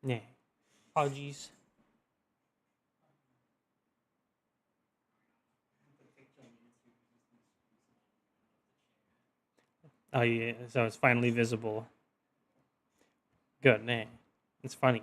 Yeah. Apologies. Oh yeah, so it's finally visible. Good, nah. It's funny.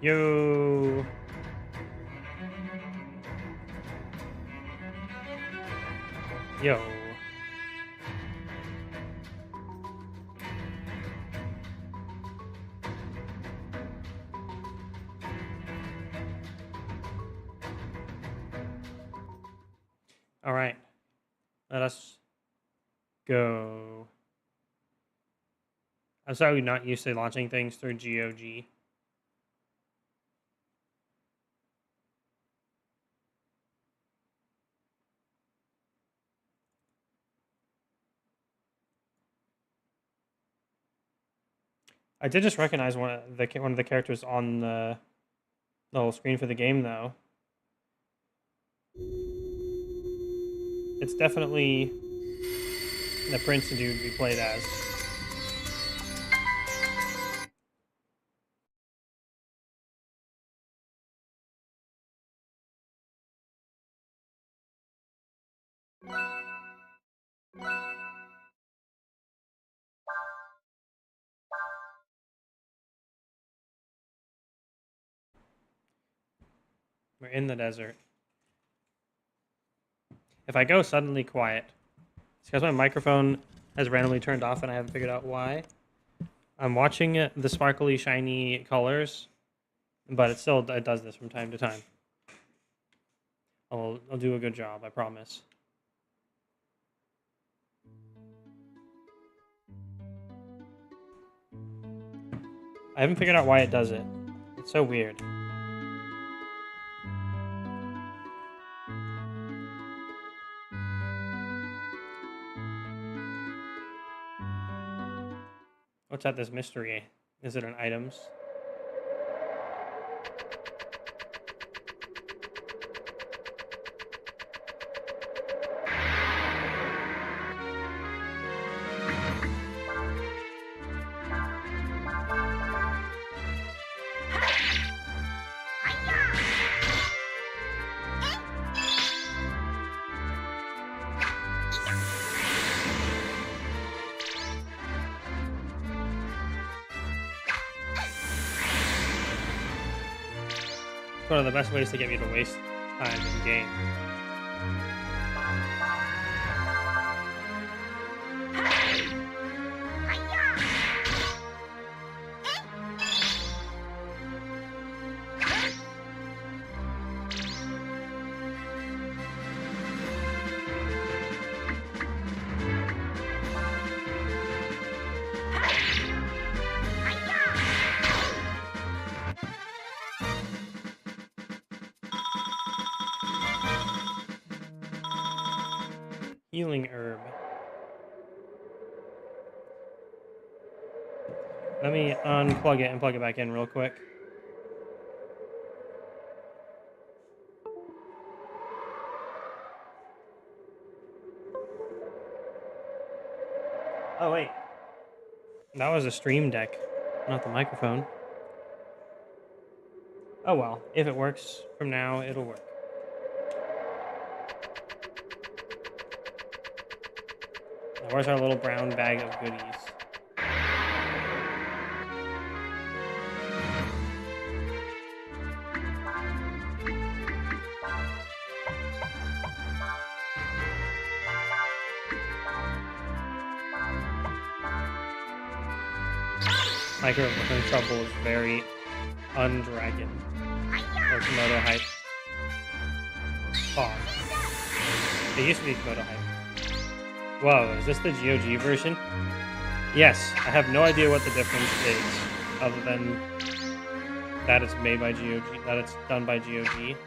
Yo. Yo. All right. Let us go. I'm sorry we're not used to launching things through GOG. I did just recognize one of the characters on the whole screen for the game, though. It's definitely the prince dude we played as. We're in the desert. If I go suddenly quiet, it's because my microphone has randomly turned off and I haven't figured out why. I'm watching the sparkly, shiny colors, but it does this from time to time. I'll do a good job, I promise. I haven't figured out why it does it. So weird. What's at this mystery? Is it an items? It's one of the best ways to get me to waste time in game. Healing herb. Let me unplug it and plug it back in real quick. Oh, wait. That was a stream deck, not the microphone. Oh well, if it works from now, it'll work. Now, where's our little brown bag of goodies? Microphone trouble is very undragon. Or Komodo hype. Pause. It used to be Komodo hype. Whoa, is this the GOG version? Yes, I have no idea what the difference is, other than that it's made by GOG, that it's done by GOG.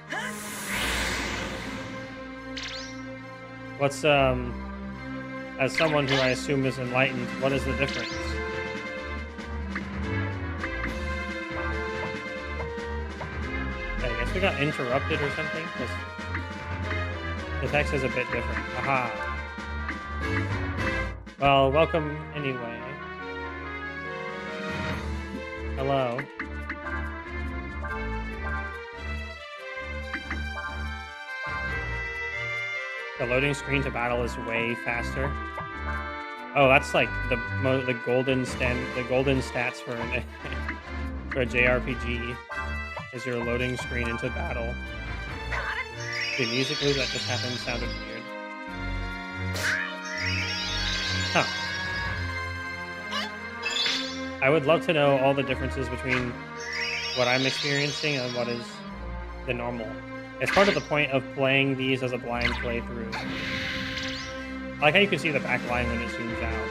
What's, as someone who I assume is enlightened, what is the difference? I guess we got interrupted or something, because the text is a bit different. Aha. Well, welcome anyway. Hello. The loading screen to battle is way faster. Oh, that's like the golden stats for an for a JRPG is your loading screen into battle. Dude, musically that just happened sounded weird. Huh. I would love to know all the differences between what I'm experiencing and what is the normal. It's part of the point of playing these as a blind playthrough. I like how you can see the back line when it zooms out.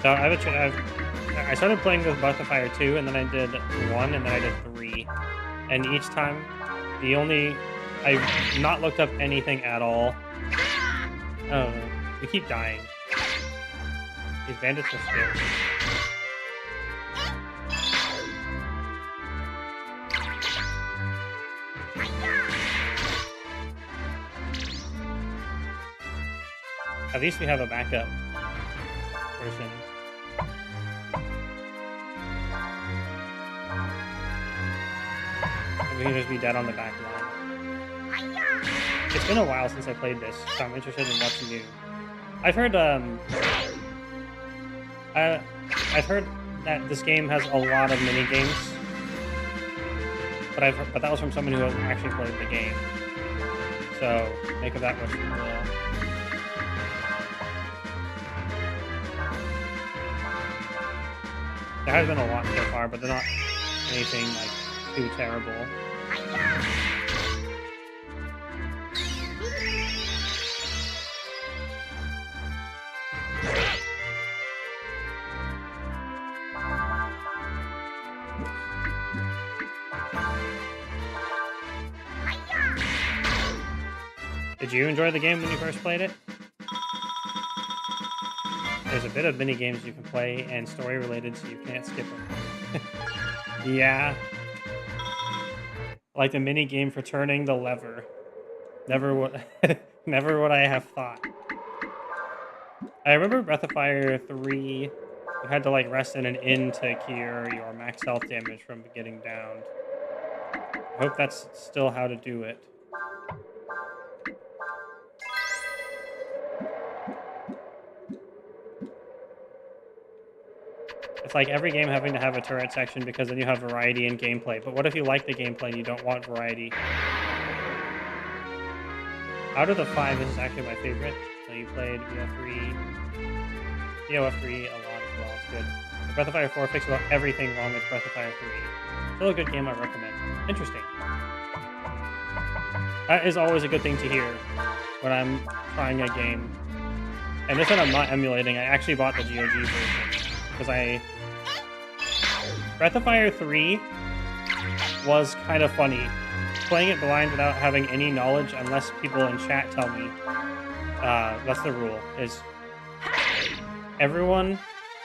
So I started playing with Breath of Fire 2, and then I did 1, and then I did 3. And each time, I've not looked up anything at all. Oh, we keep dying. These bandits are scary. At least we have a backup person. We can just be dead on the back line. It's been a while since I played this, so I'm interested in what's new. I've heard that this game has a lot of mini games, but that was from someone who hasn't actually played the game. So make of that what you will. There has been a lot so far, but they're not anything like too terrible. Did you enjoy the game when you first played it? There's a bit of mini games you can play and story related, so you can't skip them. Yeah. Like the mini game for turning the lever. Never would, never would I have thought. I remember Breath of Fire 3, you had to like rest in an inn to cure your max health damage from getting downed. I hope that's still how to do it. It's like every game having to have a turret section because then you have variety in gameplay. But what if you like the gameplay and you don't want variety? Out of the 5, this is actually my favorite. So you played BO3 a lot as well. It's good. Breath of Fire 4 fixed about everything wrong with Breath of Fire 3. Still a good game, I recommend. Interesting. That is always a good thing to hear when I'm trying a game. And this one I'm not emulating. I actually bought the GOG version because Breath of Fire 3 was kind of funny. Playing it blind without having any knowledge, unless people in chat tell me. That's the rule. Is everyone,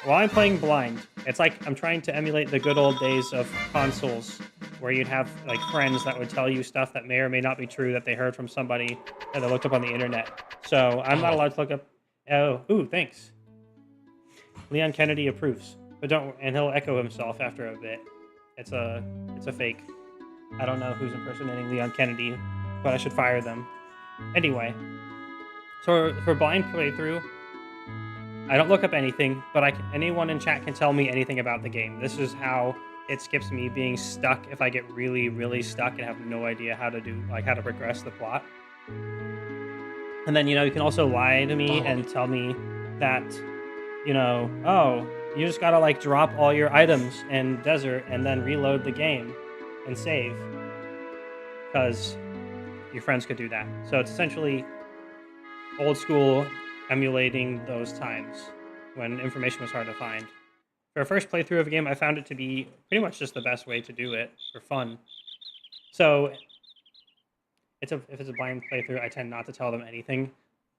while I'm playing blind, it's like I'm trying to emulate the good old days of consoles, where you'd have like friends that would tell you stuff that may or may not be true that they heard from somebody that they looked up on the internet. So I'm not allowed to look up. Oh, ooh, thanks. Leon Kennedy approves, but don't, and he'll echo himself after a bit. It's a fake. I don't know who's impersonating Leon Kennedy, but I should fire them. Anyway, so for blind playthrough, I don't look up anything, but anyone in chat can tell me anything about the game. This is how it skips me being stuck if I get really, really stuck and have no idea how to progress the plot. And then, you can also lie to me and tell me that, oh, you just gotta like drop all your items in desert and then reload the game and save, because your friends could do that. So it's essentially old school emulating those times when information was hard to find. For a first playthrough of a game, I found it to be pretty much just the best way to do it for fun. So if it's a blind playthrough, I tend not to tell them anything.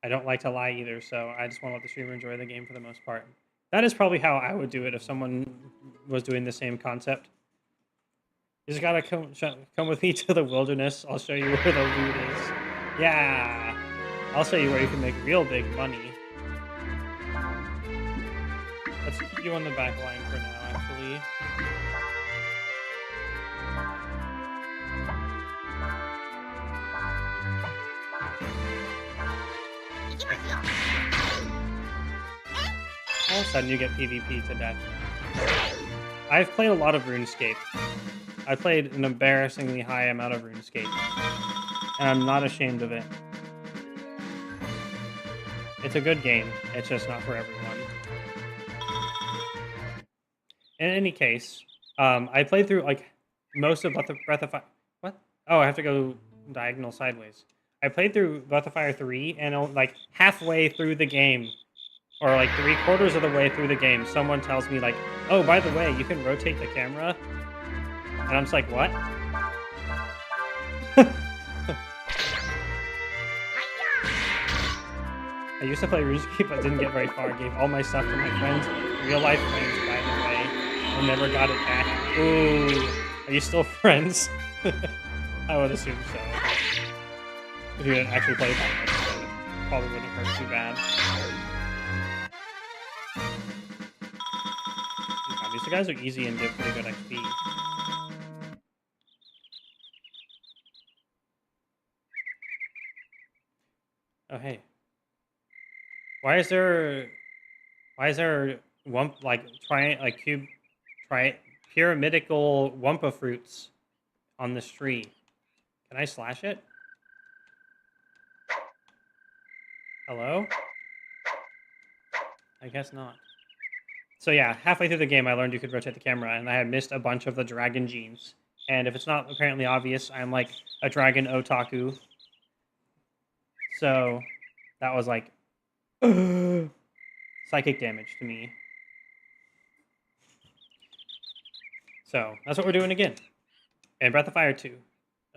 I don't like to lie either, so I just want to let the streamer enjoy the game for the most part. That is probably how I would do it if someone was doing the same concept. You just gotta come with me to the wilderness. I'll show you where the loot is. Yeah! I'll show you where you can make real big money. Let's keep you on the back line for now, actually. All of a sudden you get PvP to death. I've played a lot of RuneScape. I played an embarrassingly high amount of RuneScape. And I'm not ashamed of it. It's a good game. It's just not for everyone. In any case, I played through like most of Breath of Fire. What? Oh, I have to go diagonal sideways. I played through Breath of Fire 3, and like halfway through the game, or like 3/4 of the way through the game, someone tells me like, "Oh, by the way, you can rotate the camera." And I'm just like, "What?" I used to play RuneScape, but didn't get very far. Gave all my stuff to my friends, real life friends, by the way, and never got it back. Ooh, are you still friends? I would assume so. If you didn't actually play that much, so it probably wouldn't hurt too bad. These guys are easy and give pretty good XP. Oh hey. Why is there pyramidical Wumpa fruits on this tree? Can I slash it? Hello? I guess not. So yeah, halfway through the game I learned you could rotate the camera, and I had missed a bunch of the dragon genes. And if it's not apparently obvious, I'm like a dragon otaku. So that was like psychic damage to me. So that's what we're doing again. And Breath of Fire 2.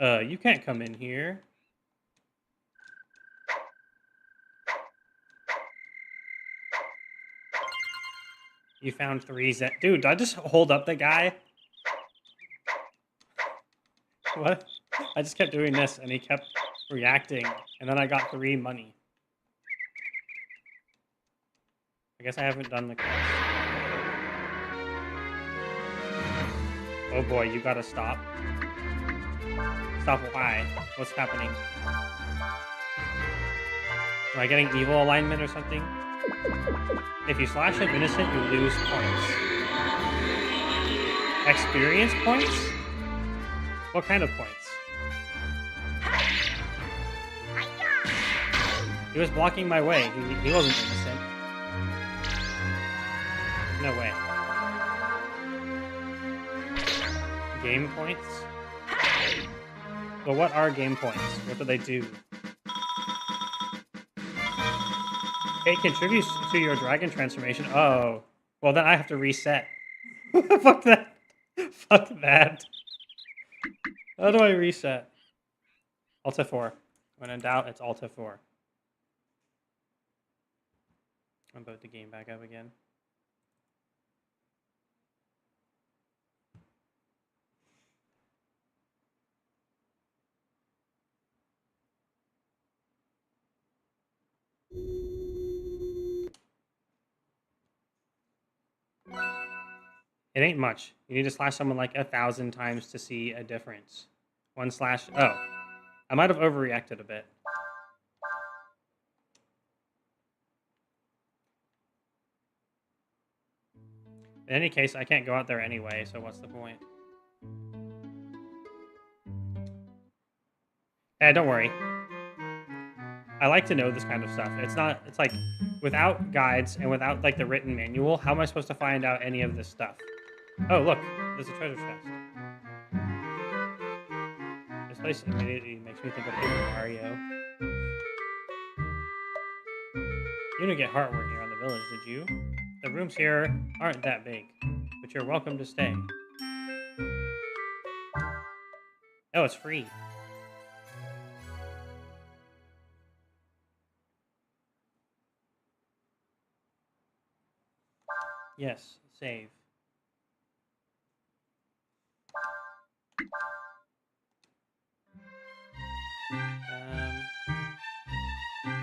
You can't come in here. You found 3 Zen. Dude, did I just hold up the guy? What? I just kept doing this, and he kept reacting, and then I got 3 money. I guess I haven't done the quest. Oh boy, you gotta stop. Stop, why? What's happening? Am I getting evil alignment or something? If you slash an innocent, you lose points. Experience points? What kind of points? He was blocking my way. He wasn't innocent. No way. Game points? But what are game points? What do they do? It contributes to your dragon transformation. Oh. Well, then I have to reset. Fuck that. Fuck that. How do I reset? Alt F4. When in doubt, it's Alt F4. I'm about to game back up again. It ain't much. You need to slash someone like 1,000 times to see a difference. 1 slash... Oh. I might have overreacted a bit. In any case, I can't go out there anyway, so what's the point? Hey, don't worry. I like to know this kind of stuff. It's like, without guides and without, like, the written manual, how am I supposed to find out any of this stuff? Oh, look, there's a treasure chest. This place immediately makes me think of Paper Mario. You didn't get heartwork here on the village, did you? The rooms here aren't that big, but you're welcome to stay. Oh, it's free. Yes, save.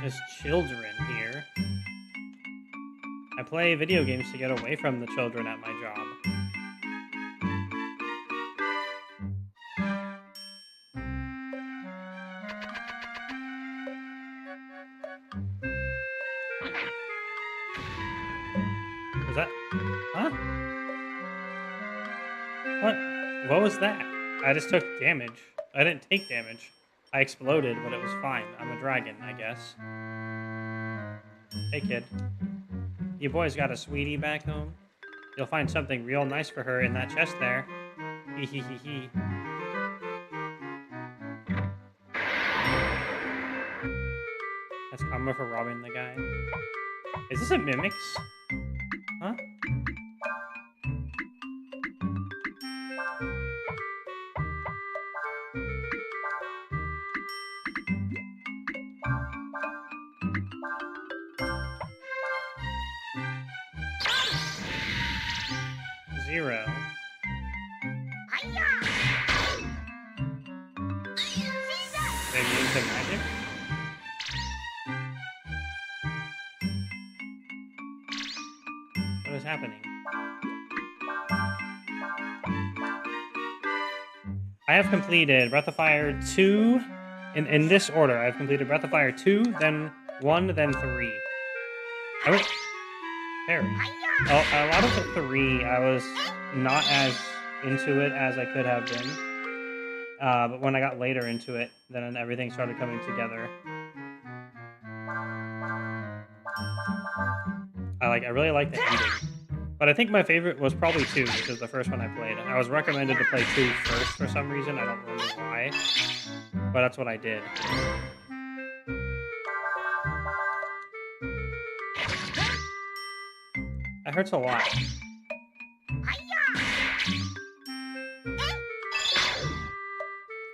There's children here. I play video games to get away from the children at my job. Was that... Huh? What was that? I just took damage. I didn't take damage. I exploded, but it was fine. I'm a dragon, I guess. Hey, kid. You boys got a sweetie back home? You'll find something real nice for her in that chest there. Hee hee hee hee. That's karma for robbing the guy. Is this a Mimics? Huh? Zero. Maybe into magic? What is happening? I have completed Breath of Fire 2 in this order. I've completed Breath of Fire 2, then 1, then 3. I went... Parry. Oh, a lot of the 3, I was not as into it as I could have been. But when I got later into it, then everything started coming together. I really like the ending. But I think my favorite was probably 2, which is the first one I played. I was recommended to play 2 first for some reason. I don't remember why. But that's what I did. That hurts a lot.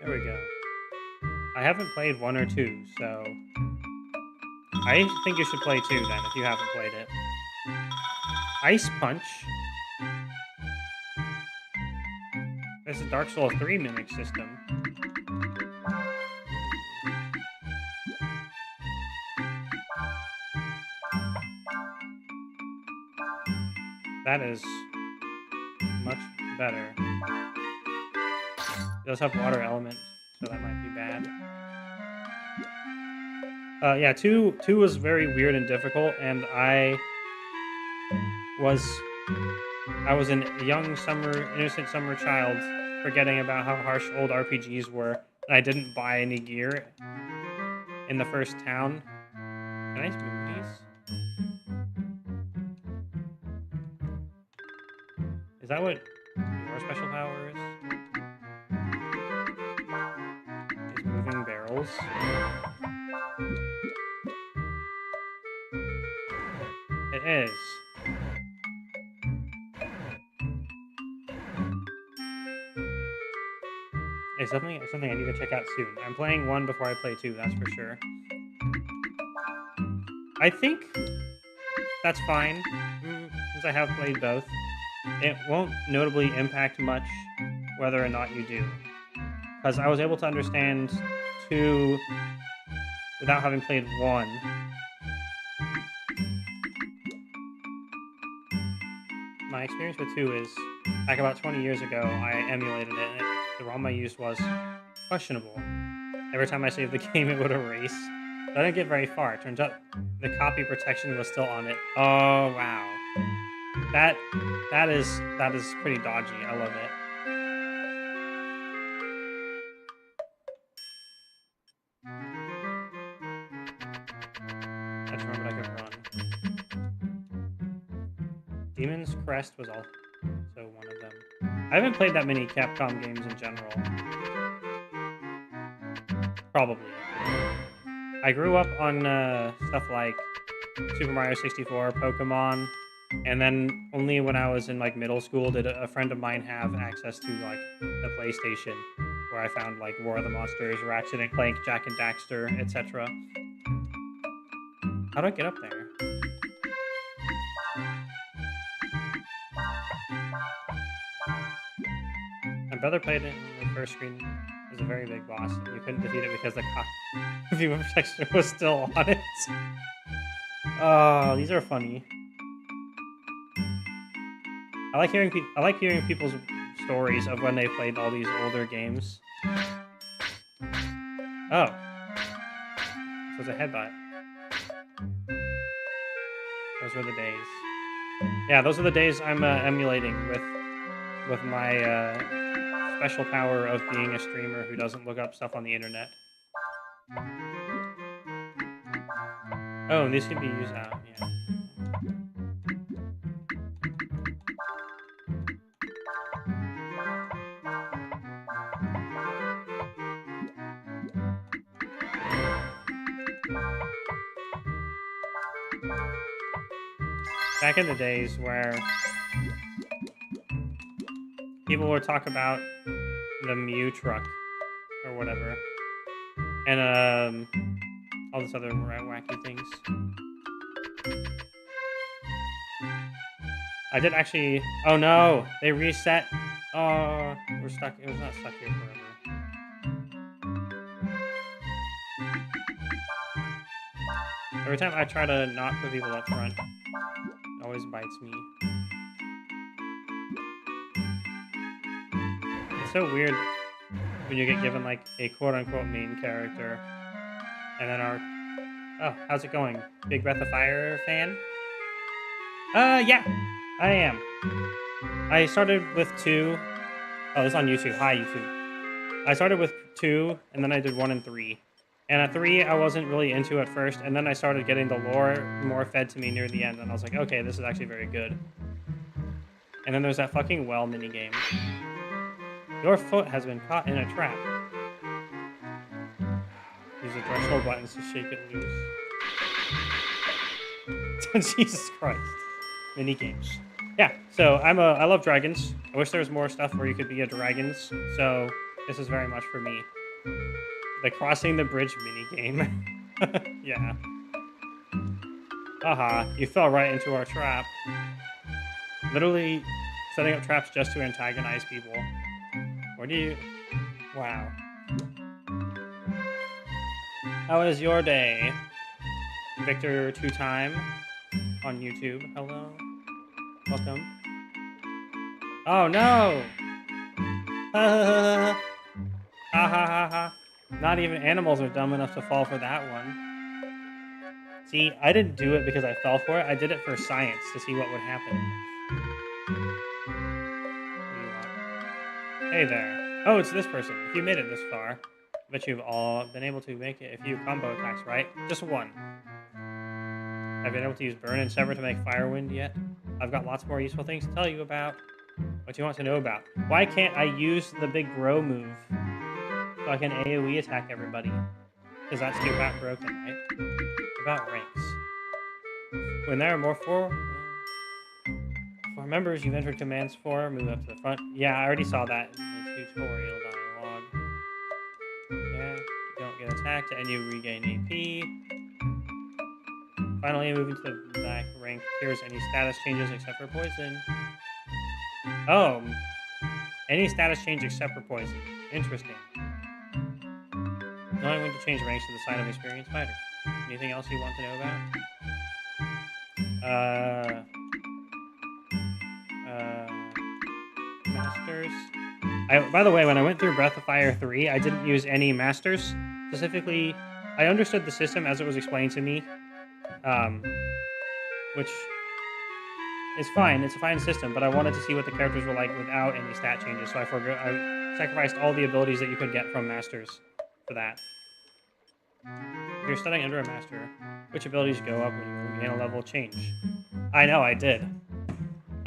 There we go. I haven't played 1 or 2, so... I think you should play 2 then, if you haven't played it. Ice Punch. This is Dark Souls 3 mimic system. That is much better. It does have water element, so that might be bad. Yeah, two was very weird and difficult, and I was an young innocent summer child, forgetting about how harsh old RPGs were, and I didn't buy any gear in the first town. Can I move these? Is that what your special power is? Is moving barrels? It is. It's something I need to check out soon. I'm playing 1 before I play 2, that's for sure. I think that's fine, since I have played both. It won't notably impact much whether or not you do. Because I was able to understand 2 without having played 1. My experience with 2 is, back about 20 years ago, I emulated it, and the ROM I used was questionable. Every time I saved the game, it would erase. So I didn't get very far. It turns out the copy protection was still on it. Oh, wow. That is pretty dodgy. I love it. I just remembered I could run. Demon's Crest was also one of them. I haven't played that many Capcom games in general. Probably. I grew up on stuff like Super Mario 64, Pokemon, and then only when I was in like middle school did a friend of mine have access to like the PlayStation, where I found like War of the Monsters, Ratchet and Clank, Jak and Daxter, etc. How do I get up there? My brother played it in the first screen. It was a very big boss, and you couldn't defeat it because the viewer protection was still on it. Oh, these are funny. I like hearing people's stories of when they played all these older games. Oh, so it's a headbutt. Those were the days. Yeah, those are the days I'm emulating with my special power of being a streamer who doesn't look up stuff on the internet. Oh, and these can be used out. Yeah. Back in the days where people would talk about the Mew truck or whatever, and all this other wacky things. I did actually. Oh no, they reset. Oh, we're stuck. It was not stuck here forever. Every time I try to not put people up front, it always bites me. It's so weird when you get given like a quote-unquote main character, and then oh, how's it going? Big Breath of Fire fan? Yeah, I am. I started with 2. Oh, this is on YouTube. Hi, YouTube. I started with 2, and then I did 1 and 3. And at 3, I wasn't really into at first, and then I started getting the lore more fed to me near the end, and I was like, okay, this is actually very good. And then there's that fucking well minigame. Your foot has been caught in a trap. Use the directional buttons to shake it loose. Jesus Christ. Minigames. Yeah, so I love dragons. I wish there was more stuff where you could be a dragons, so this is very much for me. The crossing the bridge minigame. Yeah. Haha, you fell right into our trap. Literally setting up traps just to antagonize people. Where do you... Wow. How was your day? Victor 2-time on YouTube. Hello. Welcome. Oh no! Ha ha ha ha. Not even animals are dumb enough to fall for that one. See, I didn't do it because I fell for it. I did it for science to see what would happen. What do you want? Hey there. Oh, it's this person. If you made it this far, I bet you've all been able to make it a few combo attacks, right? Just one. I've been able to use Burn and Sever to make Firewind yet. I've got lots more useful things to tell you about. What do you want to know about? Why can't I use the big grow move so I can AoE attack everybody? Because that's too broken, right? About ranks. When there are more four members you've entered commands for, move up to the front. Yeah, I already saw that in the tutorial dialogue. Yeah, you don't get attacked and you regain AP. Finally, moving to the back rank. Here's any status changes except for poison. Oh, any status change except for poison. Interesting. Knowing when to change ranks to the sign of experienced fighter. Anything else you want to know about? Masters. By the way, when I went through Breath of Fire 3, I didn't use any masters. Specifically, I understood the system as it was explained to me, which is fine. It's a fine system, but I wanted to see what the characters were like without any stat changes, so I sacrificed all the abilities that you could get from masters for that. If you're studying under a master, which abilities go up when you gain a level change? I know, I did.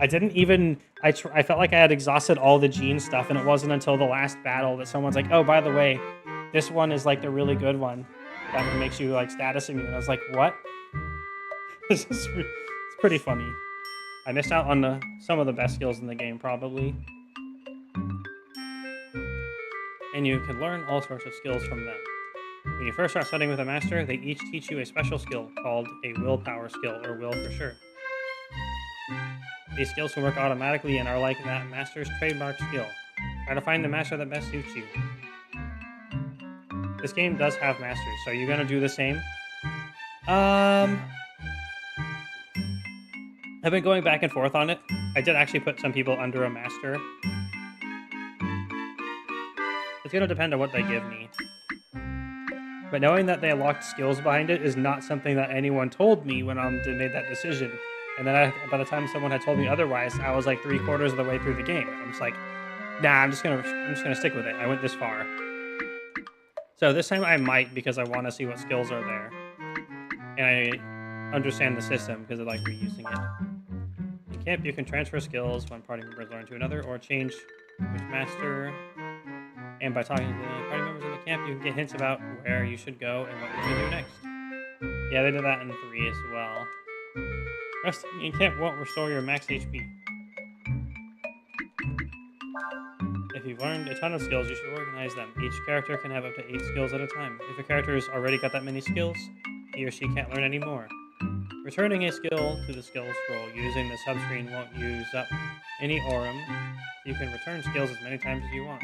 I didn't even... I felt like I had exhausted all the gene stuff, and it wasn't until the last battle that someone's like, oh, by the way, this one is like the really good one that makes you like status immune. And I was like, what? It's pretty funny. I missed out on some of the best skills in the game, probably. And you can learn all sorts of skills from them. When you first start studying with a master, they each teach you a special skill called a willpower skill, or will for sure. These skills will work automatically and are like that master's trademark skill. Try to find the master that best suits you. This game does have masters, so are you gonna do the same? I've been going back and forth on it. I did actually put some people under a master. It's gonna depend on what they give me. But knowing that they locked skills behind it is not something that anyone told me when I made that decision. And then by the time someone had told me otherwise, I was like 3/4 of the way through the game. And I'm just like, nah, I'm just gonna stick with it. I went this far. So this time I might, because I want to see what skills are there. And I understand the system because I like reusing it. In camp, you can transfer skills when party members learn to another, or change which master. And by talking to the party members in the camp, you can get hints about where you should go and what you should do next. Yeah, they did that in 3 as well. Resting in camp won't restore your max HP. If you've learned a ton of skills, you should organize them. Each character can have up to 8 skills at a time. If a character has already got that many skills, he or she can't learn any more. Returning a skill to the skills scroll using the subscreen won't use up any aurum. You can return skills as many times as you want.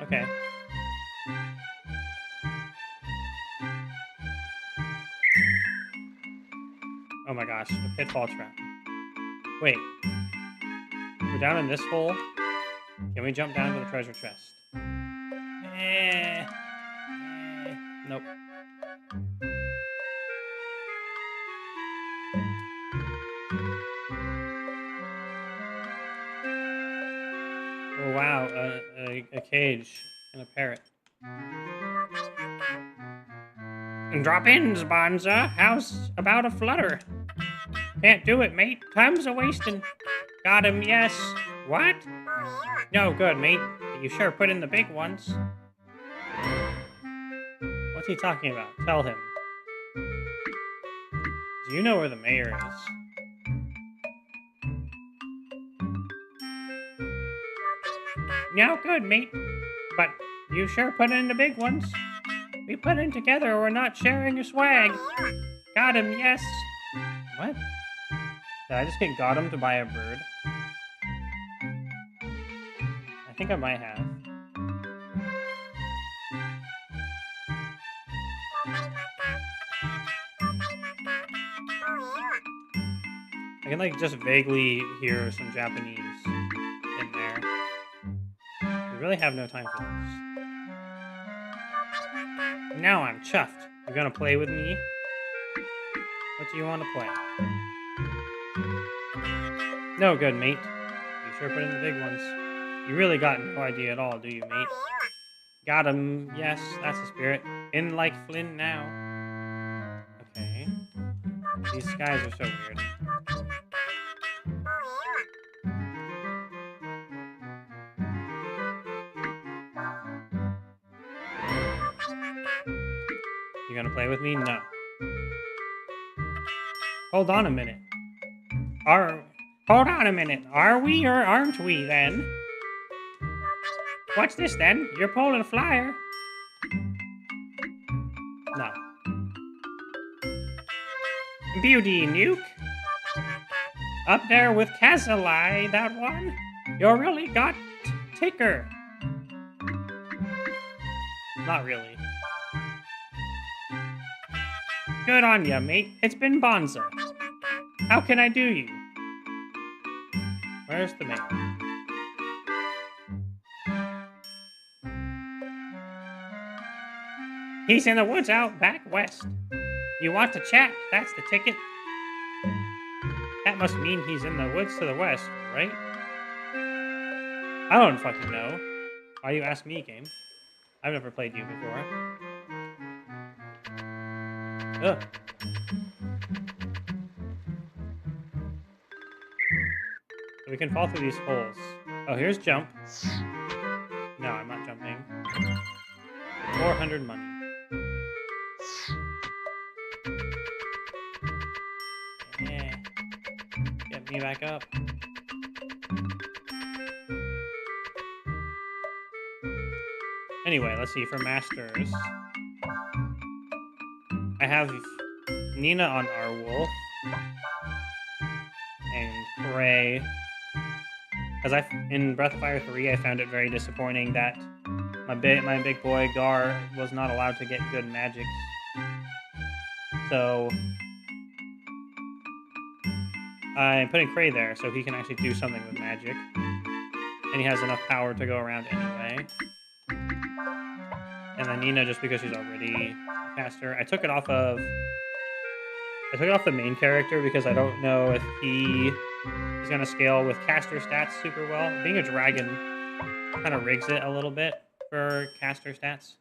Okay. Oh my gosh, a pitfall trap. Wait. We're down in this hole? Can we jump down to the treasure chest? Nope. Oh wow, a cage and a parrot. Drop-ins, Bonza. How's about a flutter? Can't do it, mate. Time's a-wasting. Got him, yes. What? No good, mate. You sure put in the big ones. What's he talking about? Tell him. Do you know where the mayor is? No good, mate. But you sure put in the big ones. We put in together or we're not sharing your swag. Got him, yes. What? Did I just get Gotham by a bird? I think I might have. I can like just vaguely hear some Japanese in there. We really have no time for this. Now I'm chuffed. You gonna play with me? What do you want to play? No good, mate. You sure put in the big ones. You really got no idea at all, do you, mate? Got him. Yes, that's the spirit. In like Flynn now. Okay. These guys are so weird. You gonna play with me? No. Hold on a minute. Hold on a minute. Are we or aren't we then? What's this then? You're pulling a flyer. No. Beauty Nuke. Up there with Casalai, that one. You really got ticker. Not really. Good on ya, mate. It's been Bonza. How can I do you? Where's the mail? He's in the woods out back west. You want to chat? That's the ticket. That must mean he's in the woods to the west, right? I don't fucking know. Why you ask me, game? I've never played you before. Ugh. We can fall through these holes. Oh, here's jump. No, I'm not jumping. 400 money. Yeah. Get me back up. Anyway, let's see. For masters, I have Nina on our wolf and Prey. Because in Breath of Fire 3, I found it very disappointing that my big boy Gar was not allowed to get good magics. So I'm putting Prey there so he can actually do something with magic, and he has enough power to go around anyway. And then Nina, just because she's already a caster, I took it off the main character because I don't know if he is going to scale with caster stats super well. Being a dragon kind of rigs it a little bit for caster stats.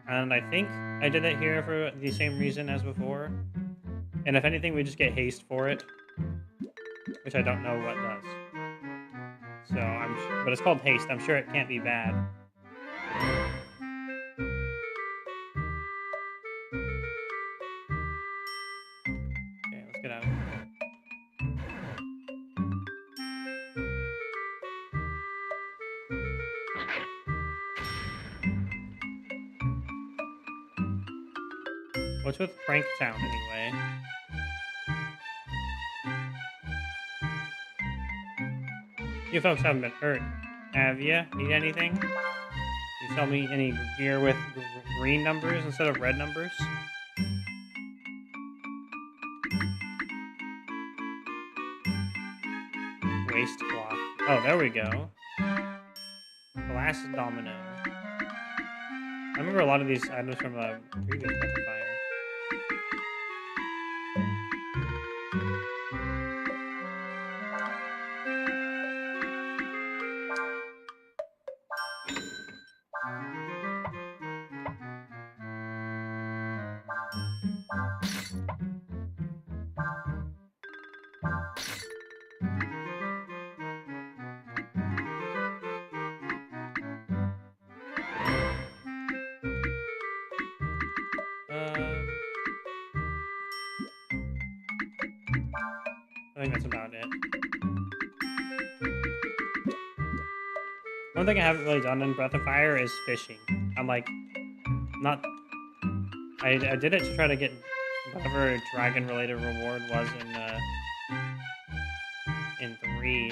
And I think I did it here for the same reason as before. And if anything, we just get haste for it, which I don't know what does. So but it's called haste. I'm sure it can't be bad. Okay, let's get out of here. What's with Prank Town anyway? You folks haven't been hurt, have ya? Need anything? You sell me any gear with green numbers instead of red numbers? Waste cloth. Oh, there we go. Glass domino. I remember a lot of these items from a previous Breath of Fire. I think that's about it. One thing I haven't really done in Breath of Fire is fishing. I'm like, not... I did it to try to get whatever dragon-related reward was in 3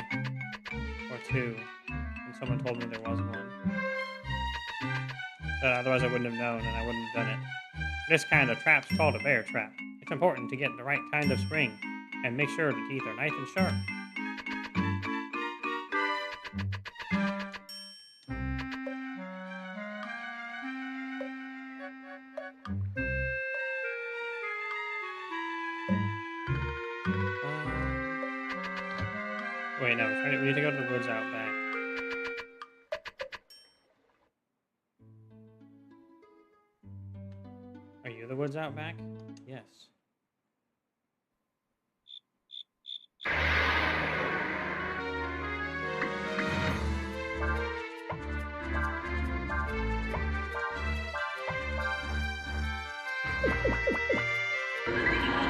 or 2, and someone told me there was one. But otherwise I wouldn't have known, and I wouldn't have done it. This kind of trap's called a bear trap. It's important to get the right kind of spring, and make sure the teeth are nice and sharp. Wait, no, we need to go to the woods out back. Are you the woods out back? Yes.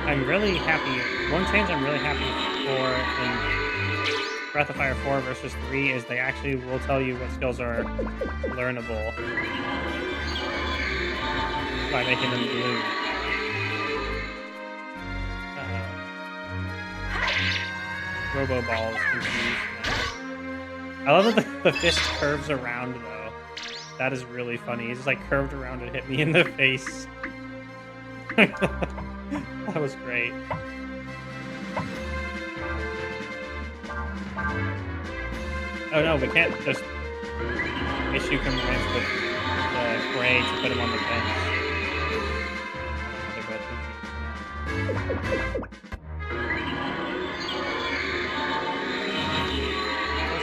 I'm really happy. One change I'm really happy for in Breath of Fire 4 versus 3 is they actually will tell you what skills are learnable by making them blue. Robo Ball is confused now. I love that the fist curves around, though. That is really funny. He's just like curved around and hit me in the face. That was great. Oh no, we can't just issue commands with Gray to put him on the bench.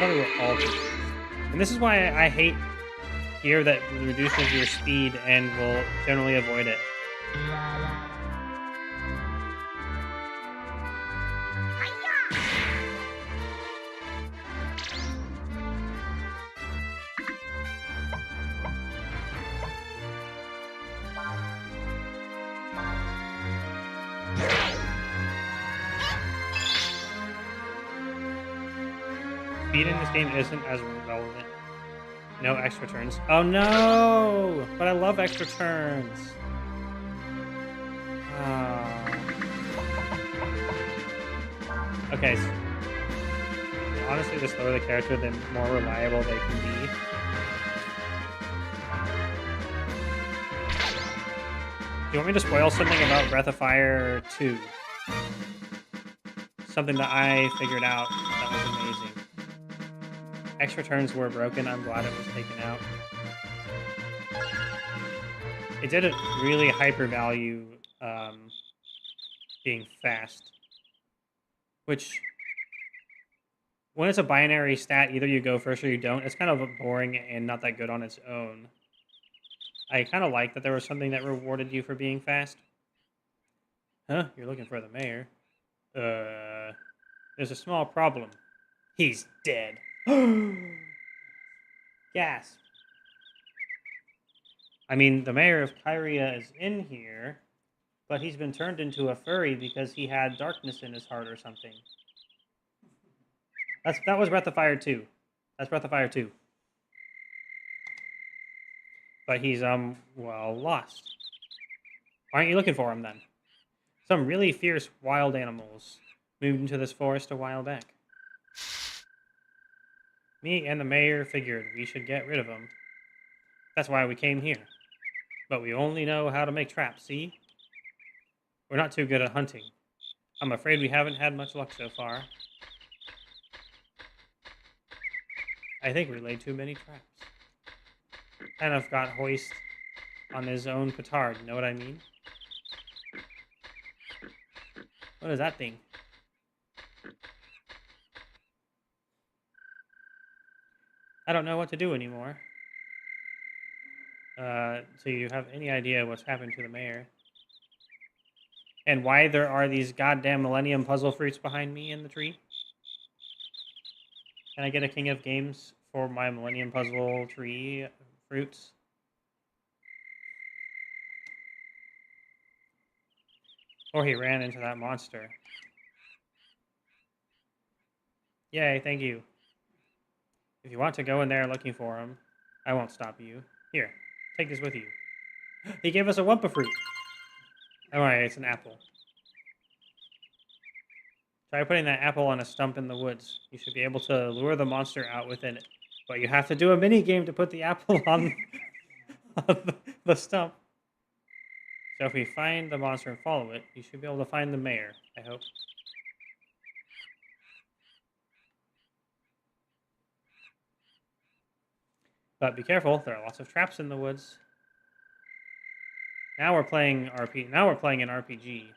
We're all confused. And this is why I hate gear that reduces your speed and will generally avoid it. Speed in this game isn't as relevant. No extra turns. Oh no! But I love extra turns. Oh. Okay. So, honestly, the slower the character, the more reliable they can be. Do you want me to spoil something about Breath of Fire 2? Something that I figured out that was amazing. Extra turns were broken. I'm glad it was taken out. It didn't really hyper value being fast. Which, when it's a binary stat, either you go first or you don't, it's kind of boring and not that good on its own. I kind of like that there was something that rewarded you for being fast. Huh? You're looking for the mayor. There's a small problem. He's dead. Gasp. I mean, the mayor of Kyria is in here, but he's been turned into a furry because he had darkness in his heart or something. That was Breath of Fire 2. That's Breath of Fire 2. But he's, well, lost. Why aren't you looking for him, then? Some really fierce wild animals moved into this forest a while back. Me and the mayor figured we should get rid of them. That's why we came here. But we only know how to make traps, see? We're not too good at hunting. I'm afraid we haven't had much luck so far. I think we laid too many traps. Kind of got hoist on his own petard, you know what I mean? What is that thing? I don't know what to do anymore. So you have any idea what's happened to the mayor? And why there are these goddamn Millennium Puzzle fruits behind me in the tree? Can I get a King of Games for my Millennium Puzzle tree fruits? Or he ran into that monster. Yay, thank you. If you want to go in there looking for him, I won't stop you. Here, take this with you. He gave us a Wumpa fruit. Alright, it's an apple. Try putting that apple on a stump in the woods. You should be able to lure the monster out within it. But you have to do a mini game to put the apple on, on the stump. So if we find the monster and follow it, you should be able to find the mayor, I hope. But be careful, there are lots of traps in the woods. Now we're playing an RPG.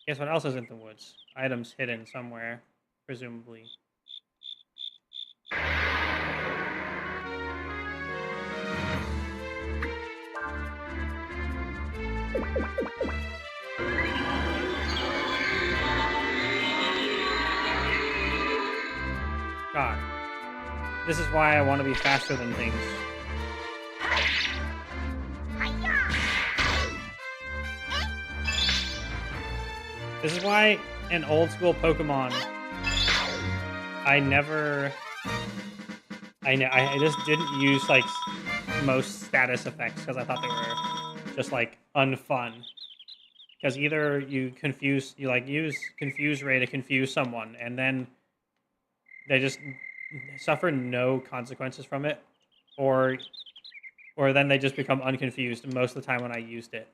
Guess what else is in the woods? Items hidden somewhere, presumably. God. This is why I want to be faster than things. This is why in old school Pokemon, I just didn't use like most status effects because I thought they were just like unfun. Because either you use Confuse Ray to confuse someone, and then they just suffer no consequences from it, or then they just become unconfused most of the time when I used it.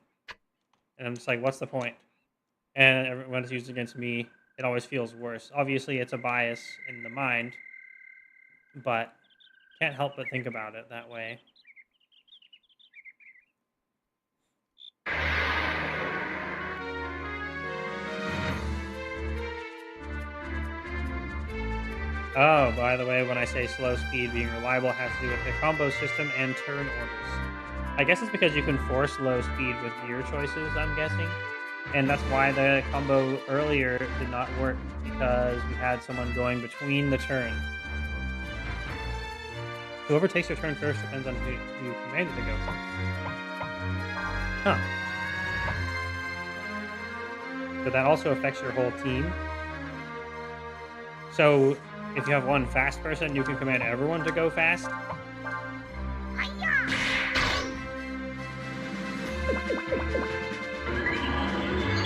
And I'm just like, what's the point? And when it's used against me, it always feels worse. Obviously, it's a bias in the mind, but can't help but think about it that way. Oh, by the way, when I say slow speed being reliable, it has to do with the combo system and turn orders. I guess it's because you can force low speed with gear choices, I'm guessing. And that's why the combo earlier did not work, because we had someone going between the turn. Whoever takes their turn first depends on who you commanded to go first. Huh. But that also affects your whole team. So if you have one fast person, you can command everyone to go fast.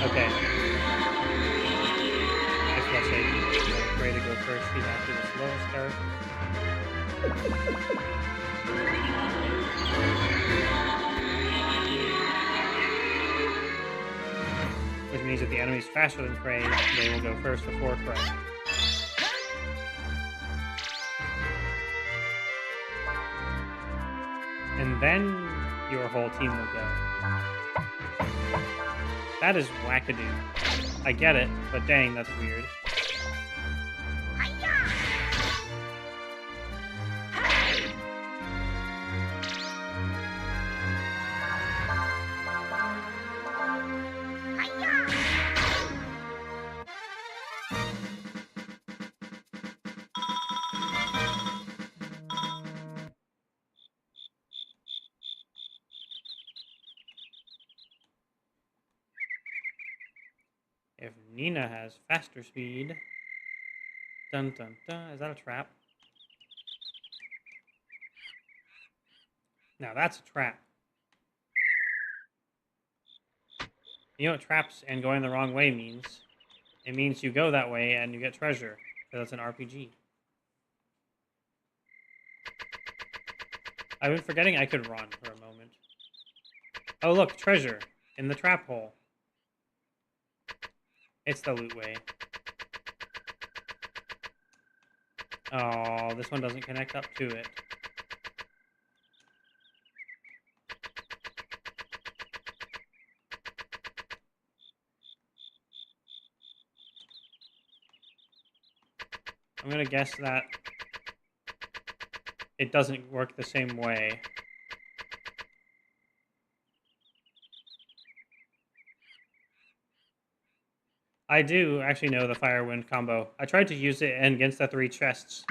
Okay. If let's say Ray to go first, he's actually the slowest character. Which means if the enemy's faster than Prey, they will go first before Prey. And then your whole team will go. That is wackadoo. I get it, but dang, that's weird. If Nina has faster speed... Dun dun dun. Is that a trap? Now that's a trap. You know what traps and going the wrong way means? It means you go that way and you get treasure, because that's an RPG. I've been forgetting I could run for a moment. Oh look, treasure in the trap hole. It's the loot way. Oh, this one doesn't connect up to it. I'm gonna guess that it doesn't work the same way. I do actually know the Fire Wind combo. I tried to use it against the 3 chests,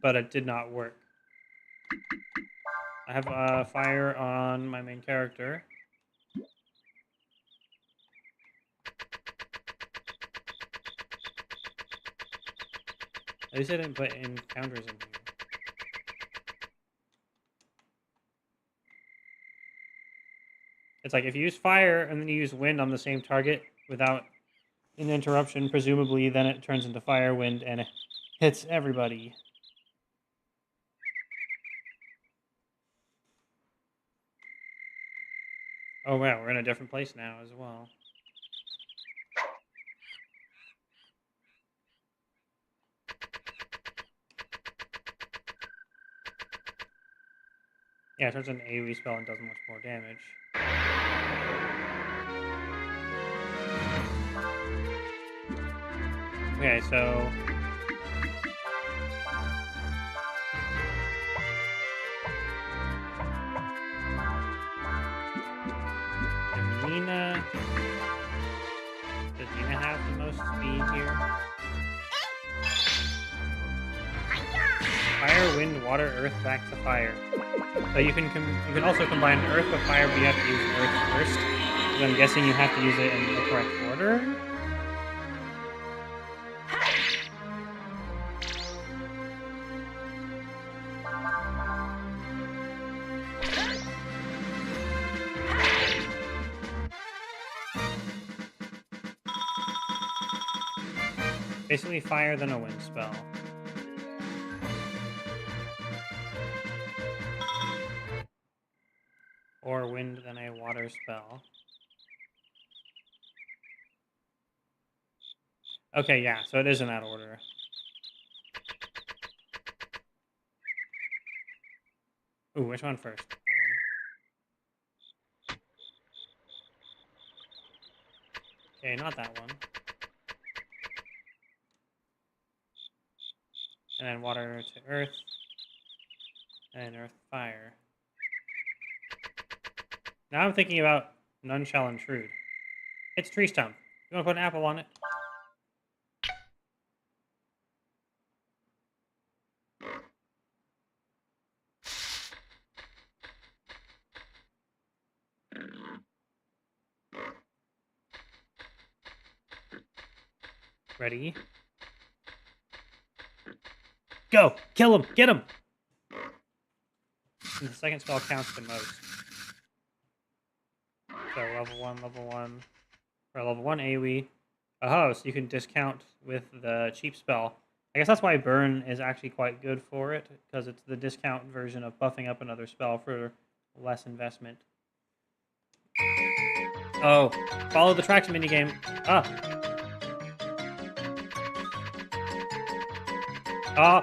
but it did not work. I have fire on my main character. At least I didn't put encounters in here. It's like if you use fire and then you use wind on the same target without an interruption, presumably then it turns into fire, wind, and it hits everybody. Oh wow, we're in a different place now as well. Yeah, it turns into an AoE spell and does much more damage. Okay, so... Nina... Does Nina have the most speed here? Fire, wind, water, earth, back to fire. So you can also combine earth with fire, but you have to use earth first. So I'm guessing you have to use it in the correct order. Basically fire, then a wind spell. Or wind, then a water spell. Okay, yeah, so it is in that order. Ooh, which one first? That one. Okay, not that one. And then water to earth. And earth fire. Now I'm thinking about none shall intrude. It's tree stump. You want to put an apple on it? Ready? Go! Kill him! Get him! And the second spell counts the most. So level 1, or level 1 AoE. Oh, so you can discount with the cheap spell. I guess that's why Burn is actually quite good for it, because it's the discount version of buffing up another spell for less investment. Oh, follow the tracks minigame. Ah. Ah.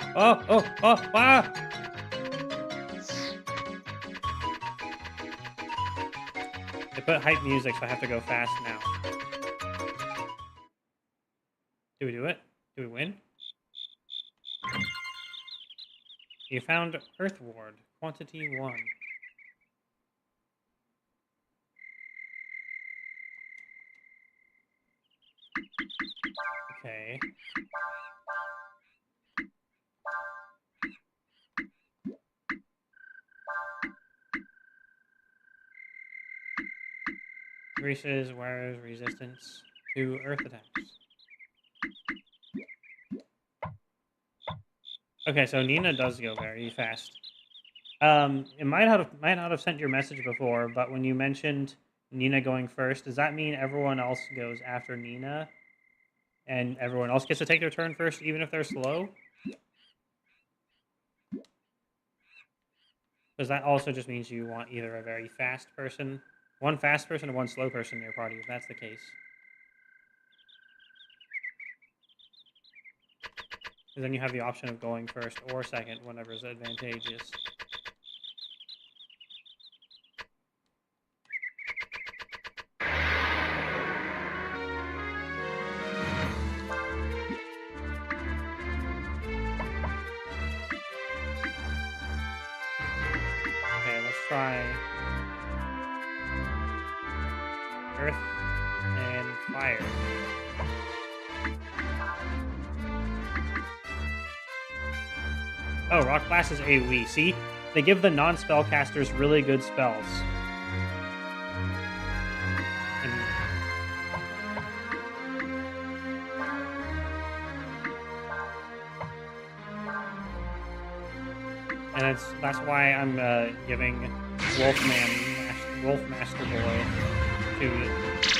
They put hype music, so I have to go fast now. Do we do it? Do we win? You found Earth Ward, quantity 1. Okay. Increases wires resistance to earth attacks. Okay, so Nina does go very fast. It might not have sent your message before, but when you mentioned Nina going first, does that mean everyone else goes after Nina? And everyone else gets to take their turn first, even if they're slow? Because that also just means you want either a very fast person, one fast person, or one slow person in your party, if that's the case. Because then you have the option of going first or second, whenever is advantageous. Okay, let's try earth and fire. Oh, rock blast is AoE. See? They give the non-spellcasters really good spells. And that's why I'm giving Wolfman Wolf Master Boy to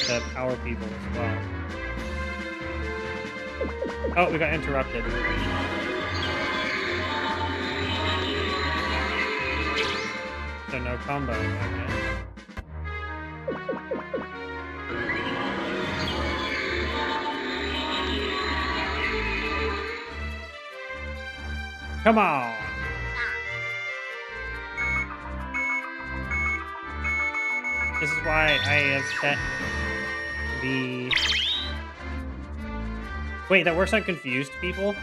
the power people as well. Oh, we got interrupted. So no combo. Okay. Come on! This is why I have set the... Wait, that works on confused people?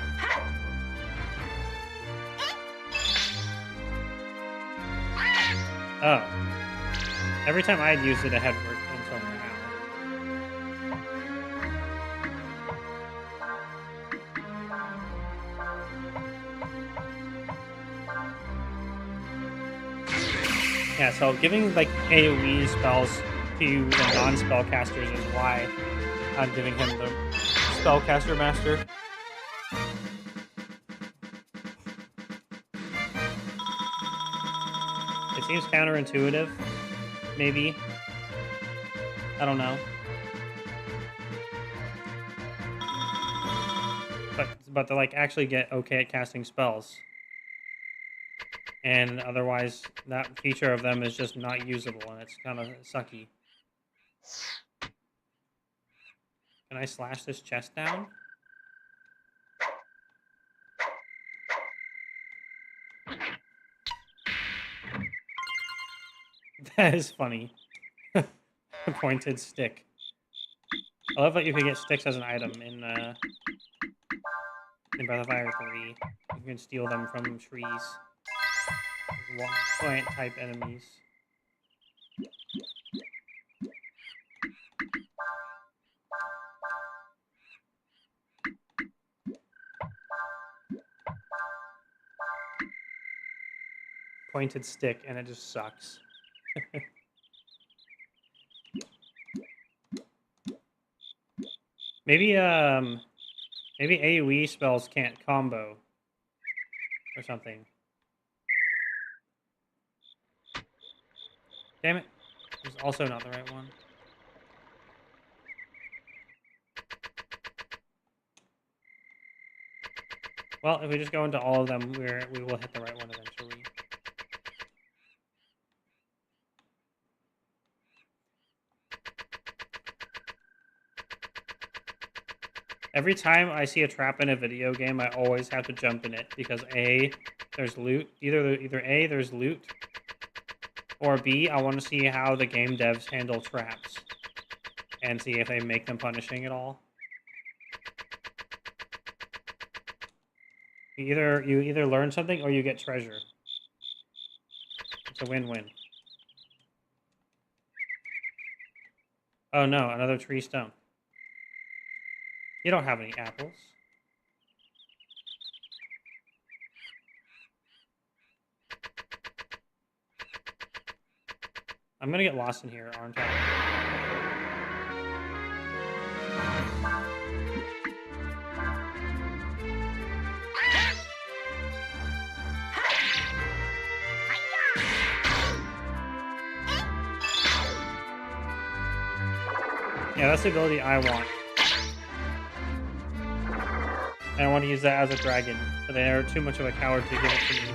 Oh. Every time I'd used it, it had worked until now. Yeah, so giving, like, AoE spells to the non-spellcasters is why I'm giving him the Spellcaster Master. It seems counterintuitive, maybe. I don't know. But to, like, actually get okay at casting spells. And otherwise, that feature of them is just not usable, and it's kind of sucky. Can I slash this chest down? That is funny. A pointed stick. I love that you can get sticks as an item in Breath of Fire 3. You can steal them from trees. Plant-type enemies. Pointed stick, and it just sucks. Maybe AoE spells can't combo or something. Damn it. This is also not the right one. Well, if we just go into all of them, we will hit the right one eventually. Every time I see a trap in a video game, I always have to jump in it because A, there's loot. Either A, there's loot, or B, I want to see how the game devs handle traps and see if they make them punishing at all. You either learn something or you get treasure. It's a win-win. Oh no, another tree stone. You don't have any apples. I'm gonna get lost in here, aren't I? Yeah, that's the ability I want. And I want to use that as a dragon, but they are too much of a coward to give it to me.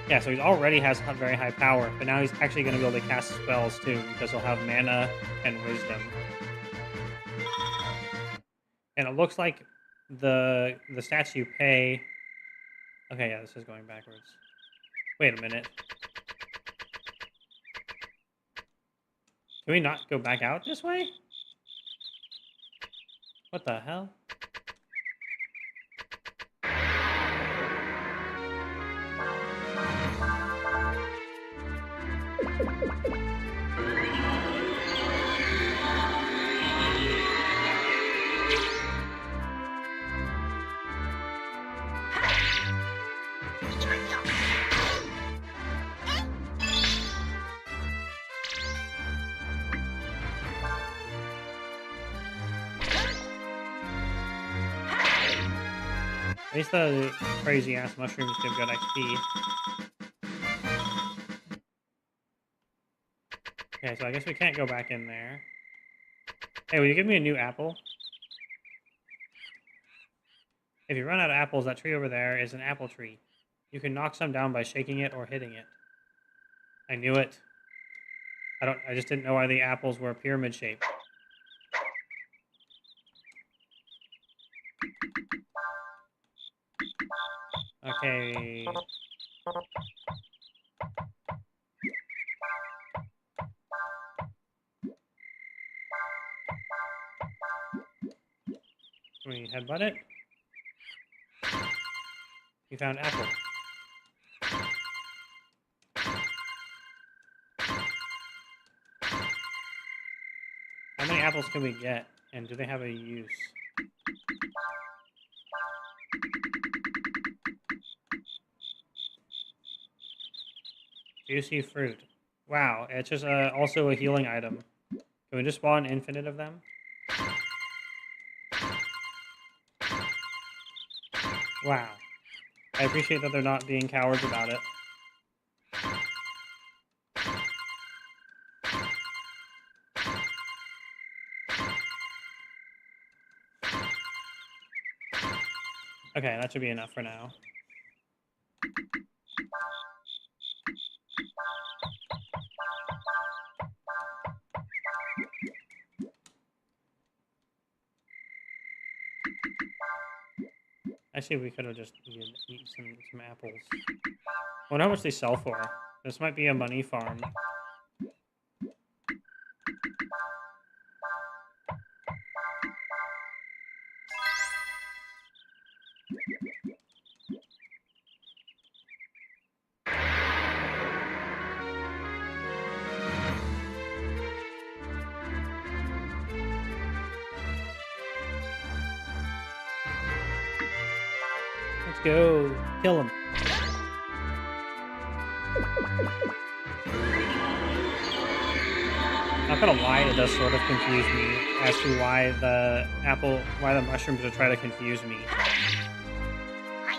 Yeah, so he already has very high power, but now he's actually going to be able to cast spells too, because he'll have mana and wisdom. And it looks like the stats you pay... Okay, yeah, this is going backwards. Wait a minute. Can we not go back out this way? What the hell? At least the crazy ass mushrooms give good XP. Okay, so I guess we can't go back in there. Hey, will you give me a new apple? If you run out of apples, that tree over there is an apple tree. You can knock some down by shaking it or hitting it. I knew it. I just didn't know why the apples were pyramid shaped. Okay. Can we headbutt it? We found apple. How many apples can we get? And do they have a use? Juicy fruit. Wow, it's just also a healing item. Can we just spawn infinite of them? Wow. I appreciate that they're not being cowards about it. Okay, that should be enough for now. Actually, we could have just eaten some apples. I wonder how much they sell for. This might be a money farm. Let's go. Kill him. Not gonna lie, it does sort of confuse me as to why the mushrooms are trying to confuse me.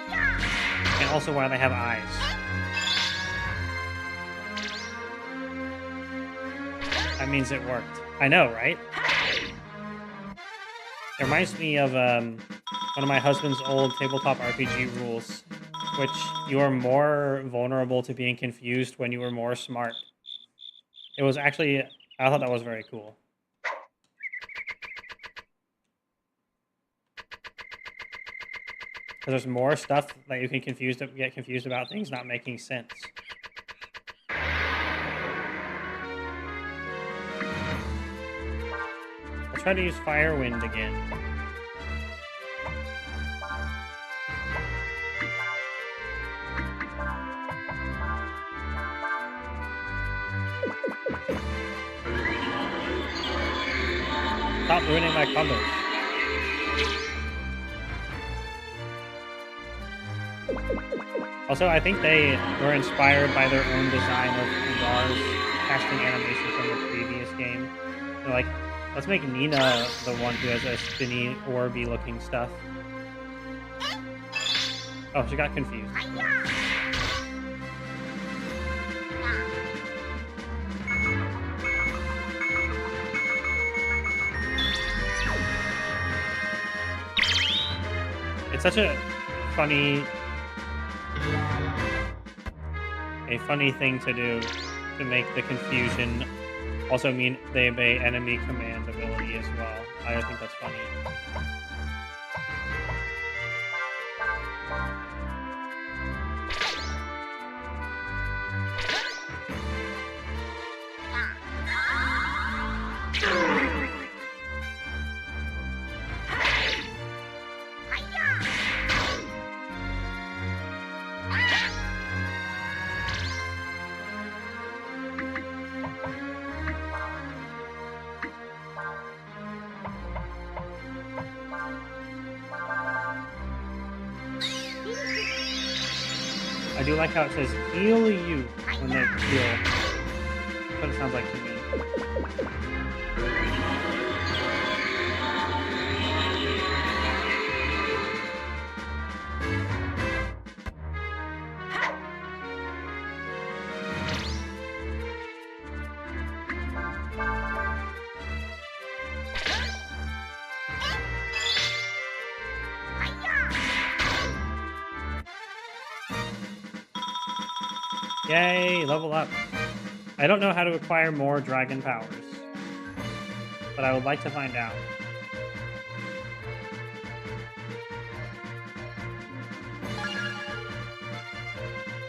And also why they have eyes. That means it worked. I know, right? It reminds me of one of my husband's old tabletop RPG rules, which you are more vulnerable to being confused when you were more smart. It was actually, I thought that was very cool. Because there's more stuff that you can get confused about things not making sense. Let's try to use Firewind again. Stop ruining my combos. Also, I think they were inspired by their own design of Lars casting animation from the previous game. They're like, let's make Nina the one who has a spinny, orby looking stuff. Oh, she got confused. It's such a funny thing to do, to make the confusion also mean they obey enemy command ability as well. I think that's funny. I do like how it says heal you when they heal. That's what it sounds like to me. Yay, level up. I don't know how to acquire more dragon powers, but I would like to find out.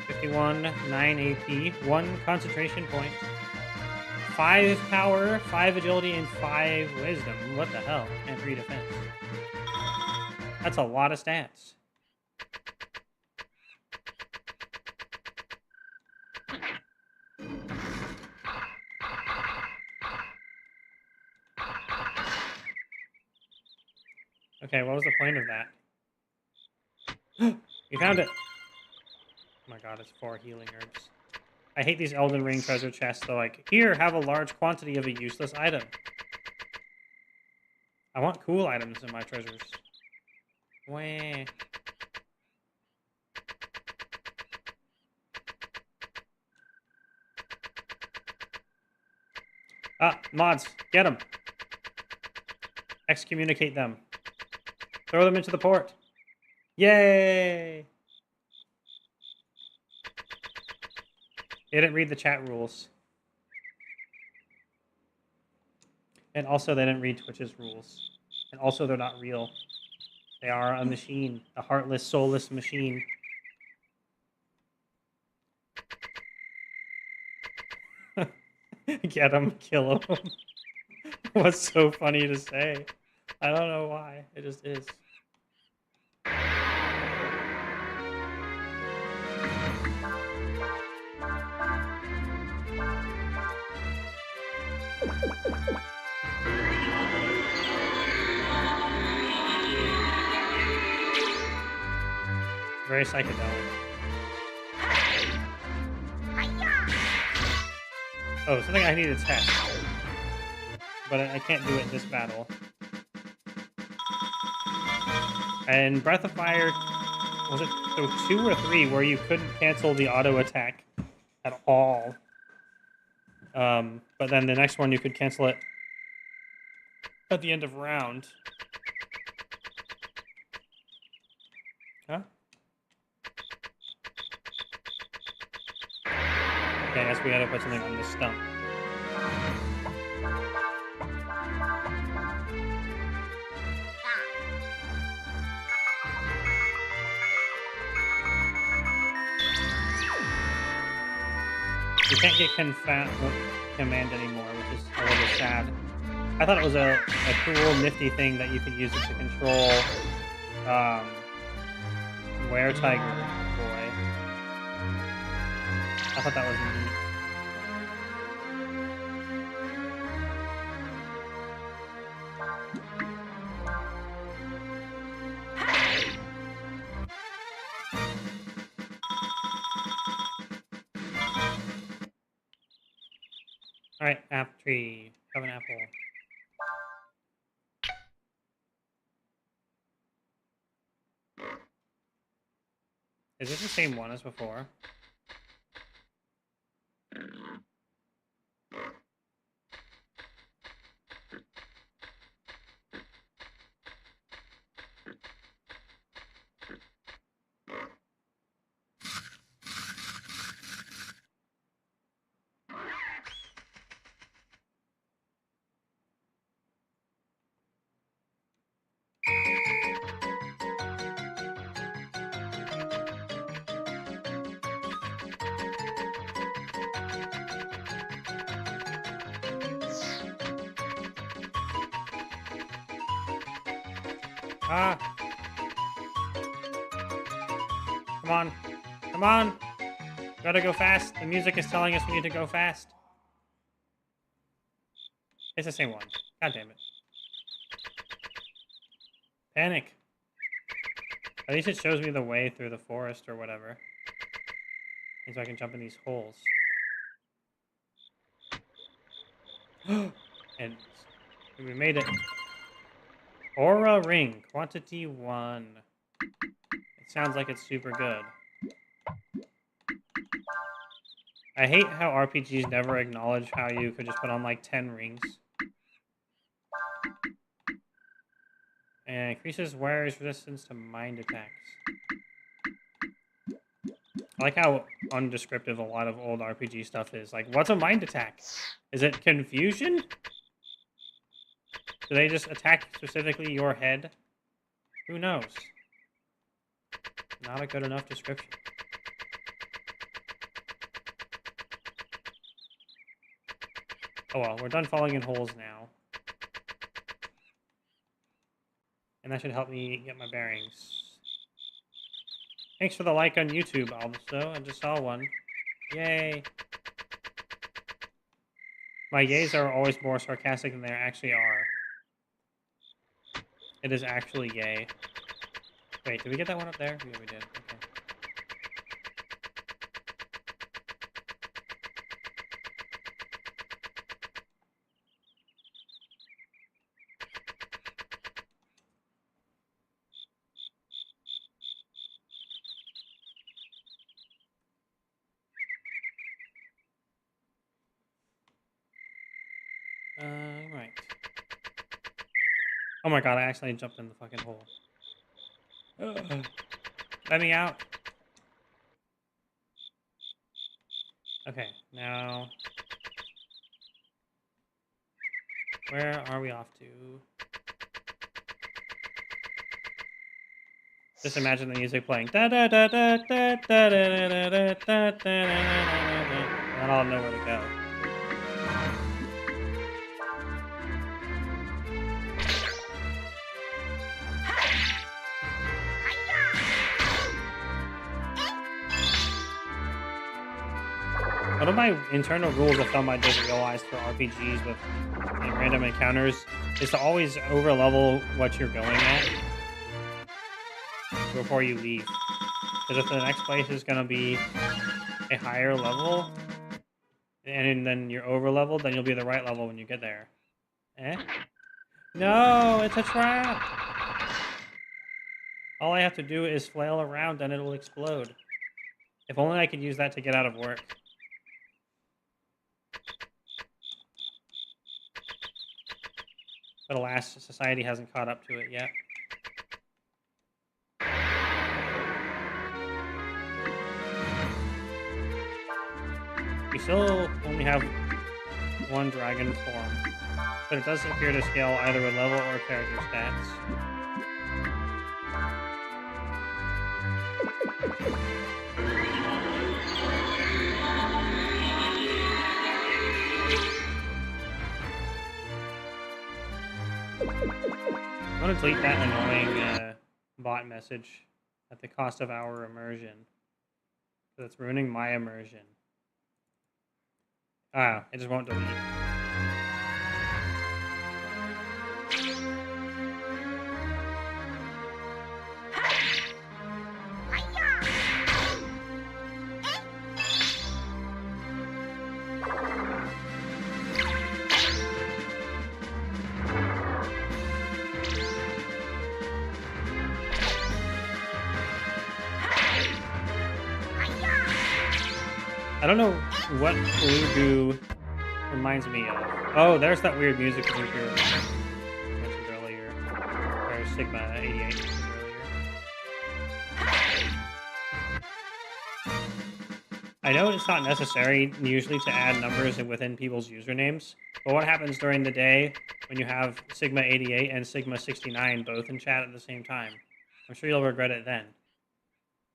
$51, 9 AP, 1 concentration point, 5 power, 5 agility, and 5 wisdom. What the hell? And 3 defense. That's a lot of stats. Okay, what was the point of that? We found it! Oh my god, it's 4 healing herbs. I hate these Elden Ring treasure chests. They're like, here, have a large quantity of a useless item. I want cool items in my treasures. Wah. Ah, mods, get them. Excommunicate them. Throw them into the port. Yay! They didn't read the chat rules. And also, they didn't read Twitch's rules. And also, they're not real. They are a machine. A heartless, soulless machine. Get them, kill them. What's so funny to say? I don't know why. It just is. Very psychedelic. Oh, something I need to test. But I can't do it in this battle. And Breath of Fire, was it so 2 or 3 where you couldn't cancel the auto attack at all? But then the next one you could cancel it at the end of round. Huh? Okay, I guess we gotta put something on this stump. You can't get command anymore, which is a little sad. I thought it was a cool, nifty thing that you could use it to control Were-Tiger Boy. I thought that was neat. Alright, apple tree. Have an apple. Is this the same one as before? Ah! Come on. Come on! Gotta go fast. The music is telling us we need to go fast. It's the same one. God damn it. Panic. At least it shows me the way through the forest or whatever. And so I can jump in these holes. And we made it. Aura Ring, quantity 1. It sounds like it's super good. I hate how RPGs never acknowledge how you could just put on like 10 rings. And increases wearer's resistance to mind attacks. I like how undescriptive a lot of old RPG stuff is. Like, what's a mind attack? Is it confusion? Do they just attack specifically your head? Who knows? Not a good enough description. Oh well, we're done falling in holes now. And that should help me get my bearings. Thanks for the like on YouTube, also. I just saw one. Yay. My yays are always more sarcastic than they actually are. It is actually yay. Wait, did we get that one up there? Yeah, we did. Okay. Right. Oh my god, I accidentally jumped in the fucking hole. Let me out. Okay, now... Where are we off to? Just imagine the music playing. Da da da da da da da da da da da da. And I'll know where to go. One of my internal rules of thumb I just realized for RPGs with random encounters is to always over-level what you're going at before you leave. Because if the next place is going to be a higher level, and then you're over-leveled, then you'll be the right level when you get there. Eh? No, it's a trap! All I have to do is flail around and it'll explode. If only I could use that to get out of work. But alas, society hasn't caught up to it yet. We still only have one dragon form, but it does appear to scale either with level or character stats. I want to delete that annoying bot message at the cost of our immersion. Because it's ruining my immersion. Ah, it just won't delete. I don't know what blue goo reminds me of. Oh, there's that weird music blue goo mentioned earlier. Or Sigma 88 mentioned earlier. I know it's not necessary usually to add numbers within people's usernames, but what happens during the day when you have Sigma 88 and Sigma 69 both in chat at the same time? I'm sure you'll regret it then,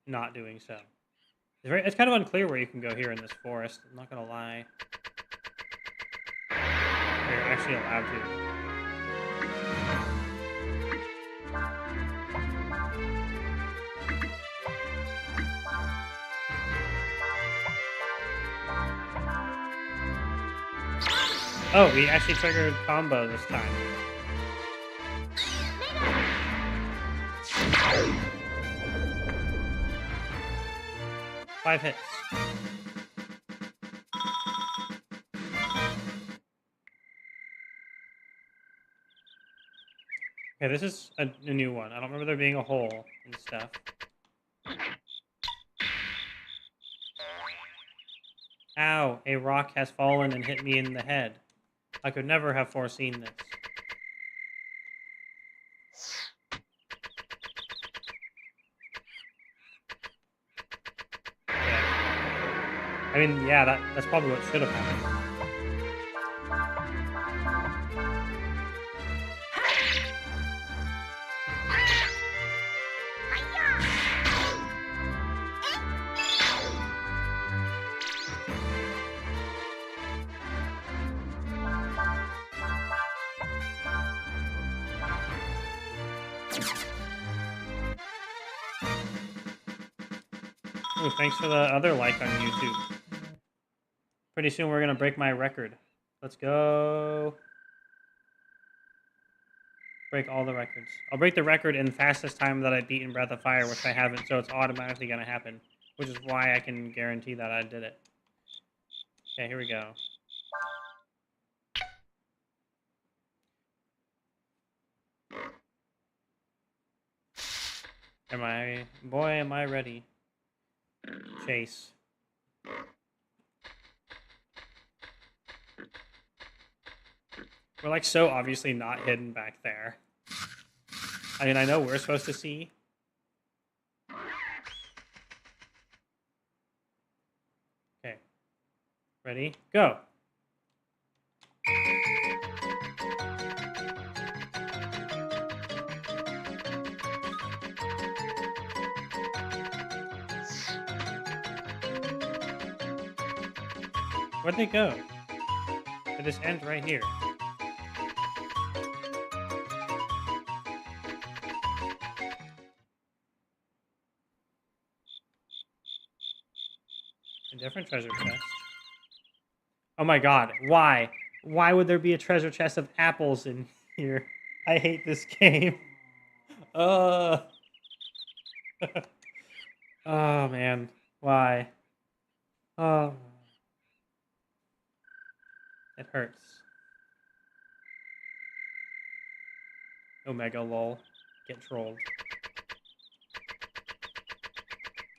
not doing so. It's kind of unclear where you can go here in this forest. I'm not gonna lie. You're actually allowed to. Oh, we actually triggered combo this time. Five hits. Okay, this is a new one. I don't remember there being a hole and stuff. Ow, a rock has fallen and hit me in the head. I could never have foreseen this. Yeah. I mean, yeah, that's probably what should have happened. Ooh, thanks for the other like on YouTube. Pretty soon we're gonna break my record. Let's go. Break all the records. I'll break the record in fastest time that I beat in Breath of Fire, which I haven't, so it's automatically gonna happen. Which is why I can guarantee that I did it. Okay, here we go. Boy, am I ready. Chase. We're like so obviously not hidden back there. I mean, I know we're supposed to see. Okay. Ready? Go. Where'd they go? They just end right here. A different treasure chest. Oh my god, why? Why would there be a treasure chest of apples in here? I hate this game. Oh man, why? Oh. It hurts. Omega lol. Get trolled.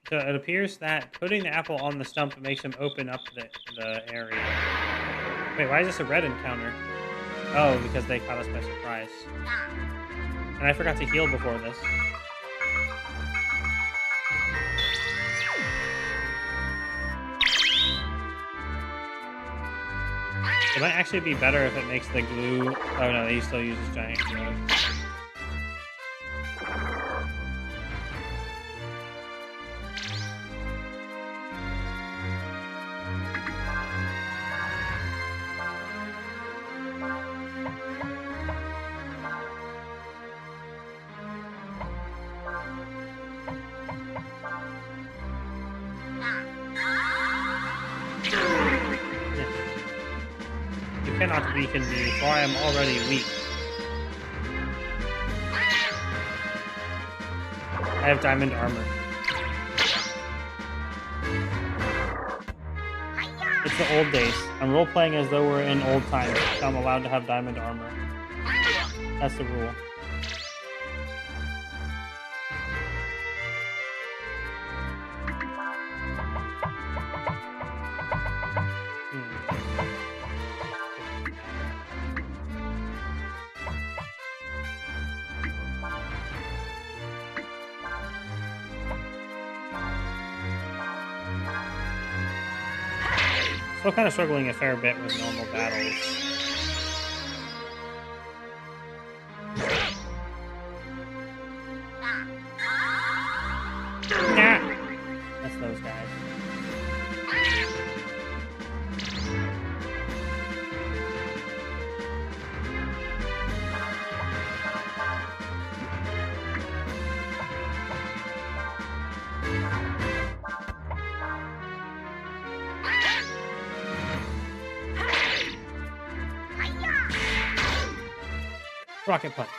So it appears that putting the apple on the stump makes him open up the area. Wait, why is this a red encounter? Oh, because they caught us by surprise. And I forgot to heal before this. It might actually be better if it makes the glue... Oh no, he still uses giant glue. You cannot weaken me, for I am already weak. I have diamond armor. It's the old days. I'm role-playing as though we're in old times, so I'm allowed to have diamond armor. That's the rule. Still kind of struggling a fair bit with normal battles. Nah! That's those guys. Rocket punch.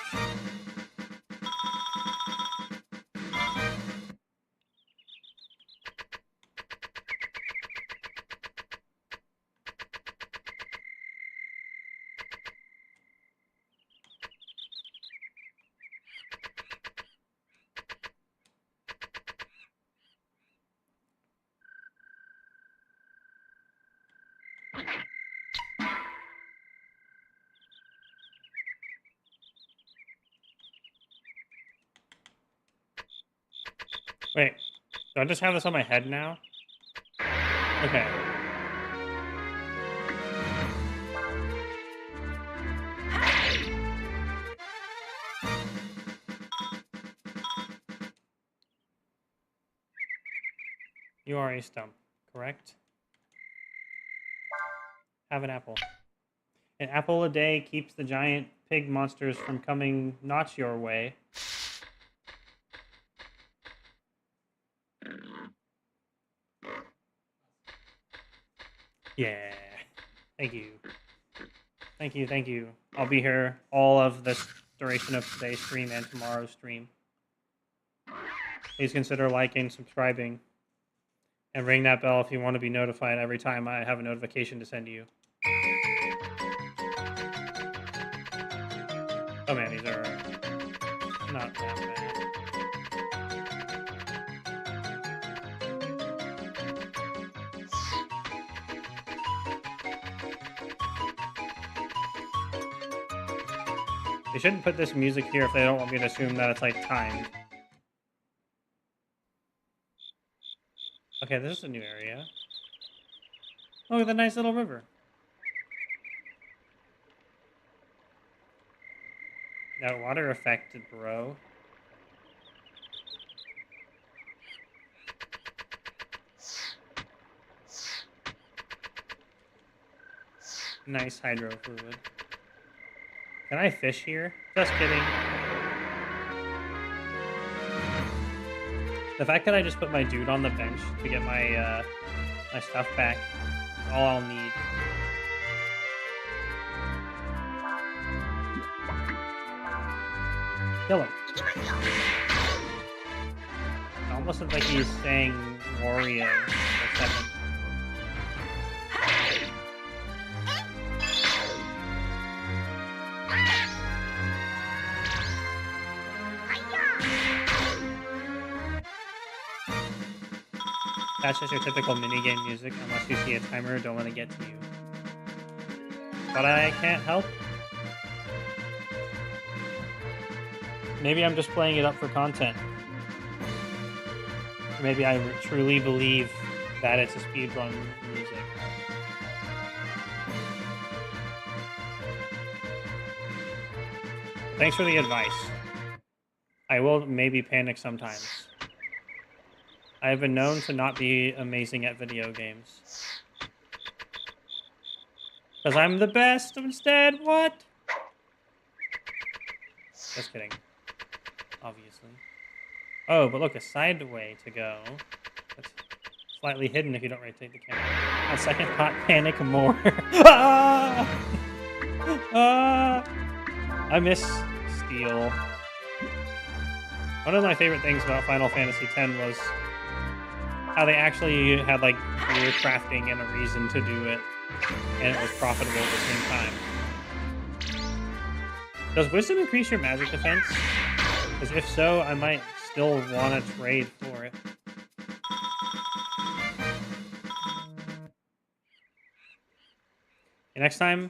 Wait, do I just have this on my head now? Okay. You are a stump, correct? Have an apple. An apple a day keeps the giant pig monsters from coming not your way. Yeah. Thank you. Thank you, thank you. I'll be here all of this duration of today's stream and tomorrow's stream. Please consider liking, subscribing, and ring that bell if you want to be notified every time I have a notification to send you. Oh man, these are not that bad. They shouldn't put this music here if they don't want me to assume that it's like timed. Okay, this is a new area. Oh, look at the nice little river. That water affected, bro. Nice hydro fluid. Can I fish here? Just kidding. The fact that I just put my dude on the bench to get my my stuff back is all I'll need. Kill him. It almost looks like he's saying Wario for a second. That's just your typical minigame music, unless you see a timer, don't let it get to you. But I can't help. Maybe I'm just playing it up for content. Or maybe I truly believe that it's a speedrun music. Thanks for the advice. I will maybe panic sometimes. I have been known to not be amazing at video games. Because I'm the best instead, what? Just kidding. Obviously. Oh, but look, a side way to go. That's slightly hidden if you don't rotate the camera. A second thought, panic more. Ah! Ah! I miss Steel. One of my favorite things about Final Fantasy X was how they actually had like gear crafting and a reason to do it, and it was profitable at the same time. Does wisdom increase your magic defense? Because if so, I might still want to trade for it. And next time,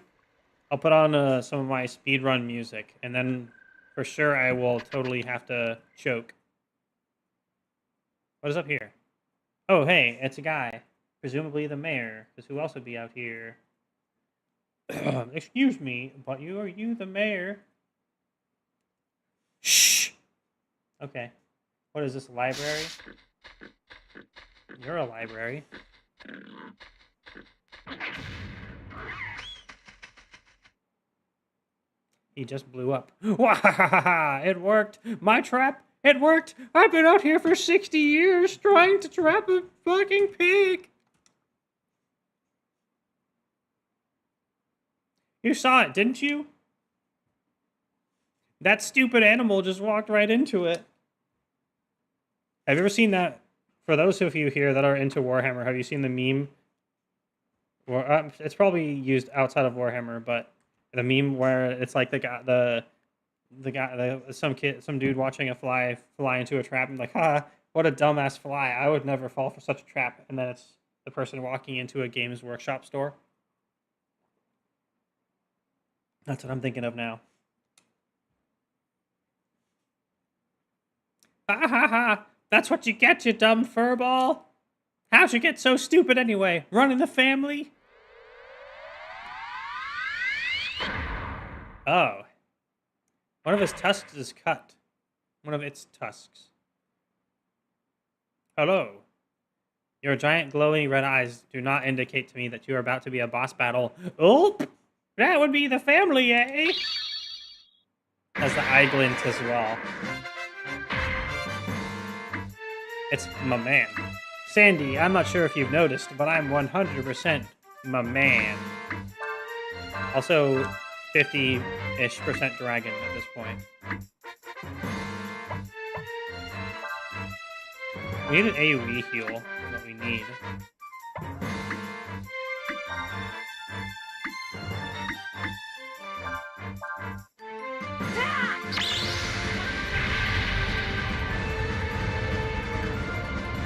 I'll put on some of my speedrun music, and then for sure I will totally have to choke. What is up here? Oh, hey, it's a guy. Presumably the mayor, because who else would be out here? Excuse me, but are you the mayor? Shh! Okay. What is this, a library? You're a library. He just blew up. Wahahaha! It worked! My trap! It worked! I've been out here for 60 years trying to trap a fucking pig! You saw it, didn't you? That stupid animal just walked right into it. Have you ever seen that? For those of you here that are into Warhammer, have you seen the meme? Or it's probably used outside of Warhammer, but the meme where it's like some dude watching a fly into a trap and like, what a dumbass fly. I would never fall for such a trap. And then it's the person walking into a Games Workshop store. That's what I'm thinking of now. Ha ha ha! That's what you get, you dumb furball! How'd you get so stupid anyway? Running the family? Oh. One of his tusks is cut. One of its tusks. Hello. Your giant glowing red eyes do not indicate to me that you are about to be a boss battle. Oh, that would be the family, eh? Has the eye glint as well. It's my man. Sandy, I'm not sure if you've noticed, but I'm 100% my man. Also, 50-ish% dragon at this point. We need an AoE heal, is what we need.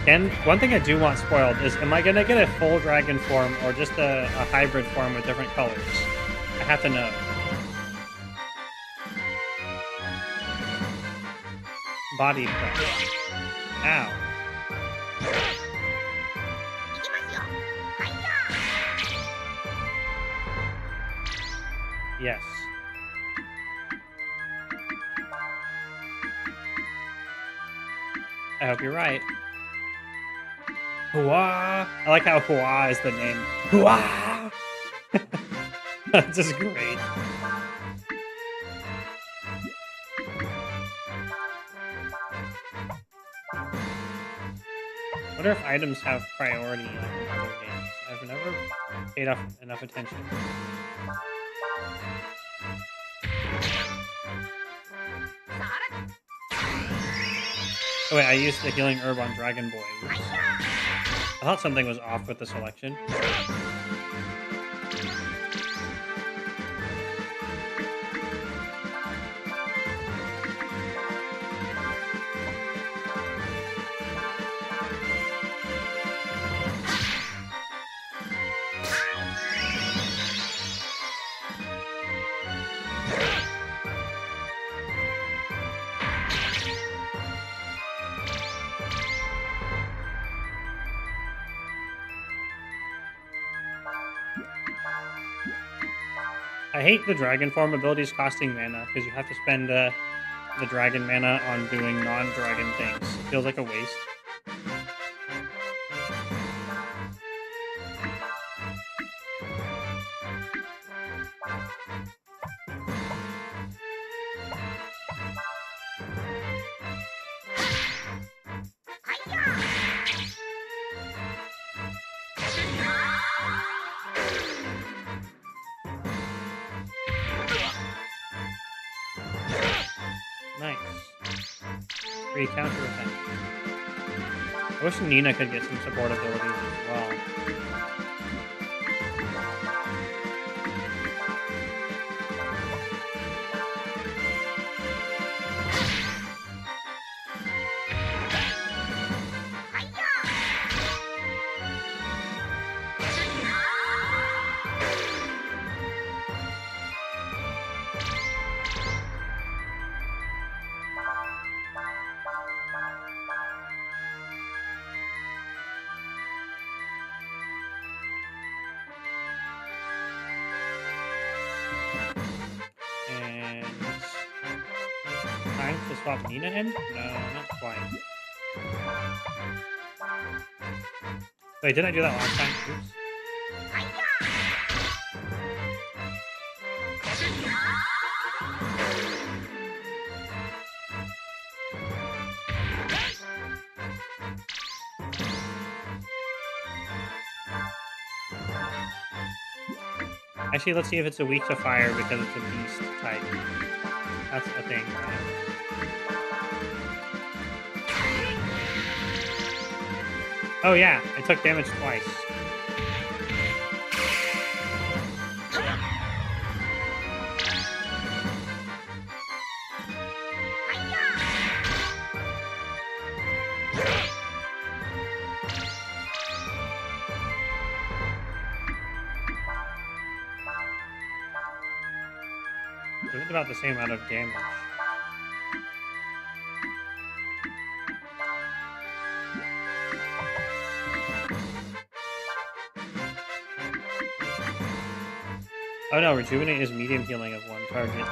And one thing I do want spoiled is, am I gonna get a full dragon form or just a hybrid form with different colors? I have to know. Body press. Ow. Yes. I hope you're right. Hua! I like how Hua is the name. Hua! That's just great. I wonder if items have priority like in other games. I've never paid enough attention. Oh wait, I used the healing herb on Dragon Boy. Oops. I thought something was off with the selection. I hate the dragon form abilities costing mana, because you have to spend the dragon mana on doing non-dragon things. It feels like a waste. Nice. Free counter attack. I wish Nina could get some support abilities as well. To swap Nina in? No, not quite. Wait, didn't I do that last time? Oops. Actually, let's see if it's a weak to fire because it's a beast type. That's a thing, right? Oh yeah, it took damage twice. It's about the same amount of damage. Oh no, Rejuvenate is medium healing of one target.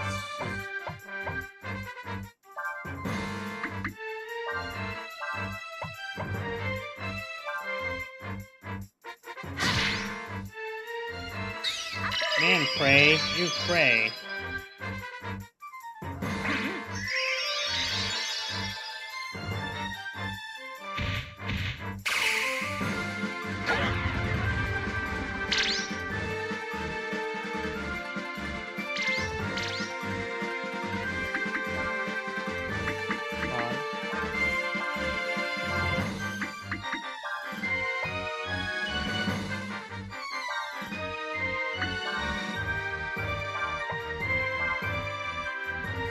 Man, Cray, you Cray.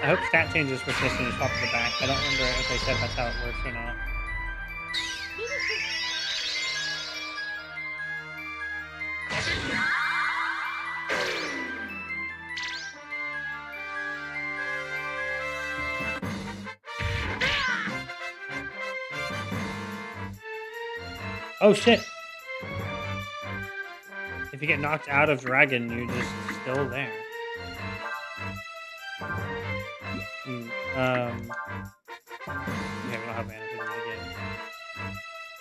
I hope stat changes persist and just pop to the back. I don't remember if they said that's how it works or not. Oh shit! If you get knocked out of Dragon, you're just still there. Okay, we don't have mana for the game.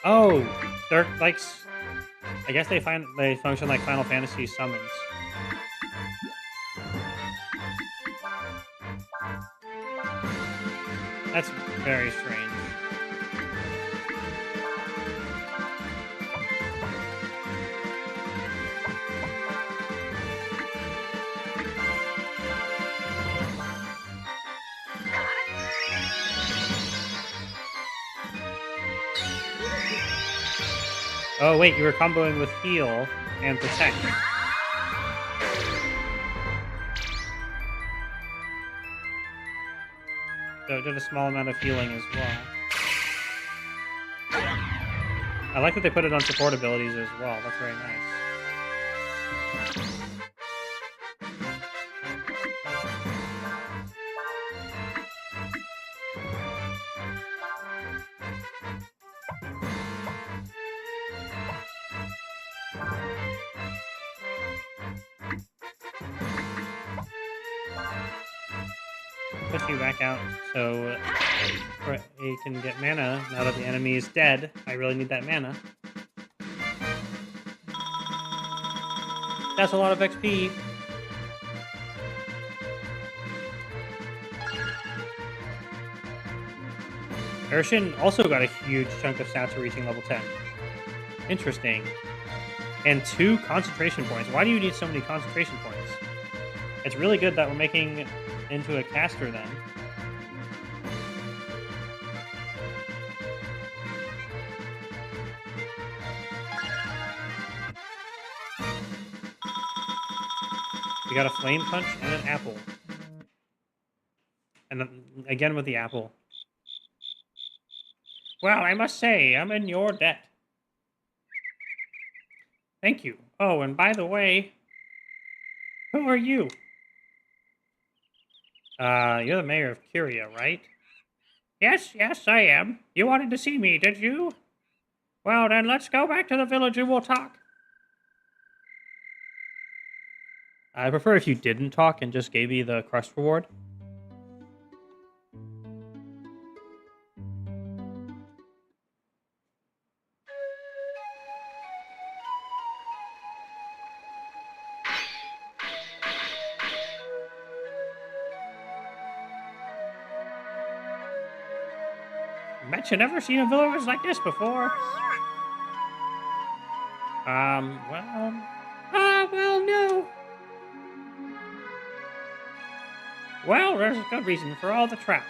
Oh, they're like, I guess they function like Final Fantasy summons. That's very strange. Oh wait, you were comboing with heal and protect. So it did a small amount of healing as well. I like that they put it on support abilities as well. That's very nice. Put you back out so you can get mana now that the enemy is dead. I really need that mana. That's a lot of XP. Urshin also got a huge chunk of stats for reaching level 10. Interesting. And 2 concentration points. Why do you need so many concentration points? It's really good that we're making into a caster then. We got a flame punch and an apple. And then, again with the apple. Well, I must say, I'm in your debt. Thank you. Oh, and by the way, who are you? You're the mayor of Curia, right? Yes, I am. You wanted to see me, did you? Well, then let's go back to the village and we'll talk. I prefer if you didn't talk and just gave me the crust reward. Bet you never seen a village like this before. Well, no. Well, there's a good reason for all the traps.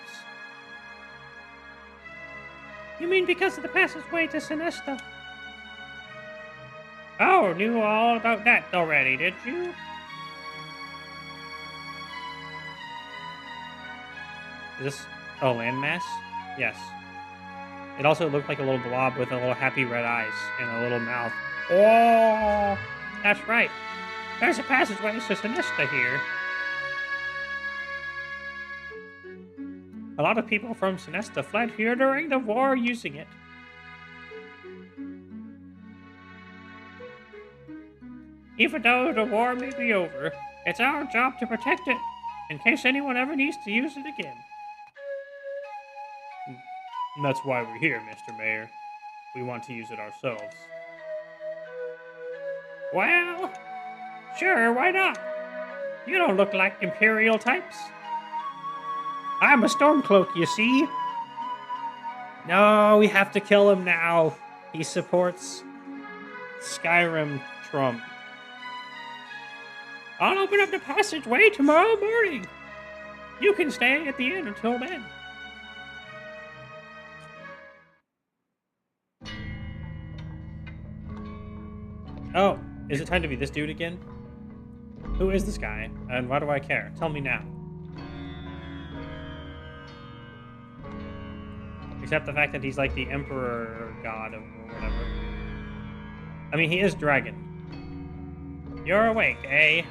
You mean because of the passageway to Sinesta? Oh, knew all about that already, did you? Is this a landmass? Yes. It also looked like a little blob with a little happy red eyes and a little mouth. Oh, that's right. There's a passageway to Sinista here. A lot of people from Sinesta fled here during the war using it. Even though the war may be over, it's our job to protect it, in case anyone ever needs to use it again. And that's why we're here, Mr. Mayor. We want to use it ourselves. Well, Sure, why not? You don't look like Imperial types. I'm a Stormcloak, you see? No, we have to kill him now. He supports Skyrim Trump. I'll open up the passageway tomorrow morning. You can stay at the inn until then. Oh, is it time to be this dude again? Who is this guy, and why do I care? Tell me now. Except the fact that he's like the emperor god or whatever. I mean, he is dragon. You're awake, eh?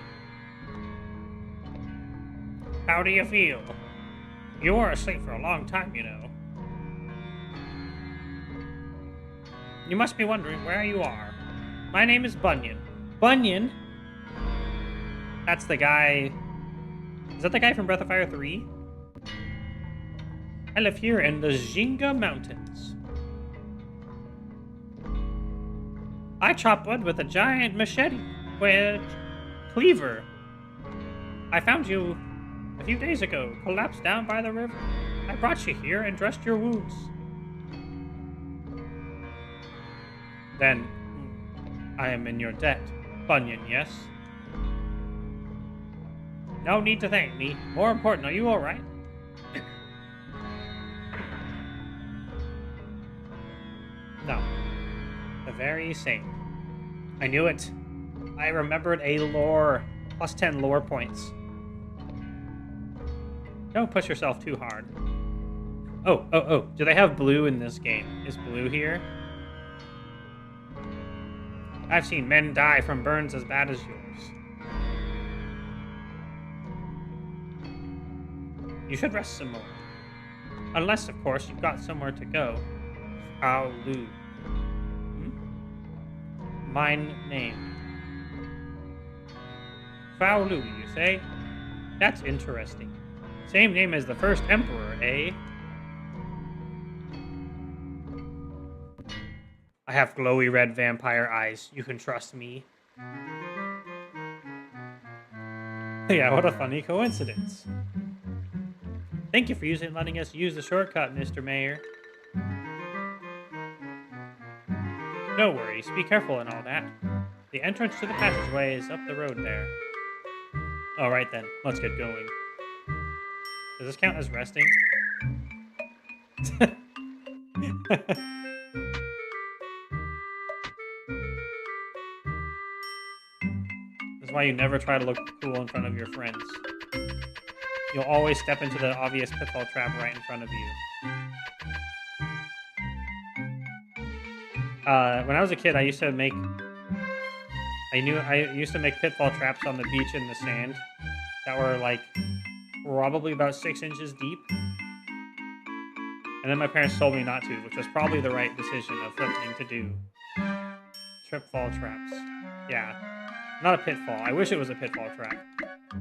How do you feel? You were asleep for a long time, you know. You must be wondering where you are. My name is Bunyan. Bunyan? That's the guy... Is that the guy from Breath of Fire 3? I live here in the Jinga Mountains. I chop wood with a giant machete, with cleaver. I found you a few days ago, collapsed down by the river. I brought you here and dressed your wounds. Then, I am in your debt. Bunyan, yes? No need to thank me. More important, are you alright? No. The very same. I knew it. I remembered a lore. Plus 10 lore points. Don't push yourself too hard. Oh. Do they have blue in this game? Is blue here? I've seen men die from burns as bad as yours. You should rest some more. Unless, of course, you've got somewhere to go. Aulu. Mine name. Faolu, you say? That's interesting. Same name as the first emperor, eh? I have glowy red vampire eyes. You can trust me. Yeah, what a funny coincidence. Thank you for letting us use the shortcut, Mr. Mayor. No worries, be careful and all that. The entrance to the passageway is up the road there. Alright then, let's get going. Does this count as resting? This is why you never try to look cool in front of your friends. You'll always step into the obvious pitfall trap right in front of you. When I was a kid, I used to make pitfall traps on the beach in the sand that were like probably about 6 inches deep. And then my parents told me not to, which was probably the right decision of something to do. Tripfall traps. Yeah. Not a pitfall. I wish it was a pitfall trap.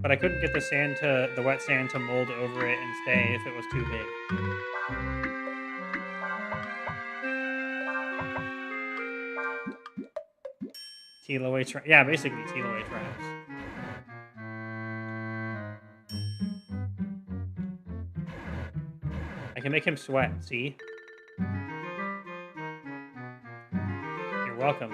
But I couldn't get the wet sand to mold over it and stay if it was too big. Teal-away traps. Yeah, basically teal-away traps. I can make him sweat, see? You're welcome.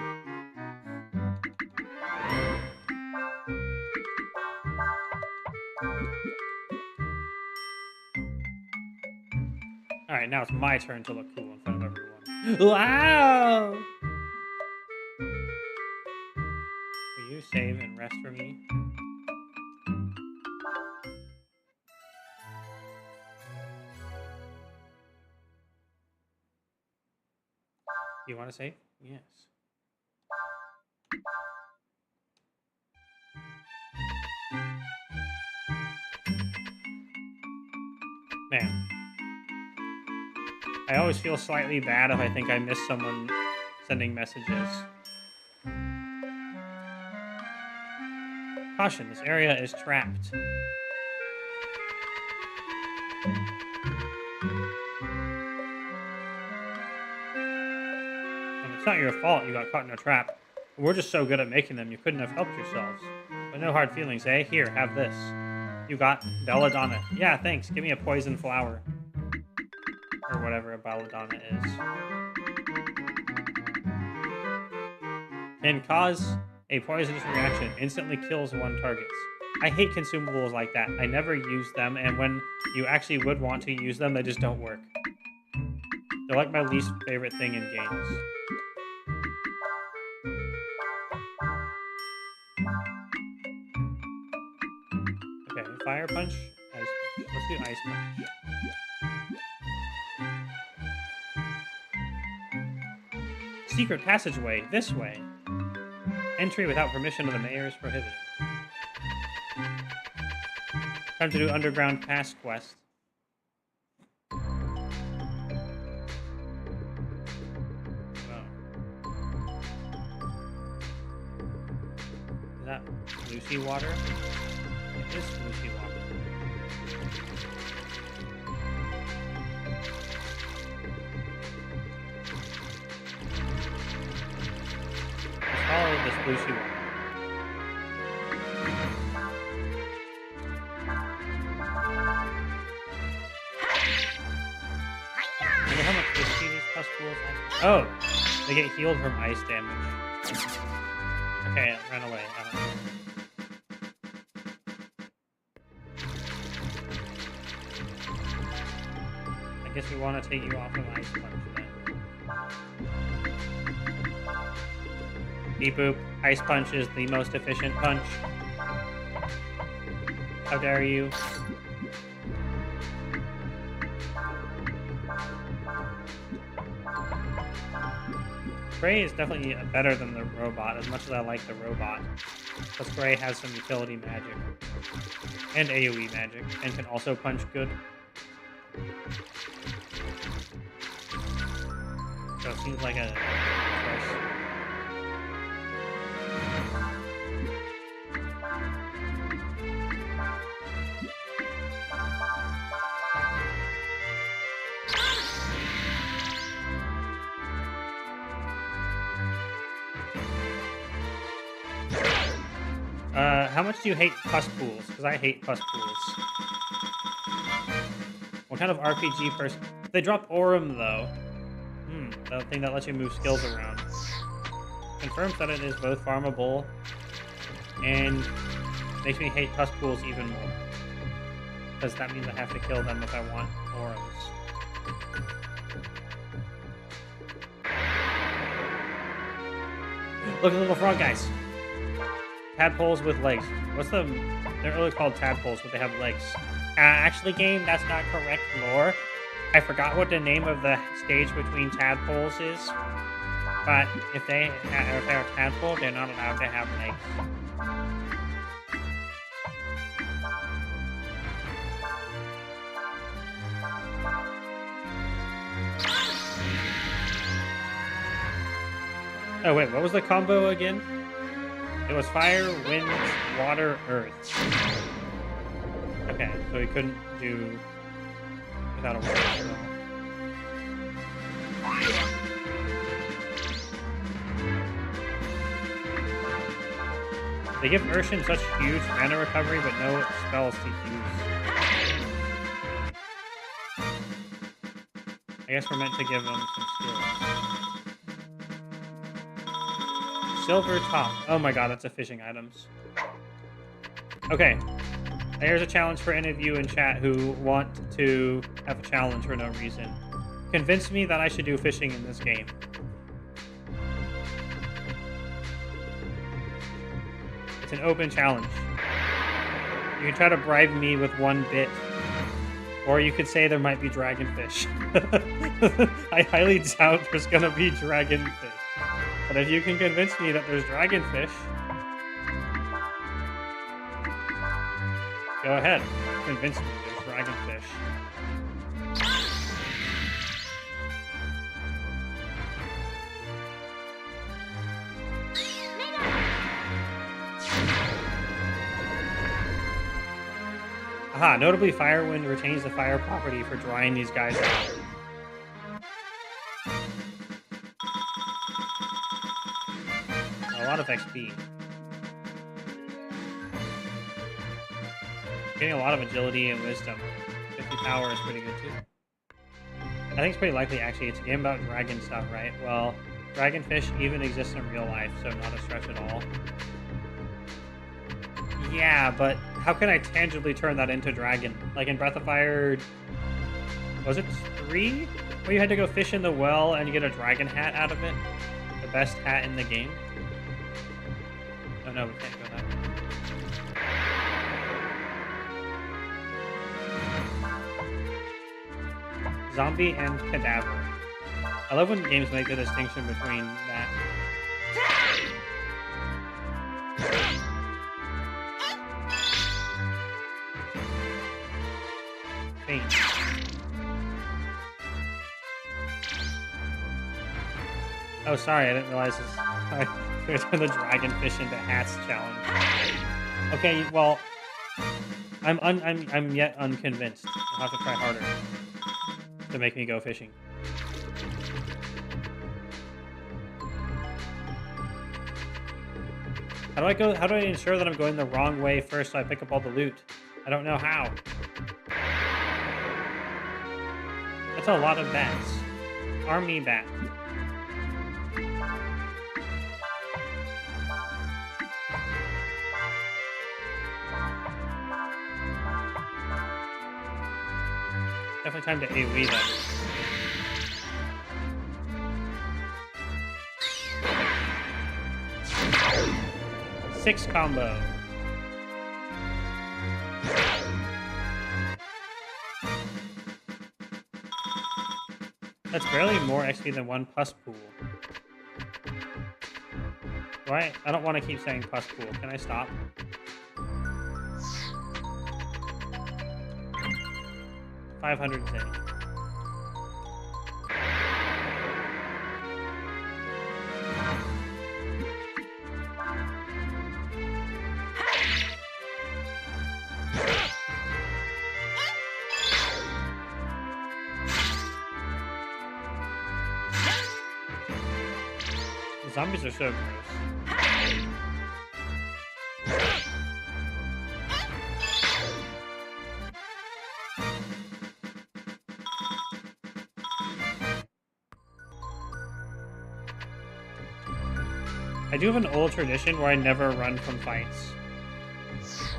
Alright, now it's my turn to look cool in front of everyone. Wow! Will you save and rest for me? You want to save? Yes. Man. I always feel slightly bad if I think I missed someone sending messages. Caution, this area is trapped. And it's not your fault you got caught in a trap. We're just so good at making them, you couldn't have helped yourselves. No hard feelings, eh? Here, have this. You got belladonna. Yeah, thanks. Give me a poison flower. Or whatever a belladonna is. Can cause a poisonous reaction. Instantly kills one target. I hate consumables like that. I never use them, and when you actually would want to use them, they just don't work. They're like my least favorite thing in games. Okay, fire punch, ice punch. Let's do ice punch. Secret passageway, this way. Entry without permission of the mayor is prohibited. Time to do underground pass quest. Is that Lucy water? It is Lucy water. Let's follow this Lucy water. I wonder how much whiskey these pustules have. Oh! They get healed from ice damage. Okay, it ran away. I don't know. I guess we want to take you off of ice punch then. Beep boop. Ice punch is the most efficient punch. How dare you? Gray is definitely better than the robot, as much as I like the robot. Plus Gray has some utility magic. And AoE magic, and can also punch good. So it seems like a choice. How much do you hate pus pools? Because I hate pus pools. What kind of RPG person? They drop Aurum, though. The thing that lets you move skills around. Confirms that it is both farmable and makes me hate pus pools even more. Because that means I have to kill them if I want Aurums. Look at the little frog guys. Tadpoles with legs. They're really called tadpoles, but they have legs. Actually, game, that's not correct lore. I forgot what the name of the stage between tadpoles is. But if they're a tadpole, they're not allowed to have legs. Oh wait, what was the combo again? It was fire, wind, water, earth. Okay, so he couldn't do without a water spell. They give Urshan such huge mana recovery, but no spells to use. I guess we're meant to give them some skills. Silver top. Oh my god, that's a fishing items. Okay. Here's a challenge for any of you in chat who want to have a challenge for no reason. Convince me that I should do fishing in this game. It's an open challenge. You can try to bribe me with 1 bit. Or you could say there might be dragonfish. I highly doubt there's gonna be dragonfish. But if you can convince me that there's dragonfish, go ahead. Convince me there's dragonfish. Aha, notably Firewind retains the fire property for drying these guys out. A lot of XP. Getting a lot of agility and wisdom. 50 power is pretty good too. I think it's pretty likely, actually. It's a game about dragon stuff, right? Well, dragonfish even exists in real life, so not a stretch at all. Yeah, but how can I tangibly turn that into dragon? Like in Breath of Fire, was it 3? Where you had to go fish in the well and you get a dragon hat out of it? The best hat in the game? Oh no, we can't go that way. Zombie and cadaver. I love when games make the distinction between that. Faint. Oh, sorry, I didn't realize this. I turned the dragonfish into hats challenge. Okay, well, I'm yet unconvinced. I'll have to try harder to make me go fishing. How do I go? How do I ensure that I'm going the wrong way first so I pick up all the loot? I don't know how. That's a lot of bats. Army bat. Definitely time to AoE that. 6 combo. That's barely more XP than 1 pus pool. Right? I don't want to keep saying pus pool. Can I stop? $500 zen. The zombies are so gross. I do have an old tradition where I never run from fights,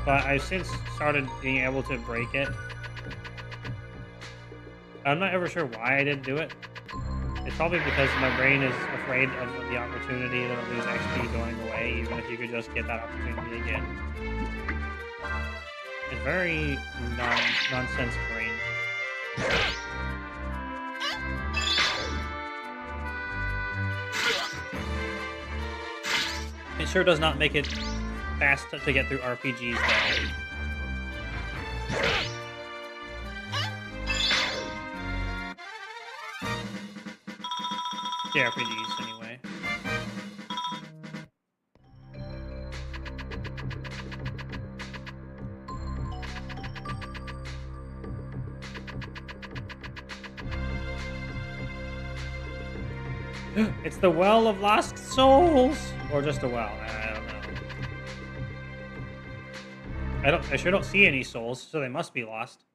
but I've since started being able to break it. I'm not ever sure why I didn't do it. It's probably because my brain is afraid of the opportunity to lose XP going away, even if you could just get that opportunity again. It's very nonsense brain. It sure does not make it fast to get through RPGs, though. JRPGs, anyway. It's the Well of Lost Souls! Or just a well, I don't know. I sure don't see any souls, so they must be lost.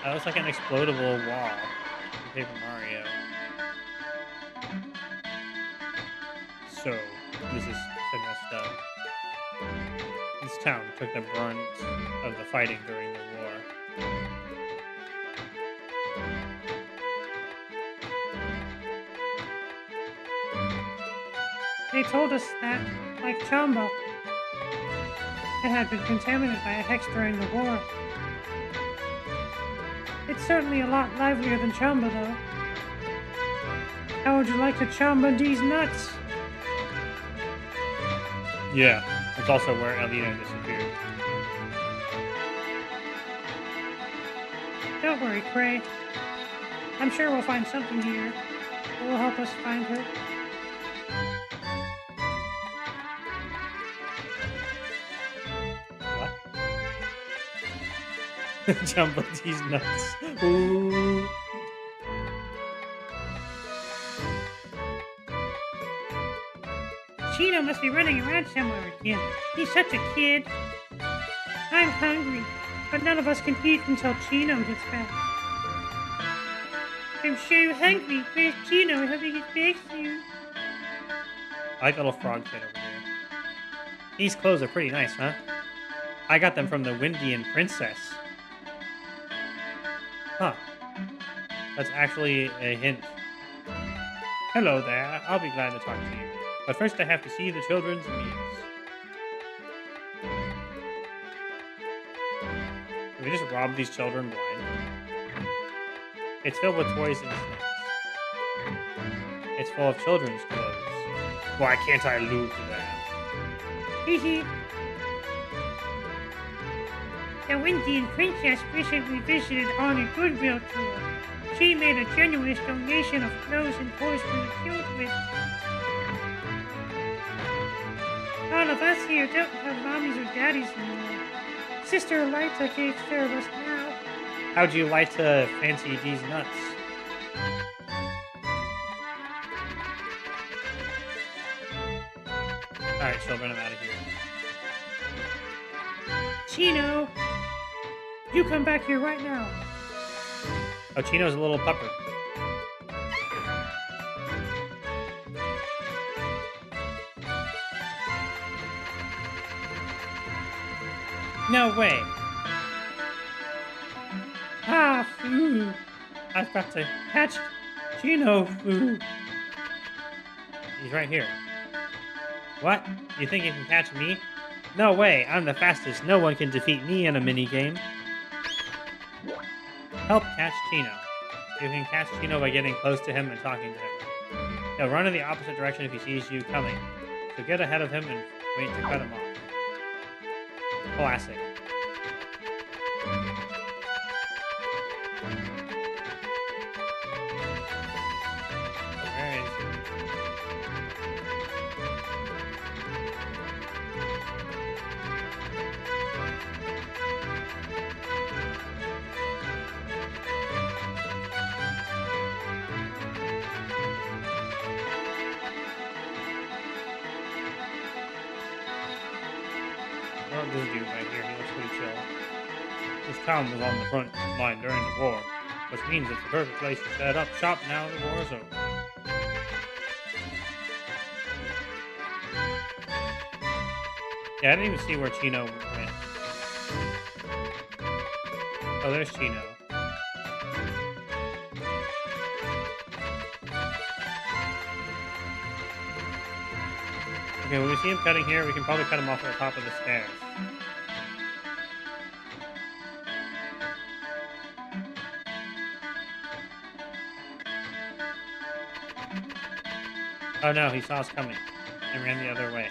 That looks like an explodable wall in Paper Mario. So, this is messed up. This town took the brunt of the fighting during the war. They told us that, like Chamba, it had been contaminated by a hex during the war. It's certainly a lot livelier than Chamba, though. How would you like to Chamba these nuts? Yeah, it's also where Elena disappeared. Don't worry, Cray. I'm sure we'll find something here that will help us find her. Jumbo these nuts. Ooh. Chino must be running around somewhere again. He's such a kid. I'm hungry, but none of us can eat until Chino gets back. I'm sure you're hungry. Where's Chino? I hope he gets back soon. I like the little frog kid over here. These clothes are pretty nice, huh? I got them from the Windian princess. Huh. That's actually a hint. Hello there. I'll be glad to talk to you. But first I have to see the children's meals. Can we just rob these children blind? It's filled with toys and snacks. It's full of children's clothes. Why can't I loot them? Hehe. The Windian princess recently visited on a goodwill tour. She made a generous donation of clothes and toys for the children. All of us here don't have mommies or daddies anymore. Sister Elita takes care of us now. How'd you like to fancy these nuts? Alright, children, I'm out of here. Chino, you come back here right now. Oh, Chino's a little pupper. No way. Ah, foo. I've got to catch Chino. Foo. He's right here. What? You think you can catch me? No way. I'm the fastest. No one can defeat me in a minigame. Help catch Chino. You can catch Chino by getting close to him and talking to him. He'll run in the opposite direction if he sees you coming. So get ahead of him and wait to cut him off. Classic. Where is he? Well, this dude right here, he looks pretty chill. This town was on the front line during the war, which means it's the perfect place to set up shop now the war is over. Yeah, I didn't even see where Chino went. Oh, there's Chino. Okay, when we see him cutting here, we can probably cut him off at the top of the stairs. Oh no, he saw us coming and ran the other way.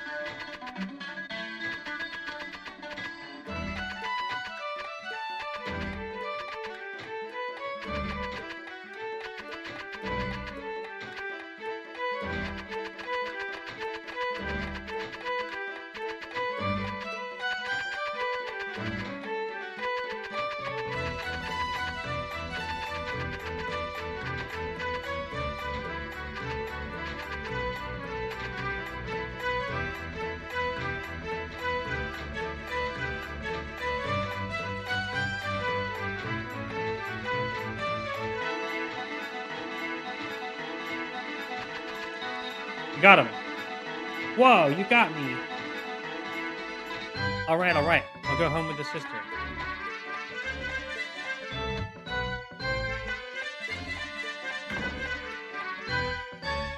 Got him. Whoa, you got me. All right. I'll go home with the sister.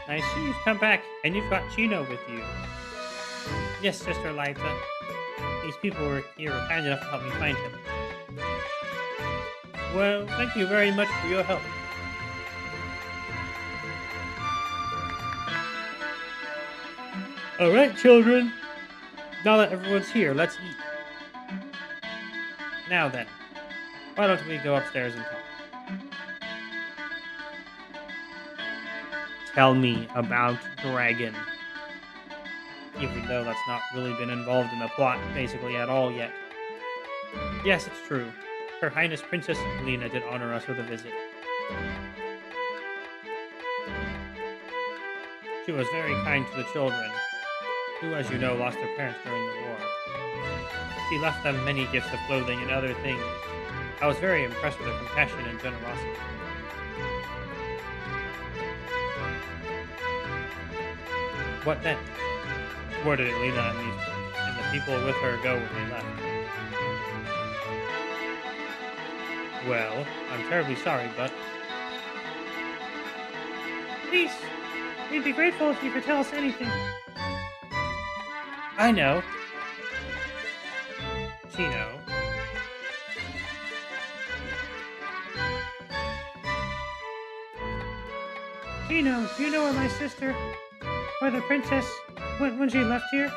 I see you've come back, and you've got Chino with you. Yes, Sister Lita. These people here were kind enough to help me find him. Well, thank you very much for your help. Alright, children. Now that everyone's here, let's eat. Now then, why don't we go upstairs and talk? Tell me about Dragon. Even though that's not really been involved in the plot basically at all yet. Yes, it's true. Her Highness Princess Lena did honor us with a visit. She was very kind to the children. who, as you know, lost their parents during the war. She left them many gifts of clothing and other things. I was very impressed with her compassion and generosity. What then? Where did Elena and the people with her go when they left? Well, I'm terribly sorry, but Please, we'd be grateful if you could tell us anything. I know. Chino. Gino, do you know where my sister, or the princess, went when she left here?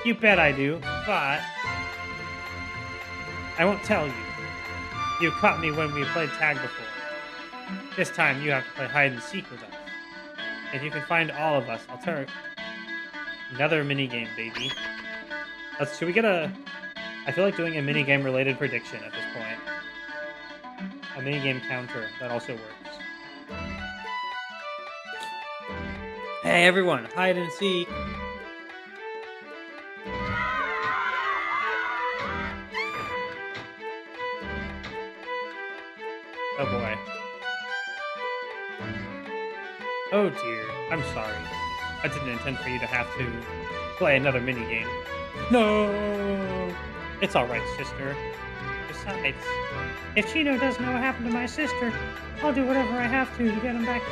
You bet I do, but I won't tell you. You caught me when we played tag before. This time you have to play hide and seek with us. If you can find all of us, I'll turn another minigame, baby. Should we get a... I feel like doing a minigame related prediction at this point. A minigame counter that also works. Hey everyone, hide and seek. Oh boy. Oh dear, I'm sorry. I didn't intend for you to have to play another minigame. No! It's alright, sister. Besides, If Chino doesn't know what happened to my sister, I'll do whatever I have to get him back.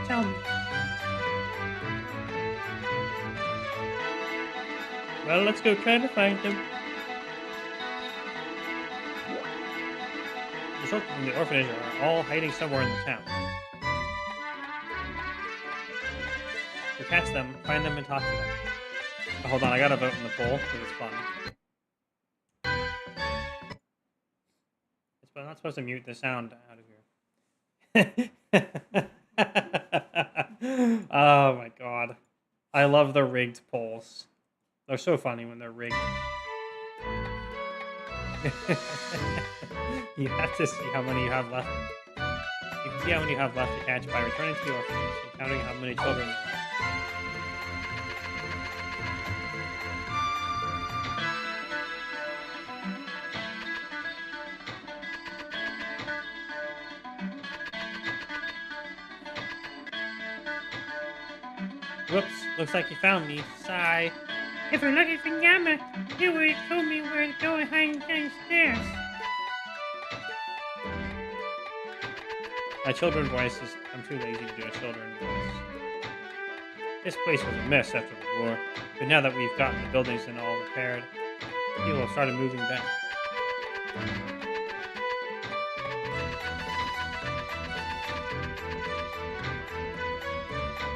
Tell me. well, let's go try to find him. The children from the orphanage are all hiding somewhere in the town. To catch them, find them, and talk to them. Oh, hold on, I gotta vote in the poll because it's fun. I'm not supposed to mute the sound out of here. Oh my god. I love the rigged polls. They're so funny when they're rigged. You have to see how many you have left. You can see how many you have left to catch by returning to the orphanage and counting how many children there are. Whoops, looks like you found me. Sigh. If you're looking for Yama, he would have told me where to go and hide downstairs. My children's voices. I'm too lazy to do a children's voice. This place was a mess after the war, but now that we've gotten the buildings and all repaired, people have started moving back.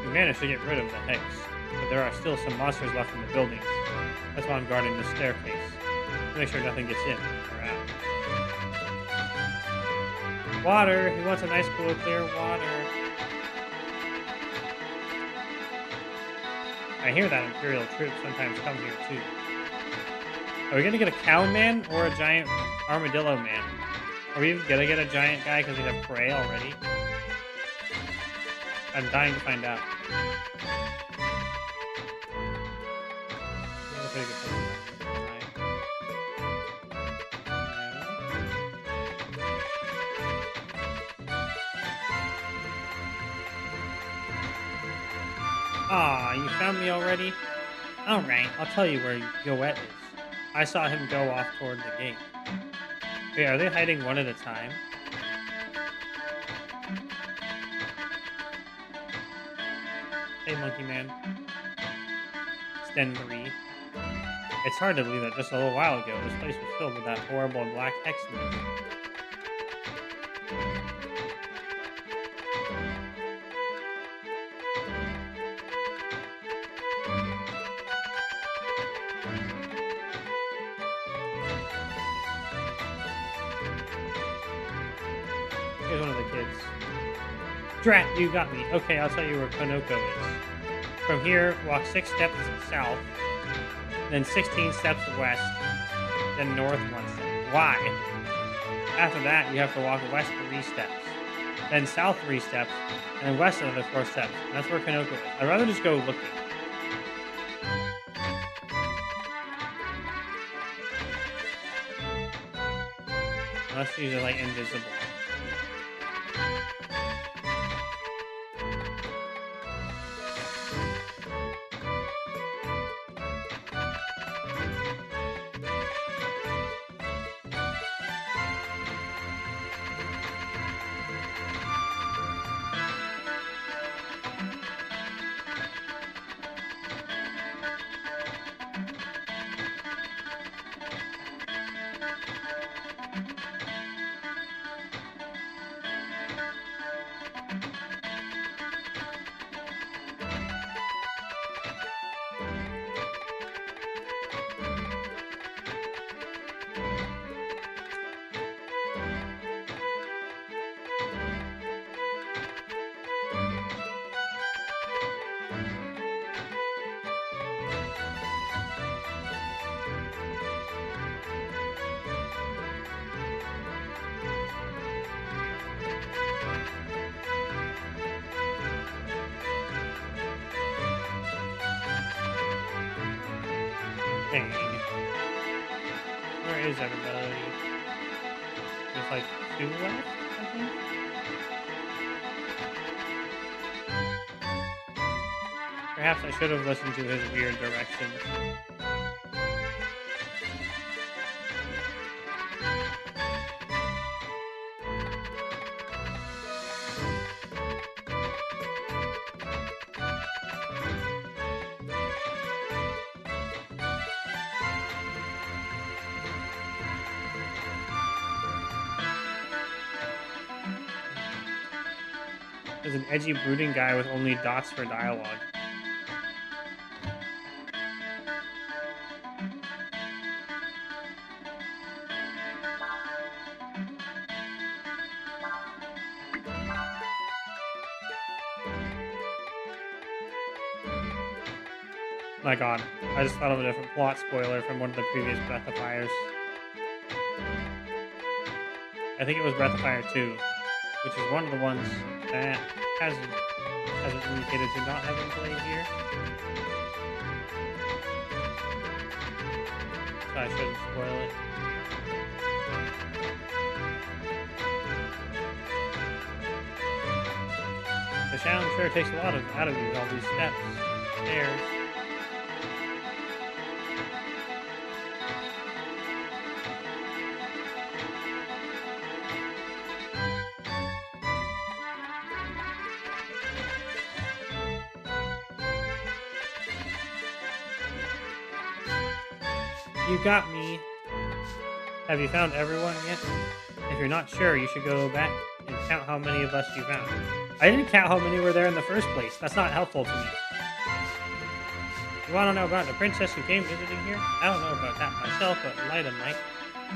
We managed to get rid of the hex, but there are still some monsters left in the buildings. That's why I'm guarding the staircase, to make sure nothing gets in or out. Water! Who wants a nice, cool, clear water? I hear that Imperial troops sometimes come here, too. Are we gonna get a cow man or a giant armadillo man? Are we gonna get a giant guy because we have prey already? I'm dying to find out. Pretty good person. Ah, you found me already? Alright, I'll tell you where Yoette is. I saw him go off toward the gate. Wait, are they hiding one at a time? Hey, Monkey Man. Sten 3. It's hard to believe that just a little while ago, this place was filled with that horrible black hex mist. Here's one of the kids. Drat, you got me. Okay, I'll tell you where Konoko is. From here, walk 6 steps south, then 16 steps west, then north 1 step. Why? After that, you have to walk west 3 steps, then south 3 steps, and then west another 4 steps. And that's where Konoko is. I'd rather just go looking. unless these are like invisible. Dang. Where is everybody? There's like 2 left, I think? Perhaps I should have listened to his weird directions. There's an edgy, brooding guy with only dots for dialogue. My god, I just thought of a different plot spoiler from one of the previous Breath of Fires. I think it was Breath of Fire 2, which is one of the ones that hasn't indicated to not have been played here. So I shouldn't spoil it. The challenge sure takes a lot out of you, all these steps, stairs. You got me. Have you found everyone yet? If you're not sure, you should go back and count how many of us you found. I didn't count how many were there in the first place. That's not helpful to me. You want to know about the princess who came visiting here? I don't know about that myself, but Lyda might.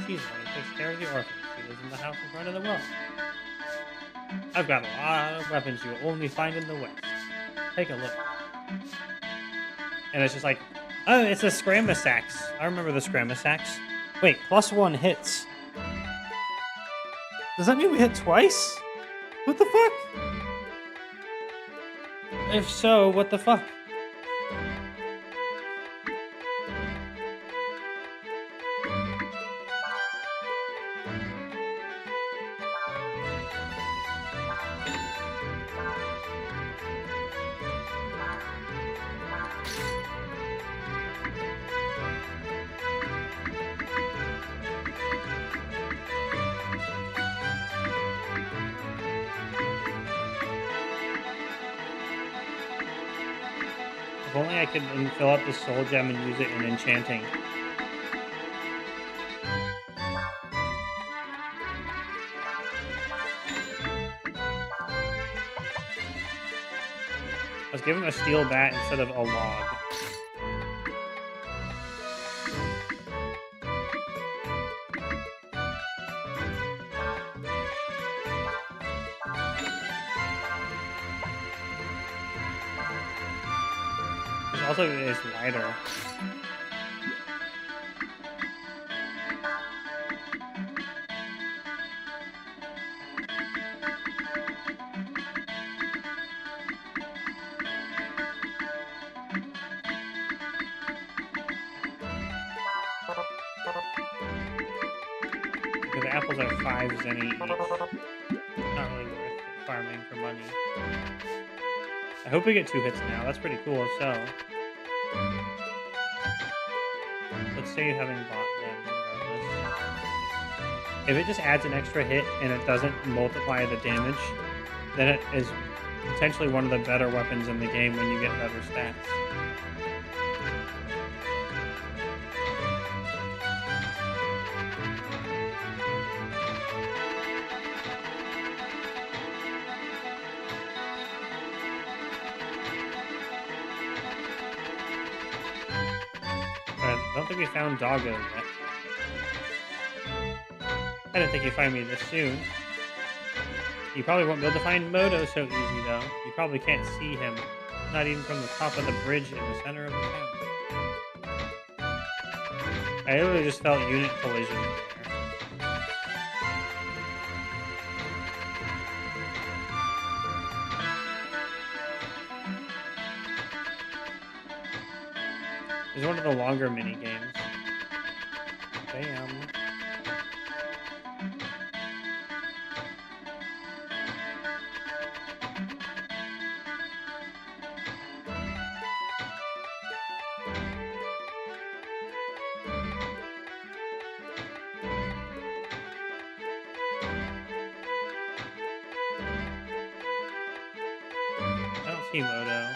She's the one who takes care of the orphans. She lives in the house in front of the well. I've got a lot of weapons you will only find in the West. Take a look. And it's just like, oh, it's a Scramasax. I remember the Scramasax. Wait, +1 hits. Does that mean we hit twice? What the fuck? If so, what the fuck? If only I could fill up this soul gem and use it in enchanting. Let's give him a steel bat instead of a log. Also, it's lighter. Because apples are 5 zenny each. Not really worth farming for money. I hope we get 2 hits now. That's pretty cool, so. Let's say having bought them regardless. If it just adds an extra hit and it doesn't multiply the damage, then it is potentially one of the better weapons in the game when you get better stats. I don't think we found Doggo yet. I didn't think you'd find me this soon. You probably won't be able to find Moto so easy, though. You probably can't see him. Not even from the top of the bridge in the center of the town. I literally just felt unit collision there. It's one of the longer mini games. Damn. I don't see Moto.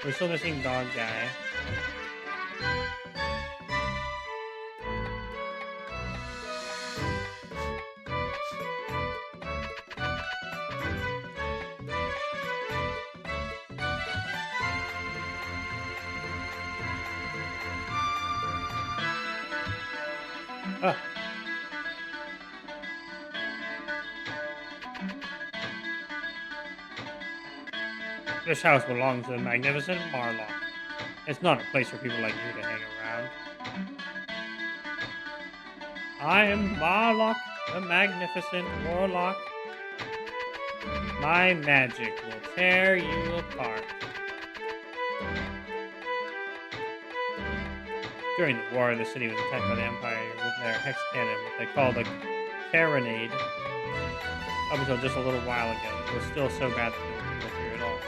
We're still missing Dog Guy. Ah. This house belongs to the magnificent Marlock. It's not a place for people like you to hang around. I am Marlock, the magnificent warlock. My magic will tear you apart. During the war, the city was attacked by the Empire with their hex cannon, what they called a carronade. Up until just a little while ago, it was still so bad that they couldn't go through at all.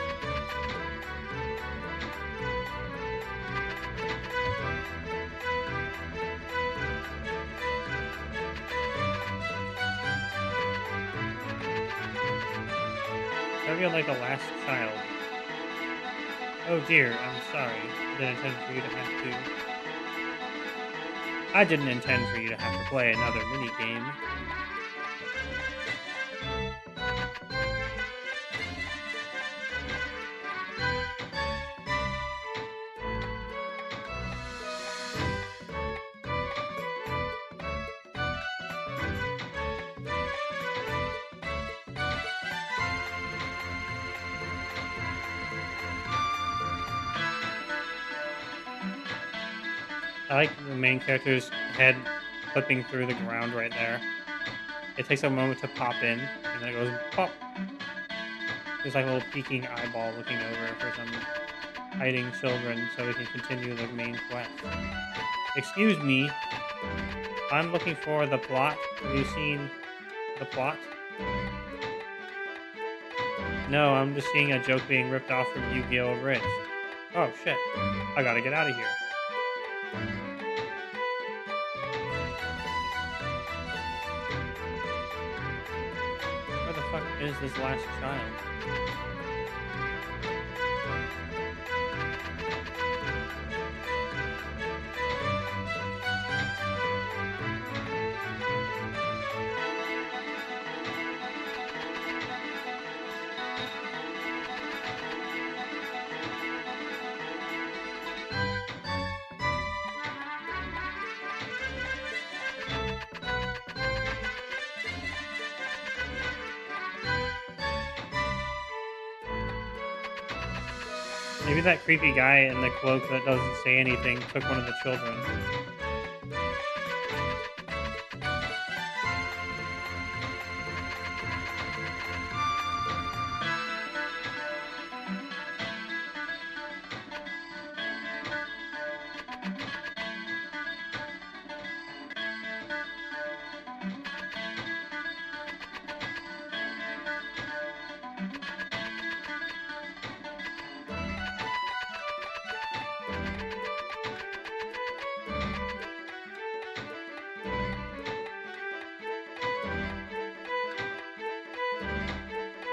Maybe I'm like the last child. Oh dear, I'm sorry. I didn't intend for you to have to. I didn't intend for you to have to play another mini game. I like the main character's head flipping through the ground right there. It takes a moment to pop in, and then it goes pop. There's like a little peeking eyeball looking over for some hiding children so we can continue the main quest. Excuse me, I'm looking for the plot. Have you seen the plot? No, I'm just seeing a joke being ripped off from Yu-Gi-Oh! Bridge. Oh shit, I gotta get out of here. Where the fuck is this last child? Maybe that creepy guy in the cloak that doesn't say anything took one of the children.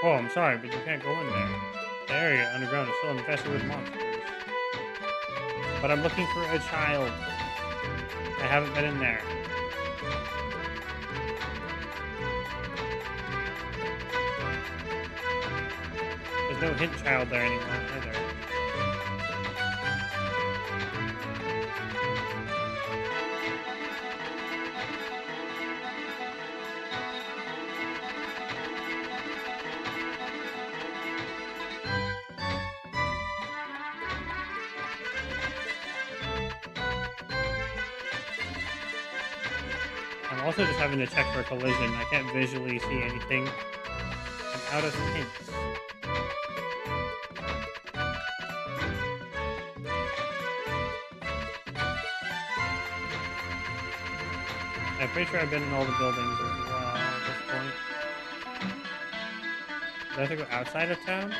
Oh, I'm sorry, but you can't go in there. The area underground is still infested with monsters. But I'm looking for a child. I haven't been in there. There's no hint child there anymore either. I'm also just having to check for collision. I can't visually see anything. I'm out of hints. I'm pretty sure I've been in all the buildings as well at this point. Do I have to go outside of town?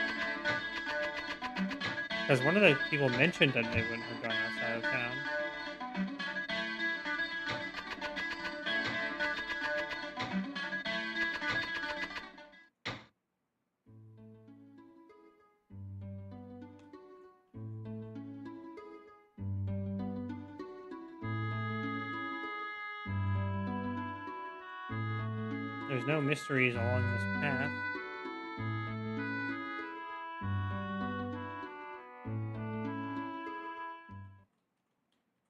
Because one of the people mentioned that they wouldn't have gone outside of town. There's no mysteries along this path.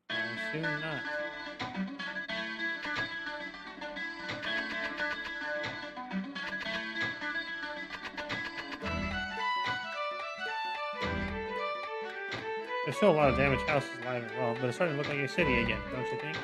I assume not. There's still a lot of damaged houses alive and well, but it's starting to look like a city again, don't you think?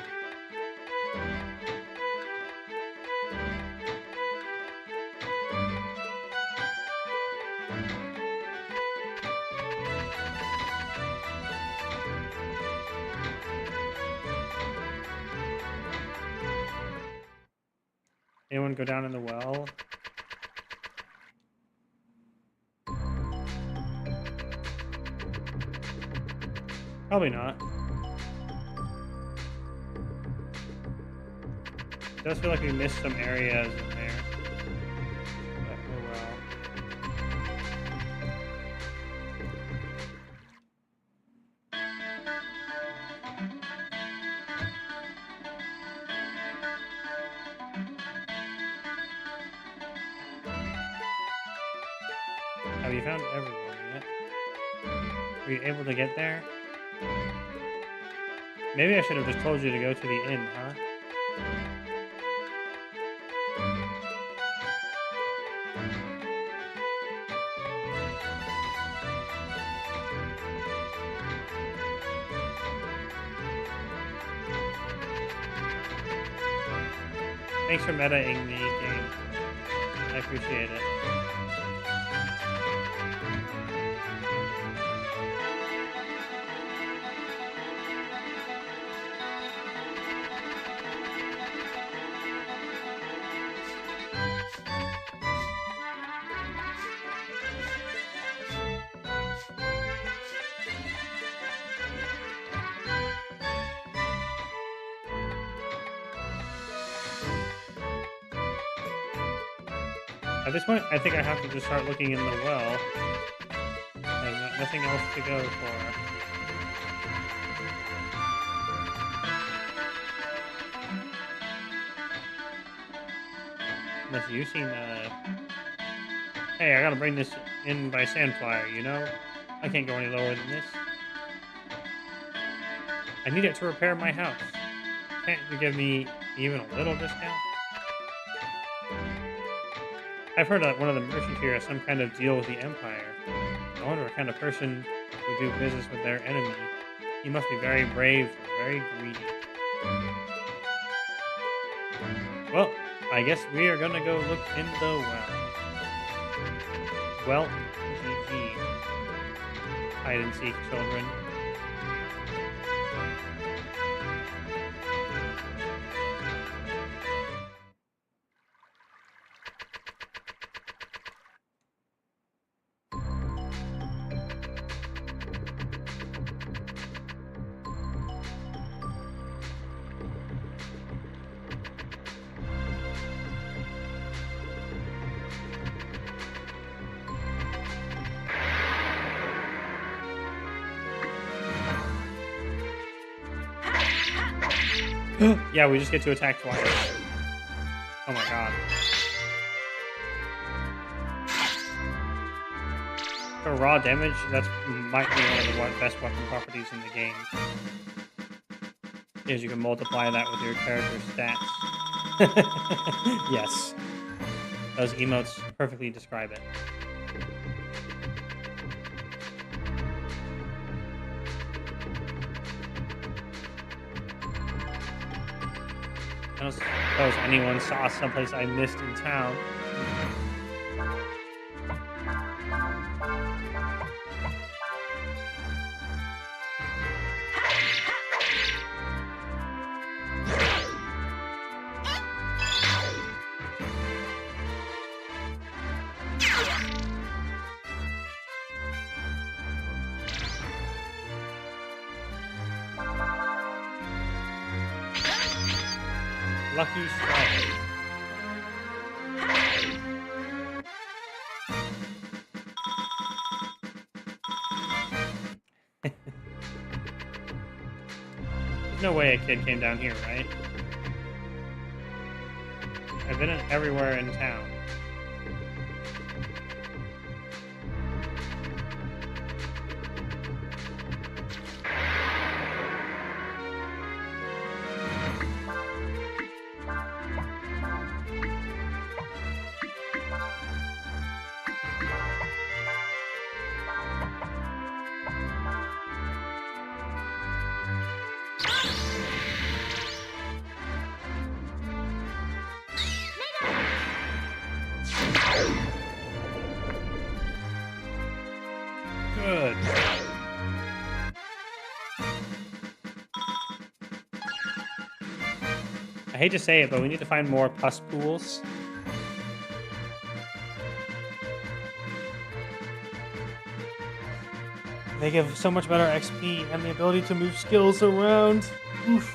Anyone go down in the well? Probably not. It does feel like we missed some areas in there. But oh well. Have you found everyone yet? Were you able to get there? Maybe I should have just told you to go to the inn, huh? Thanks for meta-ing me, game. I appreciate it. At this point, I think I have to just start looking in the well. There's nothing else to go for. Unless you've seen, Hey, I gotta bring this in by Sandflyer, you know? I can't go any lower than this. I need it to repair my house. Can't you give me even a little discount? I've heard that one of the merchants here has some kind of deal with the Empire. I wonder what kind of person who do business with their enemy. He must be very brave or very greedy. Well, I guess we are gonna go look in the well. Well, GG. Hide and seek, children. Yeah, we just get to attack twice. Oh my god. For raw damage, that's might be one of the best weapon properties in the game. Is you can multiply that with your character's stats. Yes. Those emotes perfectly describe it. I don't suppose anyone saw someplace I missed in town. Lucky strike. There's no way a kid came down here, right? I've been everywhere in town. Good. I hate to say it, but we need to find more pus pools. They give so much better XP and the ability to move skills around. Oof.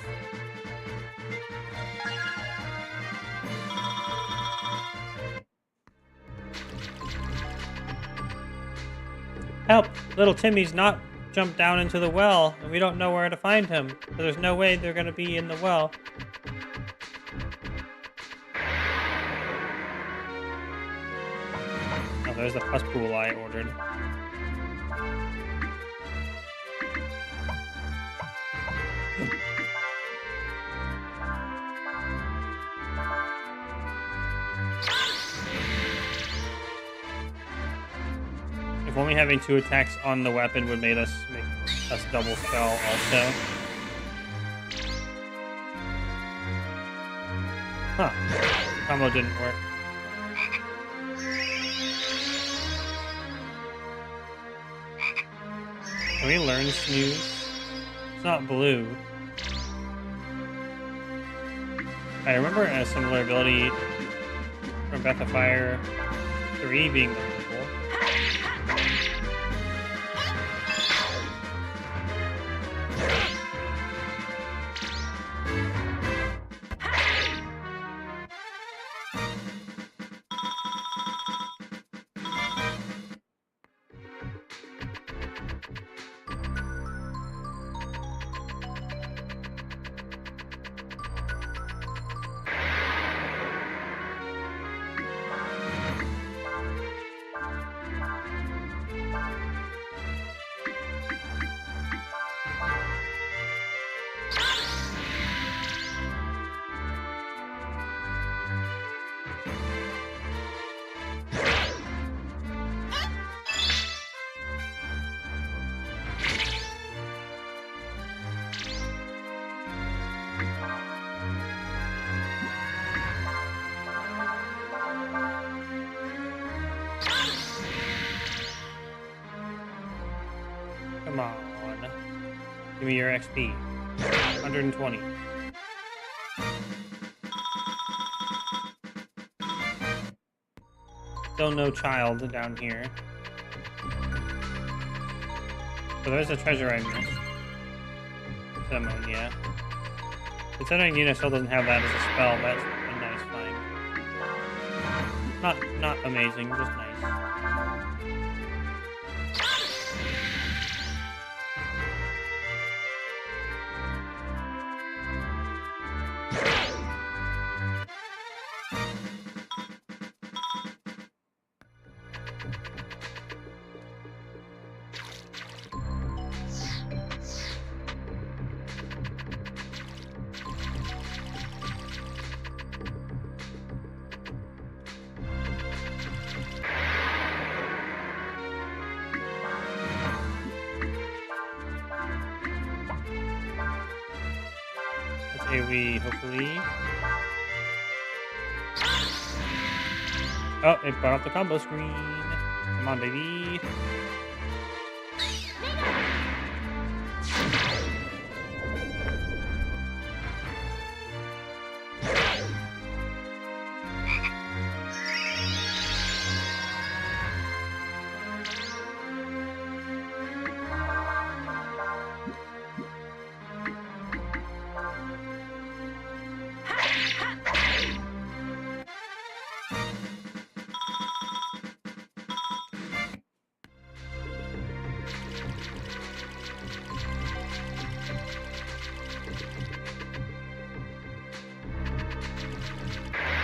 Help! Little Timmy's not jumped down into the well, and we don't know where to find him. So there's no way they're going to be in the well. Oh, there's the pus pool I ordered. If only having 2 attacks on the weapon would make us double spell also. Huh. Combo didn't work. Can we learn Snooze? It's not blue. I remember a similar ability from Breath of Fire 3 being learnable. Give me your XP. 120. Still no child down here. So there's a treasure I missed. Some ammonia. Considering Nina still doesn't have that as a spell, that's a nice find. Not amazing, just nice. AoE, hopefully. Oh, it brought up the combo screen. Come on, baby.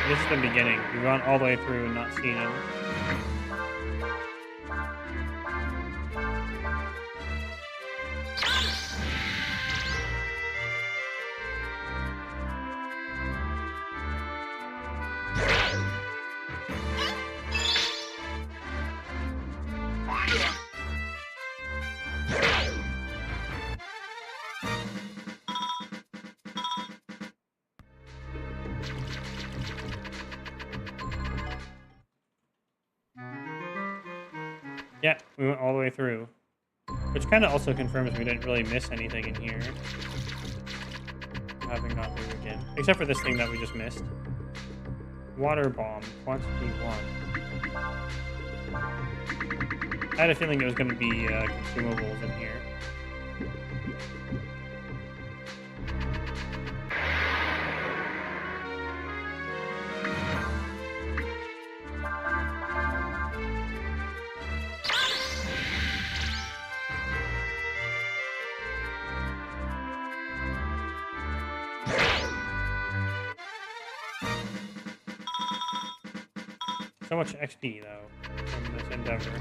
This is the beginning. We've gone all the way through and not seen him. Yeah, we went all the way through. Which kind of also confirms we didn't really miss anything in here. Having gone through again. Except for this thing that we just missed. Water bomb, quantity 1. I had a feeling it was going to be consumables in here. So much XP, though, from this endeavor.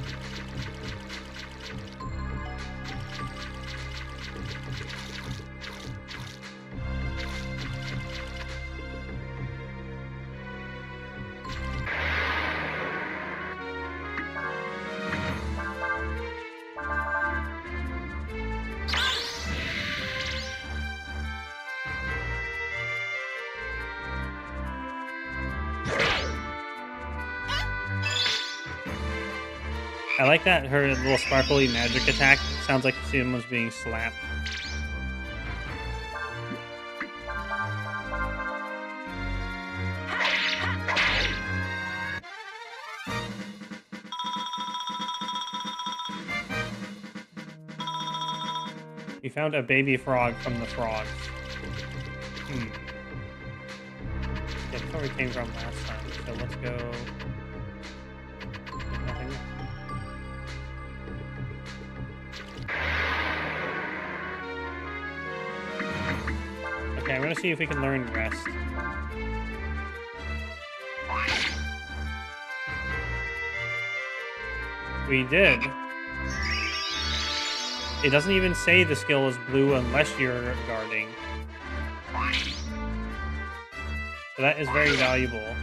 I like that her little sparkly magic attack sounds like someone's being slapped. We found a baby frog from the frogs. Yeah, that's where we came from last time, so let's go... Nothing. Okay, I'm gonna see if we can learn rest. We did. It doesn't even say the skill is blue unless you're guarding. So that is very valuable.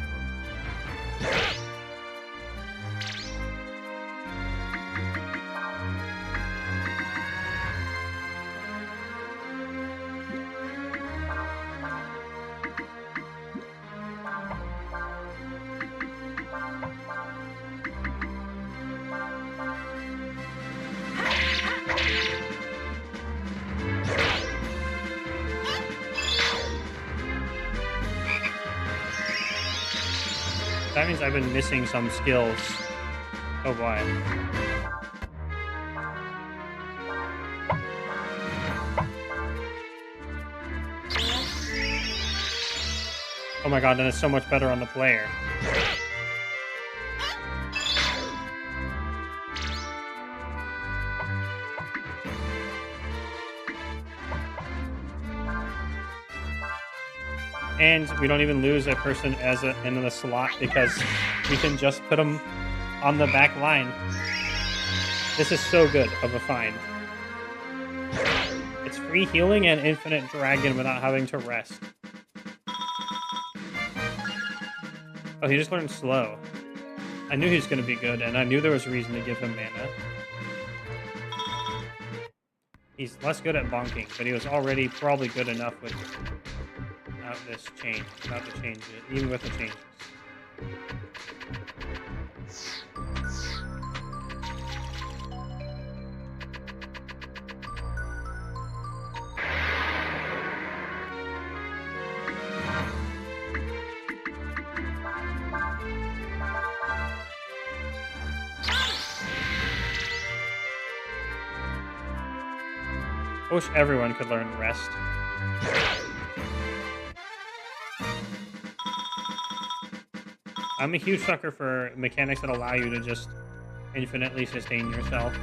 that means I've been missing some skills. Oh boy. Oh my god, then it's so much better on the player. And we don't even lose a person in the slot because we can just put them on the back line. This is so good of a find. It's free healing and infinite dragon without having to rest. Oh, he just learned slow. I knew he was going to be good, and I knew there was a reason to give him mana. He's less good at bonking, but he was already probably good enough without this change, without the changes, even with the changes. I wish everyone could learn rest. I'm a huge sucker for mechanics that allow you to just infinitely sustain yourself.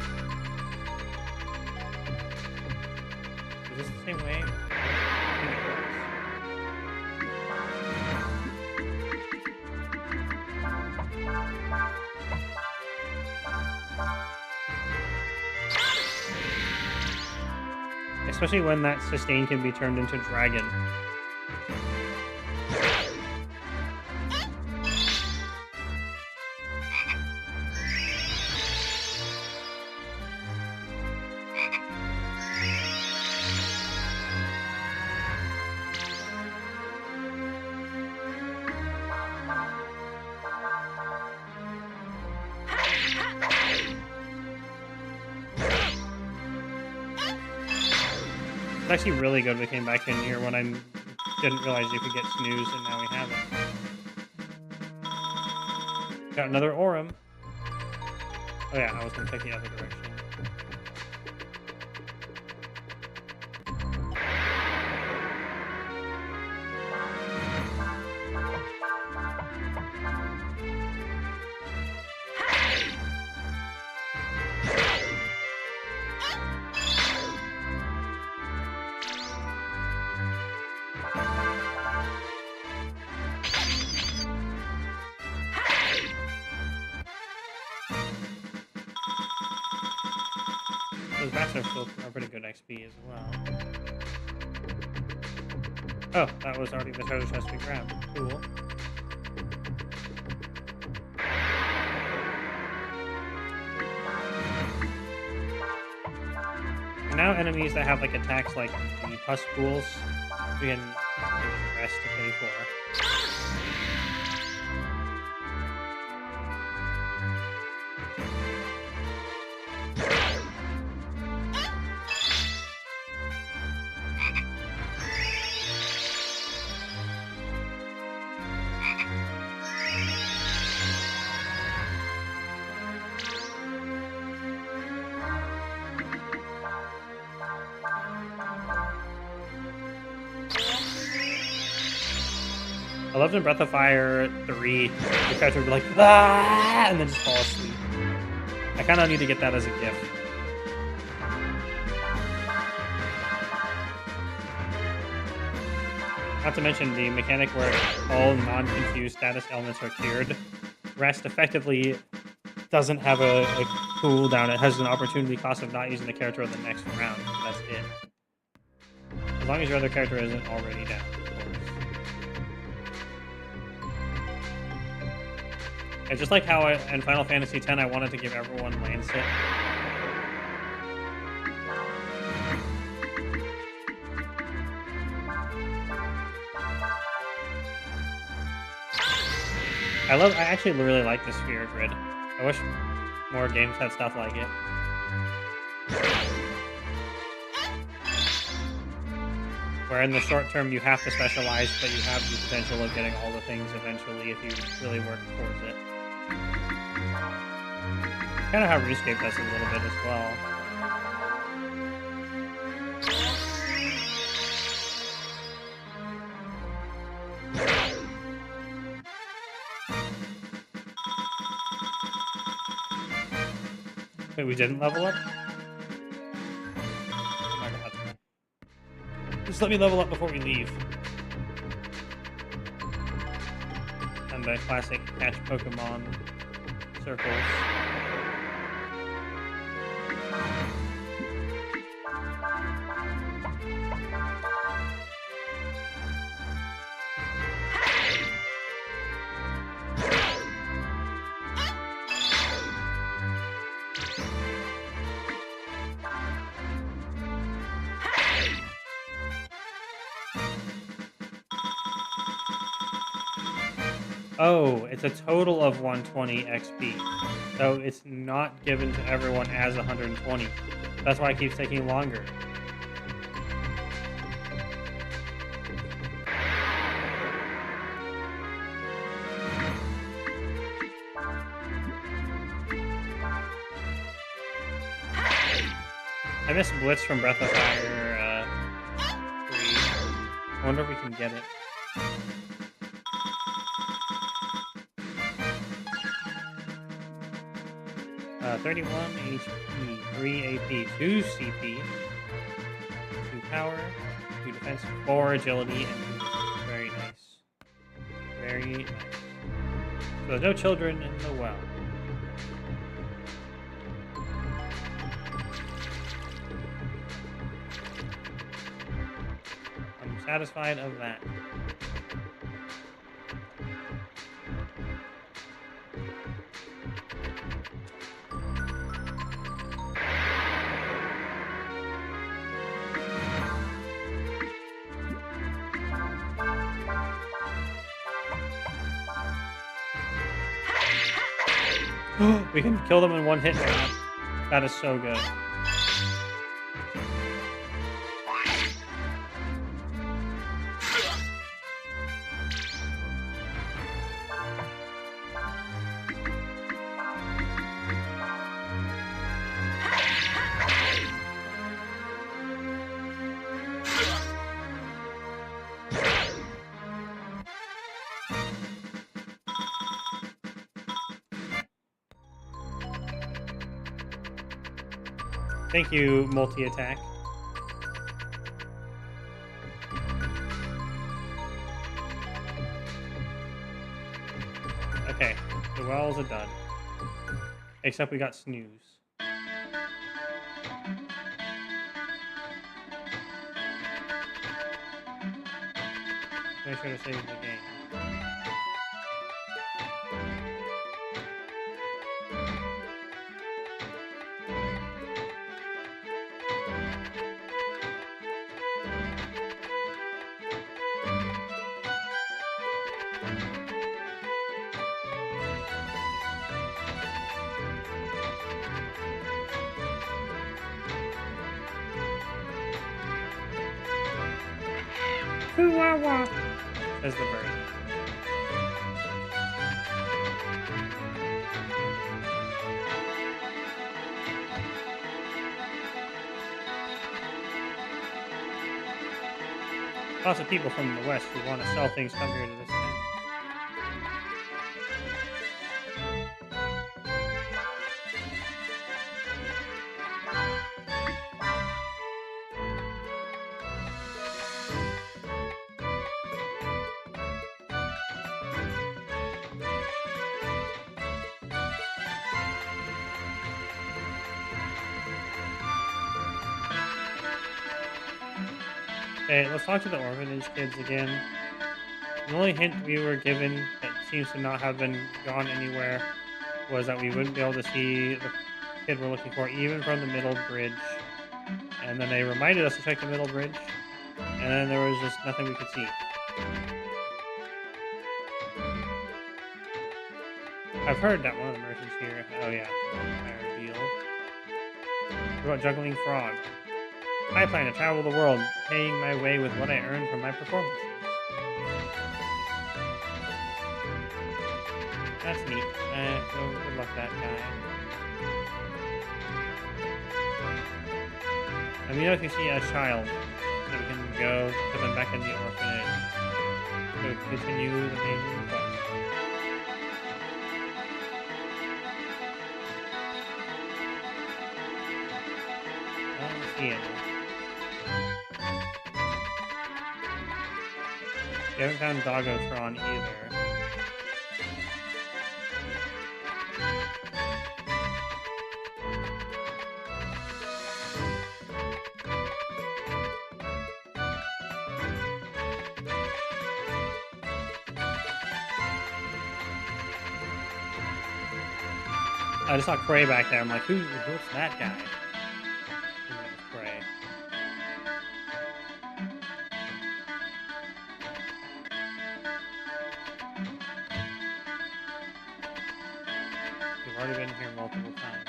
Is this the same way? I think it works. Especially when that sustain can be turned into dragon. It's actually really good we came back in here when I didn't realize you could get snooze, and now we have it. Got another Aurum. Oh yeah, I was going to take the other direction. Those bats are still pretty good XP as well. Oh, that was already the treasure chest we grabbed. Cool. And now enemies that have like attacks like the pus pools, we can rest to pay for. I loved in Breath of Fire 3, the character would be like, ah, and then just fall asleep. I kind of need to get that as a gift. Not to mention the mechanic where all non-confused status elements are cured. Rest effectively doesn't have a cooldown. It has an opportunity cost of not using the character in the next round. That's it. As long as your other character isn't already down. And just like how in Final Fantasy X, I wanted to give everyone Lancet. I actually really like the sphere grid. I wish more games had stuff like it. where in the short term you have to specialize, but you have the potential of getting all the things eventually if you really work towards it. Kind of how RuneScape does it a little bit as well. Wait, we didn't level up? Oh my god. Just let me level up before we leave. And the classic catch Pokemon circles. Oh, it's a total of 120 XP. So it's not given to everyone as 120. That's why it keeps taking longer. I miss Blitz from Breath of Fire 3. I wonder if we can get it. Uh, 31 HP, 3 AP, 2 CP, 2 power, 2 defense, 4 agility, and movement. Very nice. Very nice. So there's no children in the well. I'm satisfied of that. We can kill them in one hit now. That is so good. Thank you, multi-attack. Okay, the well's a dud. Except we got snooze. Make sure to save the game. Chihuahua. Says the bird. Lots of people from the West who want to sell things come here to this town. Okay, let's talk to the orphanage kids again. The only hint we were given that seems to not have been gone anywhere was that we wouldn't be able to see the kid we're looking for, even from the middle bridge. And then they reminded us to check the middle bridge, and then there was just nothing we could see. I've heard that one of the merchants here. Oh yeah, Empire deal. What about juggling frog? I plan to travel the world, paying my way with what I earn from my performances. That's neat. So good luck, that guy. Let me know if you see a child, so we can go put them back in the orphanage. So continue the main quest. I don't see it. We haven't found Doggotron either. I just saw Cray back there. I'm like, who's that guy? And that was Cray. We've already been here multiple times.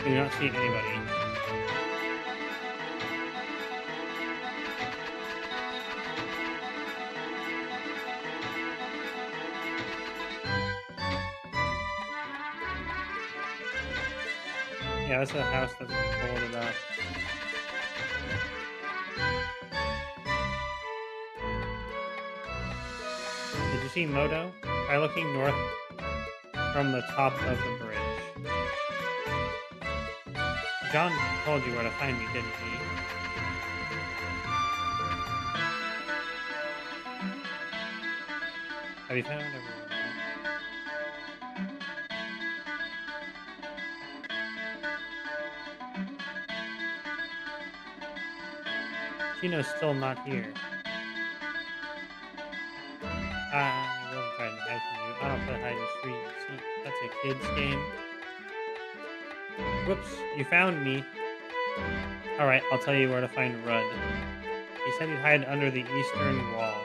Do not see anybody. Yeah, that's a house that's boarded up. Did you see Moto? Try looking north from the top of the bridge. John told you where to find me, didn't he? Have you found everyone? Chino's still not here. I wasn't trying to hide from you. I don't play hide and seek. That's a kid's game. Whoops, you found me. Alright, I'll tell you where to find Rudd. He said he'd hide under the eastern wall.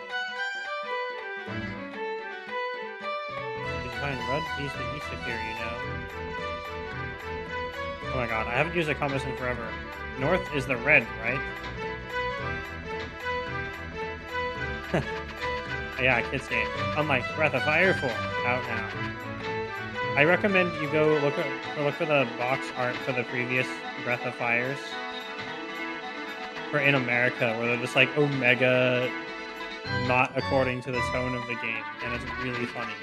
Did you find Rudd? He's the east of here, you know. Oh my god, I haven't used a compass in forever. North is the red, right? Yeah, kids game. Unlike Breath of Fire 4, out now. I recommend you go look for the box art for the previous Breath of Fires. For in America, where they're just like Omega, not according to the tone of the game, and it's really funny.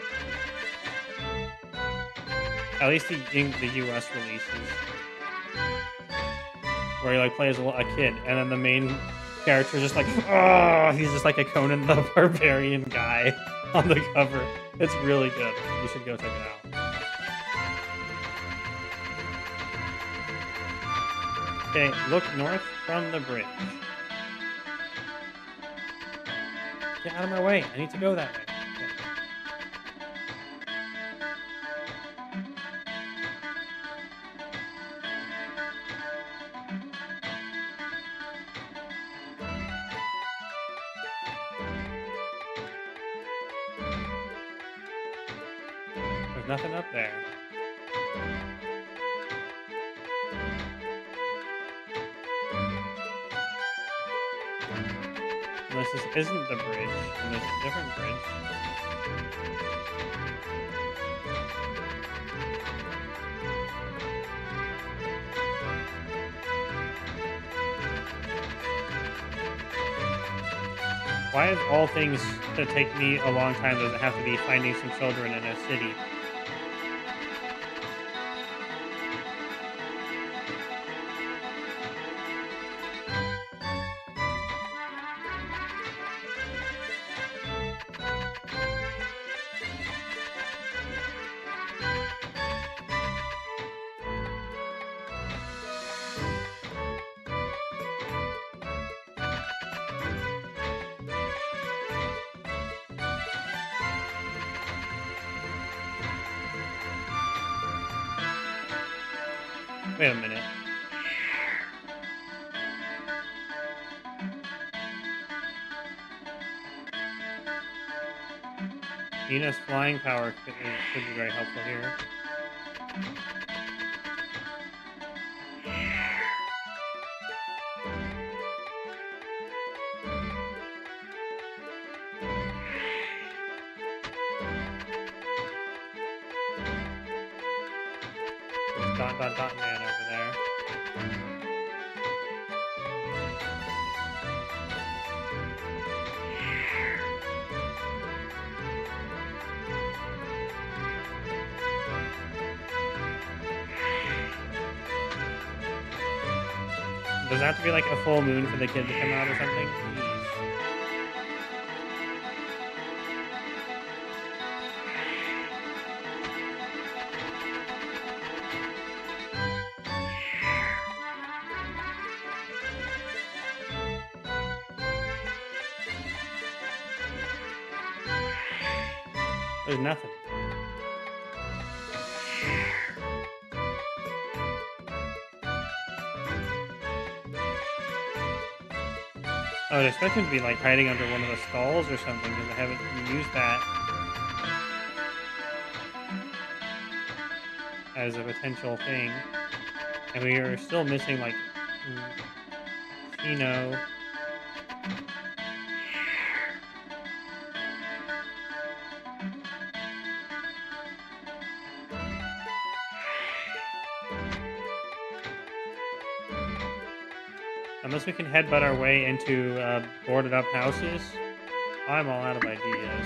At least the US releases, where he like plays a kid, and then the main character is just like, oh, he's just like a Conan the Barbarian guy on the cover. It's really good. You should go check it out. Okay, look north from the bridge. Get out of my way. I need to go that way. Okay. There's nothing up there. Unless this isn't the bridge, and there's a different bridge. Why is all things that take me a long time does it have to be finding some children in a city? Wait a minute. Ina's flying power could be very helpful here. There's dot man over there. Does it have to be like a full moon for the kid to come out or something? Jeez. There's nothing. I would expect him to be like hiding under one of the stalls or something because I haven't used that as a potential thing. And we are still missing like Chino. Unless we can headbutt our way into boarded up houses, I'm all out of ideas.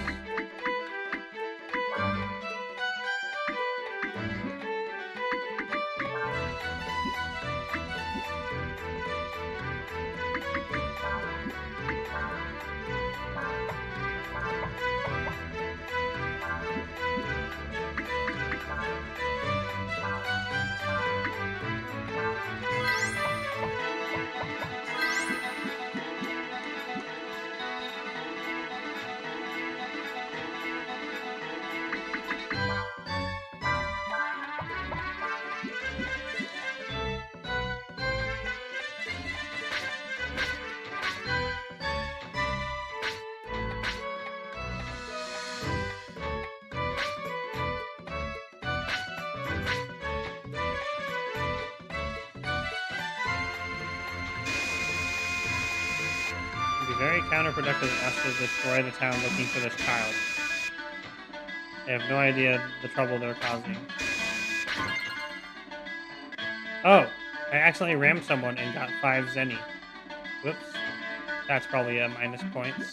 Very counterproductive of us to destroy the town looking for this child. They have no idea the trouble they're causing. Oh! I accidentally rammed someone and got 5 zenny. Whoops. That's probably minus points.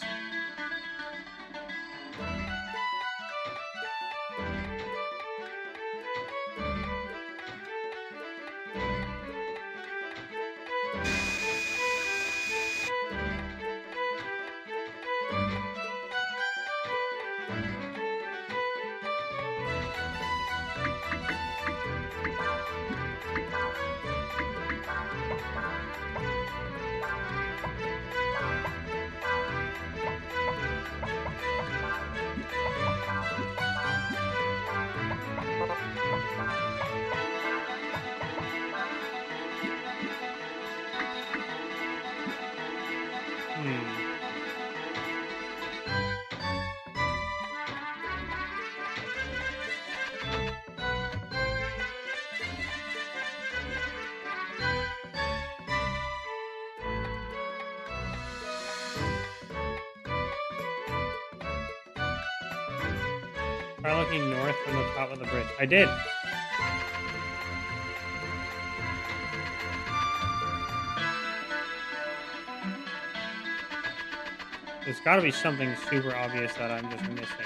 Try looking north from the top of the bridge. I did! There's gotta be something super obvious that I'm just missing.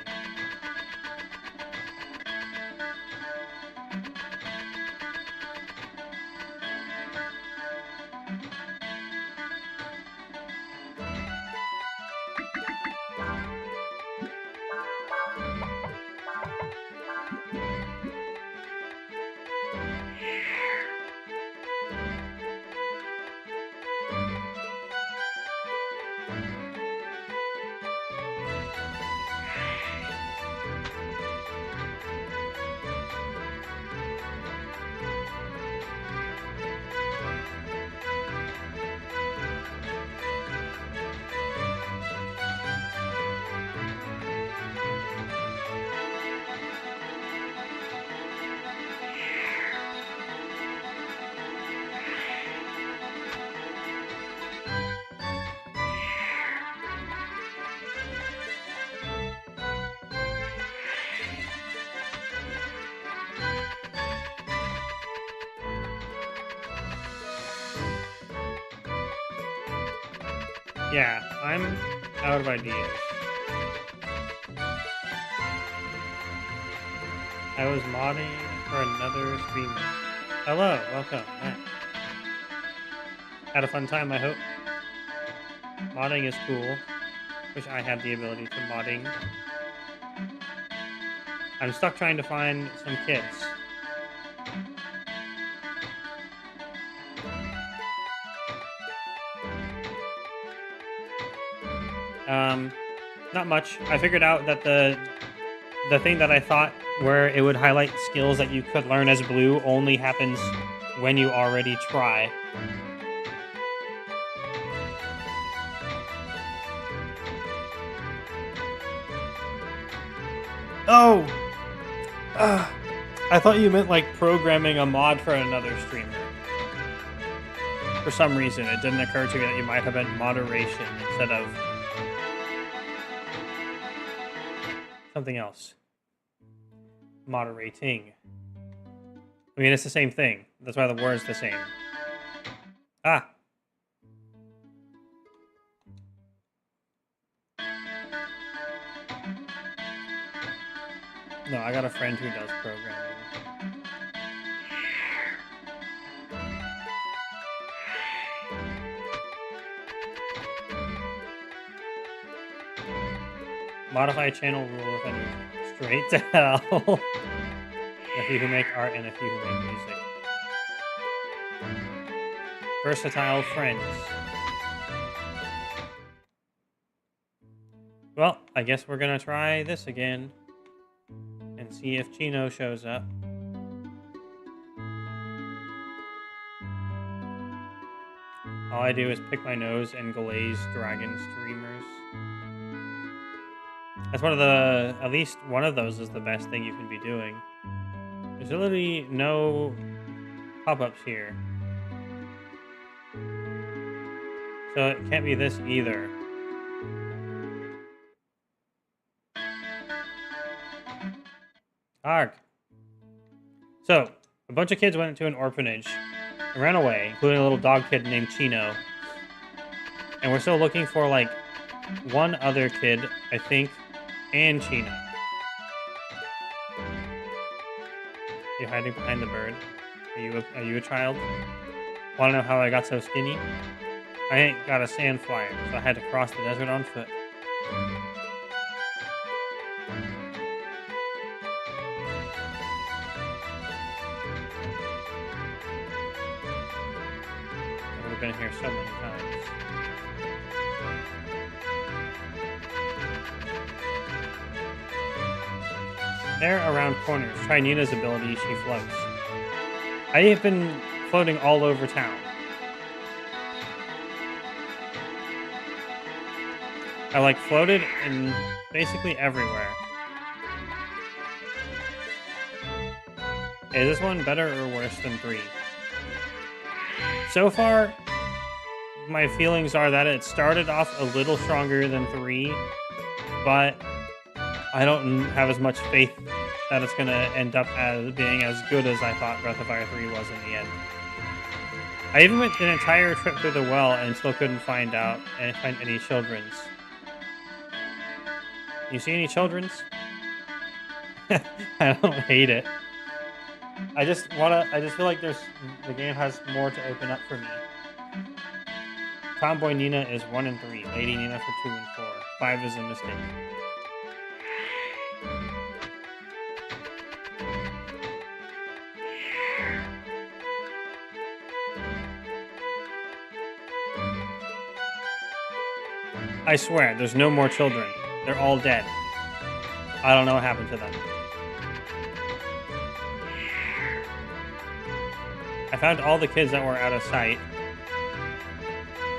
Yeah, I'm out of ideas. I was modding for another streamer. Hello, welcome. Nice. Had a fun time, I hope. Modding is cool. Wish I had the ability to modding. I'm stuck trying to find some kids. Not much. I figured out that the thing that I thought where it would highlight skills that you could learn as blue only happens when you already try. Oh! I thought you meant like programming a mod for another streamer. For some reason, it didn't occur to me that you might have meant moderation instead of something else. Moderating. I mean, it's the same thing. That's why the word's the same. Ah! No, I got a friend who does programming. Modify channel rule if any. Straight to hell. A few who make art and a few who make music. Versatile friends. Well, I guess we're gonna try this again. And see if Chino shows up. All I do is pick my nose and glaze dragon streamers. That's one of the... At least one of those is the best thing you can be doing. There's literally no pop-ups here. So it can't be this either. Arg. So, a bunch of kids went into an orphanage and ran away, including a little dog kid named Chino. And we're still looking for, like, one other kid, I think, and Chino. You hiding behind the bird? Are you a child? Want to know how I got so skinny? I ain't got a sand flyer, so I had to cross the desert on foot. I've been here so many times. There around corners. Try Nina's ability, she floats. I have been floating all over town. I like floated in basically everywhere. Is this one better or worse than 3? So far, my feelings are that it started off a little stronger than 3, but I don't have as much faith that it's going to end up as being as good as I thought Breath of Fire 3 was in the end. I even went an entire trip through the well and still couldn't find any children's. You see any children's? I don't hate it. I just feel like the game has more to open up for me. Tomboy Nina is 1 and 3. Lady Nina for 2 and 4. 5 is a mistake. I swear, there's no more children. They're all dead. I don't know what happened to them. I found all the kids that were out of sight.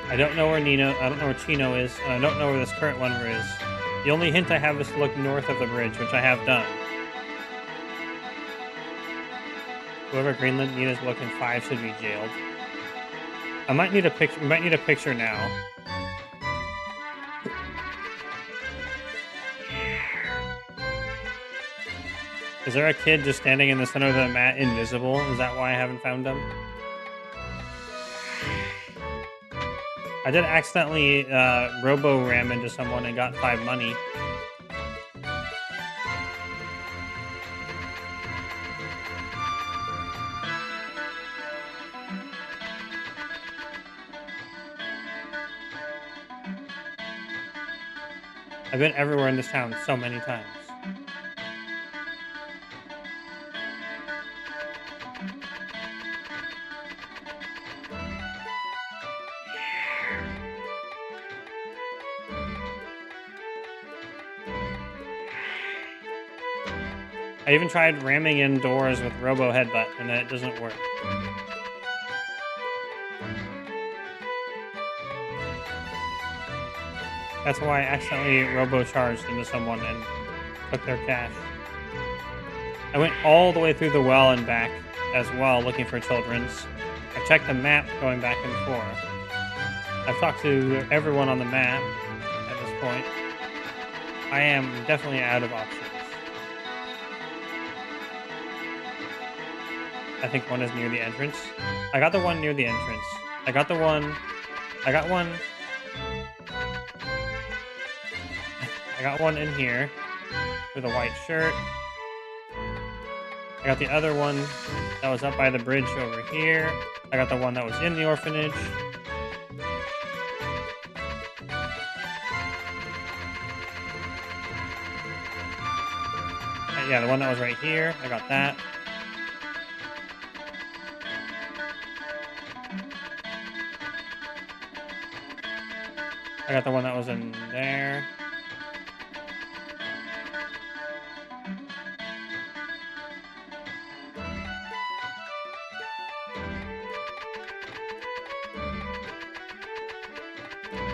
I don't know where Chino is, and I don't know where this current one is. The only hint I have is to look north of the bridge, which I have done. Whoever Greenland Nina's looking 5 should be jailed. I might need a picture. We might need a picture now. Is there a kid just standing in the center of the mat, invisible? Is that why I haven't found him? I did accidentally robo ram into someone and got 5 money. I've been everywhere in this town so many times. I even tried ramming in doors with Robo Headbutt, and it doesn't work. That's why I accidentally robo-charged into someone and took their cash. I went all the way through the well and back as well, looking for children's. I checked the map going back and forth. I've talked to everyone on the map at this point. I am definitely out of options. I think one is near the entrance. I got the one near the entrance. I got one. I got one in here with a white shirt. I got the other one that was up by the bridge over here. I got the one that was in the orphanage. Yeah, the one that was right here. I got that. I got the one that was in there.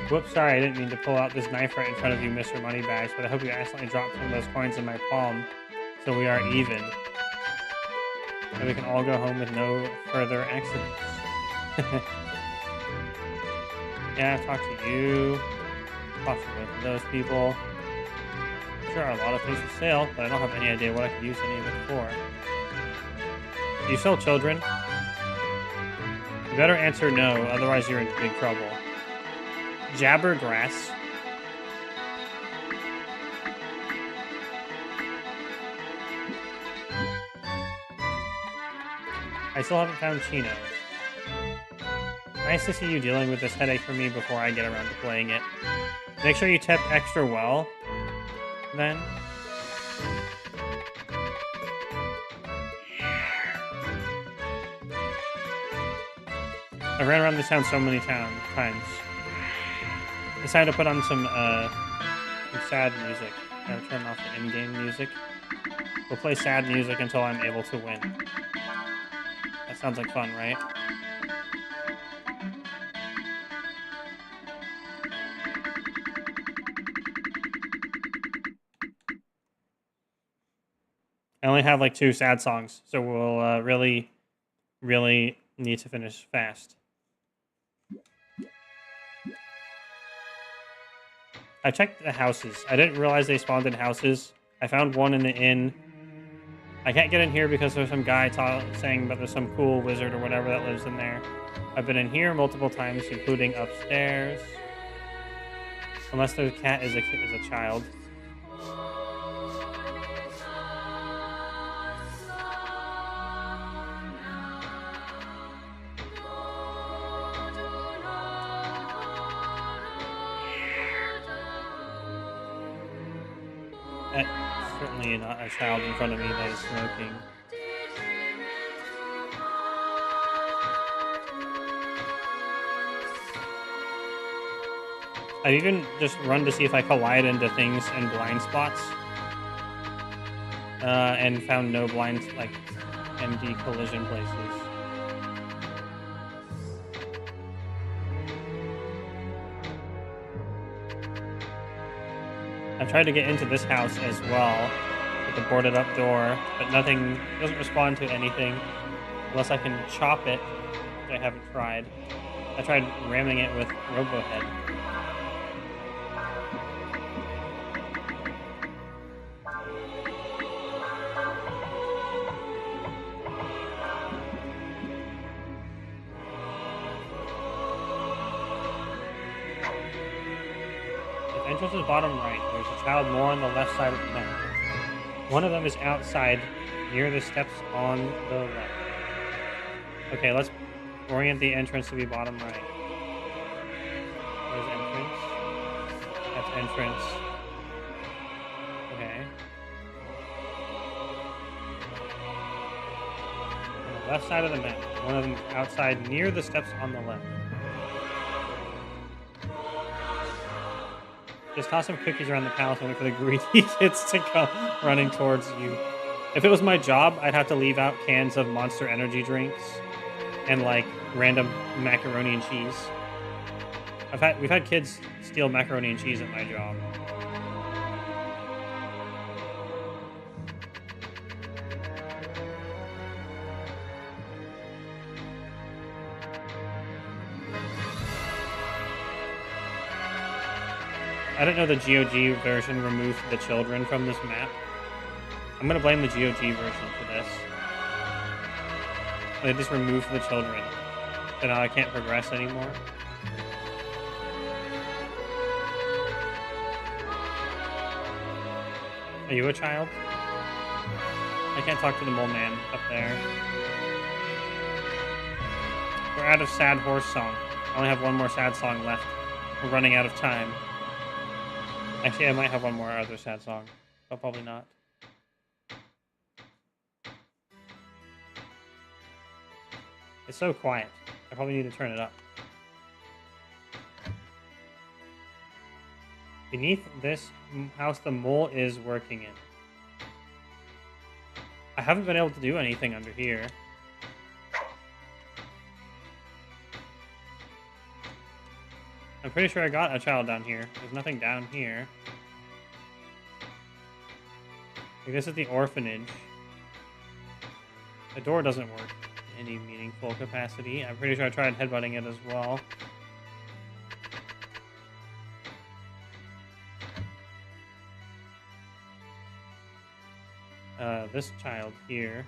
Whoops, sorry, I didn't mean to pull out this knife right in front of you, Mr. Moneybags, but I hope you accidentally dropped some of those coins in my palm so we are even. And we can all go home with no further accidents. Yeah, I've talked to you. Talked to both of those people. Sure are a lot of things for sale, but I don't have any idea what I could use any of it for. Do you sell children? You better answer no, otherwise you're in big trouble. Jabbergrass. I still haven't found Chino. Nice to see you dealing with this headache for me before I get around to playing it. Make sure you tip extra well, then. I ran around this town so many times. Decided to put on some sad music. I'll turn off the in-game music. We'll play sad music until I'm able to win. That sounds like fun, right? I only have like 2 sad songs, so we'll really need to finish fast. I checked the houses. I didn't realize they spawned in houses. I found one in the inn. I can't get in here because there's some guy saying that there's some cool wizard or whatever that lives in there. I've been in here multiple times, including upstairs. Unless the cat is a child. Certainly not a child in front of me that is smoking. I've even just run to see if I collide into things in blind spots. And found no blind, like, empty collision places. I've tried to get into this house as well with the boarded up door, but nothing doesn't respond to anything unless I can chop it, which I haven't tried. I tried ramming it with Robohead. entrance is bottom right. There's a child more on the left side of the map. One of them is outside, near the steps on the left. Okay, let's orient the entrance to be bottom right. There's entrance. That's entrance. Okay. On the left side of the map. One of them outside, near the steps on the left. Just toss some cookies around the palace and wait for the greedy kids to come running towards you. If it was my job, I'd have to leave out cans of Monster Energy drinks and like random macaroni and cheese. We've had kids steal macaroni and cheese at my job. I don't know the GOG version removed the children from this map. I'm gonna blame the GOG version for this. They just removed the children. So now I can't progress anymore. Are you a child? I can't talk to the mole man up there. We're out of sad horse song. I only have one more sad song left. We're running out of time. Actually, I might have one more other sad song, but probably not. It's so quiet. I probably need to turn it up. Beneath this house, the mole is working in. I haven't been able to do anything under here. I'm pretty sure I got a child down here. There's nothing down here. Like, this is the orphanage. The door doesn't work in any meaningful capacity. I'm pretty sure I tried headbutting it as well. This child here.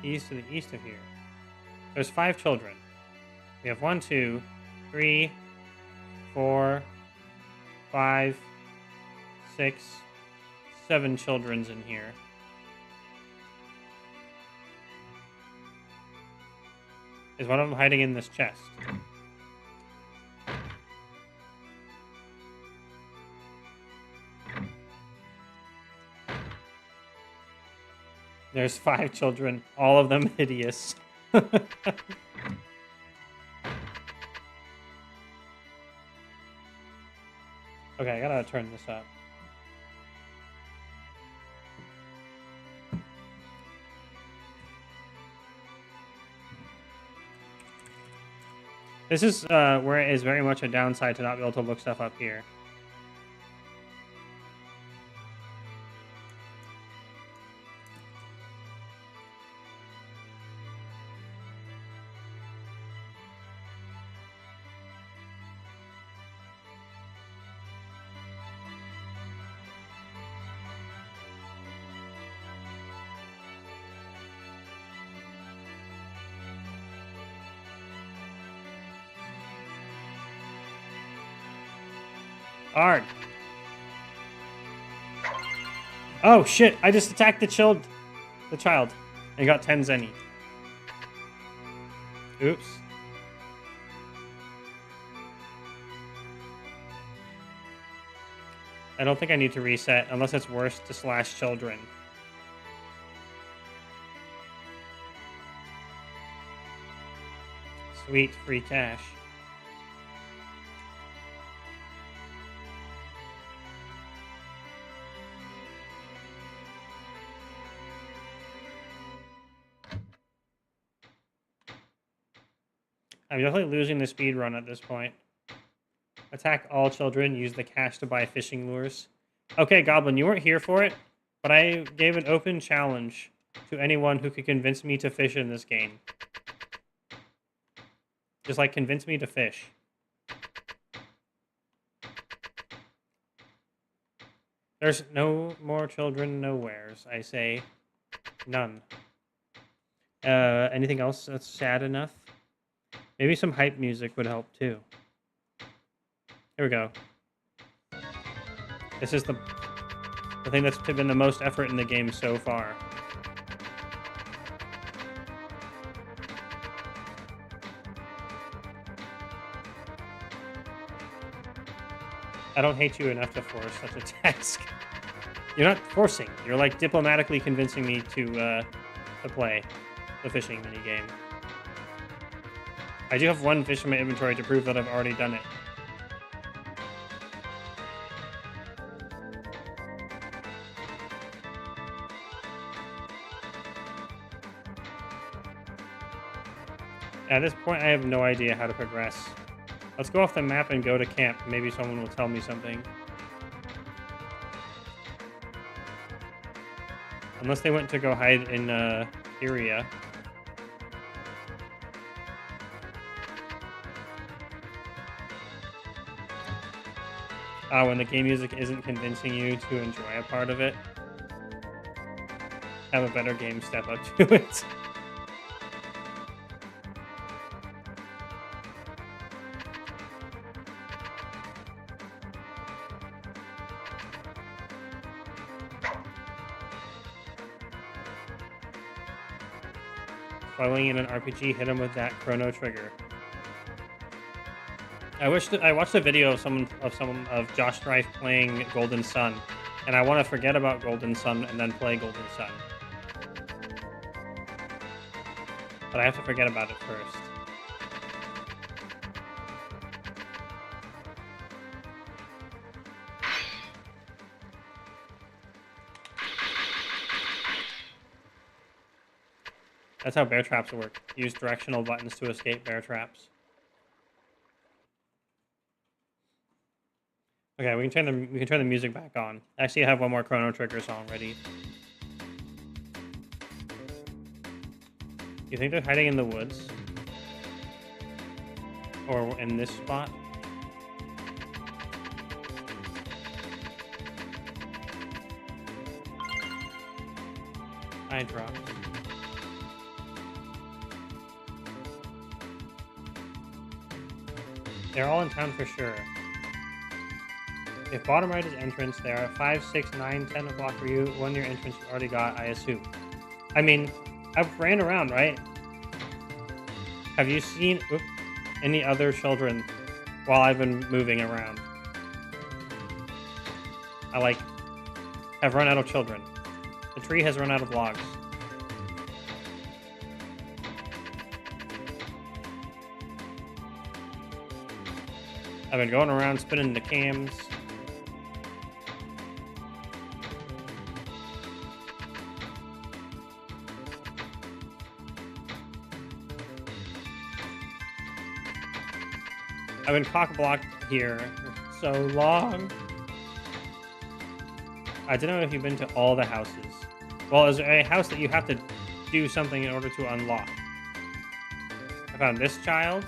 He's to the east of here. There's 5 children. We have 1, 2, 3, 4, 5, 6, 7 children's in here. Is one of them hiding in this chest? There's 5 children, all of them hideous. Okay, I gotta turn this up. This is where it is very much a downside to not be able to look stuff up here. Arg. Oh shit, I just attacked the child and got 10 zenny. Oops. I don't think I need to reset unless it's worse to slash children. Sweet, free cash. I'm definitely losing the speed run at this point. Attack all children. Use the cash to buy fishing lures. Okay, Goblin, you weren't here for it, but I gave an open challenge to anyone who could convince me to fish in this game. Just, like, convince me to fish. There's no more children nowheres, I say. None. Anything else that's sad enough? Maybe some hype music would help, too. Here we go. This is the thing that's been the most effort in the game so far. I don't hate you enough to force such a task. You're not forcing. You're like diplomatically convincing me to play the fishing minigame. I do have one fish in my inventory to prove that I've already done it. At this point, I have no idea how to progress. Let's go off the map and go to camp. Maybe someone will tell me something. Unless they went to go hide in Syria. When the game music isn't convincing you to enjoy a part of it, have a better game step up to it. Following in an RPG, hit him with that chrono trigger. I watched a video of Josh Strife playing Golden Sun, and I want to forget about Golden Sun and then play Golden Sun. But I have to forget about it first. That's how bear traps work. Use directional buttons to escape bear traps. Okay, we can turn the music back on. Actually, I have one more Chrono Trigger song ready. You think they're hiding in the woods? Or in this spot? I dropped. They're all in town for sure. If bottom right is entrance, there are 5, 6, 9, 10 o'clock for you. 1 year entrance you already got, I assume. I mean, I've ran around, right? Have you seen any other children while I've been moving around? I have run out of children. The tree has run out of logs. I've been going around spinning the cams. I've been cock-blocked here for so long. I don't know if you've been to all the houses. Well, is there a house that you have to do something in order to unlock? I found this child.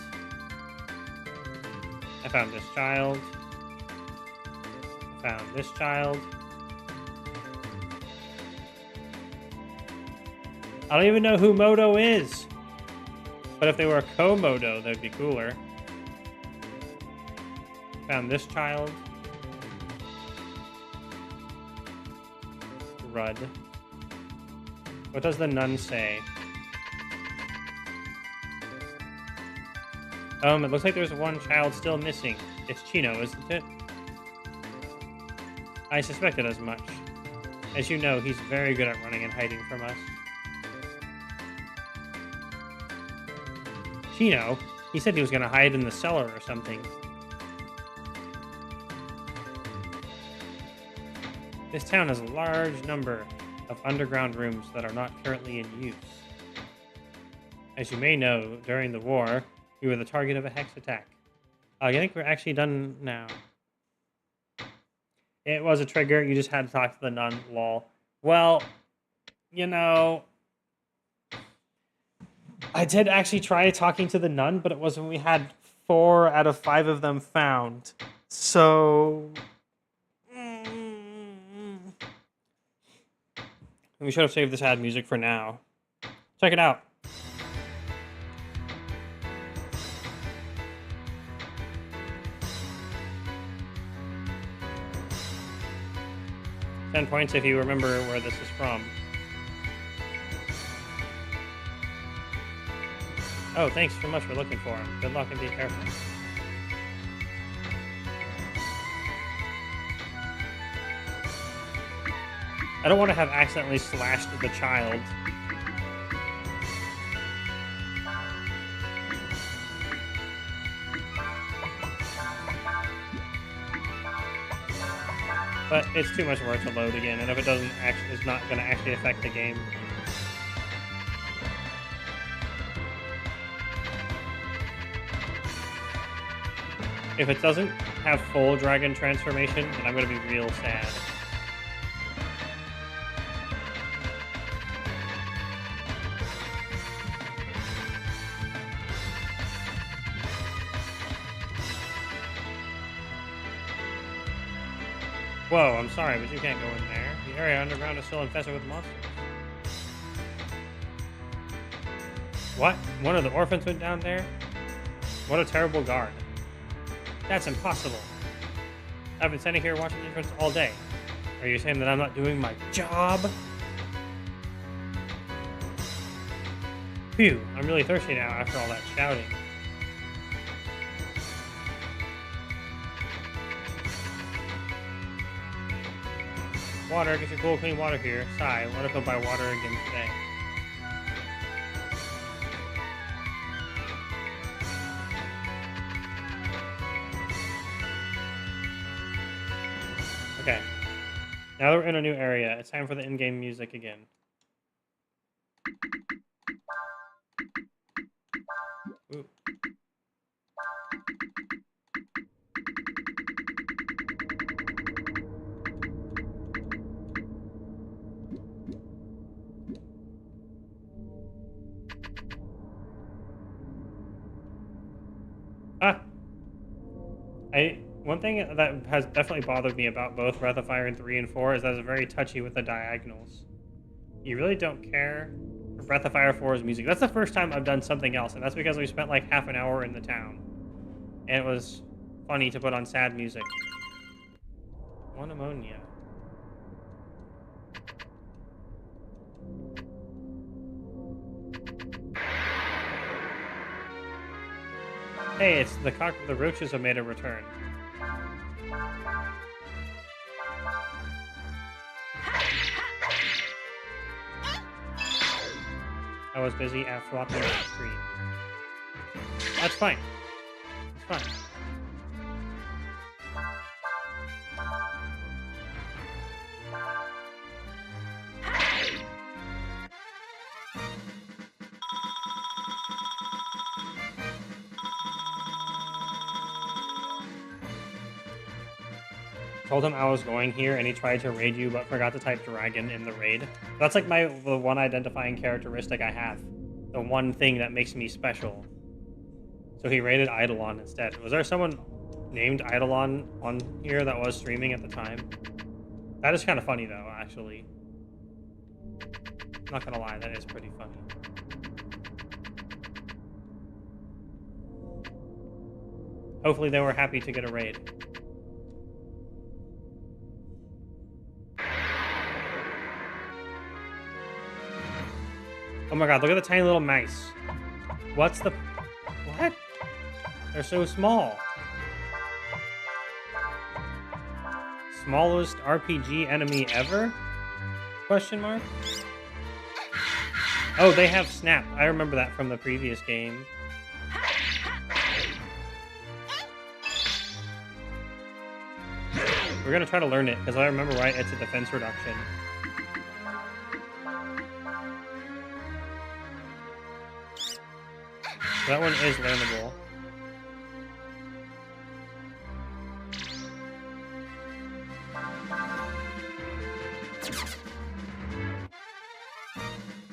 I found this child. I found this child. I don't even know who Moto is. But if they were a Komodo, that'd be cooler. Found this child. Rudd. What does the nun say? It looks like there's one child still missing. It's Chino, isn't it? I suspected as much. As you know, he's very good at running and hiding from us. Chino? He said he was going to hide in the cellar or something. This town has a large number of underground rooms that are not currently in use. As you may know, during the war, we were the target of a hex attack. I think we're actually done now. It was a trigger. You just had to talk to the nun, lol. Well, you know, I did actually try talking to the nun, but it was when we had 4 out of 5 of them found. So we should have saved this ad music for now. Check it out. 10 points if you remember where this is from. Oh, thanks so much for looking for him. Good luck and be careful. I don't want to have accidentally slashed the child. But it's too much work to load again, and if it doesn't actually, it's not going to actually affect the game. If it doesn't have full dragon transformation, then I'm going to be real sad. Whoa, I'm sorry, but you can't go in there. The area underground is still infested with monsters. What? One of the orphans went down there? What a terrible guard. That's impossible. I've been standing here watching the entrance all day. Are you saying that I'm not doing my job? Phew, I'm really thirsty now after all that shouting. Water, get your cool, clean water here. Sigh, what if I'll buy water again today? Okay. Now that we're in a new area, it's time for the in-game music again. Ooh. One thing that has definitely bothered me about both Breath of Fire and 3 and 4 is that it's very touchy with the diagonals. You really don't care for Breath of Fire 4's music. That's the first time I've done something else, and that's because we spent like half an hour in the town. And it was funny to put on sad music. One ammonia. Hey, it's the roaches have made a return. I was busy at flopping the screen. That's fine. It's fine. Told him I was going here, and he tried to raid you, but forgot to type dragon in the raid. That's like the one identifying characteristic I have. The one thing that makes me special. So he raided Eidolon instead. Was there someone named Eidolon on here that was streaming at the time? That is kind of funny, though, actually. Not gonna lie, that is pretty funny. Hopefully they were happy to get a raid. Oh my god, look at the tiny little mice. What's the... What? They're so small. Smallest RPG enemy ever? Question mark? Oh, they have Snap. I remember that from the previous game. We're gonna try to learn it, because I remember right, it's a defense reduction. That one is learnable.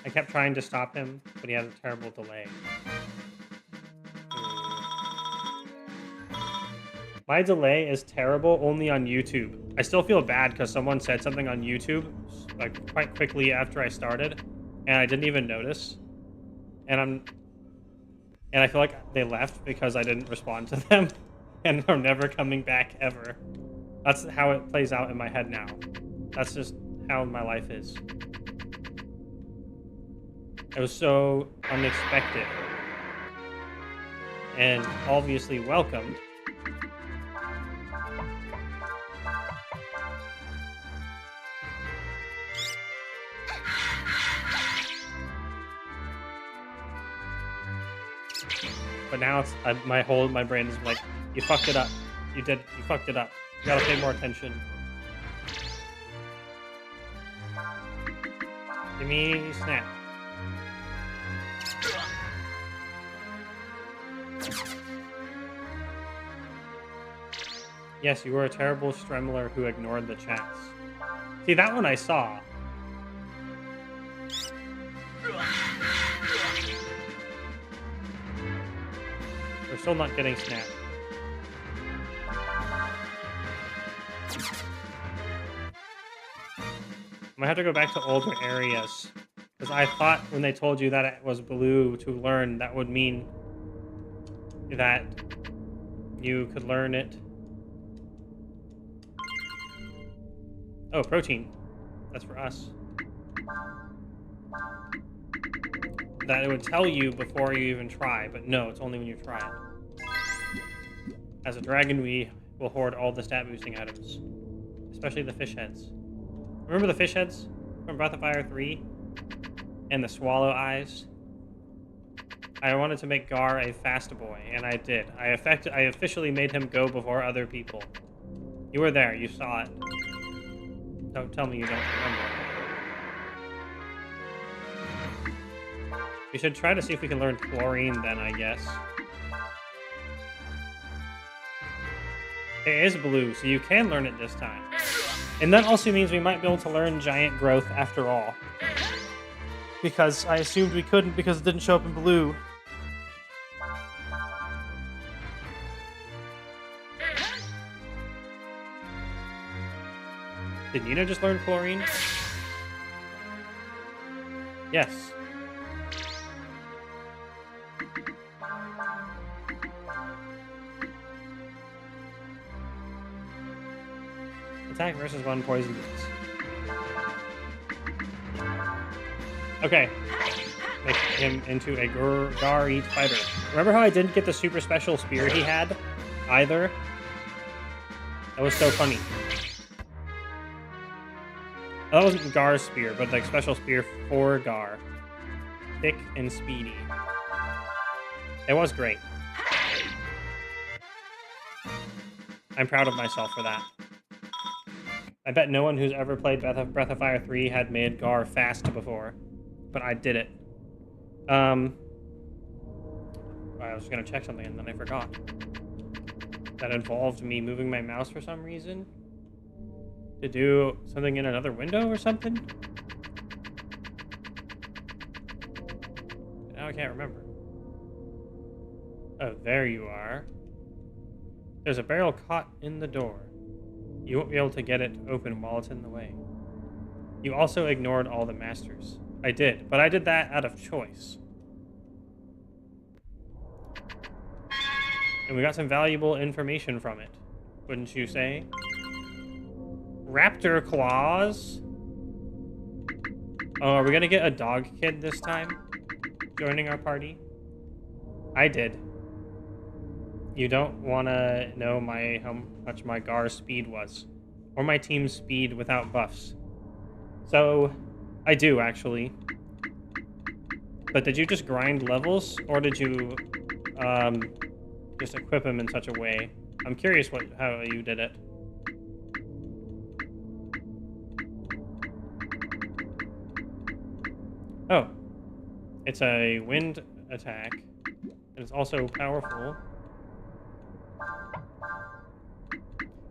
I kept trying to stop him, but he has a terrible delay. My delay is terrible only on YouTube. I still feel bad because someone said something on YouTube like quite quickly after I started, and I didn't even notice. And I feel like they left because I didn't respond to them, and they're never coming back ever. That's how it plays out in my head now. That's just how my life is. It was so unexpected. And obviously welcomed. But now it's my brain is like, you fucked it up. You fucked it up. You gotta pay more attention. Give me snap. Yes, you were a terrible Stremler who ignored the chats. See, that one I saw. We're still not getting snap. I might have to go back to older areas. Because I thought when they told you that it was blue to learn, that would mean that you could learn it. Oh, protein. That's for us. That it would tell you before you even try, but no, it's only when you try it. As a dragon, we will hoard all the stat boosting items. Especially the fish heads. Remember the fish heads from Breath of Fire 3? And the swallow eyes? I wanted to make Gar a fast boy, and I did. I officially made him go before other people. You were there, you saw it. Don't tell me you don't remember. We should try to see if we can learn chlorine then, I guess. It is blue, so you can learn it this time. And that also means we might be able to learn giant growth after all. Because I assumed we couldn't because it didn't show up in blue. Did Nina just learn chlorine? Yes. Attack versus one poison beats. Okay. Make him into a Gar-eat fighter. Remember how I didn't get the super special spear he had? Either? That was so funny. That wasn't Gar's spear, but the special spear for Gar. Thick and speedy. It was great. I'm proud of myself for that. I bet no one who's ever played Breath of Fire 3 had made Gar fast before. But I did it. I was gonna check something and then I forgot. That involved me moving my mouse for some reason. To do something in another window or something? Now I can't remember. Oh, there you are. There's a barrel caught in the door. You won't be able to get it open while it's in the way. You also ignored all the masters. I did, but I did that out of choice. And we got some valuable information from it, wouldn't you say? Raptor claws? Oh, are we gonna get a dog kid this time? Joining our party? I did. You don't want to know how much my Gar speed was. Or my team's speed without buffs. So, I do, actually. But did you just grind levels? Or did you just equip them in such a way? I'm curious how you did it. Oh. It's a wind attack. And it's also powerful.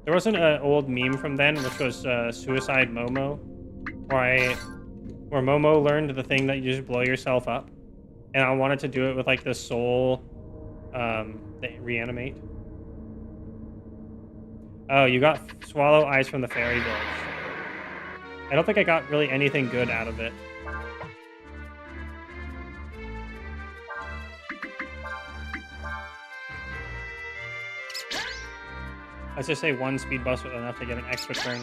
There wasn't an old meme from then, which was Suicide Momo, where Momo learned the thing that you just blow yourself up, and I wanted to do it with like the soul, that reanimate. Oh, you got swallow eyes from the fairy village. I don't think I got really anything good out of it. Let's just say one speed bust was enough to get an extra turn.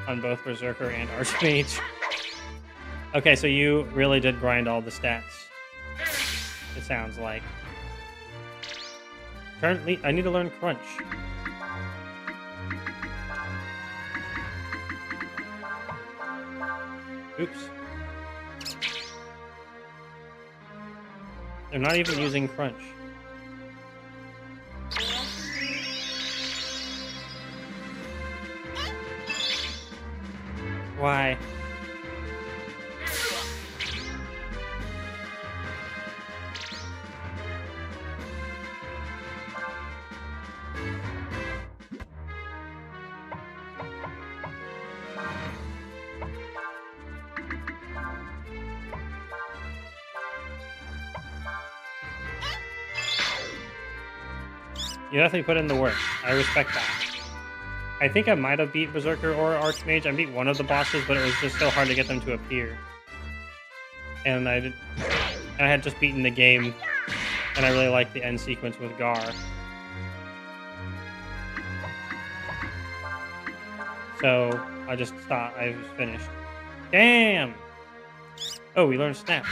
on both Berserker and Archmage. Okay, so you really did grind all the stats. It sounds like. Currently, I need to learn Crunch. Oops. They're not even using Crunch. Why? You definitely put in the work. I respect that. I think I might have beat Berserker or Archmage. I beat one of the bosses, but it was just so hard to get them to appear. And I had just beaten the game, and I really liked the end sequence with Gar. So I just stopped. I was finished. Damn! Oh, we learned Snap.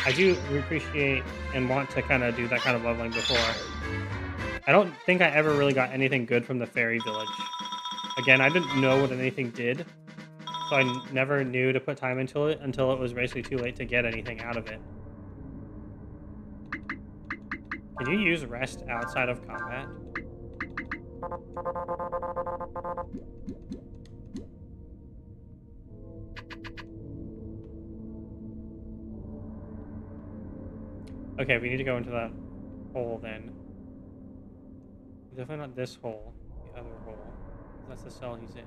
I do appreciate and want to kind of do that kind of leveling before. I don't think I ever really got anything good from the fairy village. Again, I didn't know what anything did, so I never knew to put time into it until it was basically too late to get anything out of it. Can you use rest outside of combat? Okay, we need to go into that hole then. Definitely not this hole, the other hole. That's the cell he's in.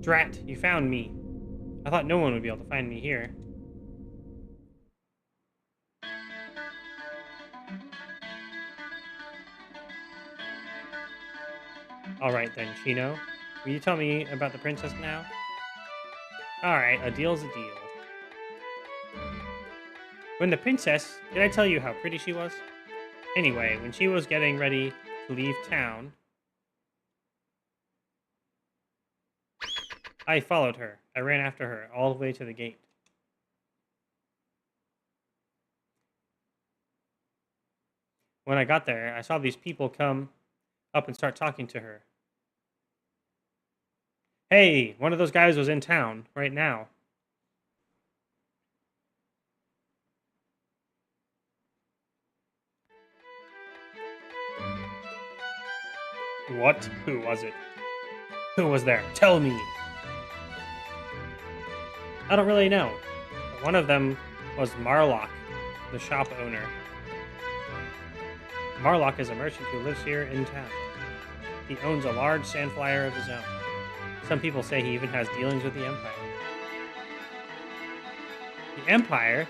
Drat, you found me. I thought no one would be able to find me here. Alright then, Chino. Will you tell me about the princess now? Alright, a deal's a deal. When the princess, did I tell you how pretty she was? Anyway, when she was getting ready to leave town, I followed her. I ran after her all the way to the gate. When I got there, I saw these people come up and start talking to her. Hey, one of those guys was in town right now. What? Who was it? Who was there? Tell me. I don't really know. But one of them was Marlock, the shop owner. Marlock is a merchant who lives here in town. He owns a large sand flyer of his own. Some people say he even has dealings with the Empire. The Empire?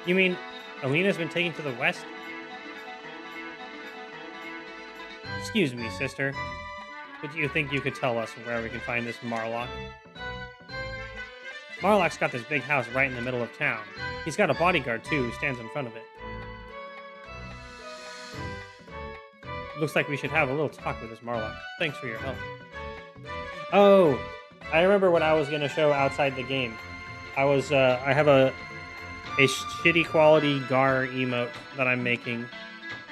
You mean Alina's been taken to the west? Excuse me, sister. But do you think you could tell us where we can find this Marlock? Marlock's got this big house right in the middle of town. He's got a bodyguard, too, who stands in front of it. Looks like we should have a little talk with this Marlock. Thanks for your help. Oh, I remember what I was going to show outside the game. I have a shitty quality Gar emote that I'm making,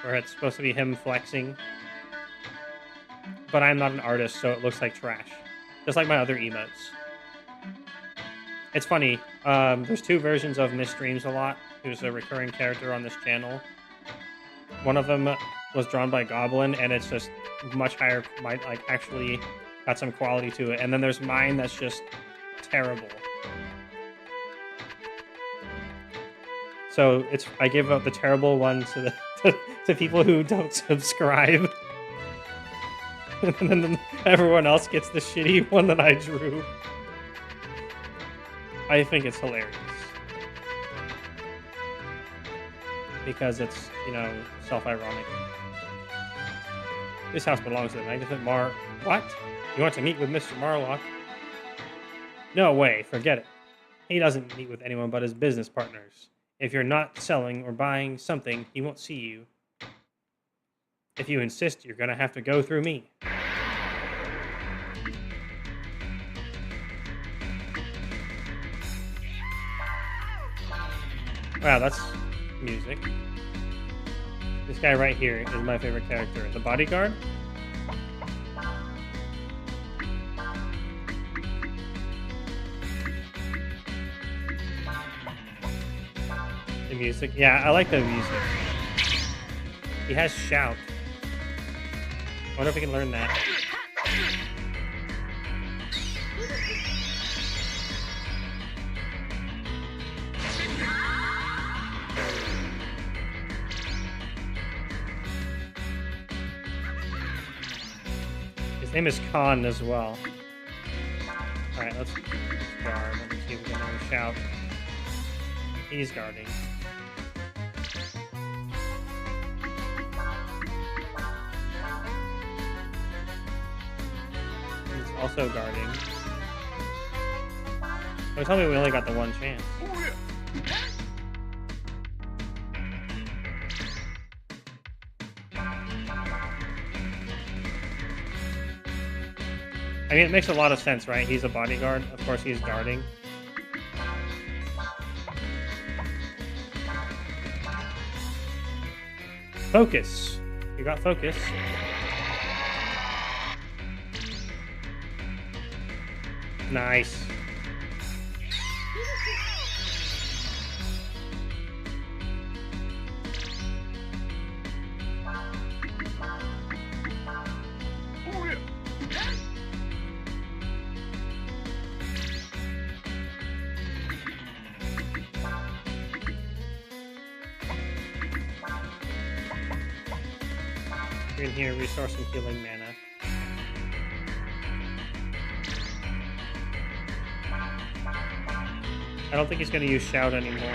where it's supposed to be him flexing. But I'm not an artist, so it looks like trash. Just like my other emotes. It's funny, there's two versions of Miss Dreams a Lot, who's a recurring character on this channel. One of them was drawn by Goblin, and it's just much higher, actually got some quality to it. And then there's mine that's just terrible. So I give out the terrible one to to people who don't subscribe. And then everyone else gets the shitty one that I drew. I think it's hilarious. Because it's, self-ironic. This house belongs to the Magnificent Mar... What? You want to meet with Mr. Marlock? No way, forget it. He doesn't meet with anyone but his business partners. If you're not selling or buying something, he won't see you. If you insist, you're gonna have to go through me. Wow, that's music. This guy right here is my favorite character. The bodyguard? The music? Yeah, I like the music. He has shout. I wonder if we can learn that. His name is Khan as well. Alright, let's guard. Let me see if we can learn shout. He's guarding. He's also guarding. Don't tell me we only got the one chance. I mean, it makes a lot of sense, right? He's a bodyguard. Of course, he's guarding. Focus. You got focus. Nice. In here, resource and healing mana. I don't think he's going to use shout anymore.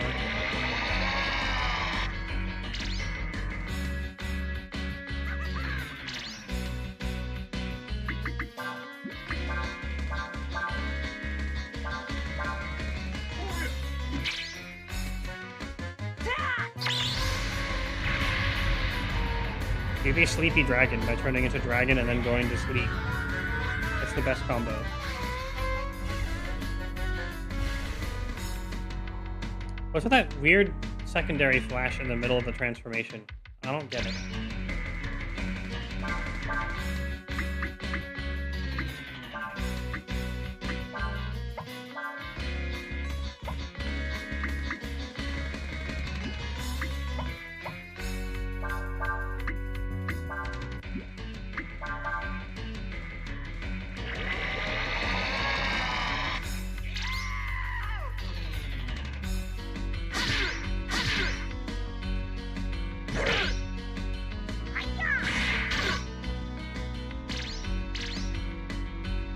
Give me a Sleepy Dragon by turning into Dragon and then going to sleep. That's the best combo. What's with that weird secondary flash in the middle of the transformation? I don't get it.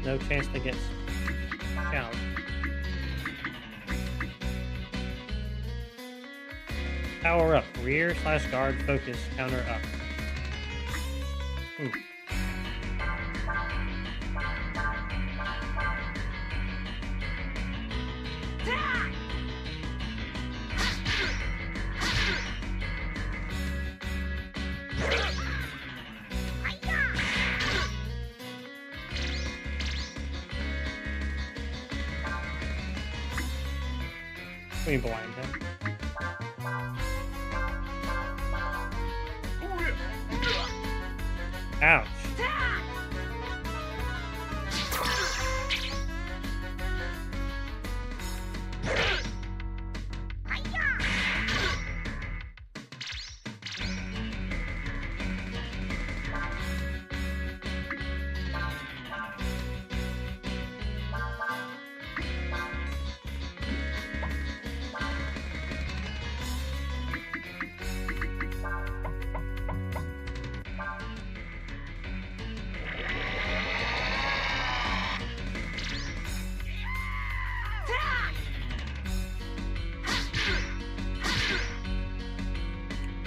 No chance to get shout. Power up. Rear / guard focus counter up. We blind him. Ouch.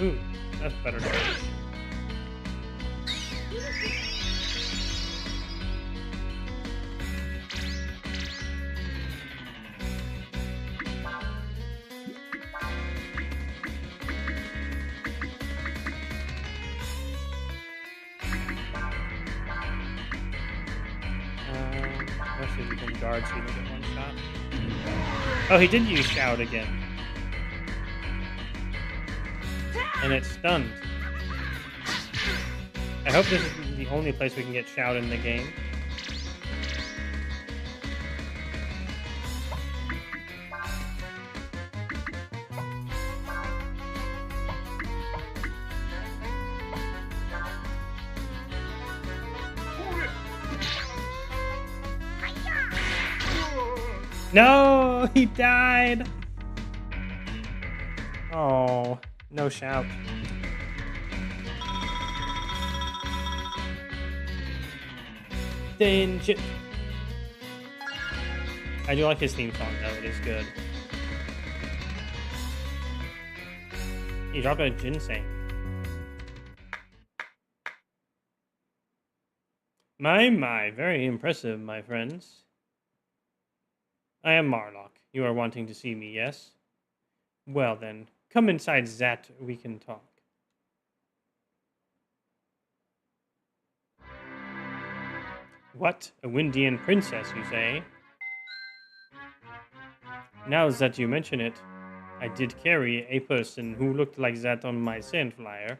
Ooh, that's better damage. if you can guard so you don't get one shot. Oh, he did use shout again. And it's stunned. I hope this is the only place we can get shout in the game. No, he died. Oh, no shout. Danger. I do like his theme song though, it is good. He dropped a ginseng. My, very impressive, my friends. I am Marlock. You are wanting to see me, yes? Well then, come inside Zat, we can talk. What? A Windian princess, you say? Now that you mention it, I did carry a person who looked like that on my sand flyer.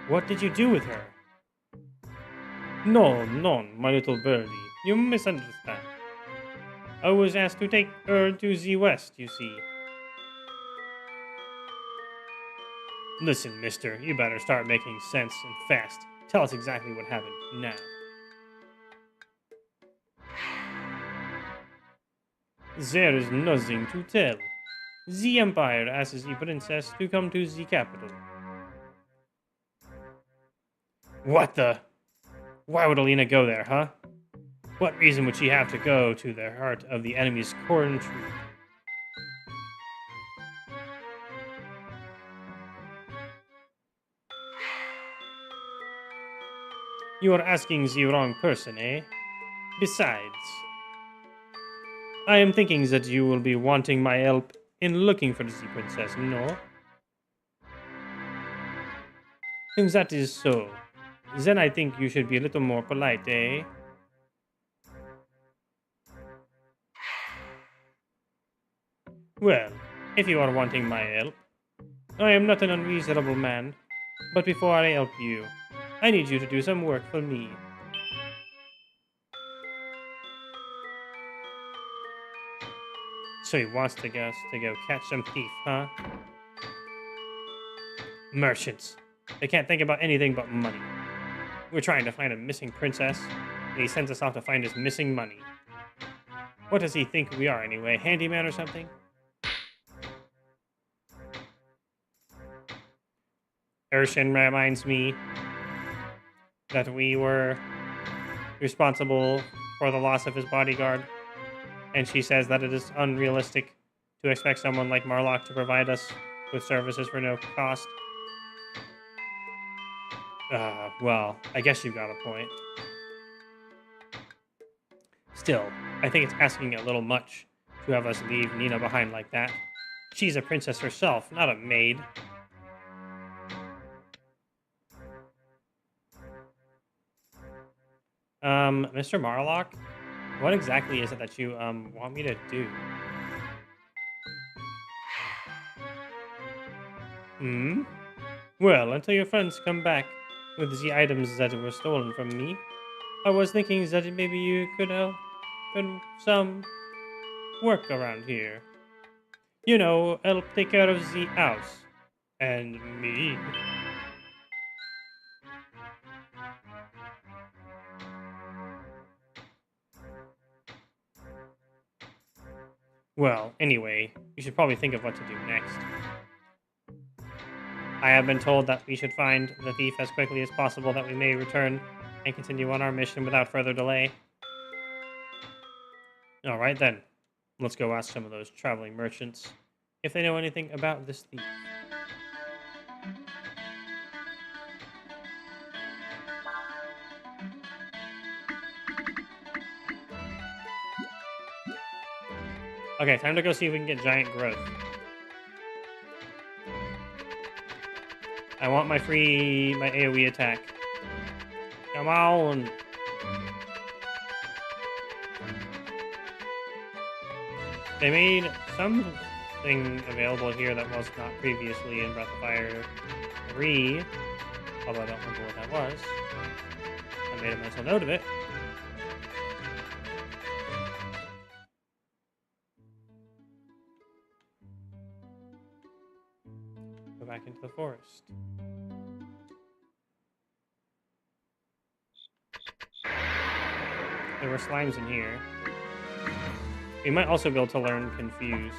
What did you do with her? No, my little birdie. You misunderstand. I was asked to take her to the west, you see. Listen, mister, you better start making sense and fast. Tell us exactly what happened now. There is nothing to tell. The Empire asks the princess to come to the capital. What the? Why would Alina go there, huh? What reason would she have to go to the heart of the enemy's corn tree? You are asking the wrong person, eh? Besides, I am thinking that you will be wanting my help in looking for the princess, no? If that is so, then I think you should be a little more polite, eh? Well, if you are wanting my help, I am not an unreasonable man, but before I help you, I need you to do some work for me. So he wants to go catch some thief, huh? Merchants. They can't think about anything but money. We're trying to find a missing princess, and he sends us off to find his missing money. What does he think we are anyway? Handyman or something? Urshan reminds me that we were responsible for the loss of his bodyguard, and she says that it is unrealistic to expect someone like Marlock to provide us with services for no cost. Well, I guess you've got a point. Still, I think it's asking a little much to have us leave Nina behind like that. She's a princess herself, not a maid. Mr. Marlock, what exactly is it that you, want me to do? Well, until your friends come back with the items that were stolen from me, I was thinking that maybe you could help in some work around here. You know, help take care of the house. And me. Well, anyway, you should probably think of what to do next. I have been told that we should find the thief as quickly as possible that we may return and continue on our mission without further delay. Alright then, let's go ask some of those traveling merchants if they know anything about this thief. Okay, time to go see if we can get giant growth. I want my AoE attack. Come on! They made something available here that was not previously in Breath of Fire 3, although I don't remember what that was. I made a mental note of it. Go back into the forest. There were slimes in here. We might also be able to learn Confuse.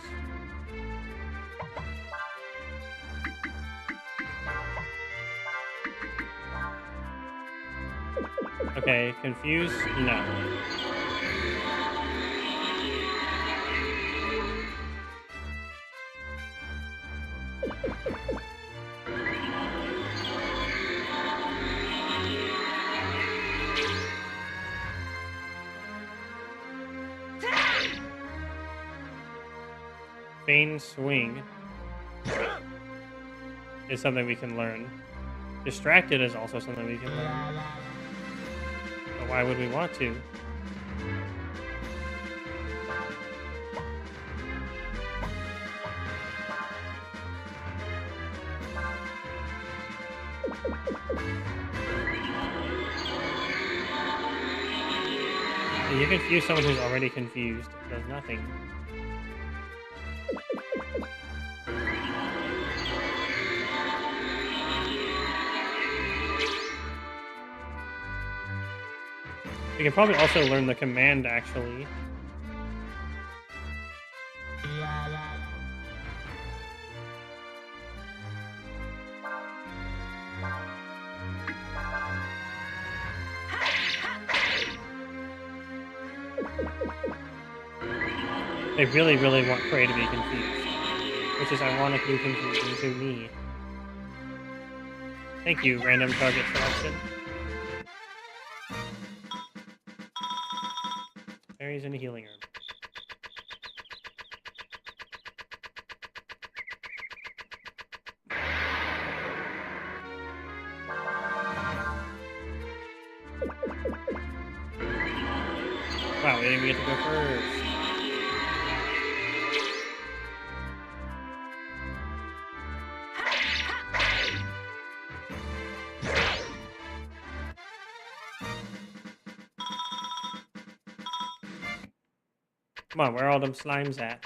Okay, Confuse? No. Feign Swing is something we can learn. Distracted is also something we can learn. But why would we want to? If you confuse someone who's already confused, it does nothing. We can probably also learn the command, actually. They really, really want Prey to be confused, which is ironically confusing to me. Thank you, random target selection. Berries and a healing herb. Wow, we didn't even get to go first. Come on, where are all them slimes at?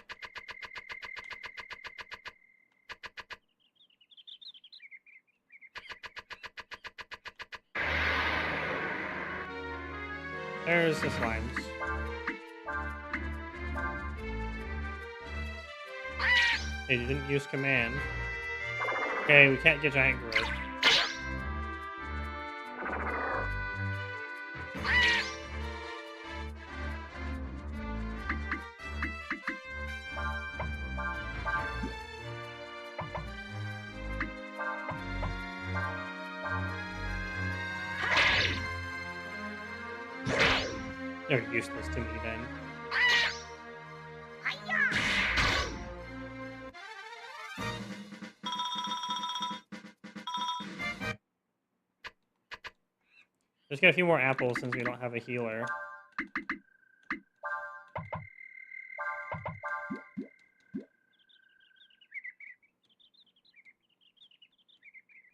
There's the slimes. They didn't use command. Okay, we can't get giant growth. They're useless to me then. Let's get a few more apples since we don't have a healer.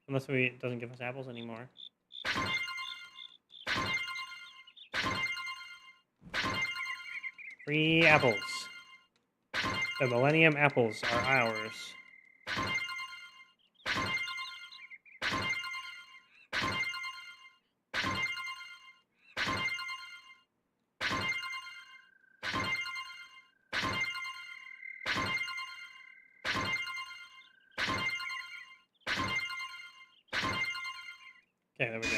Unless it doesn't give us apples anymore. 3 apples. The Millennium Apples are ours. Okay, there we go.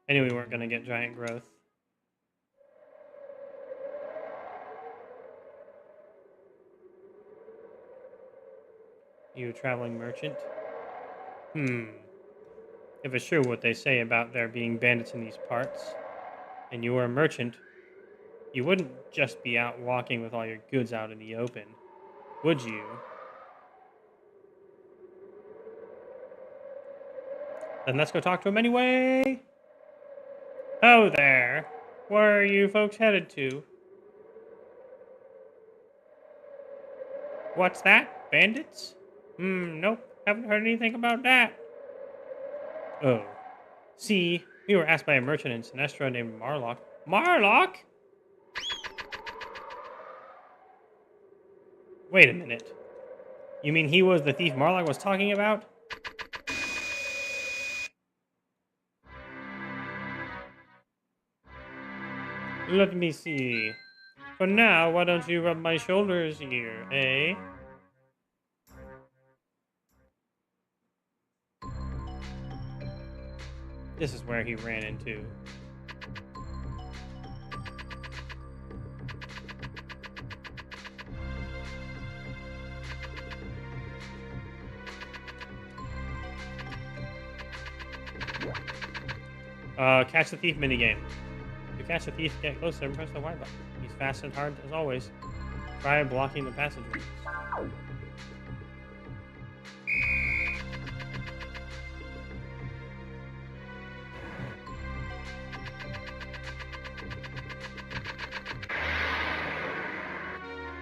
I knew we weren't going to get giant growth. You a traveling merchant? If it's true what they say about there being bandits in these parts, and you were a merchant, you wouldn't just be out walking with all your goods out in the open, would you? Then let's go talk to him anyway. Oh there. Where are you folks headed to? What's that? Bandits? Nope. Haven't heard anything about that. Oh. See, we were asked by a merchant in Sinestra named Marlock. Marlock? Wait a minute. You mean he was the thief Marlock was talking about? Let me see. For now, why don't you rub my shoulders here, eh? This is where he ran into. Catch the thief minigame. To catch the thief, get closer and press the Y button. He's fast and hard as always. Try blocking the passageways.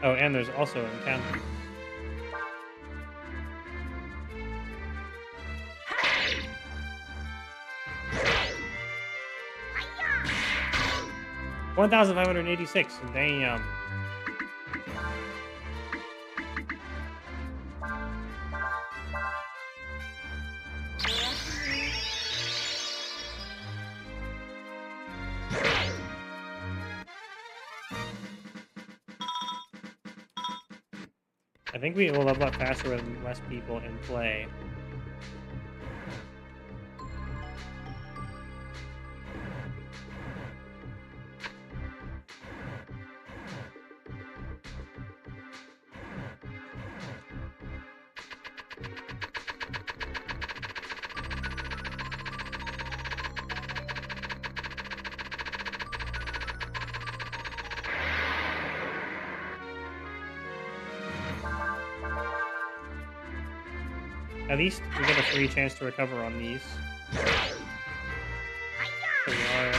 Oh, and there's also encounters. $1,586. Damn. I think we will level up faster with less people in play. At least we get a free chance to recover on these. So we are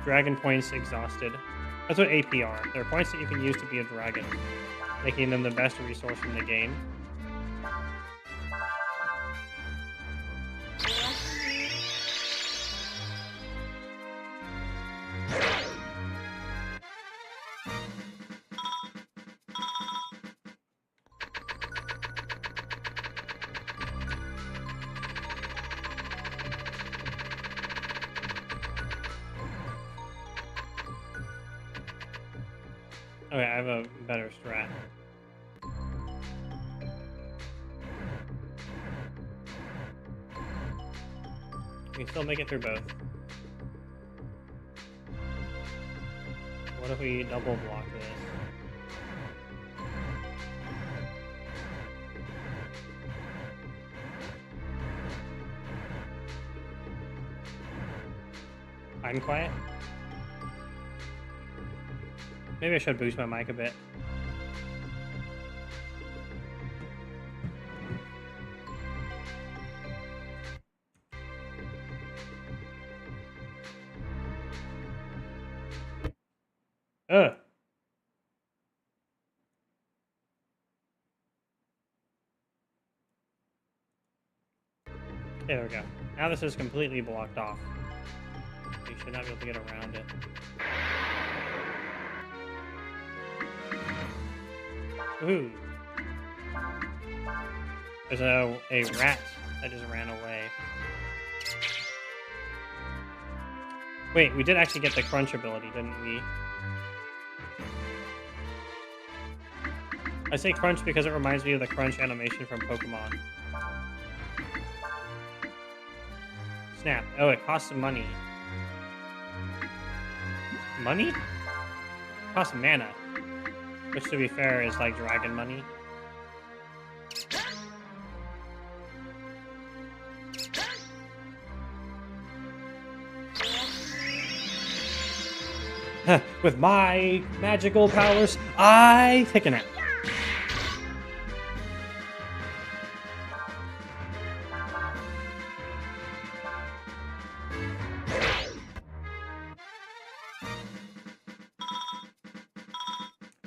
dragon points exhausted. That's what AP are. They're points that you can use to be a dragon, making them the best resource in the game. Okay, I have a better strat. We can still make it through both. What if we double block this? I'm quiet? Maybe I should boost my mic a bit. Ugh. Okay, there we go. Now this is completely blocked off. We should not be able to get around it. Ooh. There's a rat that just ran away. Wait, we did actually get the crunch ability, didn't we? I say crunch because it reminds me of the crunch animation from Pokemon. Snap. Oh, it costs some money. Money? It costs mana. Which, to be fair, is like dragon money. With my magical powers, I take a nap.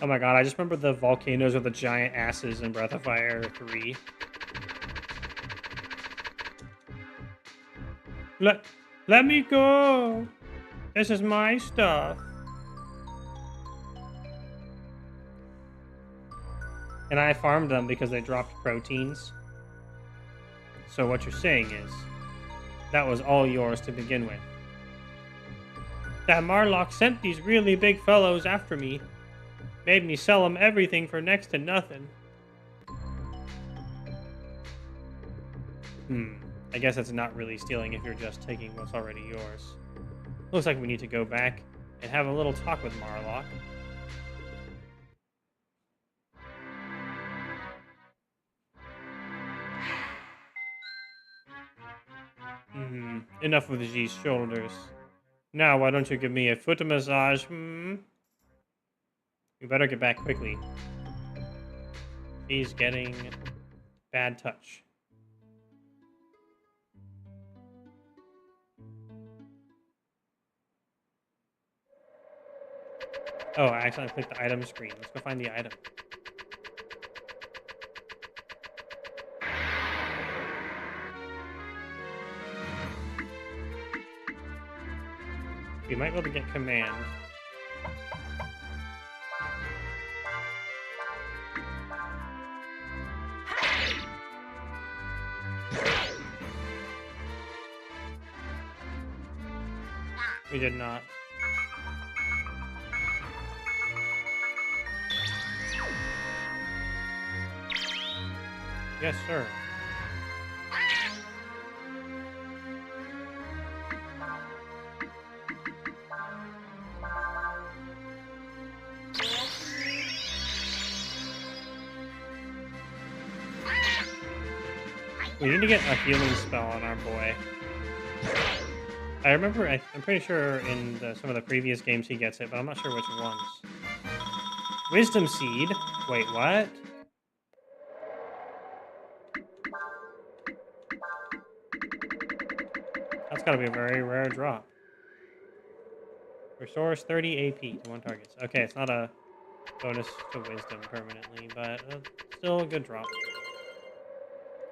Oh my god, I just remember the volcanoes with the giant asses in Breath of Fire 3. Let me go! This is my stuff. And I farmed them because they dropped proteins. So what you're saying is, that was all yours to begin with. That Marlock sent these really big fellows after me. Made me sell them everything for next to nothing. I guess it's not really stealing if you're just taking what's already yours. Looks like we need to go back and have a little talk with Marlock. Enough with these shoulders. Now, why don't you give me a foot massage? You better get back quickly. She's getting bad touch. Oh, I accidentally clicked the item screen. Let's go find the item. We might be able to get command. We did not. Yes, sir. We need to get a healing spell on our boy. I remember, I'm pretty sure in some of the previous games he gets it, but I'm not sure which ones. Wisdom Seed? Wait, what? That's gotta be a very rare drop. Restores 30 AP to one target. Okay, it's not a bonus to wisdom permanently, but still a good drop.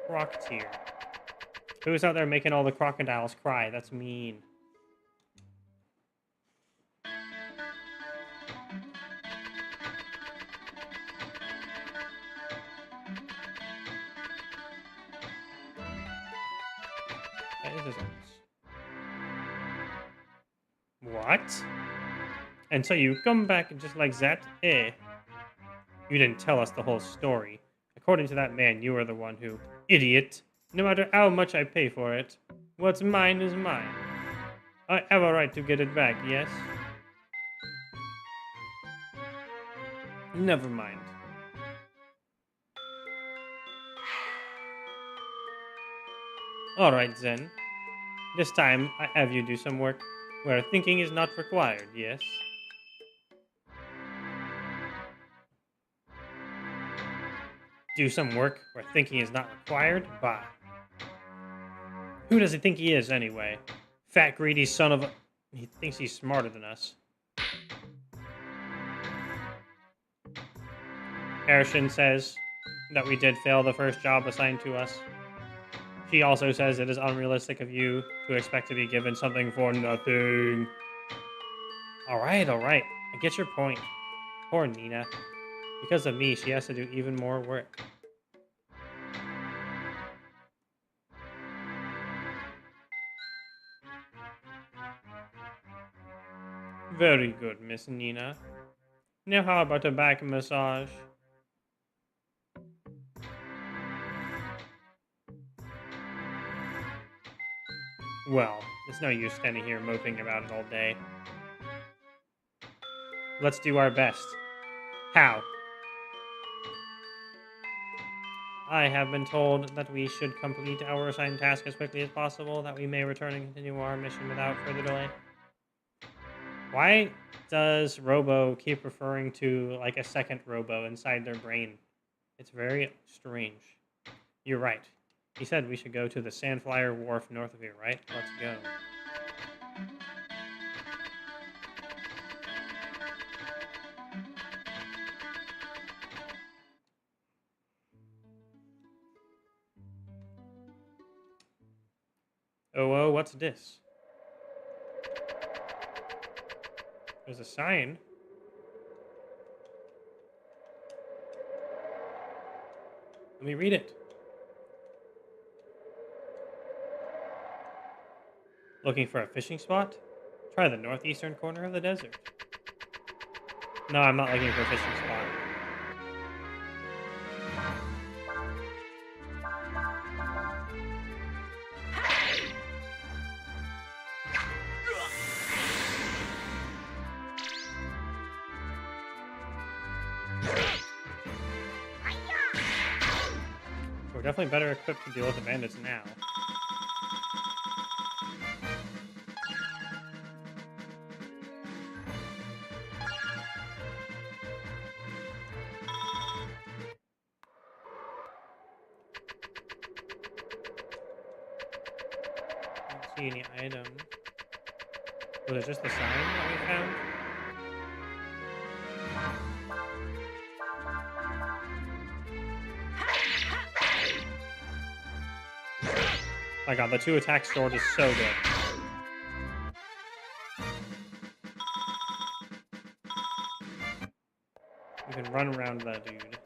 Crocketeer. Who's out there making all the crocodiles cry? That's mean. That is his nose. What? And so you come back just like that? Eh. You didn't tell us the whole story. According to that man, you were the one who... Idiot! No matter how much I pay for it, what's mine is mine. I have a right to get it back, yes? Never mind. Alright then. This time, I have you do some work where thinking is not required, yes? Do some work where thinking is not required? Bah. Who does he think he is, anyway? Fat, greedy son of a... He thinks he's smarter than us. Arshin says that we did fail the first job assigned to us. She also says it is unrealistic of you to expect to be given something for nothing. Alright. I get your point. Poor Nina. Because of me, she has to do even more work. Very good, Miss Nina. Now how about a back massage? Well, it's no use standing here moping about it all day. Let's do our best. How? I have been told that we should complete our assigned task as quickly as possible, that we may return and continue our mission without further delay. Why does Robo keep referring to like a second Robo inside their brain? It's very strange. You're right. He said we should go to the Sandflyer Wharf north of here, right? Let's go. Oh, what's this? There's a sign. Let me read it. Looking for a fishing spot? Try the northeastern corner of the desert. No, I'm not looking for a fishing spot. We're definitely better equipped to deal with the bandits now. Don't see any items. Was it just the sign that we found? My god, the 2 attack sword is so good. You can run around that dude.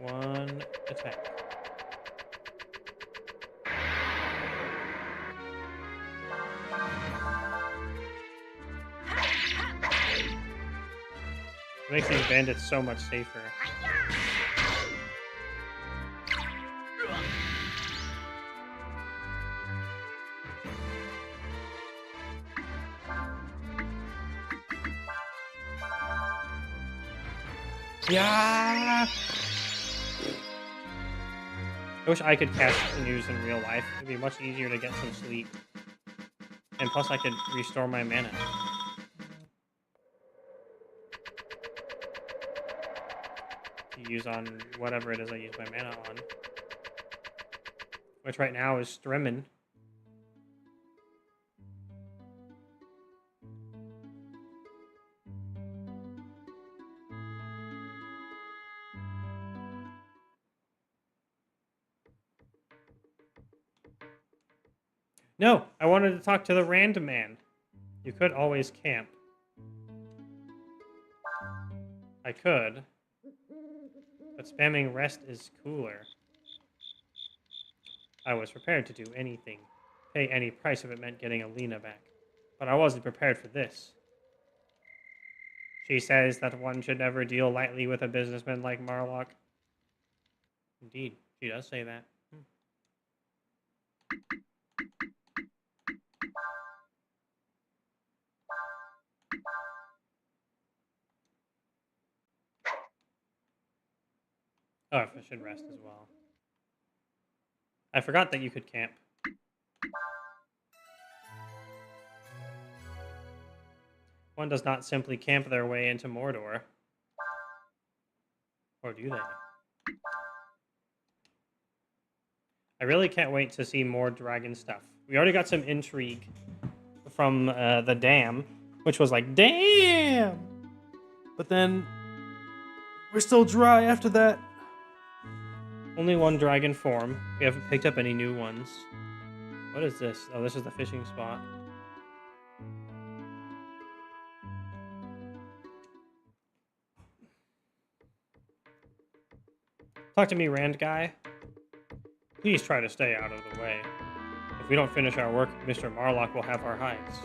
1 attack. It makes these bandits so much safer. Yeah. I wish I could cast canoes in real life. It'd be much easier to get some sleep. And plus I could restore my mana. To use on whatever it is I use my mana on. Which right now is Stremin. No, I wanted to talk to the random man. You could always camp. I could. But spamming rest is cooler. I was prepared to do anything. Pay any price if it meant getting Alina back. But I wasn't prepared for this. She says that one should never deal lightly with a businessman like Marlock. Indeed, she does say that. Oh, I should rest as well. I forgot that you could camp. One does not simply camp their way into Mordor. Or do they? I really can't wait to see more dragon stuff. We already got some intrigue from the dam, which was like, damn! But then, we're still dry after that. Only 1 dragon form. We haven't picked up any new ones. What is this? Oh, this is the fishing spot. Talk to me, Rand guy. Please try to stay out of the way. If we don't finish our work, Mr. Marlock will have our hides.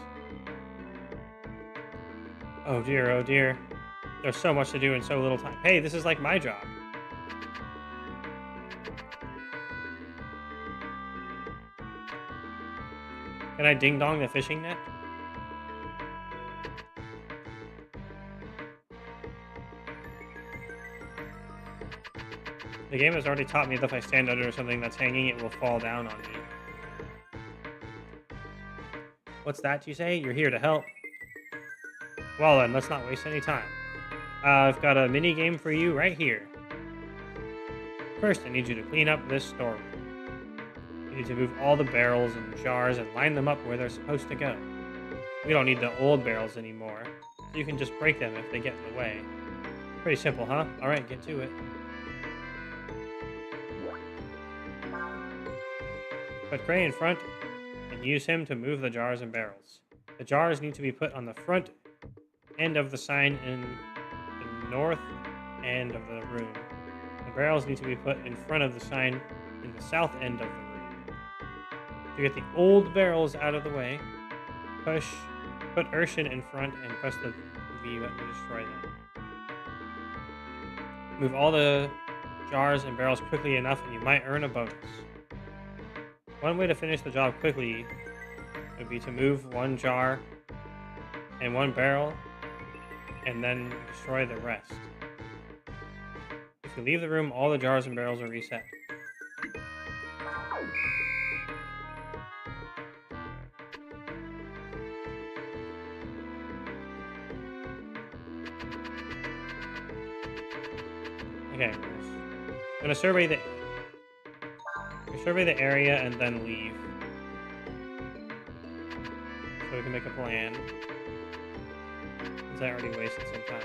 Oh dear, oh dear. There's so much to do in so little time. Hey, this is like my job. Can I ding-dong the fishing net? The game has already taught me that if I stand under something that's hanging, it will fall down on me. What's that you say? You're here to help. Well then, let's not waste any time. I've got a mini game for you right here. First, I need you to clean up this storeroom. You need to move all the barrels and jars and line them up where they're supposed to go. We don't need the old barrels anymore, so you can just break them if they get in the way. Pretty simple, huh? Alright, get to it. Put Gray in front and use him to move the jars and barrels. The jars need to be put on the front end of the sign in the north end of the room. The barrels need to be put in front of the sign in the south end of the room. To get the old barrels out of the way, put Urshan in front and press the V button to destroy them. Move all the jars and barrels quickly enough and you might earn a bonus. One way to finish the job quickly would be to move one jar and one barrel and then destroy the rest. If you leave the room, all the jars and barrels are reset. Okay, I'm gonna survey the area and then leave, so we can make a plan. Because I already wasted some time.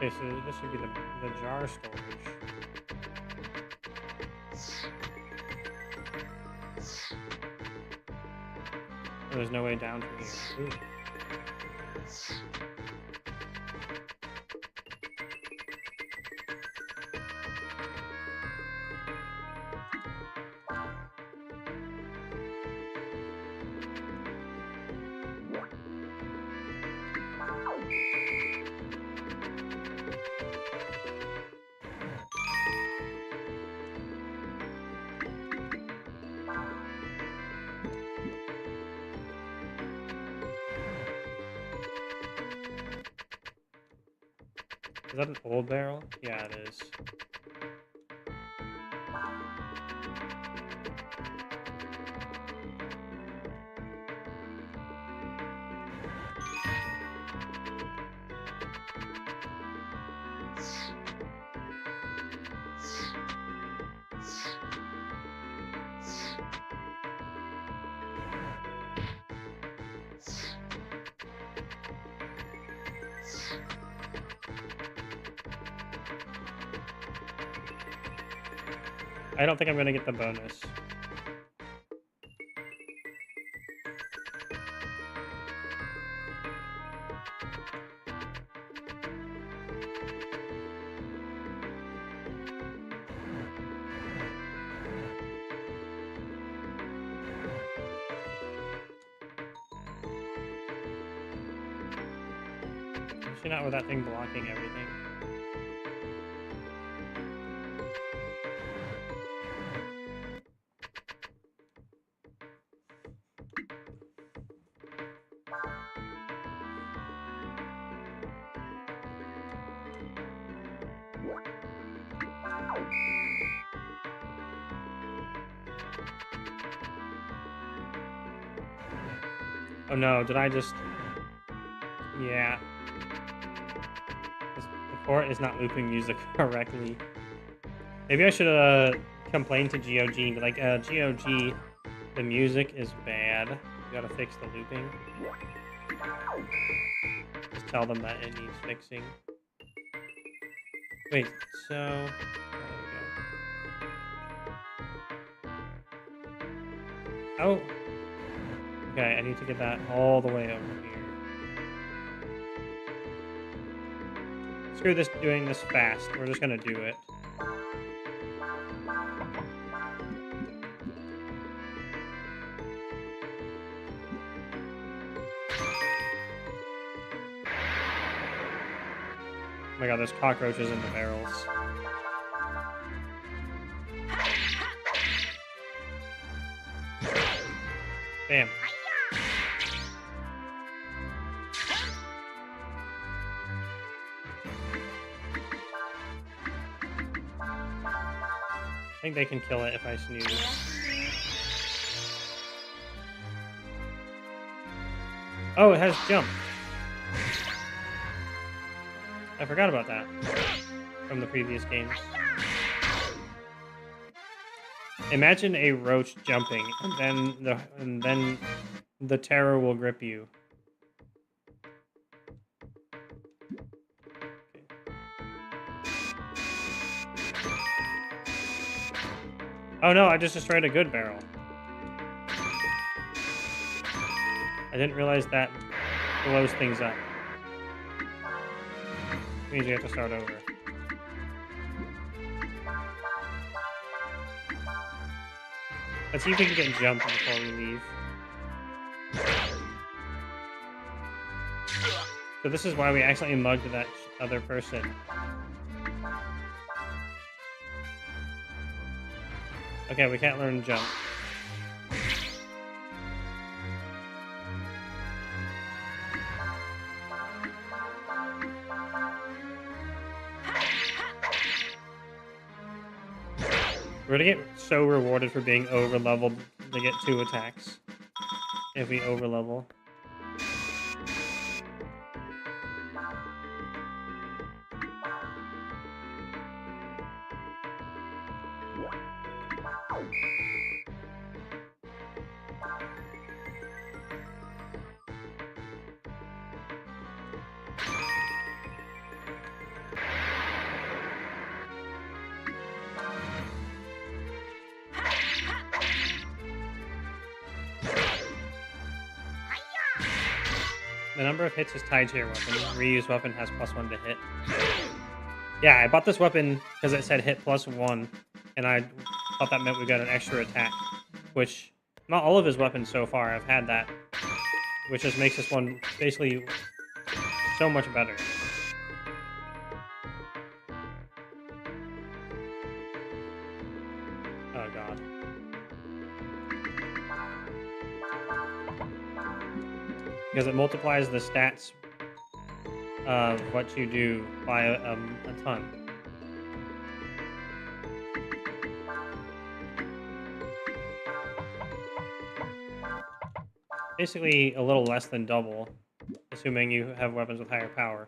Okay, so this should be the jar storage. Oh, there's no way down from here. Ooh. Is that an old barrel? Yeah, it is. I don't think I'm gonna get the bonus. Especially not with that thing blocking everything. Oh no, did I just... Yeah. The port is not looping music correctly. Maybe I should complain to GOG and be like, GOG, the music is bad. You gotta fix the looping. Just tell them that it needs fixing. Wait, so... There we go. Oh! Okay, I need to get that all the way over here. Screw this doing this fast. We're just gonna do it. my god, there's cockroaches in the barrels. Bam. I think they can kill it if I snooze. Oh, it has jump. I forgot about that from the previous games. Imagine a roach jumping, and then the terror will grip you. Oh no, I just destroyed a good barrel. I didn't realize that blows things up. Means you have to start over. Let's see if we can get jump before we leave. So this is why we accidentally mugged that other person. Okay, we can't learn jump. We're gonna get so rewarded for being over-leveled to get 2 attacks. If we over-level. The number of hits is tied to your weapon. Reused weapon has +1 to hit. Yeah, I bought this weapon because it said hit +1, and I thought that meant we got an extra attack. Which, not all of his weapons so far have had that. Which just makes this one basically so much better. Oh god. Because it multiplies the stats of what you do by a ton. Basically, a little less than double, assuming you have weapons with higher power.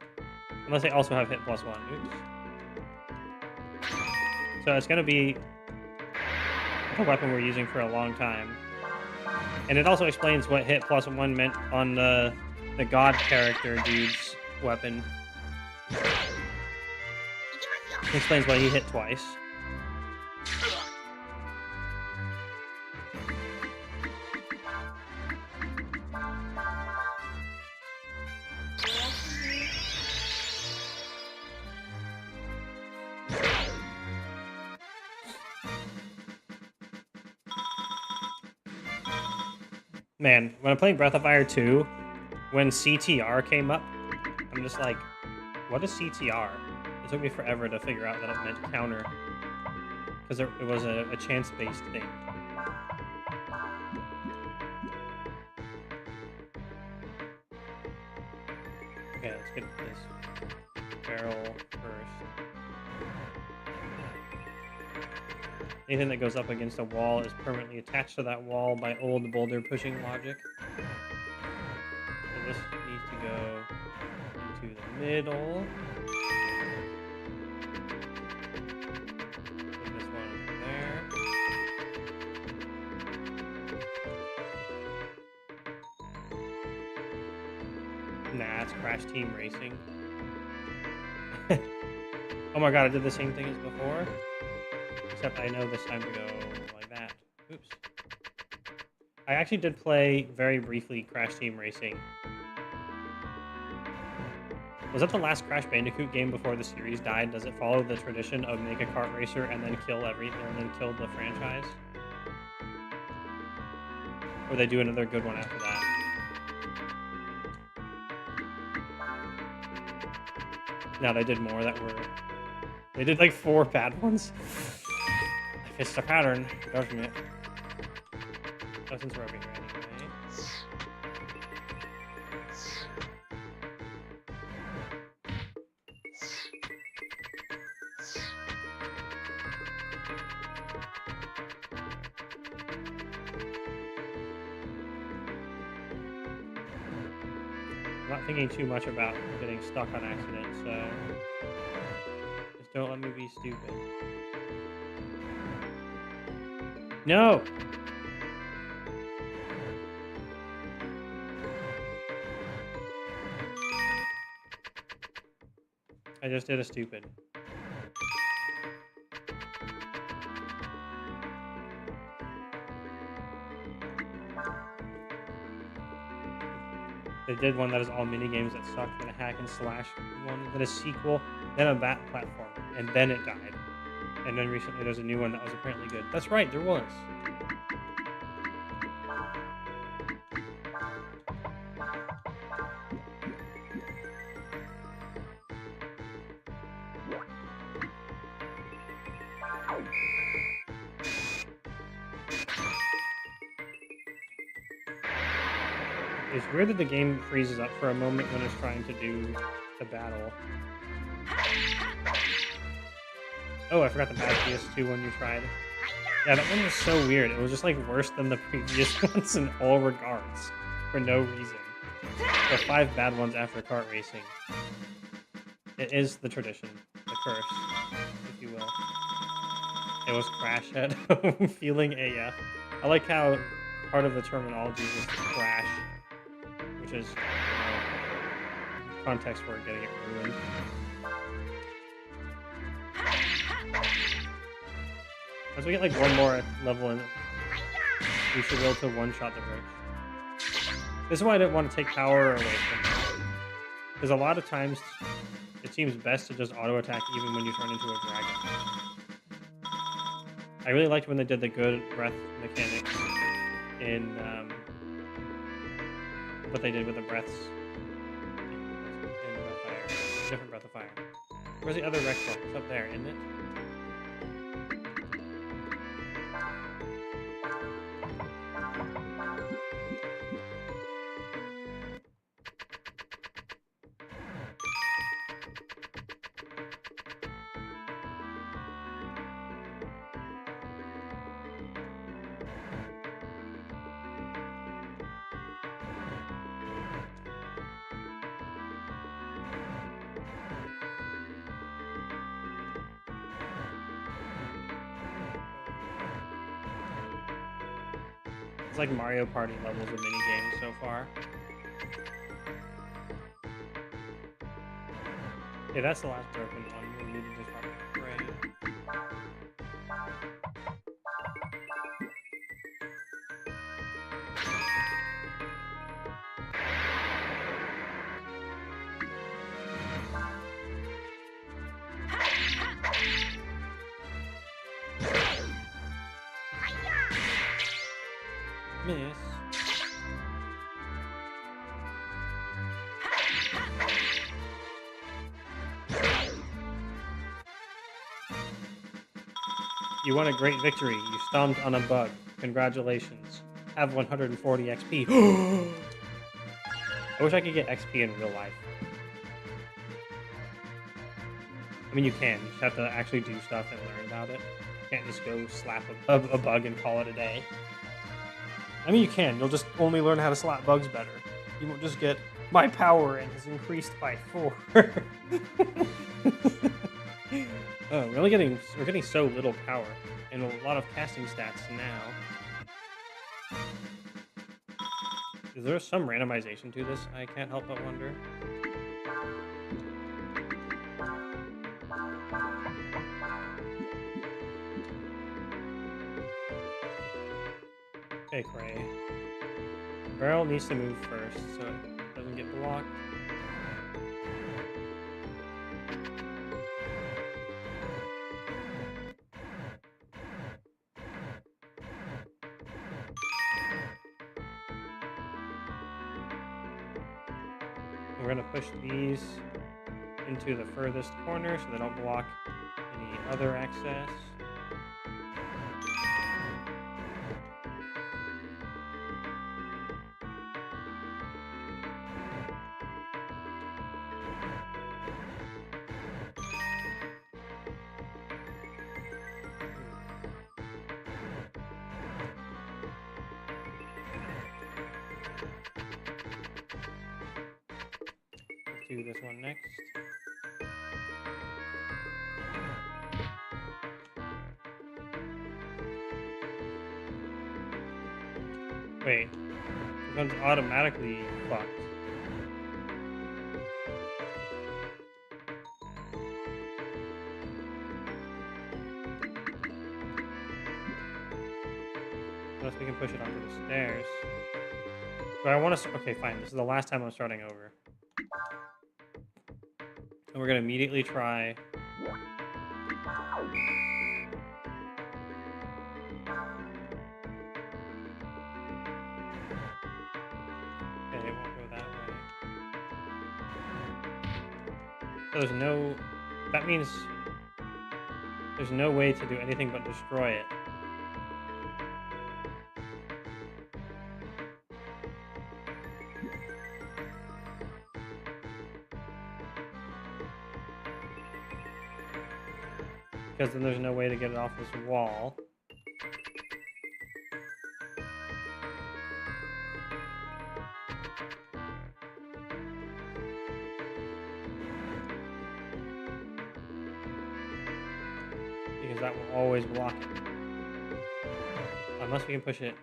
Unless they also have hit +1. Oops. So it's going to be a weapon we're using for a long time. And it also explains what hit +1 meant on the god character dude's weapon. It explains why he hit twice. Man, when I'm playing Breath of Fire 2, when CTR came up, I'm just like, what is CTR? It took me forever to figure out that it meant counter. Because it was a chance-based thing. Okay, let's get this barrel first. Anything that goes up against a wall is permanently attached to that wall by old boulder pushing logic. So this needs to go into the middle. Put this one over there. Nah, it's Crash Team Racing. Oh my god, I did the same thing as before. Except I know this time to go like that. Oops. I actually did play very briefly Crash Team Racing. Was that the last Crash Bandicoot game before the series died? Does it follow the tradition of make a kart racer and then kill everything and then kill the franchise? Or they do another good one after that? No, they did more that were... They did like 4 bad ones. If it's the pattern, doesn't it? Oh, since we're over here anyway. I'm not thinking too much about getting stuck on accident, so just don't let me be stupid. No! I just did a stupid. They did one that is all mini games that sucked, then a hack and slash one, then a sequel, then a bat platformer, and then it died. And then recently there's a new one that was apparently good. That's right, there was. It's weird that the game freezes up for a moment when it's trying to do the battle. Oh, I forgot the bad PS2 one you tried. Yeah, that one was so weird. It was just like worse than the previous ones in all regards, for no reason. The 5 bad ones after kart racing. It is the tradition, the curse, if you will. It was crash at home, feeling AF. I like how part of the terminology is crash, which is, context for getting it ruined. As we get like one more level in, we should be able to one-shot the bridge. This is why I didn't want to take power away from it. Because a lot of times, it seems best to just auto-attack even when you turn into a dragon. I really liked when they did the good breath mechanics in what they did with the breaths in Breath of Fire. Different Breath of Fire. Where's the other wreck book? It's up there, isn't it? It's like Mario Party levels of minigames so far. Yeah, that's the last broken one. We need to just pray. Miss. You won a great victory. You stomped on a bug. Congratulations. Have 140 XP. I wish I could get XP in real life. I mean, you can. You just have to actually do stuff and learn about it. You can't just go slap a bug and call it a day. I mean, you can. You'll just only learn how to slap bugs better. You won't just get, my power in has increased by 4. Oh, we're getting so little power and a lot of casting stats now. Is there some randomization to this? I can't help but wonder. Okay, Cray. Barrel needs to move first so it doesn't get blocked. We're gonna push these into the furthest corner so they don't block any other access. Let's do this one next. Wait, this one's automatically fucked. Unless we can push it onto the stairs. But I want to... Okay, fine. This is the last time I'm starting over. And we're going to immediately try... Okay, it won't go that way. So there's no... That means there's no way to do anything but destroy it. Because then there's no way to get it off this wall. Because that will always block it. Unless we can push it.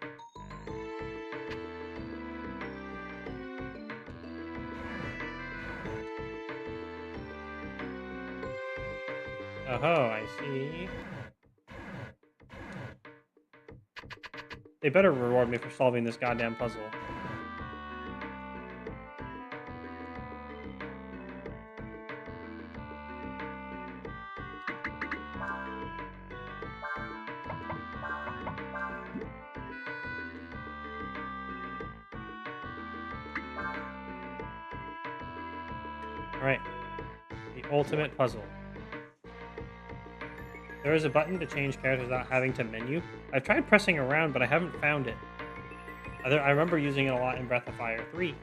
Oh, I see. They better reward me for solving this goddamn puzzle. Alright. The ultimate puzzle. There is a button to change characters without having to menu. I've tried pressing around, but I haven't found it. I remember using it a lot in Breath of Fire 3.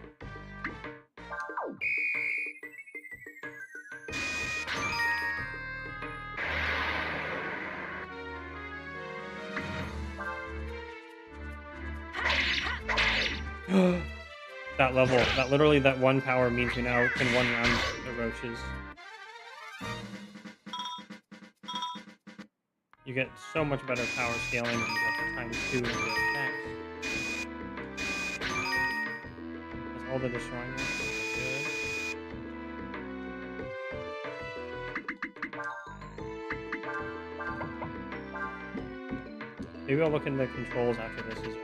That level, literally that one power means we now can one round the roaches. You get so much better power scaling when you get the times 2 in the attacks. That's all the destroying ones. Good. Maybe I'll look into the controls after this is over.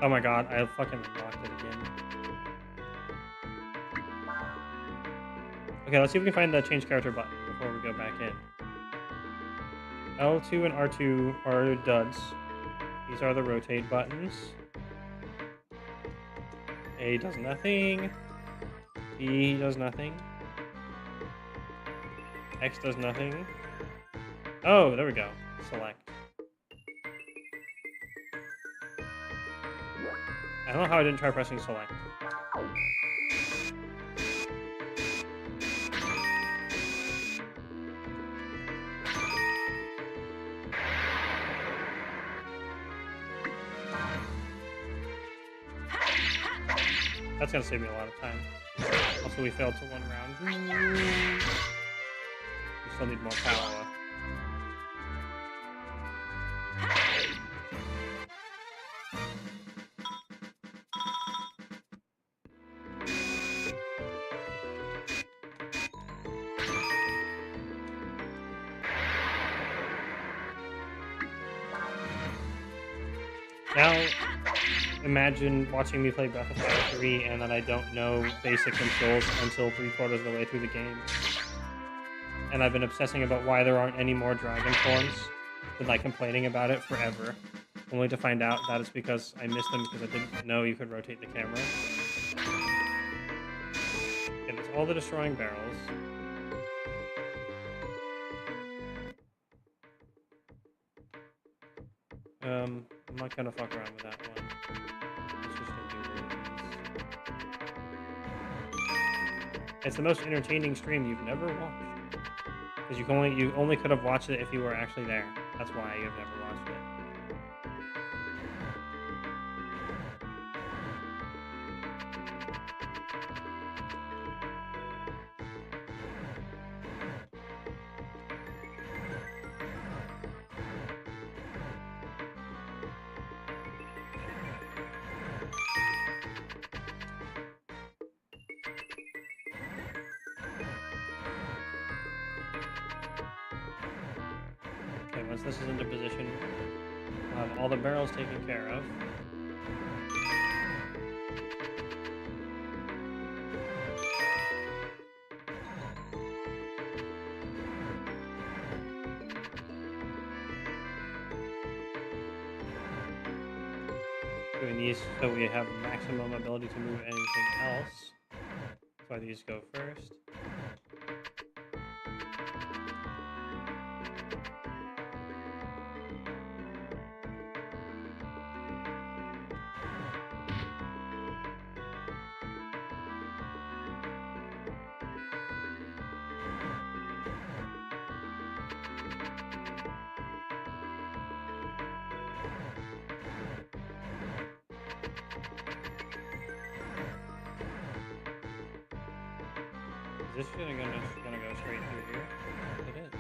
Oh my god, I fucking unlocked it again. Okay, let's see if we can find the change character button before we go back in. L2 and R2 are duds. These are the rotate buttons. A does nothing. B does nothing. X does nothing. Oh, there we go. Select. I don't know how I didn't try pressing select. That's gonna save me a lot of time. Also, we failed to one round. We still need more power. Now, Imagine watching me play Breath of Fire 3 and then I don't know basic controls until 3/4 of the way through the game. And I've been obsessing about why there aren't any more dragon forms, and like complaining about it forever, only to find out that it's because I missed them because I didn't know you could rotate the camera. And it's all the destroying barrels. I'm not gonna fuck around with that one. Let's just go do these. It's the most entertaining stream you've never watched. Because you only could have watched it if you were actually there. That's why you've never watched it. Okay, once this is into position, we'll have all the barrels taken care of. Doing these so we have maximum ability to move anything else. That's why these go first. Is this gonna go straight through here? It is.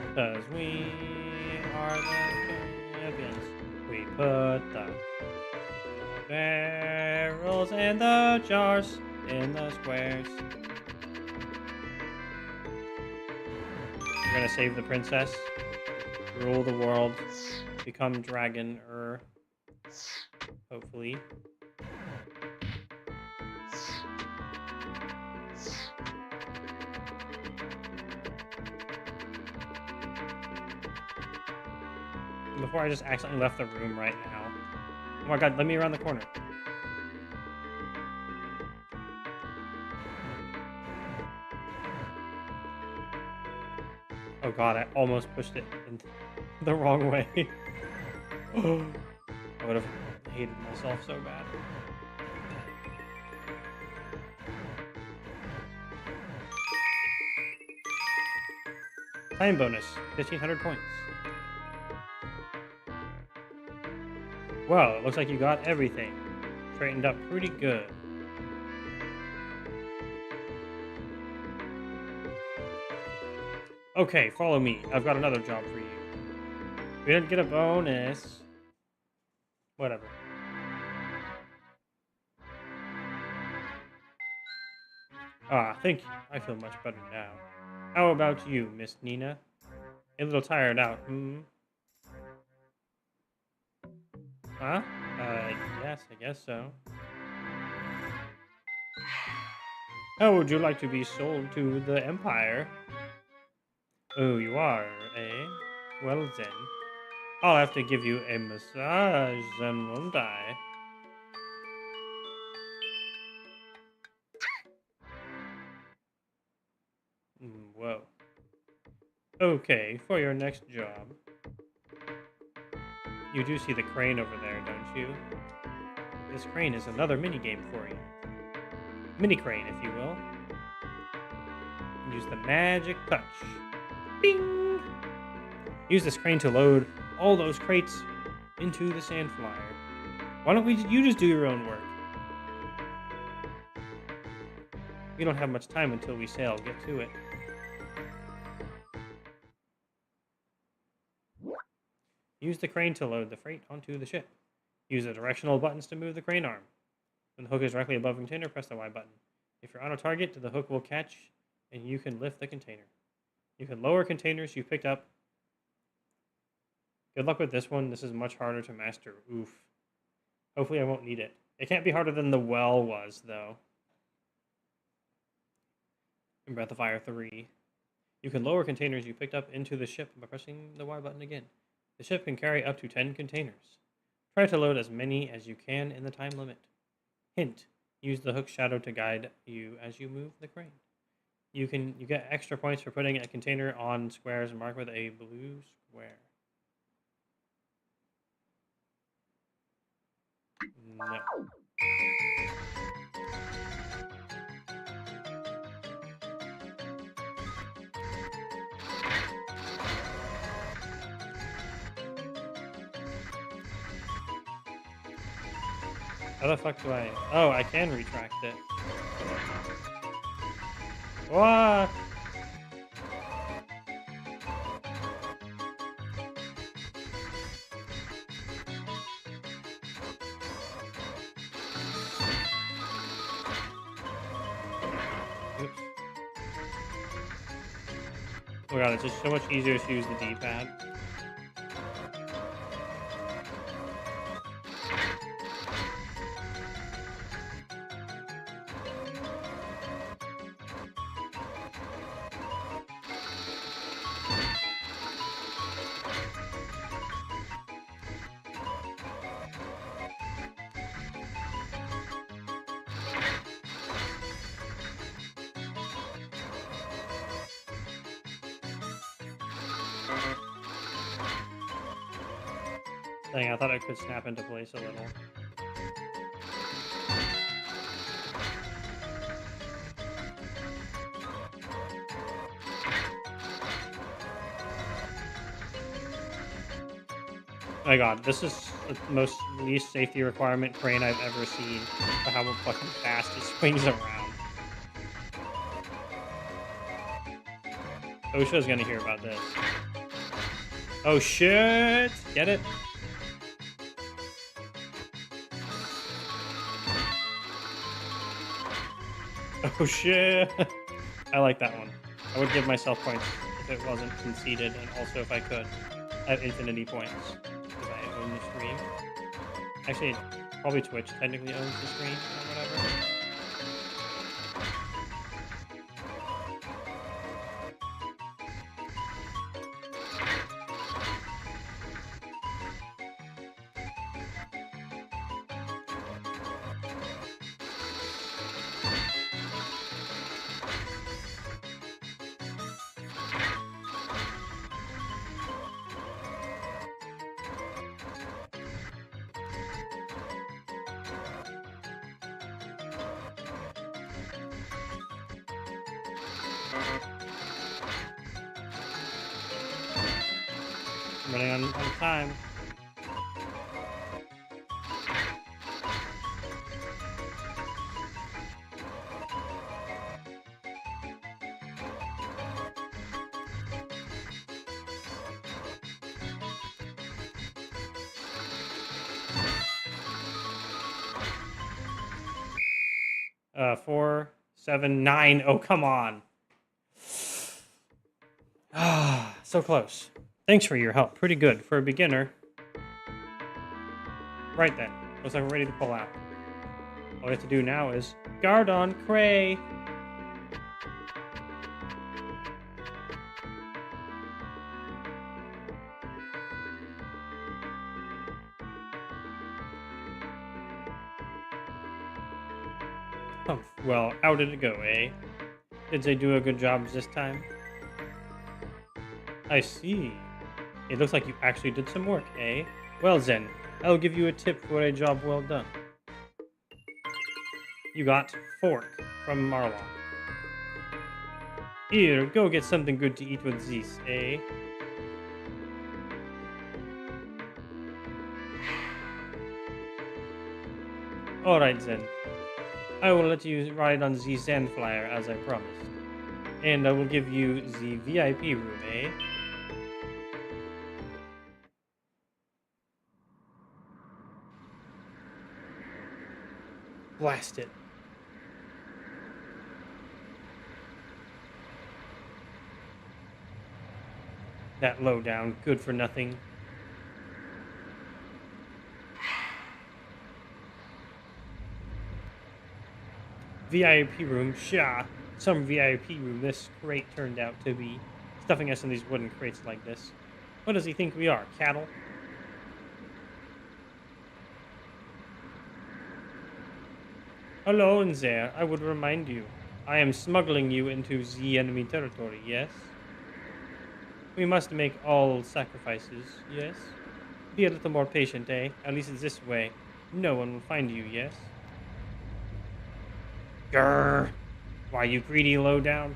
Because we are the champions. We put the barrels and the jars in the squares. We're gonna save the princess, rule the world, become dragon-er, hopefully. Before I just accidentally left the room right now. Oh my god, let me around the corner. Oh god, I almost pushed it into the wrong way. I would have hated myself so bad. Time bonus, 1,500 points. Well, it looks like you got everything. Straightened up pretty good. Okay, follow me. I've got another job for you. We didn't get a bonus. Whatever. Ah, thank you. I feel much better now. How about you, Miss Nina? A little tired out, hmm? Huh? Yes, I guess so. How would you like to be sold to the Empire? Oh, you are, eh? Well then. I'll have to give you a massage then, won't I? Whoa. Okay, for your next job. You do see the crane over there, don't you? This crane is another mini-game for you. Mini-crane, if you will. Use the magic touch. Bing! Use this crane to load all those crates into the sand flyer. Why don't you just do your own work? We don't have much time until we sail. Get to it. Use the crane to load the freight onto the ship. Use the directional buttons to move the crane arm. When the hook is directly above the container, press the Y button. If you're on a target, the hook will catch and you can lift the container. You can lower containers you picked up. Good luck with this one. This is much harder to master. Oof. Hopefully I won't need it. It can't be harder than the well was, though. In Breath of Fire 3. You can lower containers you picked up into the ship by pressing the Y button again. The ship can carry up to 10 containers. Try to load as many as you can in the time limit. Hint: use the hook shadow to guide you as you move the crane. You get extra points for putting a container on squares marked with a blue square. No. How the fuck do I... Oh, I can retract it. What? Oops. Oh god, it's just so much easier to use the D-pad. Dang, I thought it could snap into place a little. Oh my god, this is the most least safety requirement crane I've ever seen for how fucking fast it swings around. OSHA's gonna hear about this. Oh shit! Get it? Oh shit! I like that one. I would give myself points if it wasn't conceded, and also if I could have infinity points because I own the stream. Actually, probably Twitch technically owns the stream or whatever. I'm running on time. Uh, 4, 7, 9. Oh, come on. Ah, so close. Thanks for your help. Pretty good for a beginner. Right then. Looks like we're ready to pull out. All we have to do now is guard on Cray. Oh, well, how did it go, eh? Did they do a good job this time? I see. It looks like you actually did some work, eh? Well then, I'll give you a tip for a job well done. You got fork from Marlon. Here, go get something good to eat with this, eh? Alright then. I will let you ride on the sand flyer as I promised. And I will give you the VIP room, eh? Blast it. That lowdown, good for nothing. VIP room, sha. Some VIP room this crate turned out to be. Stuffing us in these wooden crates like this. What does he think we are, cattle? Hello in there, I would remind you. I am smuggling you into the enemy territory, yes? We must make all sacrifices, yes? Be a little more patient, eh? At least it's this way. No one will find you, yes? Grrr! Why, you greedy lowdown?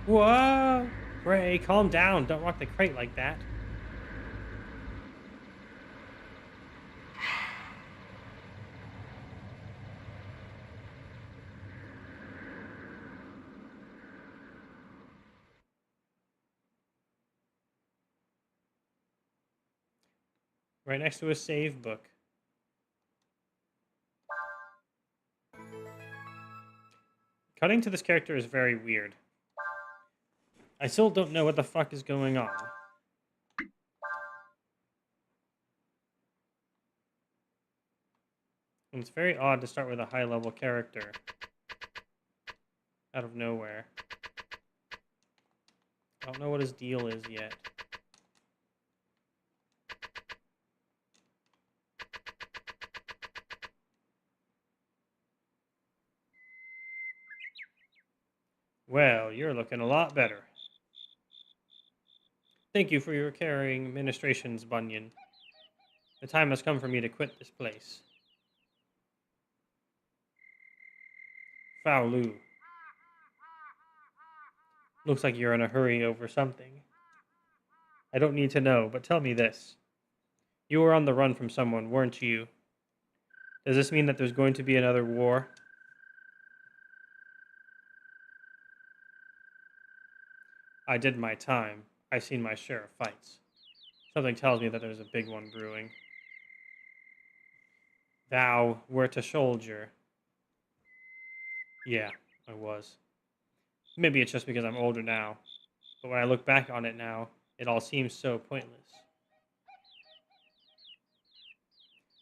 Whoa! Gray, calm down. Don't rock the crate like that. Right next to a save book. Cutting to this character is very weird. I still don't know what the fuck is going on. And it's very odd to start with a high-level character. Out of nowhere. I don't know what his deal is yet. Well, you're looking a lot better. Thank you for your caring ministrations, Bunyan. The time has come for me to quit this place. Faolu. Looks like you're in a hurry over something. I don't need to know, but tell me this. You were on the run from someone, weren't you? Does this mean that there's going to be another war? I did my time. I've seen my share of fights. Something tells me that there's a big one brewing. Thou wert a soldier. Yeah, I was. Maybe it's just because I'm older now. But when I look back on it now, it all seems so pointless.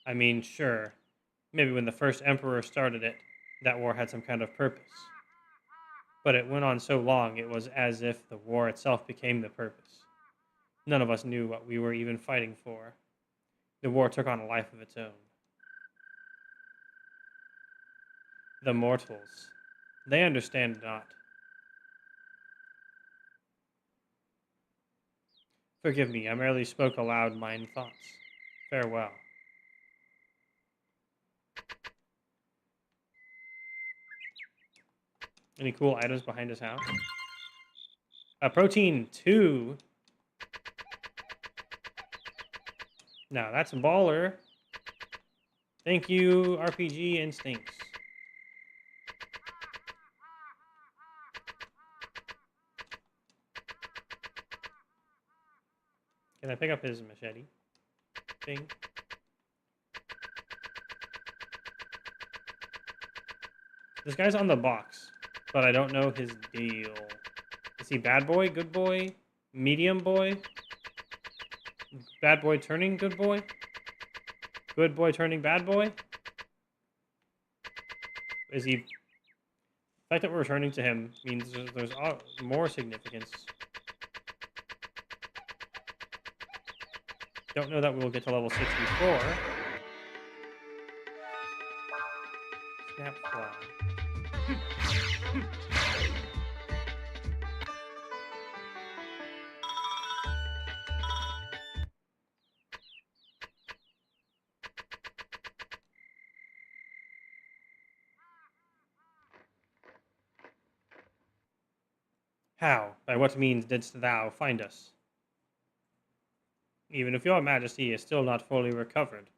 I mean, sure, maybe when the first emperor started it, that war had some kind of purpose. But it went on so long, it was as if the war itself became the purpose. None of us knew what we were even fighting for. The war took on a life of its own. The mortals. They understand not. Forgive me, I merely spoke aloud mine thoughts. Farewell. Any cool items behind his house? Protein 2. Now, that's a baller. Thank you, RPG Instincts. Can I pick up his machete thing? This guy's on the box, but I don't know his deal. Is he bad boy, good boy, medium boy? Bad boy turning good boy? Good boy turning bad boy? Is he... The fact that we're returning to him means there's more significance. Don't know that we'll get to level 64. Snap fly. How, by what means didst thou find us? Even if your majesty is still not fully recovered,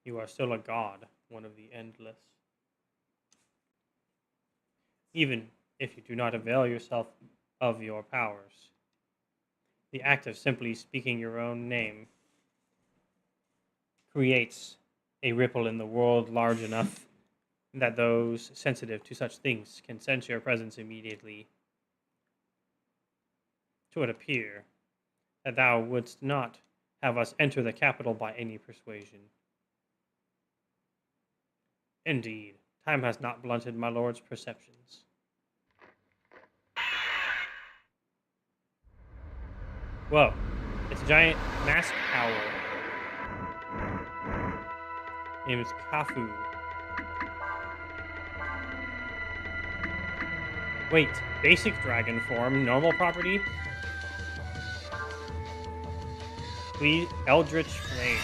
you are still a god, one of the endless. Even if you do not avail yourself of your powers. The act of simply speaking your own name creates a ripple in the world large enough and that those sensitive to such things can sense your presence immediately. 'Twould appear that thou wouldst not have us enter the capital by any persuasion. Indeed, time has not blunted my lord's perceptions. Whoa, it's a giant masked owl. Name is Kafu. Wait, basic dragon form, normal property? Please, Eldritch Flame.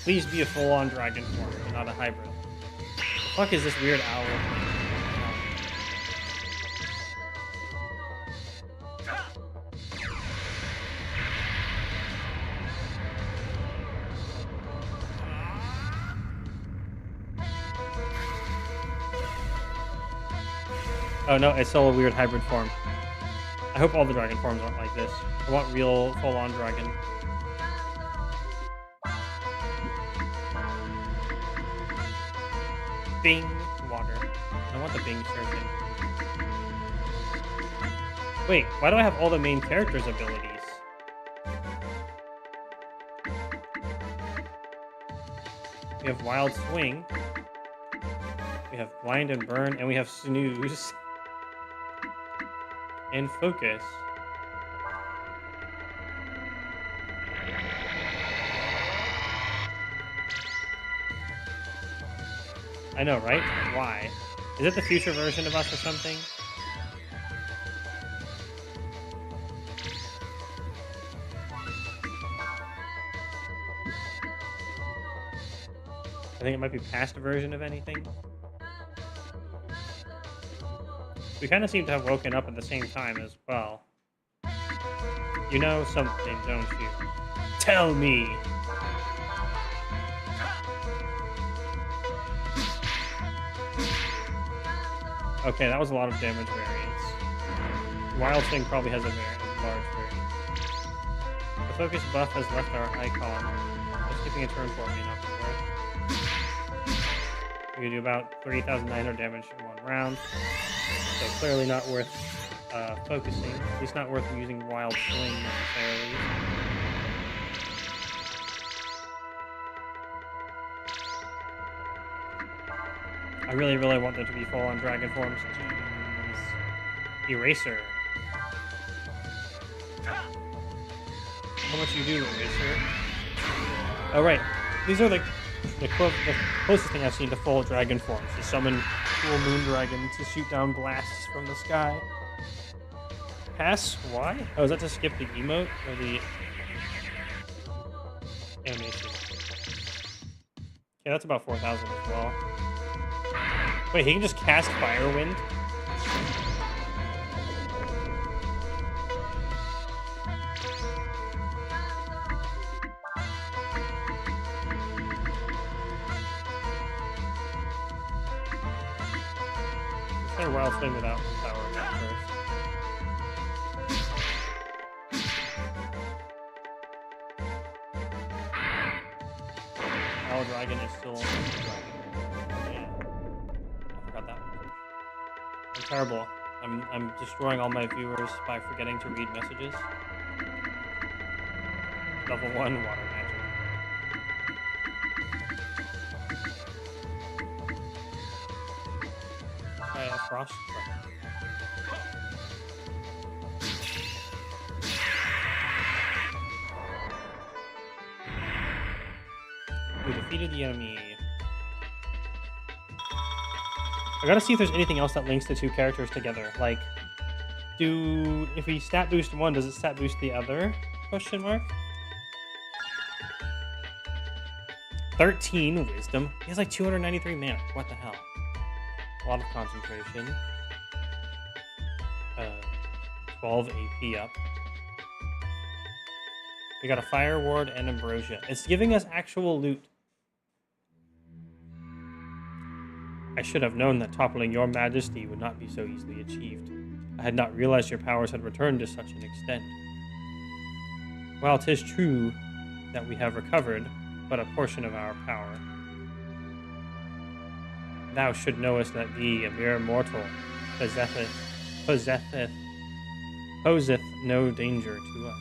Please be a full-on dragon form, and not a hybrid. The fuck is this weird owl thing? Oh no, it's still a weird hybrid form. I hope all the dragon forms aren't like this. I want real full-on dragon. Bing water. I want the Bing surgeon. Wait, why do I have all the main characters' abilities? We have Wild Swing. We have Blind and Burn, and we have Snooze. And Focus. I know, right? Why? Is it the future version of us or something? I think it might be past version of anything. We kind of seem to have woken up at the same time as well. You know something, don't you? Tell me! Okay, that was a lot of damage variance. Wild Swing probably has a large variance. The focus buff has left our icon. Just skipping a turn for me not be worth. We can do about 3,900 damage in one round. So clearly not worth focusing. At least not worth using Wild Swing necessarily. I really, really want them to be full-on dragon forms. Jeez. Eraser. How much you do, Eraser? Oh, right. These are the closest thing I've seen to full dragon forms. To summon cool moon dragon to shoot down blasts from the sky. Pass? Why? Oh, is that to skip the emote or the animation? Okay, that's about 4,000 as well. Wait, he can just cast Firewind? Let's try Wild Swing without power attack first. Owl Dragon is still dragon. I forgot that one. I'm terrible. I'm destroying all my viewers by forgetting to read messages. Level 1 water magic. Try a frost strike. We defeated the enemy. I gotta see if there's anything else that links the two characters together. Like, if we stat boost one, does it stat boost the other? Question mark. 13 wisdom. He has like 293 mana. What the hell? A lot of concentration. 12 AP up. We got a fire ward and ambrosia. It's giving us actual loot. I should have known that toppling your majesty would not be so easily achieved. I had not realized your powers had returned to such an extent. While 'tis true that we have recovered but a portion of our power, thou should knowest that thee, a mere mortal, possesseth, possesseth, poseth no danger to us.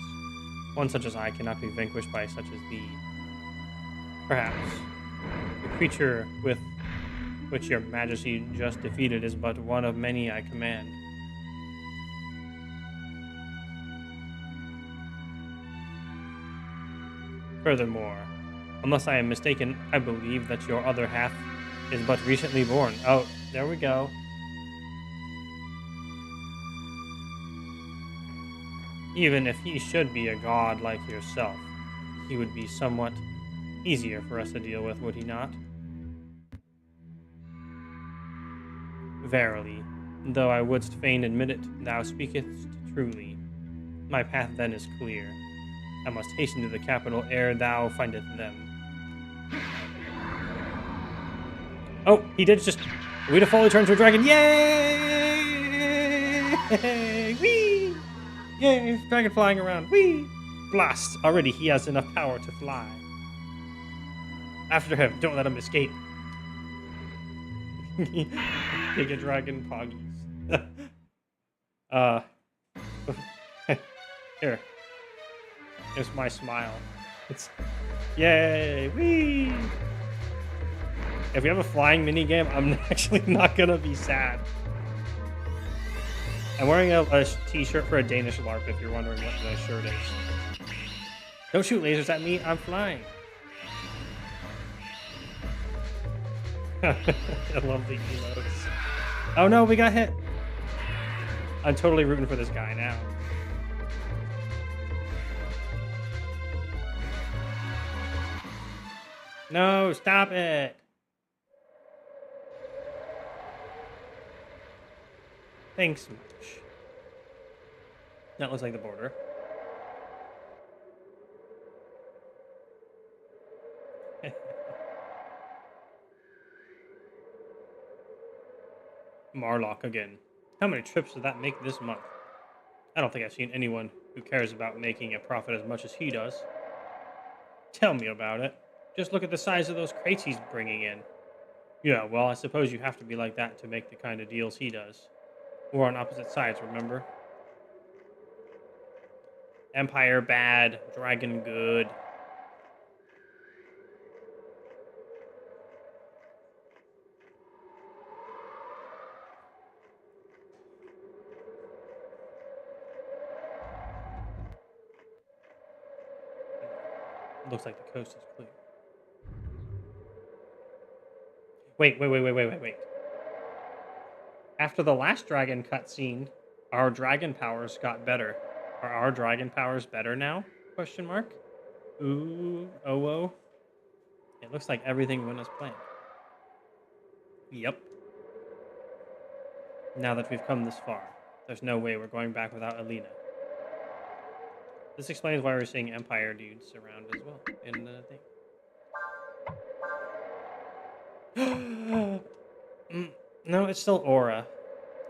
One such as I cannot be vanquished by such as thee. Perhaps the creature with which your majesty just defeated is but one of many I command. Furthermore, unless I am mistaken, I believe that your other half is but recently born. Oh, there we go. Even if he should be a god like yourself, he would be somewhat easier for us to deal with, would he not? Verily, though I wouldst fain admit it, thou speakest truly. My path then is clear. I must hasten to the capital ere thou findest them. Oh, he did just... Rita fully turned to a dragon. Yay! Whee! Yay! Dragon flying around. Whee! Blast! Already he has enough power to fly. After him. Don't let him escape. Giga Dragon Poggies. Here. Here's my smile. It's... Yay! Whee! If we have a flying minigame, I'm actually not gonna be sad. I'm wearing a t-shirt for a Danish LARP, if you're wondering what the shirt is. Don't shoot lasers at me, I'm flying. I love the emotes. Oh no, we got hit. I'm totally rooting for this guy now. No, stop it. Thanks much. That looks like the border. Marlock again. How many trips did that make this month? I don't think I've seen anyone who cares about making a profit as much as he does. Tell me about it. Just look at the size of those crates he's bringing in. Yeah, well, I suppose you have to be like that to make the kind of deals he does. We're on opposite sides, remember? Empire bad, Dragon good. Looks like the coast is clear. Wait. After the last dragon cutscene, our dragon powers got better. Are our dragon powers better now? Question mark. Ooh, oh. It looks like everything went as planned. Yep. Now that we've come this far, there's no way we're going back without Alina. This explains why we're seeing Empire dudes around as well in the thing. No, it's still Aura.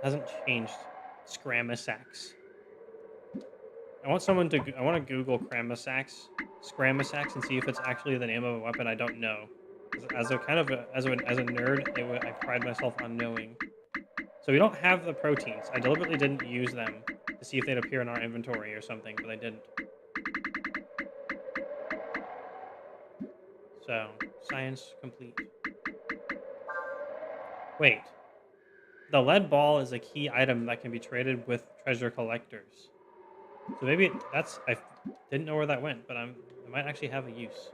Hasn't changed. Scramasax. I want to Google Scramasax, and see if it's actually the name of a weapon. I don't know. As a nerd, I pride myself on knowing. So we don't have the proteins. I deliberately didn't use them to see if they'd appear in our inventory or something, but I didn't. So, science complete. Wait. The lead ball is a key item that can be traded with treasure collectors. So maybe that's... I didn't know where that went, but it might actually have a use.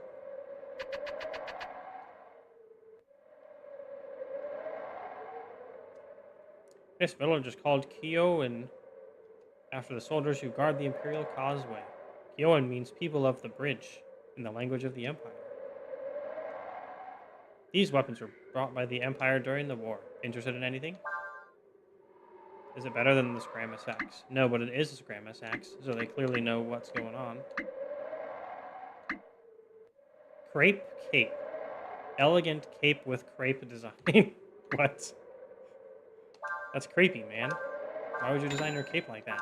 This village is called Kiowan, after the soldiers who guard the Imperial Causeway. Kiowan means people of the bridge, in the language of the Empire. These weapons were brought by the Empire during the war. Interested in anything? Is it better than the Scramasax? No, but it is a Scramasax, so they clearly know what's going on. Crepe cape. Elegant cape with crepe design. What? That's creepy, man. Why would you design your cape like that?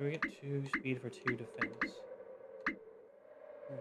Can we get 2 speed for 2 defense? Maybe.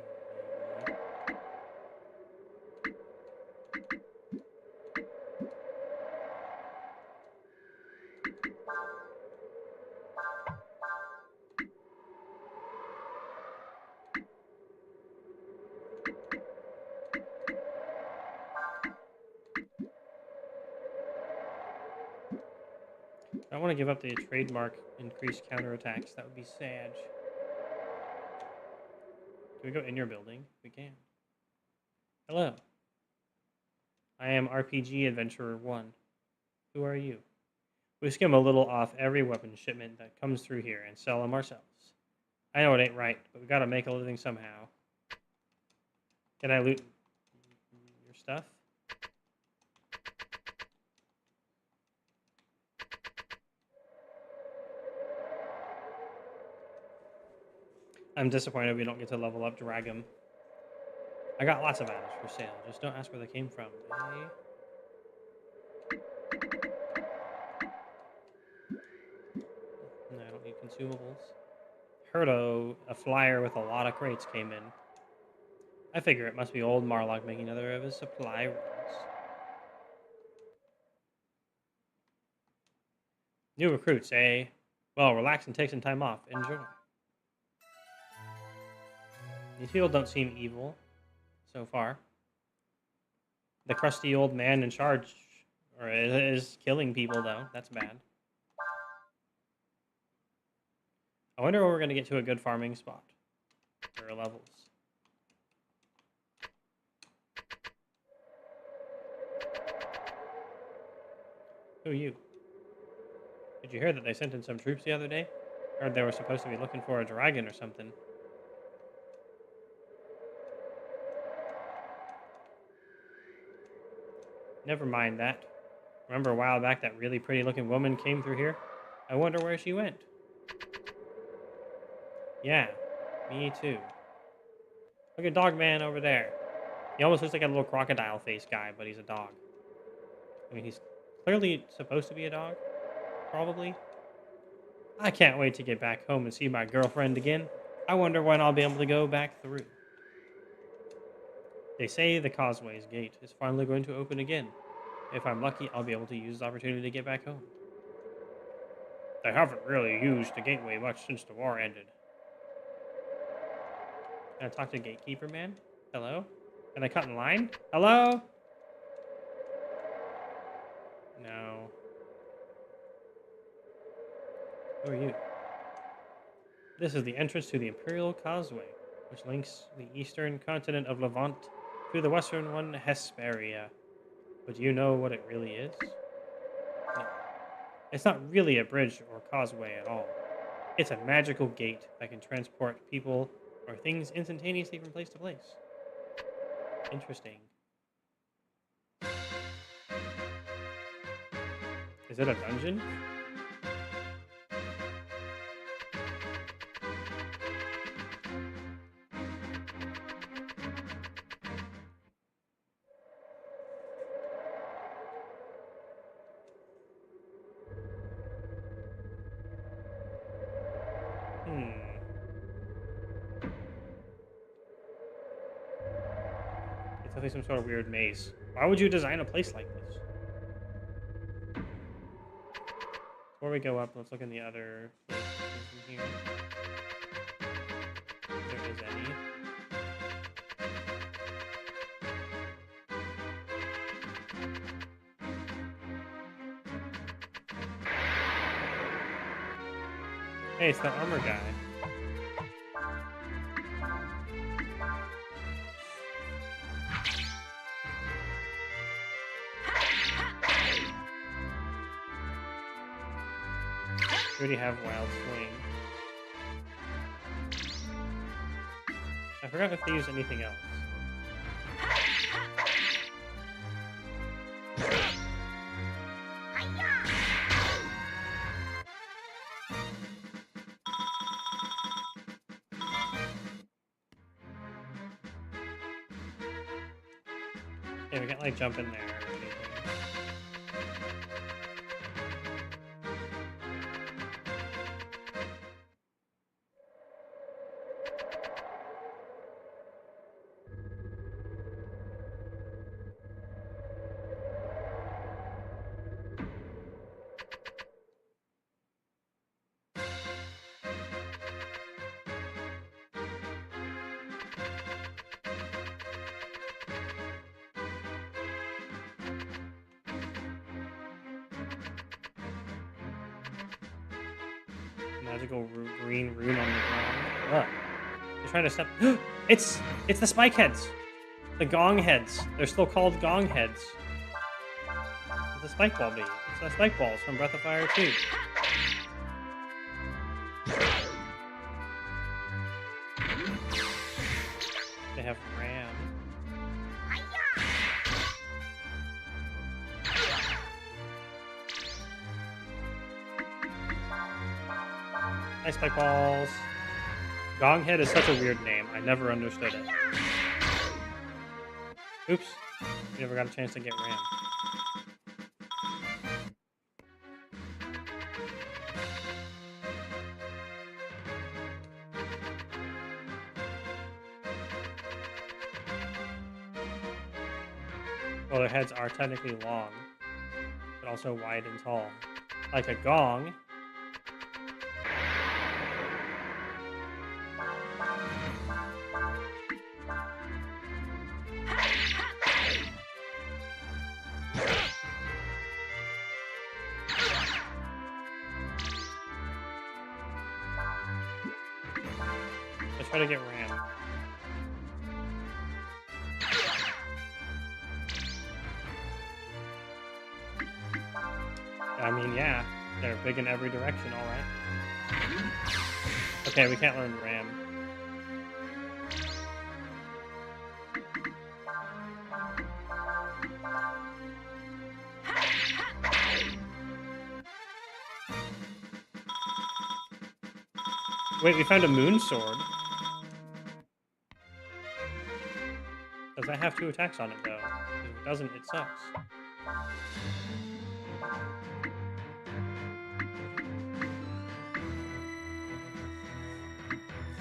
I don't want to give up the trademark increased counterattacks. That would be sad. Can we go in your building? We can. Hello. I am RPG Adventurer 1. Who are you? We skim a little off every weapon shipment that comes through here and sell them ourselves. I know it ain't right, but we gotta make a living somehow. Can I loot your stuff? I'm disappointed we don't get to level up Dragum. I got lots of items for sale. Just don't ask where they came from, eh? No, I don't need consumables. Heard a flyer with a lot of crates came in. I figure it must be old Marlock making another of his supply runs. New recruits, eh? Well, relax and take some time off. Enjoy. These people don't seem evil so far. The crusty old man in charge is killing people, though. That's bad. I wonder where we're going to get to a good farming spot for levels. Who are you? Did you hear that they sent in some troops the other day? Heard they were supposed to be looking for a dragon or something. Never mind that. Remember a while back that really pretty looking woman came through here? I wonder where she went. Yeah, me too. Look at Dog Man over there. He almost looks like a little crocodile face guy, but he's a dog. I mean, he's clearly supposed to be a dog. Probably. I can't wait to get back home and see my girlfriend again. I wonder when I'll be able to go back through. They say the Causeway's gate is finally going to open again. If I'm lucky, I'll be able to use the opportunity to get back home. They haven't really used the gateway much since the war ended. Can I talk to Gatekeeper Man? Hello? Can I cut in line? Hello? No. Who are you? This is the entrance to the Imperial Causeway, which links the eastern continent of Levant to the western one, Hesperia. But do you know what it really is? No. It's not really a bridge or causeway at all. It's a magical gate that can transport people or things instantaneously from place to place. Interesting. Is it a dungeon? It's definitely some sort of weird maze. Why would you design a place like this? Before we go up, let's look in the other places in here. If there is any. Hey, it's the armor guy. We already have Wild Swing. I forgot if they use anything else. Yeah, we can't like jump in there or anything. magical green rune on the ground. Look. They're trying to step. It's the spike heads. The gong heads. They're still called gong heads. It's a spike ball bee. It's the spike balls from Breath of Fire 2. They have ram. Nice spike balls. Gonghead is such a weird name. I never understood it. Oops. We never got a chance to get ram. Well, their heads are technically long, but also wide and tall. Like a gong. Let's try to get ram. I mean, yeah, they're big in every direction, all right. Okay, we can't learn ram. Wait, we found a moon sword. Does that have 2 attacks on it, though? If it doesn't, it sucks.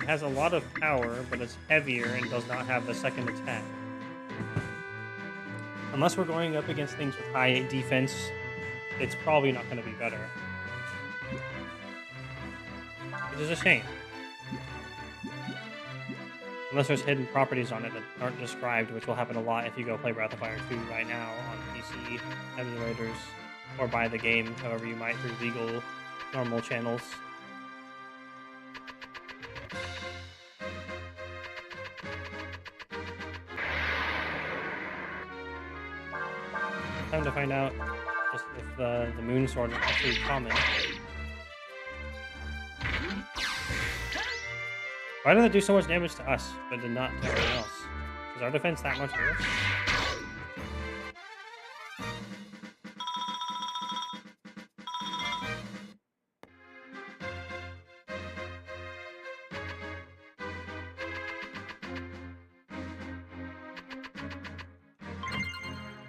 It has a lot of power, but it's heavier and does not have the second attack. Unless we're going up against things with high defense, it's probably not going to be better. Which is a shame. Unless there's hidden properties on it that aren't described, which will happen a lot if you go play Breath of Fire 2 right now on PC emulators, or buy the game however you might through legal, normal channels. Time to find out just if the moon sword is actually common. Why did it do so much damage to us, but did not to everyone else? Is our defense that much worse?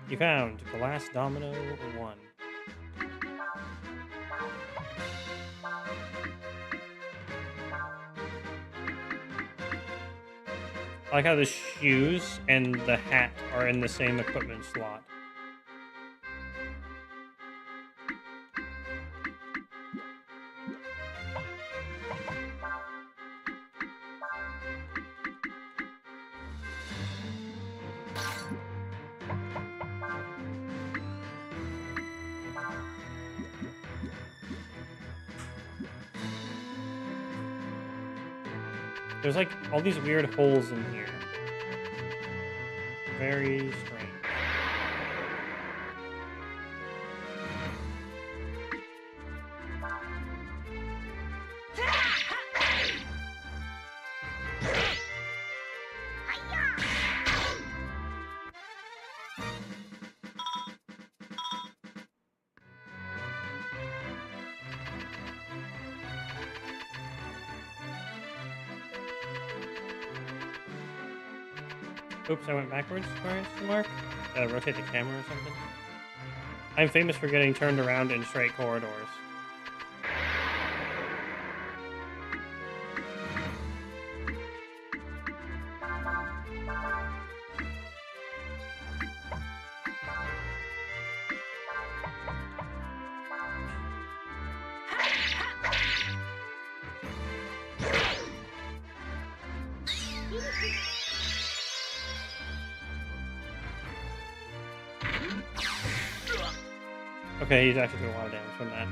You found Glass Domino 1. I like how the shoes and the hat are in the same equipment slot. There's like all these weird holes in here. Very strange. Oops, I went backwards, Mark. Rotate the camera or something. I'm famous for getting turned around in straight corridors. Okay, he's actually doing a lot of damage from that.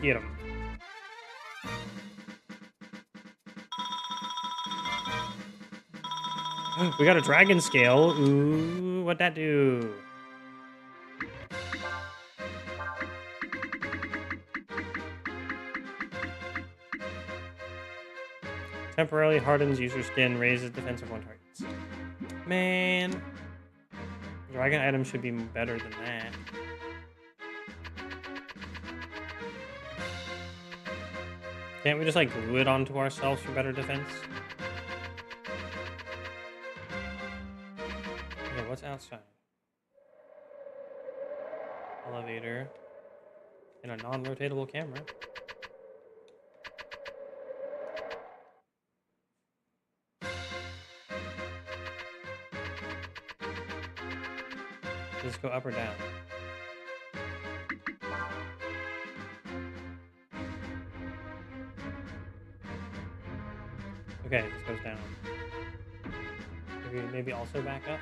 Get him. We got a dragon scale. Ooh, what'd that do? Temporarily hardens user skin, raises defense of one target. Man. Dragon items should be better than that. Can't we just like glue it onto ourselves for better defense? Okay, what's outside? Elevator. And a non-rotatable camera. Let's go up or down. Okay, this goes down. Maybe also back up.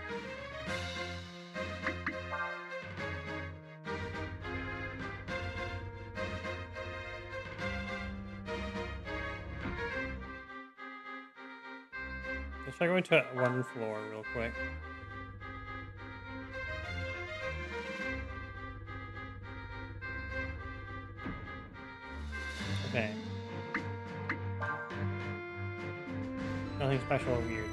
Let's try going to one floor real quick. Okay. Nothing special or weird.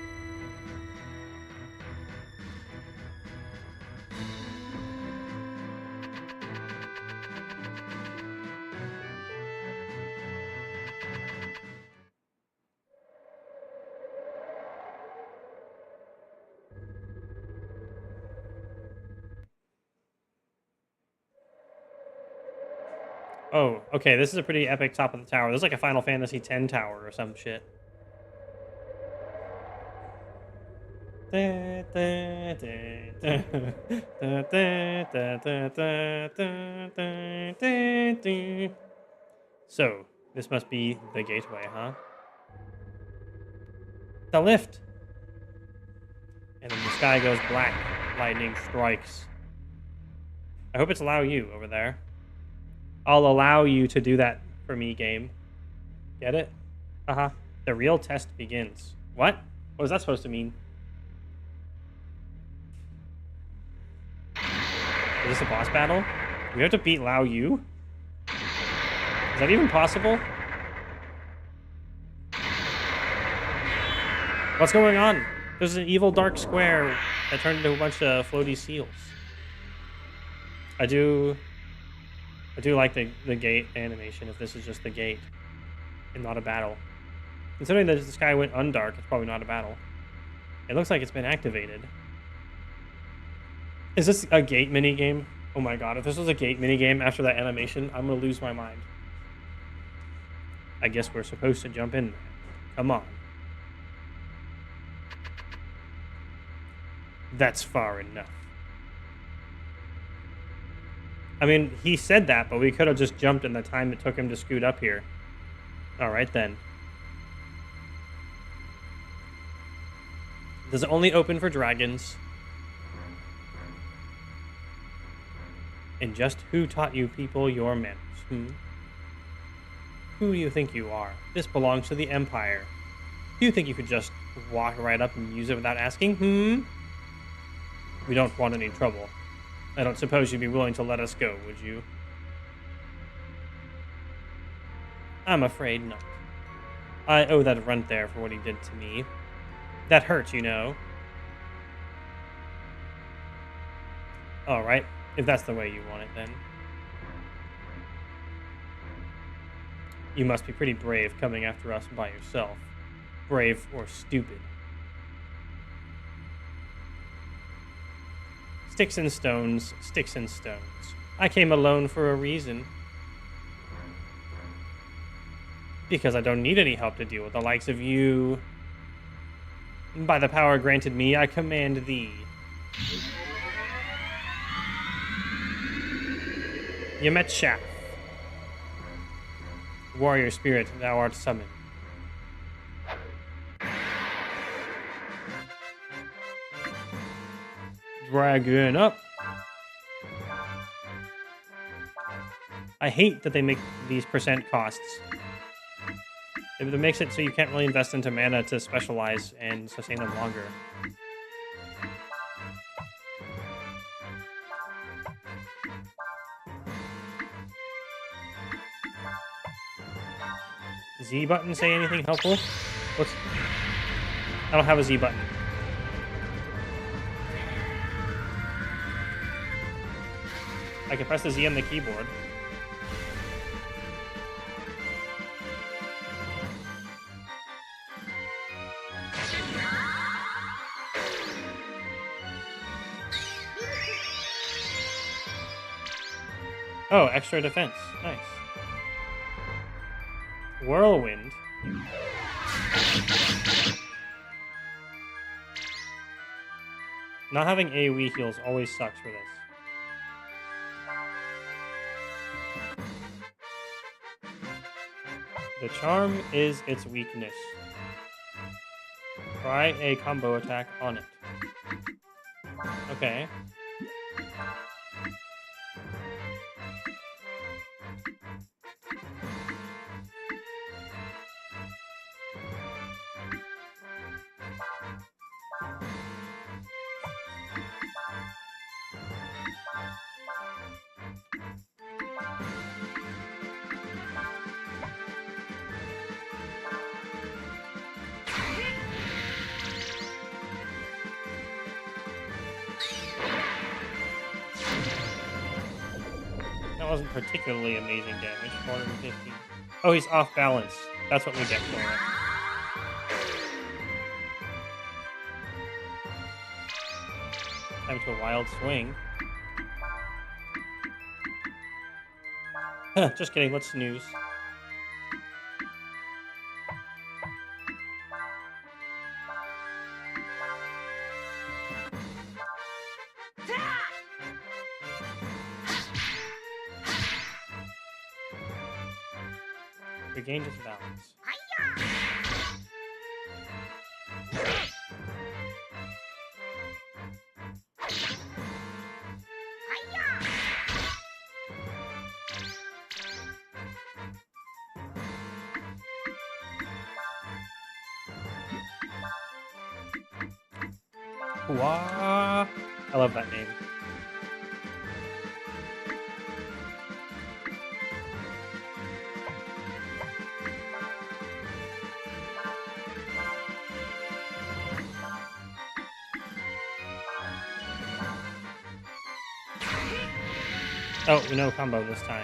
Oh, okay, this is a pretty epic top of the tower. This is like a Final Fantasy X tower or some shit. So, this must be the gateway, huh? The lift! And then the sky goes black. Lightning strikes. I hope it's allow you over there. I'll allow you to do that for me, game. Get it? Uh-huh. The real test begins. What? What was that supposed to mean? Is this a boss battle? Do we have to beat Lao Yu? Is that even possible? What's going on? There's an evil dark square that turned into a bunch of floaty seals. I do like the gate animation if this is just the gate and not a battle. Considering that the sky went undark, it's probably not a battle. It looks like it's been activated. Is this a gate minigame? Oh my god, if this was a gate minigame after that animation, I'm gonna lose my mind. I guess we're supposed to jump in. Come on. That's far enough. I mean, he said that, but we could have just jumped in the time it took him to scoot up here. Alright then. Does it only open for dragons? And just who taught you people your manners? Who do you think you are? This belongs to the Empire. Do you think you could just walk right up and use it without asking? We don't want any trouble. I don't suppose you'd be willing to let us go, would you? I'm afraid not. I owe that runt there for what he did to me. That hurt, you know. Alright, if that's the way you want it, then. You must be pretty brave coming after us by yourself. Brave or stupid. Sticks and stones, sticks and stones. I came alone for a reason. Because I don't need any help to deal with the likes of you. By the power granted me, I command thee. Yemetsha. Warrior spirit, thou art summoned. Dragon up. I hate that they make these percent costs. It makes it so you can't really invest into mana to specialize and sustain them longer. Z button say anything helpful? What's... I don't have a Z button. I can press the Z on the keyboard. Oh, extra defense. Nice. Whirlwind. Not having AoE heals always sucks for this. The charm is its weakness. Try a combo attack on it. Okay. That wasn't particularly amazing damage. 450. Oh, he's off balance. That's what we get for it. Time to a wild swing. Just kidding. Let's snooze. Regained its balance. Wah! I love that name. Oh, no combo this time.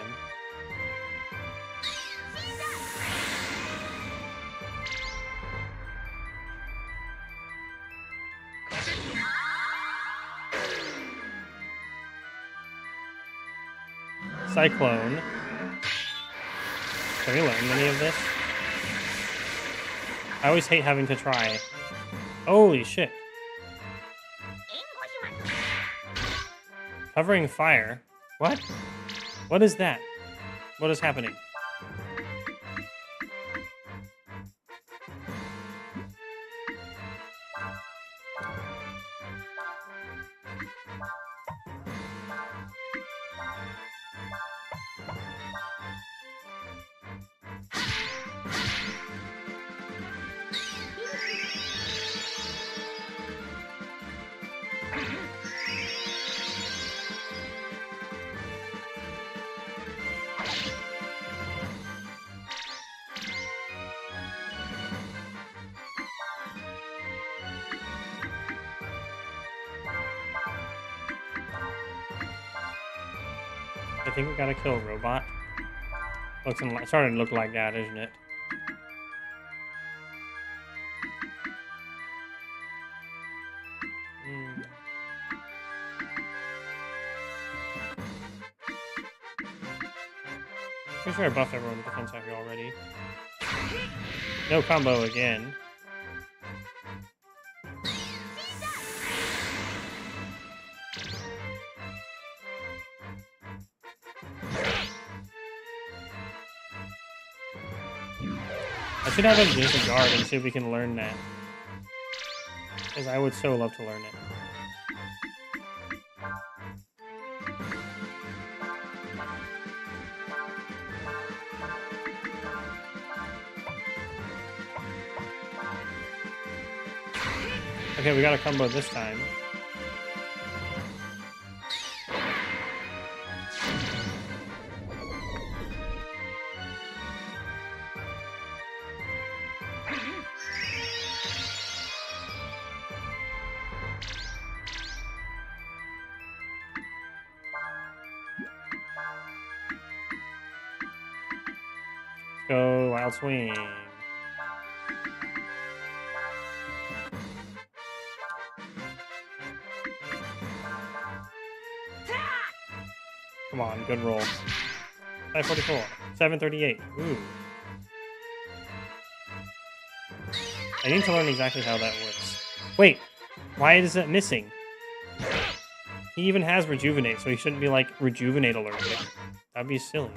Cyclone. Can we learn any of this? I always hate having to try. Holy shit. Covering fire? What? What is that? What is happening? I think we gotta kill a robot. Starting to look like that, isn't it? Pretty sure I buffed everyone with defense out here already. No combo again. I should have him disregard and see if we can learn that. Because I would so love to learn it. Okay, we got a combo this time. Let's go wild swing. Come on, good roll. 544. 738. Ooh. I need to learn exactly how that works. Wait, why is it missing? He even has rejuvenate, so he shouldn't be like rejuvenate allergic. That'd be silly.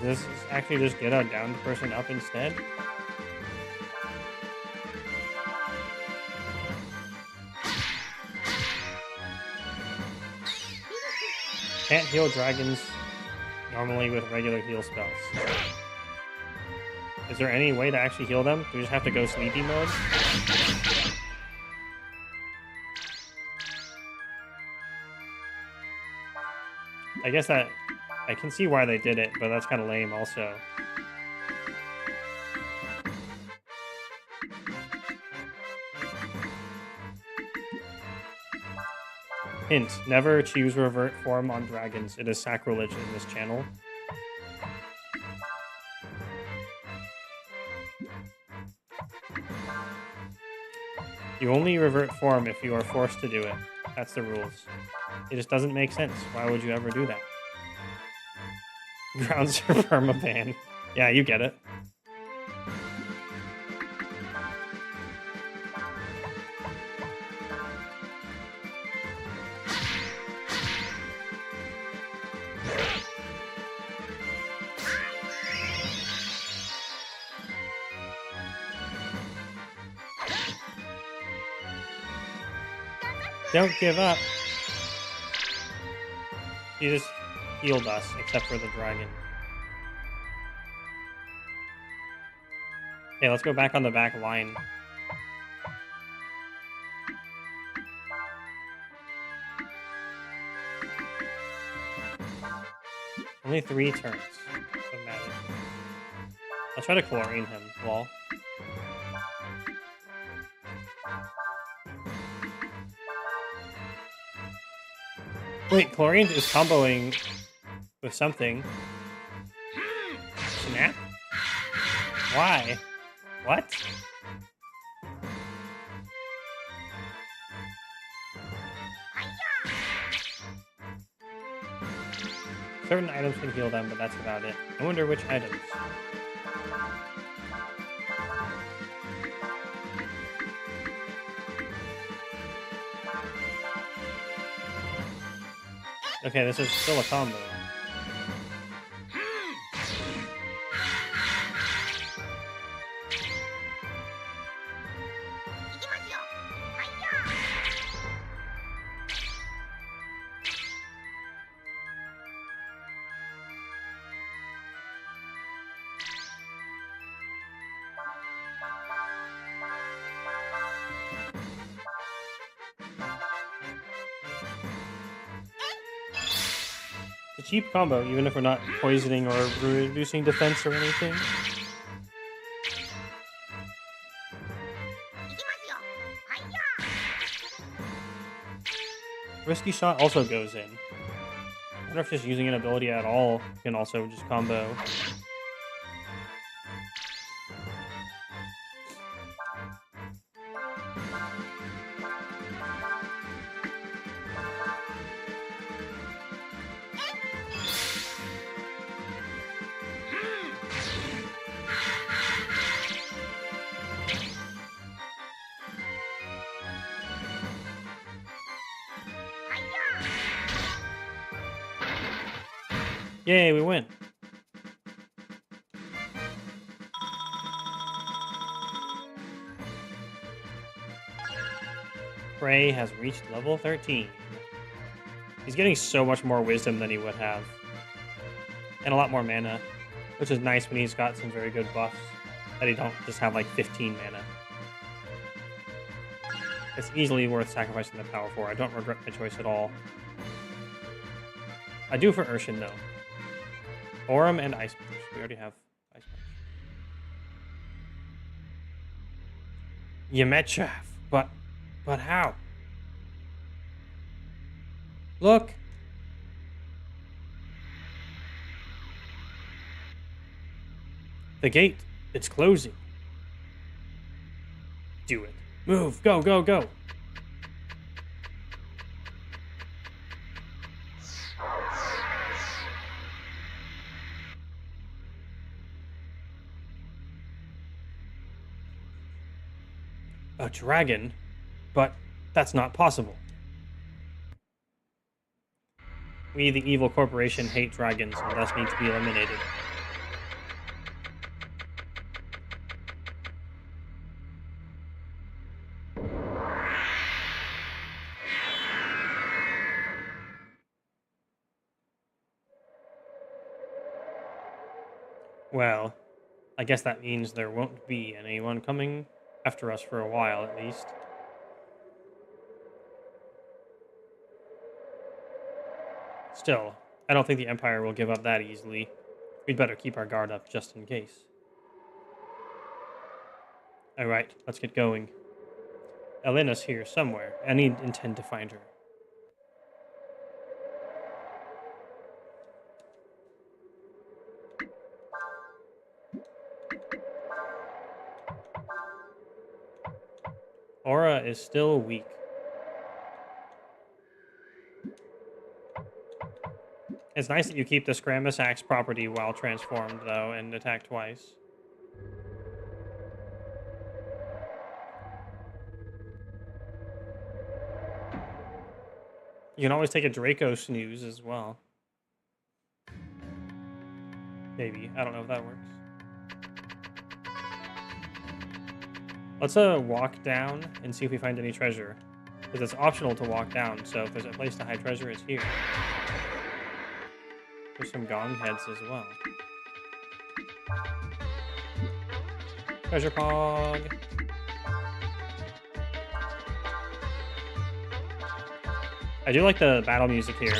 Does this actually just get a downed person up instead? Can't heal dragons normally with regular heal spells. Is there any way to actually heal them? Do we just have to go sleepy mode? I guess that... I can see why they did it, but that's kind of lame also. Hint, never choose revert form on dragons. It is sacrilege in this channel. You only revert form if you are forced to do it. That's the rules. It just doesn't make sense. Why would you ever do that? Grounds for permaban. Yeah, you get it. Don't give up. You just healed us, except for the dragon. Okay, let's go back on the back line. Only 3 turns of magic. I'll try to chlorine him, lol. Wait, chlorine is comboing with something. Snap? Why? What? Certain items can heal them, but that's about it. I wonder which items. Okay, this is still a combo. It's a cheap combo, even if we're not poisoning or reducing defense or anything. Risky Shot also goes in. I wonder if just using an ability at all can also just combo. Yay, we win. Prey has reached level 13. He's getting so much more wisdom than he would have. And a lot more mana, which is nice when he's got some very good buffs that he don't just have like 15 mana. It's easily worth sacrificing the power for. I don't regret my choice at all. I do for Urshin, though. Aurum and Ice Punch. We already have Ice Punch. Yemechaf. But how? Look! The gate. It's closing. Do it. Move. Go, go, go. A dragon? But that's not possible. We, the evil corporation, hate dragons and thus need to be eliminated. Well, I guess that means there won't be anyone coming after us for a while, at least. Still, I don't think the Empire will give up that easily. We'd better keep our guard up just in case. Alright, let's get going. Elena's here somewhere. I intend to find her. Aura is still weak. It's nice that you keep the Scramus Axe property while transformed, though, and attack twice. You can always take a Draco Snooze as well. Maybe. I don't know if that works. Let's walk down and see if we find any treasure. Because it's optional to walk down, so if there's a place to hide treasure, it's here. There's some gong heads as well. Treasure Pog! I do like the battle music here.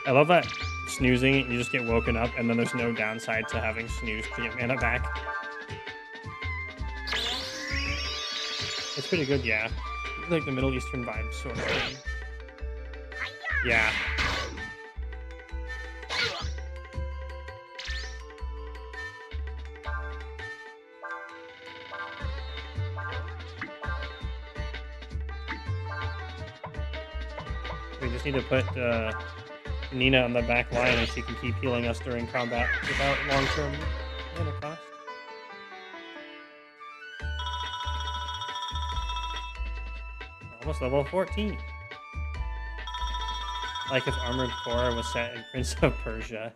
I love that snoozing, you just get woken up, and then there's no downside to having snoozed to get mana back. It's pretty good, yeah. Like the Middle Eastern vibes, sort of thing. Yeah. We just need to put Nina on the back line and she can keep healing us during combat without long-term mana cost. Almost level 14. Like if Armored Core was set in Prince of Persia.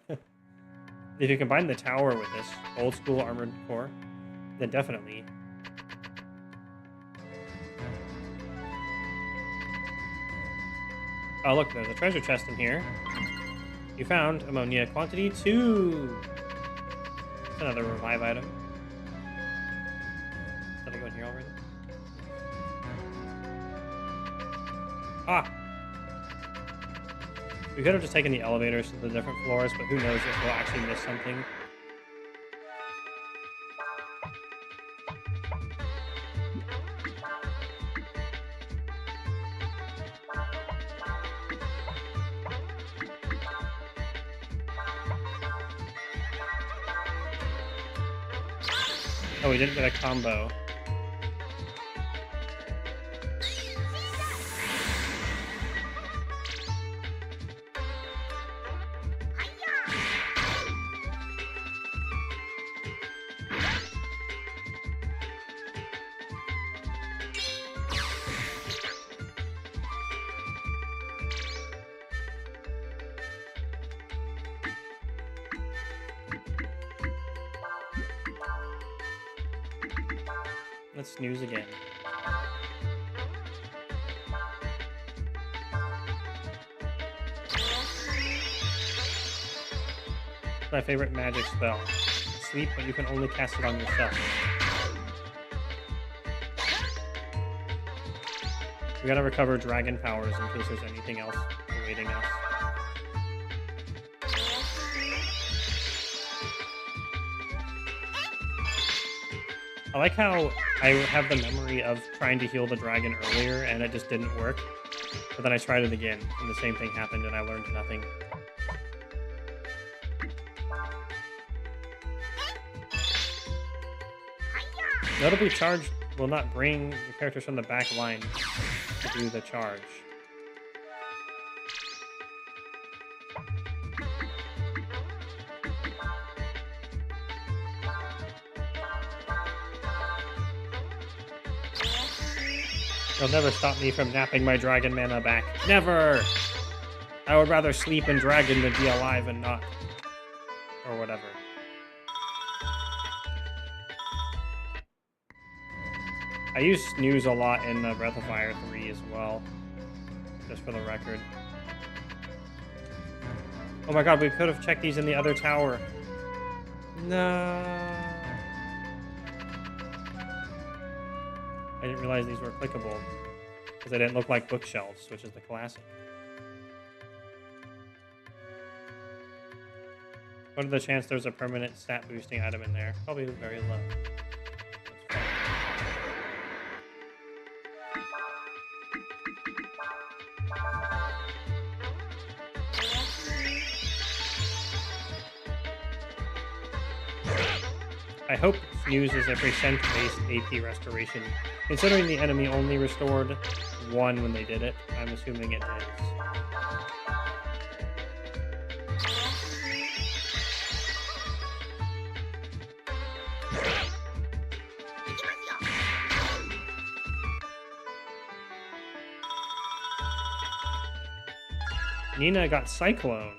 If you combine the tower with this old school Armored Core, then definitely. Oh look, there's a treasure chest in here. You found ammonia quantity 2. That's another revive item. Did I go in here already? Ah! We could have just taken the elevators to the different floors, but who knows if we'll actually miss something. Oh, we didn't get a combo. Let's snooze again. My favorite magic spell. Sleep, but you can only cast it on yourself. We gotta recover dragon powers in case there's anything else awaiting us. I like how I have the memory of trying to heal the dragon earlier and it just didn't work. But then I tried it again and the same thing happened and I learned nothing. Notably, charge will not bring the characters from the back line to do the charge. They'll never stop me from napping my dragon mana back. Never! I would rather sleep in dragon than be alive and not. Or whatever. I use snooze a lot in Breath of Fire 3 as well, just for the record. Oh my god, we could have checked these in the other tower. No. I didn't realize these were clickable, because they didn't look like bookshelves, which is the classic. What are the chances there's a permanent stat boosting item in there? Probably very low. I hope Snooze is a percent-based AP restoration. Considering the enemy only restored 1 when they did it, I'm assuming it is. Nina got Cyclone.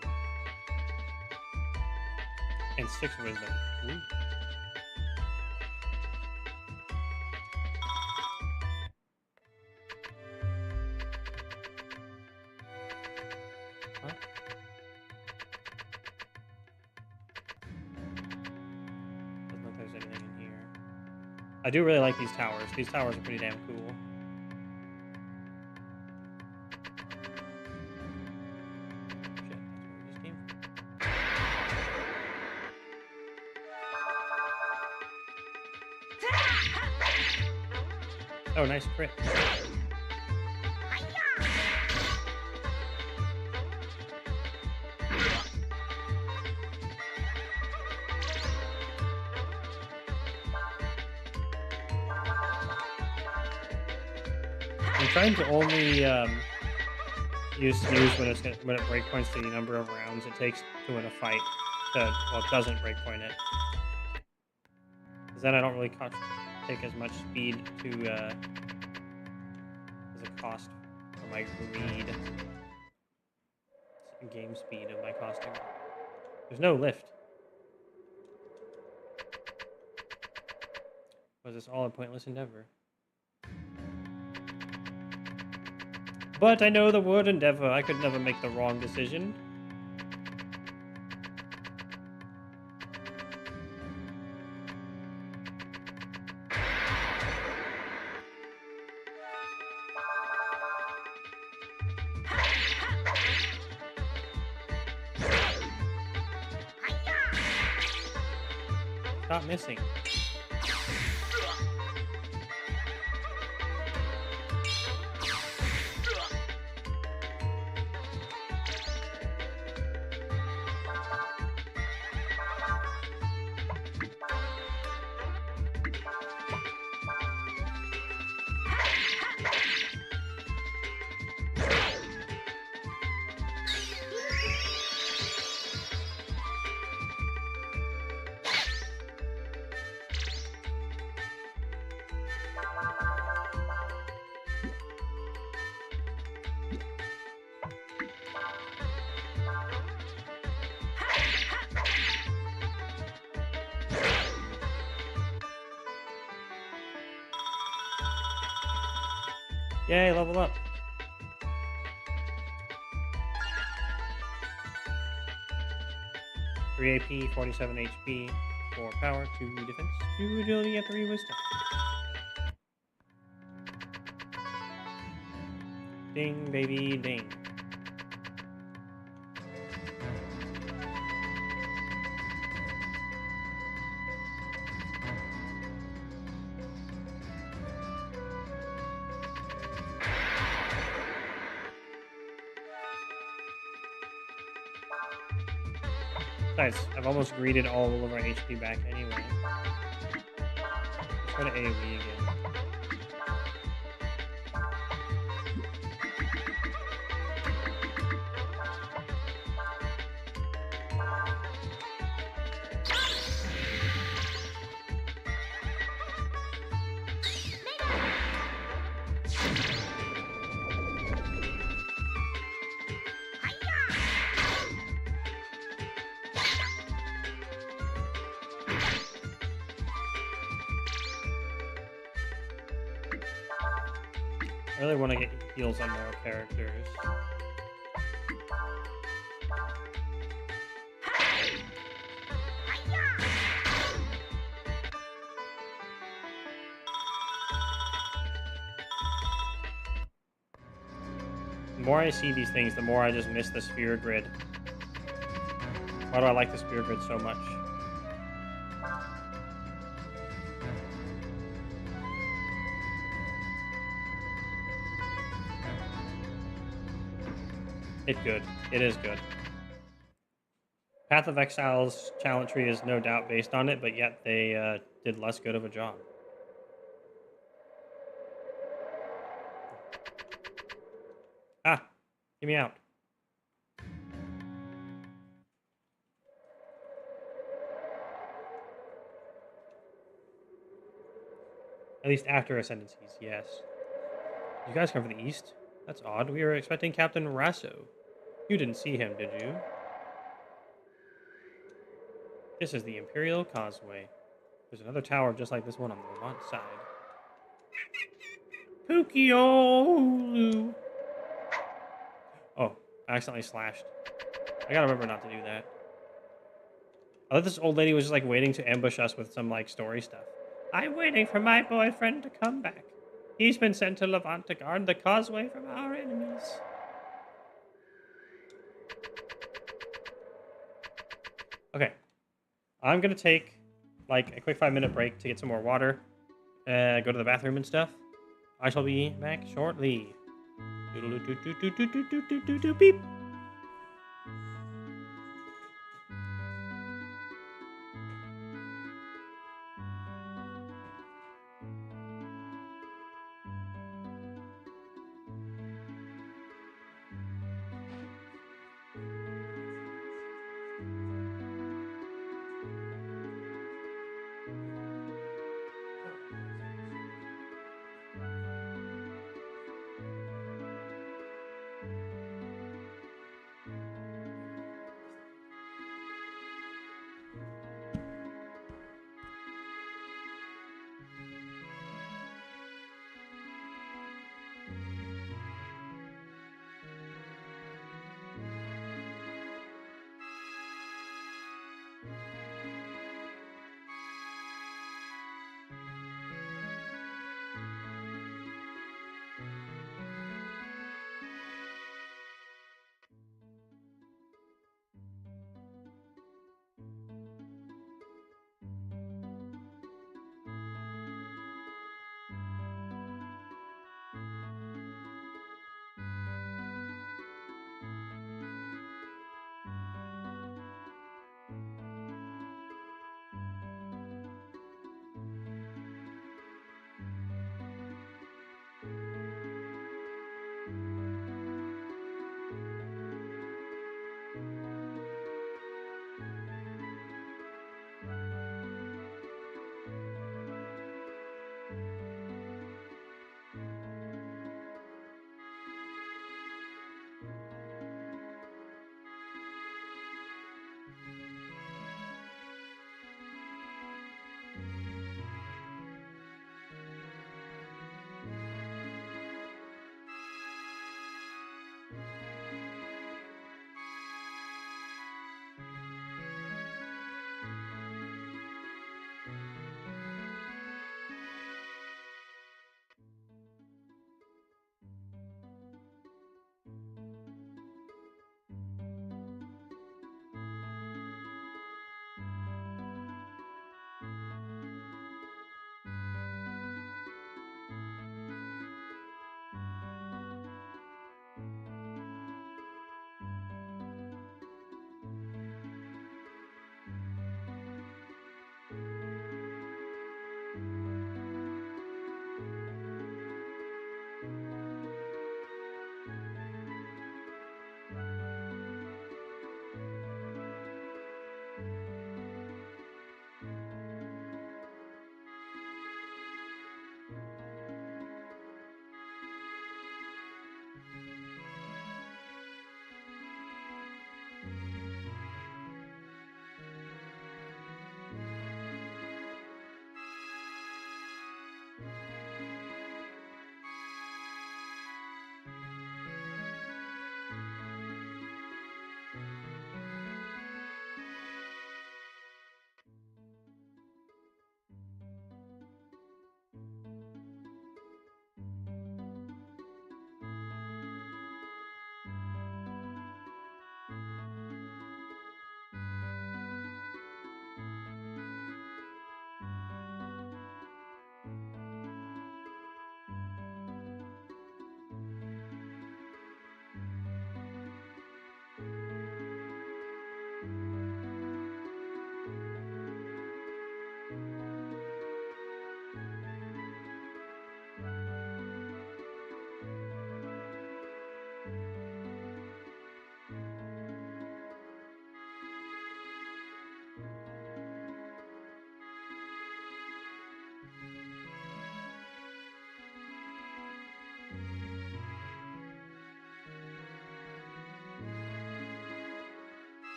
And 6 Wisdom. Ooh. I do really like these towers. These towers are pretty damn cool. Shit, that's where we just came. Oh, nice crit. I'm trying to only use snooze when it breakpoints the number of rounds it takes to win a fight. Well, it doesn't breakpoint it. Because then I don't really take as much speed to as a cost for my greed. Game speed of my costing. There's no lift. Was this all a pointless endeavor? But I know the word endeavor. I could never make the wrong decision. Stop missing. Yay, level up. Three AP, 47 HP, 4 power, 2 defense, 2 agility, and 3 wisdom. Ding, baby, ding. Besides, I've almost greeted all of our HP back anyway. Let's go to AoE again. I really want to get heals on more characters. The more I see these things, the more I just miss the sphere grid. Why do I like the sphere grid so much? It's good. It is good. Path of Exile's talent tree is no doubt based on it, but yet they did less good of a job. Ah, get me out. At least after Ascendancies, yes. You guys come from the east? That's odd. We were expecting Captain Rasso. You didn't see him, did you? This is the Imperial Causeway. There's another tower just like this one on the Levant side. Pukiolu! Oh, I accidentally slashed. I gotta remember not to do that. I thought this old lady was just like waiting to ambush us with some like story stuff. I'm waiting for my boyfriend to come back. He's been sent to Levant to guard the causeway from our enemies. Okay. I'm gonna take like a quick 5-minute break to get some more water, go to the bathroom and stuff. I shall be back shortly. Beep.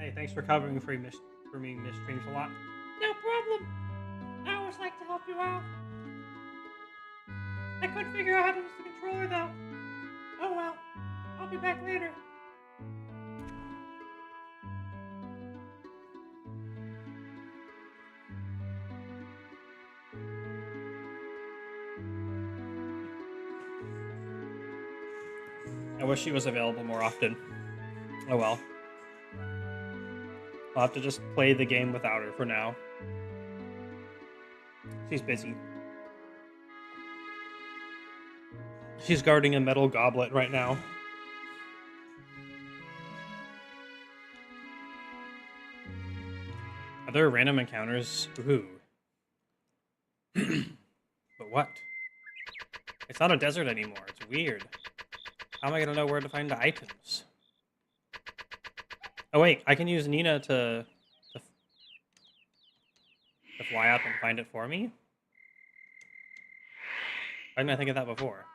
Hey, thanks for covering for me, Miss Streams a lot. No problem. I always like to help you out. I couldn't figure out how to use the controller though. Oh well. I'll be back later. I wish she was available more often. Oh well. I'll have to just play the game without her for now. She's busy. She's guarding a metal goblet right now. Are there random encounters? Ooh. But what? It's not a desert anymore. It's weird. How am I gonna know where to find the items? Oh wait, I can use Nina to fly up and find it for me? Why didn't I think of that before?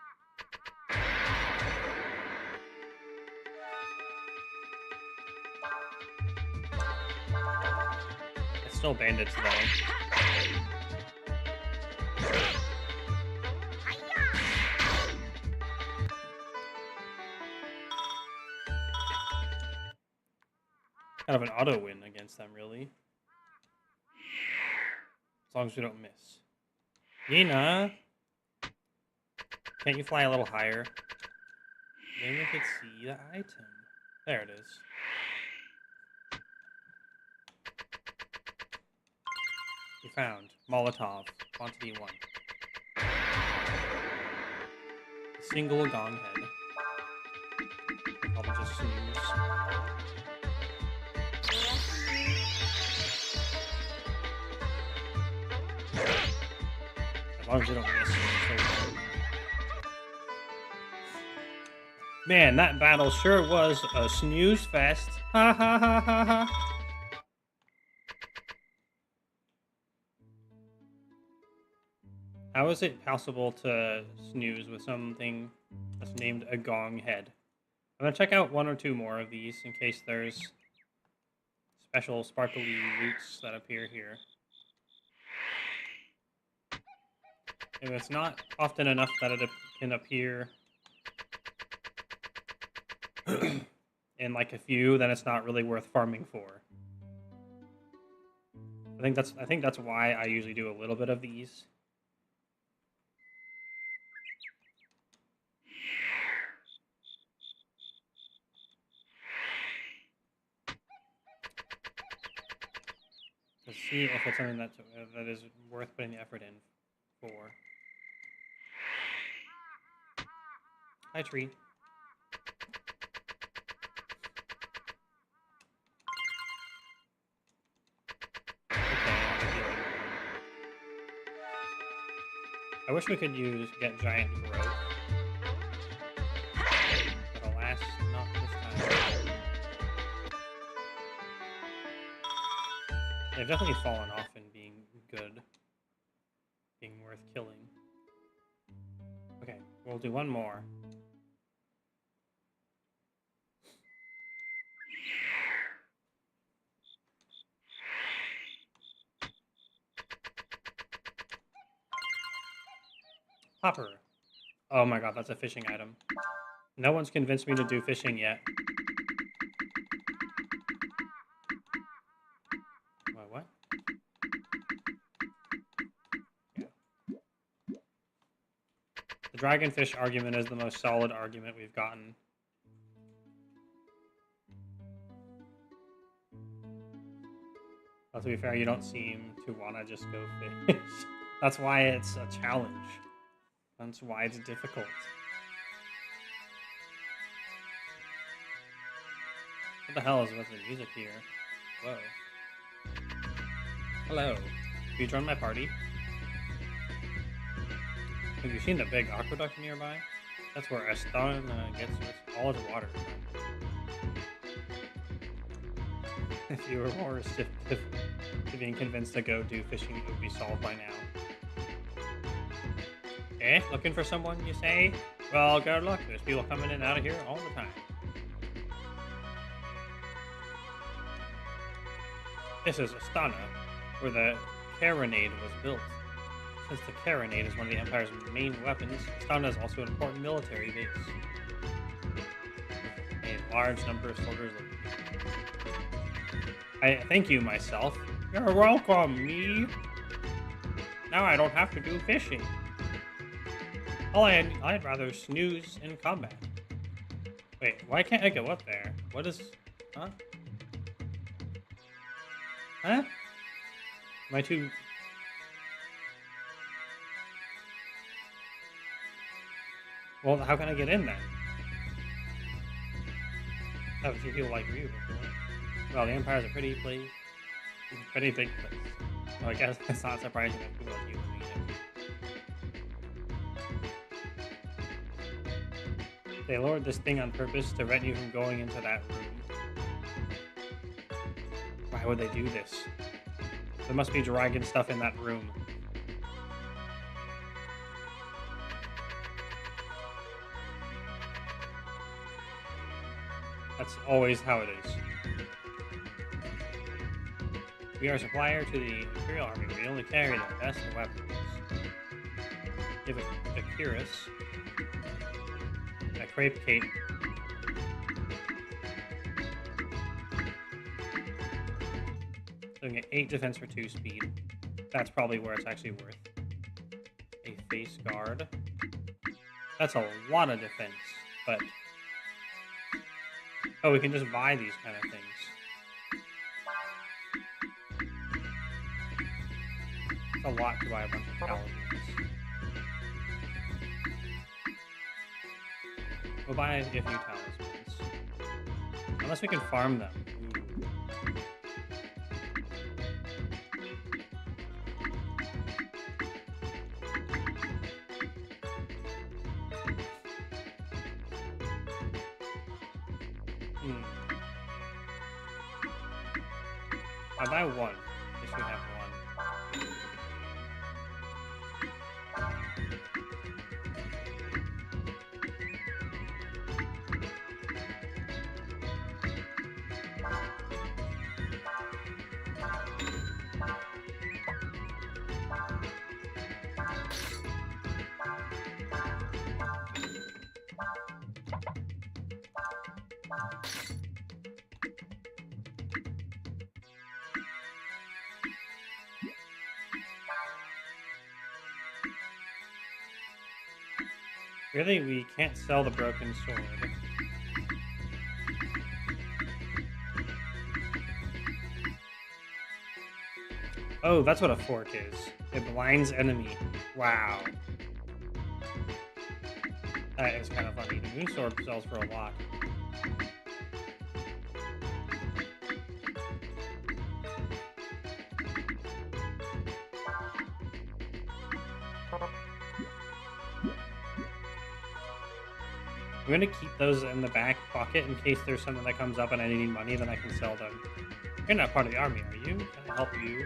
It's still bandits though. Kind of an auto win against them, really. As long as we don't miss. Nina! Can't you fly a little higher? Maybe we could see the item. There it is. We found Molotov, quantity 1. A single gong head. Probably just snooze. As long as you don't miss it. Man, that battle sure was a snooze fest. Ha ha ha ha ha. How is it possible to snooze with something that's named a gong head? I'm gonna check out one or two more of these in case there's special sparkly loots that appear here. If it's not often enough that it can appear in like a few, then it's not really worth farming for. I think that's why I usually do a little bit of these. To see if it's something that is worth putting the effort in for. Hi, tree. Okay, I wish we could get giant growth. But alas, not this time. They've definitely fallen off in being good. Being worth killing. Okay, we'll do one more. Hopper. Oh my god, that's a fishing item. No one's convinced me to do fishing yet. What? Yeah. The dragonfish argument is the most solid argument we've gotten. But to be fair, you don't seem to want to just go fish. That's why it's a challenge. That's why it's difficult. What the hell is with the music here? Whoa. Hello. Have you joined my party? Have you seen the big aqueduct nearby? That's where Eston gets all its water. If you were more receptive to being convinced to go do fishing, it would be solved by now. Eh? Looking for someone, you say? Well, good luck. There's people coming in and out of here all the time. This is Astana, where the carronade was built. Since the carronade is one of the Empire's main weapons, Astana is also an important military base. A large number of soldiers live. I thank you myself. You're welcome, me. Now I don't have to do fishing. I'd rather snooze in combat. Wait, why can't I go up there? What is... Huh? Huh? Am I too... Well, how can I get in then? I've seen people like you before. Well, the Empire's a pretty place. Pretty big place. So I guess it's not surprising that people like you would need it. They lowered this thing on purpose to prevent you from going into that room. Why would they do this? There must be dragon stuff in that room. That's always how it is. We are a supplier to the Imperial Army. We only carry the best weapons. Give a cuirass, a crepe cape, so we get 8 defense for 2 speed. That's probably where it's actually worth. A face guard. That's a lot of defense, but... Oh, we can just buy these kind of things. It's a lot to buy a bunch of paladins. We'll buy a few talismans. Unless we can farm them. I'll buy one. Just we have one. Really, we can't sell the broken sword. Oh, that's what a fork is. It blinds enemy. Wow. That is kind of funny. The moon sword sells for a lot. I'm gonna keep those in the back pocket in case there's something that comes up and I need money, then I can sell them. You're not part of the army, are you? Can I help you?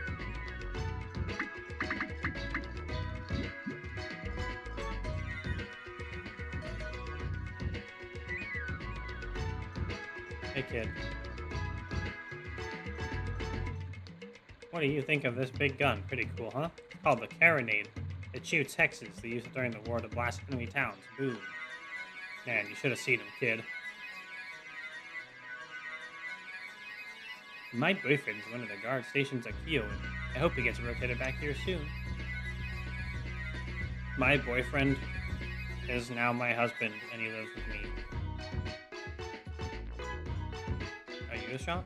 Hey, kid. What do you think of this big gun? Pretty cool, huh? It's called the carronade. It shoots hexes. They used it during the war to blast enemy towns. Boom. Man, you should have seen him, kid. My boyfriend's one of the guard stations at Kyo, and I hope he gets rotated back here soon. My boyfriend is now my husband, and he lives with me. Are you a shop?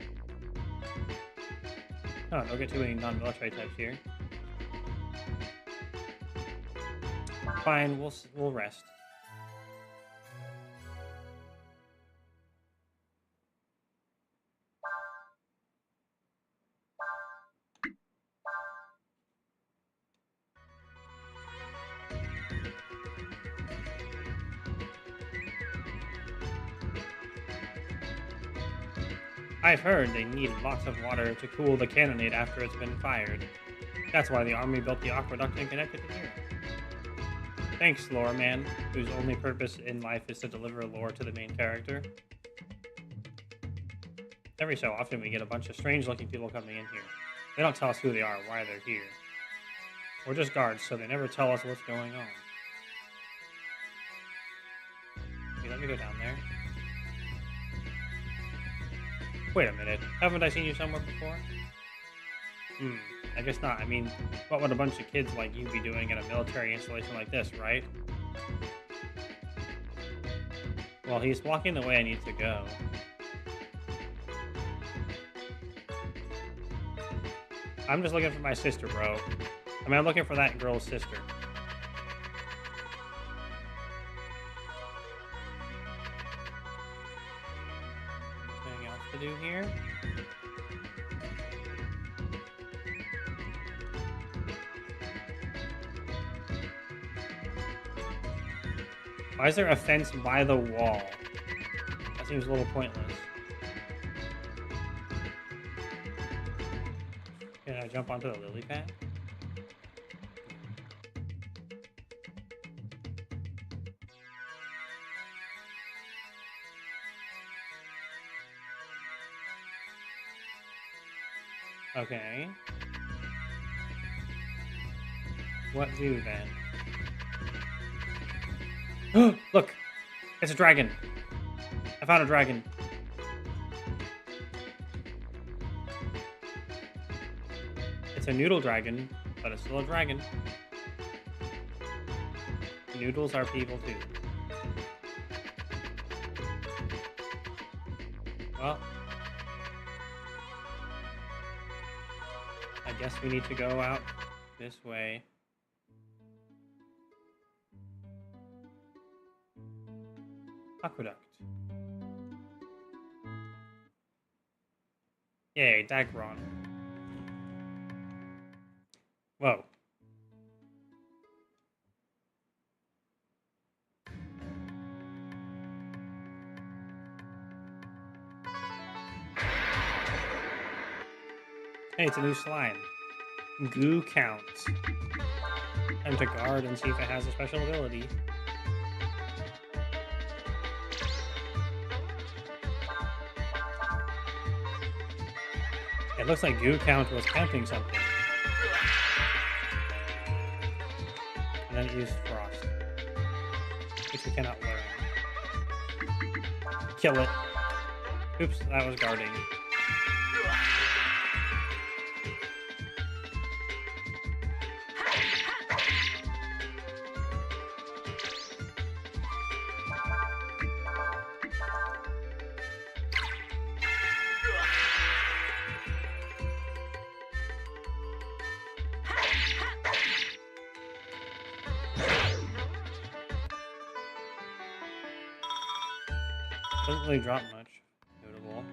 Oh, don't get too many non-military types here. Fine, we'll rest. I've heard they need lots of water to cool the cannonade after it's been fired. That's why the army built the aqueduct and connected it here. Thanks, lore man, whose only purpose in life is to deliver lore to the main character. Every so often we get a bunch of strange-looking people coming in here. They don't tell us who they are, why they're here. We're just guards, so they never tell us what's going on. Okay, let me go down there. Wait a minute. Haven't I seen you somewhere before? I guess not. I mean, what would a bunch of kids like you be doing at a military installation like this, right? Well, he's walking the way I need to go. I'm just looking for my sister, bro. I mean, I'm looking for that girl's sister. Anything else to do here? Why is there a fence by the wall? That seems a little pointless. Can I jump onto the lily pad? Okay. What do then? Look! It's a dragon! I found a dragon. It's a noodle dragon, but it's still a dragon. Noodles are people too. Well, I guess we need to go out this way. Aqueduct. Yay, Dagron. Whoa. Hey, it's a new slime. Goo count. Time to guard and see if it has a special ability. It looks like Goo Count was counting something. And then it used Frost. Which we cannot learn. Kill it. Oops, that was guarding. Doesn't really drop much. Notable.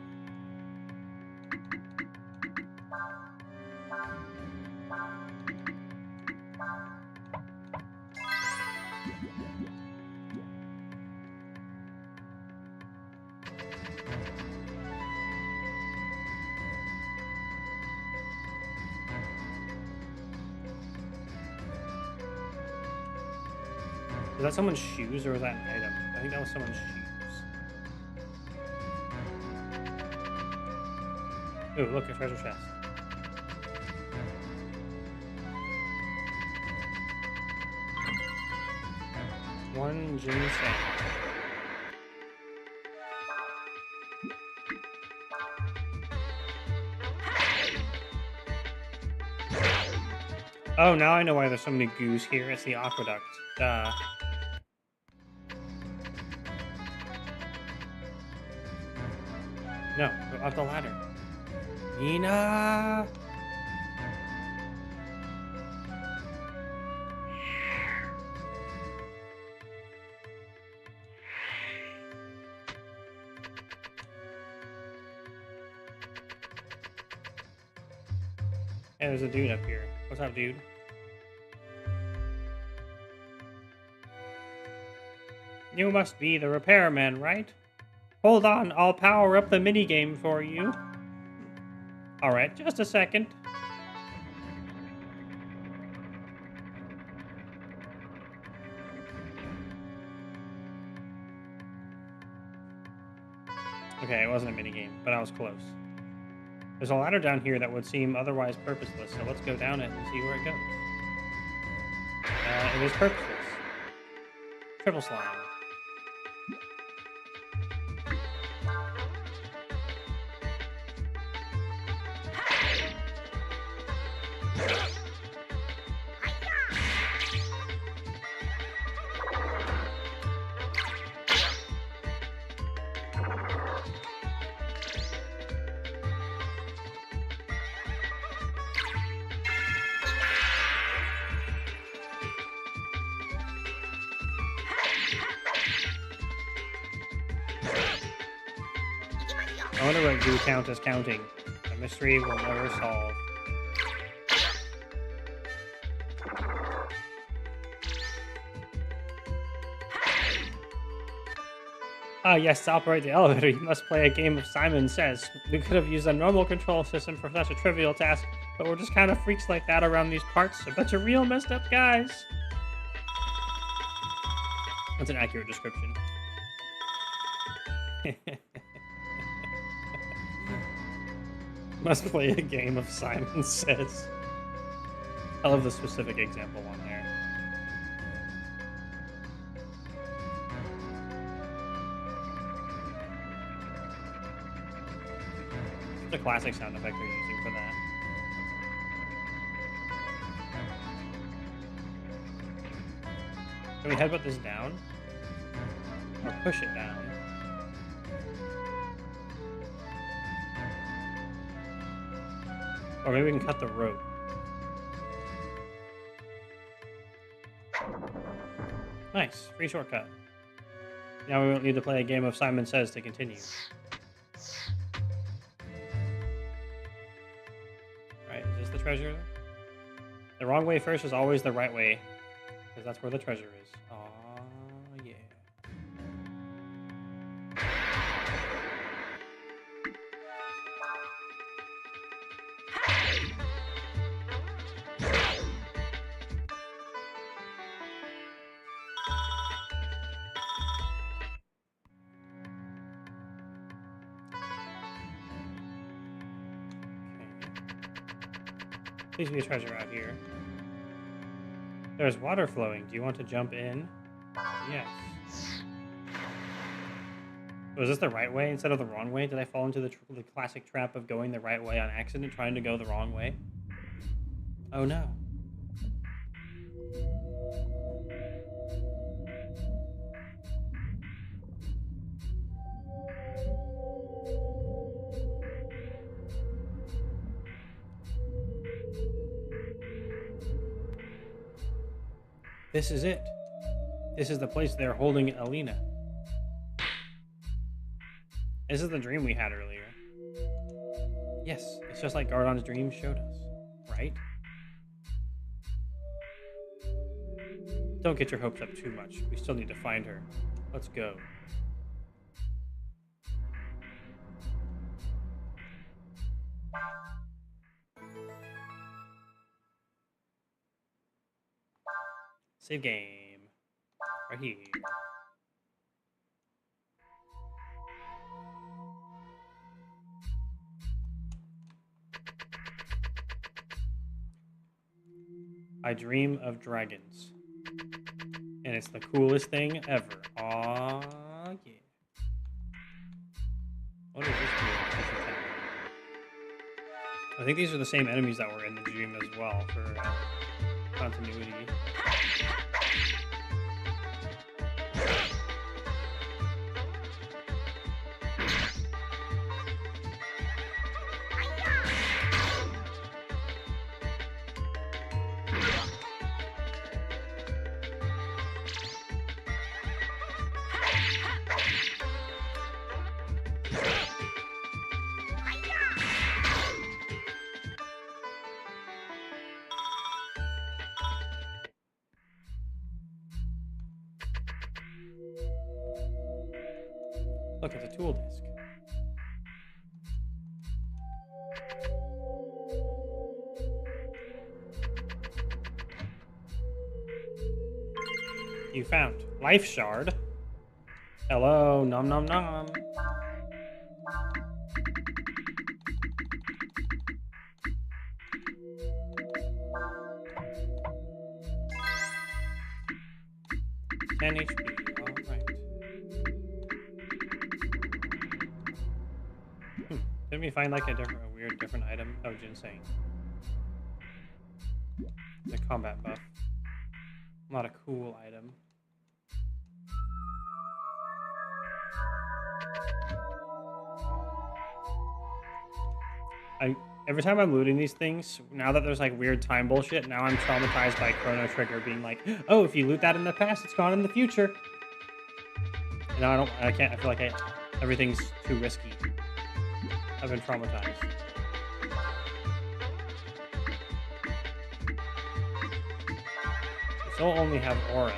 Is that someone's shoes or was that an item? I think that was someone's shoes. Ooh, look, a treasure chest. One ginseng. Oh, now I know why there's so many goos here. It's the aqueduct. Duh. No, go up the ladder. Nina! Hey, there's a dude up here. What's up, dude? You must be the repairman, right? Hold on, I'll power up the minigame for you. Alright, just a second. Okay, it wasn't a minigame, but I was close. There's a ladder down here that would seem otherwise purposeless, so let's go down it and see where it goes. It is purposeless. Triple slime. I wonder what do count as counting. A mystery we'll never solve. Ah, yes, to operate the elevator, you must play a game of Simon Says. We could have used a normal control system for such a trivial task, but we're just kind of freaks like that around these parts. A bunch of real messed up guys. That's an accurate description. Must play a game of Simon Says. I love the specific example one there. It's a classic sound effect they're using for that. Can we headbutt this down? Or push it down? Or maybe we can cut the rope. Nice. Free shortcut. Now we won't need to play a game of Simon Says to continue. Right, is this the treasure? The wrong way first is always the right way. Because that's where the treasure is. Aw, yeah. Please be a treasure out here. There's water flowing. Do you want to jump in? Yes. Was this the right way instead of the wrong way? Did I fall into the classic trap of going the right way on accident, trying to go the wrong way? Oh no. This is it. This is the place they're holding Alina. This is the dream we had earlier. Yes, it's just like Gardon's dream showed us, right? Don't get your hopes up too much. We still need to find her. Let's go. Save game. Right here. I dream of dragons. And it's the coolest thing ever. Aw, yeah. What is this do? I think these are the same enemies that were in the dream as well for continuity. Look, it's a tool disc. You found life shard. Hello, nom nom nom. 10 HP. Alright. Didn't we find like a weird different item? Oh, ginseng. The combat buff. Not a cool item. Every time I'm looting these things, now that there's like weird time bullshit, now I'm traumatized by Chrono Trigger being like, oh, if you loot that in the past, it's gone in the future. And now I can't, I feel like everything's too risky. I've been traumatized. I still only have aura.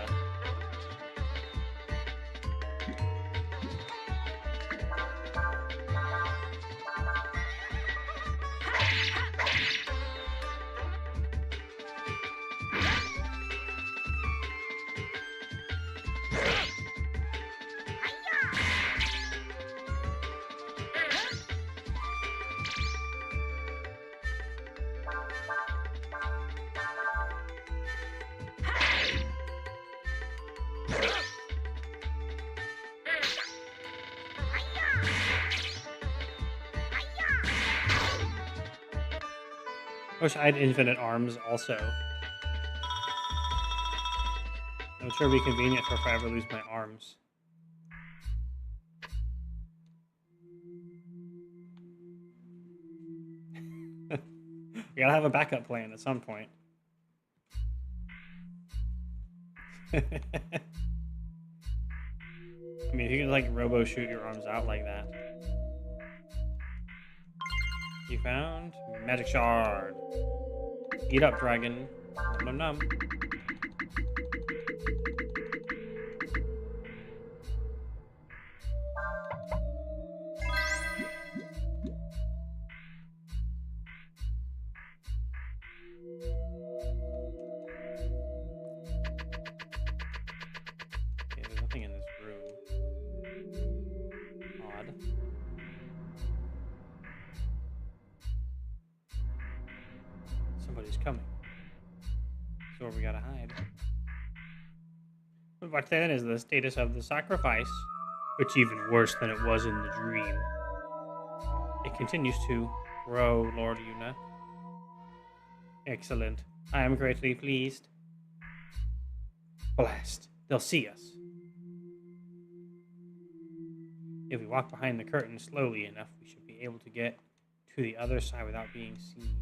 I wish I had infinite arms also. It would sure be convenient for if I ever lose my arms. We gotta have a backup plan at some point. I mean, if you can like robo shoot your arms out like that. You found magic shard. Eat up, dragon. Nom nom nom. Okay, there's nothing in this room. Odd. Somebody's coming. So we gotta hide. What then is the status of the sacrifice? Which even worse than it was in the dream. It continues to grow, Lord Una. Excellent. I am greatly pleased. Blast. They'll see us. If we walk behind the curtain slowly enough, we should be able to get to the other side without being seen.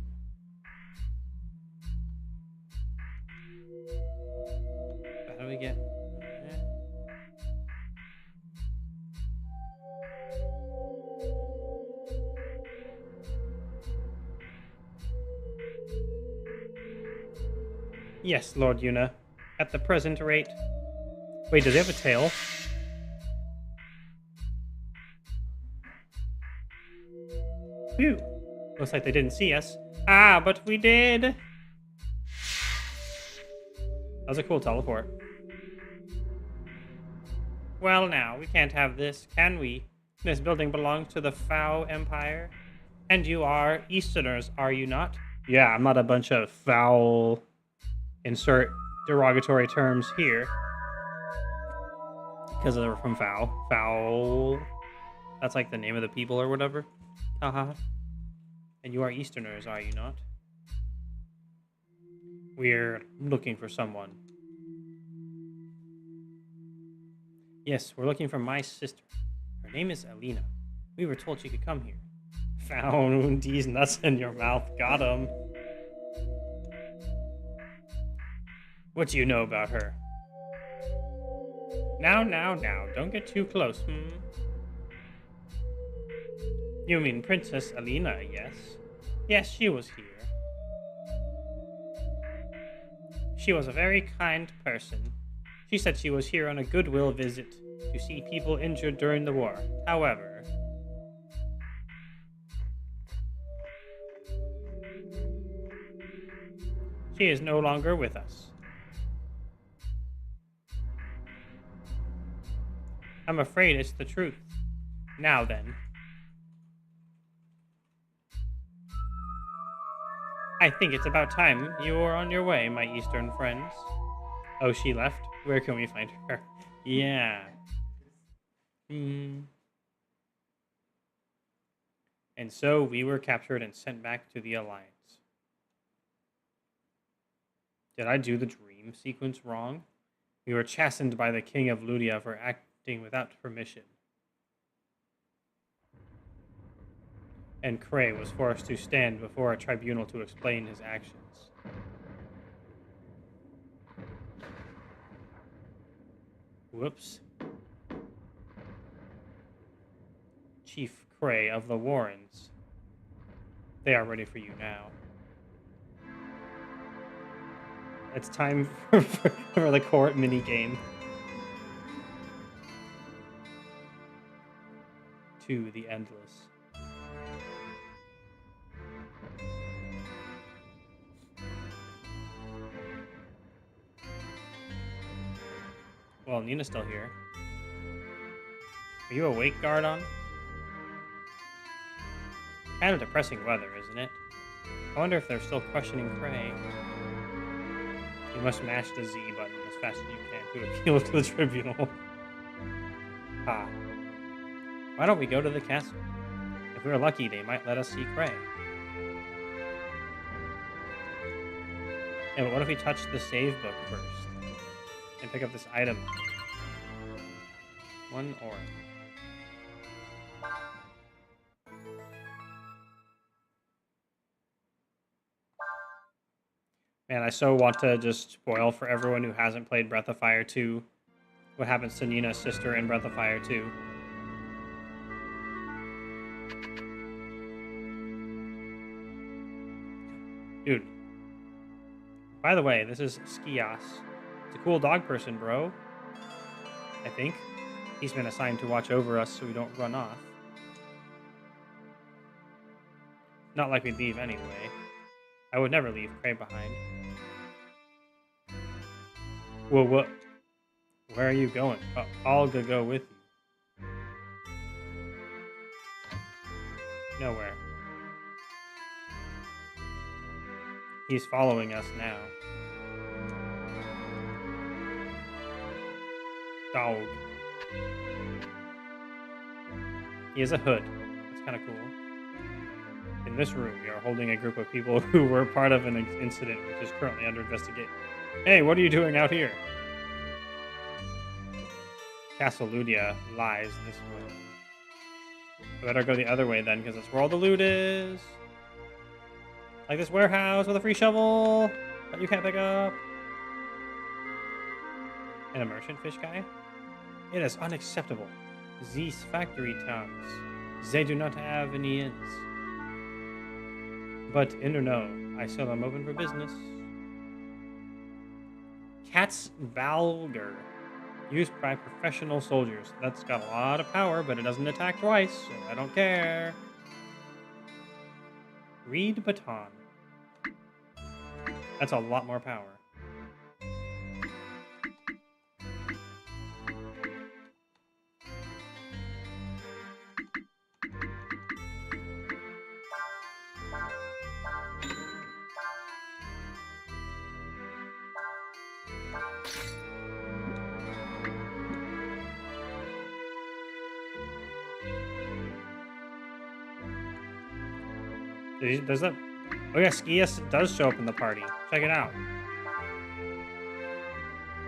How do we get? Yes, Lord Una. At the present rate. Wait, does he have a tail? Phew. Looks like they didn't see us. Ah, but we did! That was a cool teleport. Well now, we can't have this, can we? This building belongs to the Foul Empire. And you are Easterners, are you not? Yeah, I'm not a bunch of foul... Insert derogatory terms here. Because they're from Foul. Foul... That's like the name of the people or whatever. Haha. And you are Easterners, are you not? We're looking for someone. Yes, we're looking for my sister. Her name is Alina. We were told she could come here. Found these nuts in your mouth. Got him. What do you know about her? Now, don't get too close, You mean Princess Alina, yes? Yes, she was here. She was a very kind person. She said she was here on a goodwill visit to see people injured during the war. However... she is no longer with us. I'm afraid it's the truth. Now then. I think it's about time you were on your way, my Eastern friends. Oh, she left? Where can we find her? Yeah. And so we were captured and sent back to the Alliance. Did I do the dream sequence wrong? We were chastened by the king of Ludia for acting without permission. And Cray was forced to stand before a tribunal to explain his actions. Whoops. Chief Cray of the Warrens. They are ready for you now. It's time for the court minigame. To the endless. Well, Nina's still here. Are you awake, Gardon? Kind of depressing weather, isn't it? I wonder if they're still questioning Cray. You must mash the Z button as fast as you can to appeal to the tribunal. Ah. Why don't we go to the castle? If we're lucky, they might let us see Cray. Yeah, but what if we touch the save book first? And pick up this item. One ore. Man, I so want to just spoil for everyone who hasn't played Breath of Fire 2 what happens to Nina's sister in Breath of Fire 2. Dude. By the way, this is Skias. It's a cool dog person, bro. I think. He's been assigned to watch over us so we don't run off. Not like we'd leave anyway. I would never leave Cray behind. Whoa, what? Where are you going? I'll go with you. Nowhere. He's following us now. Dog. He has a hood. That's kind of cool. In this room, we are holding a group of people who were part of an incident which is currently under investigation. Hey, what are you doing out here? Castle Ludia lies this way. I better go the other way then, because that's where all the loot is. Like this warehouse with a free shovel that you can't pick up. An immersion fish guy? It is unacceptable. These factory towns, they do not have any inns. But in or no, I sell them open for business. Cat's Valger. Used by professional soldiers. That's got a lot of power, but it doesn't attack twice, so I don't care. Reed Baton. That's a lot more power. Does that? Oh yeah, Skias does show up in the party. Check it out.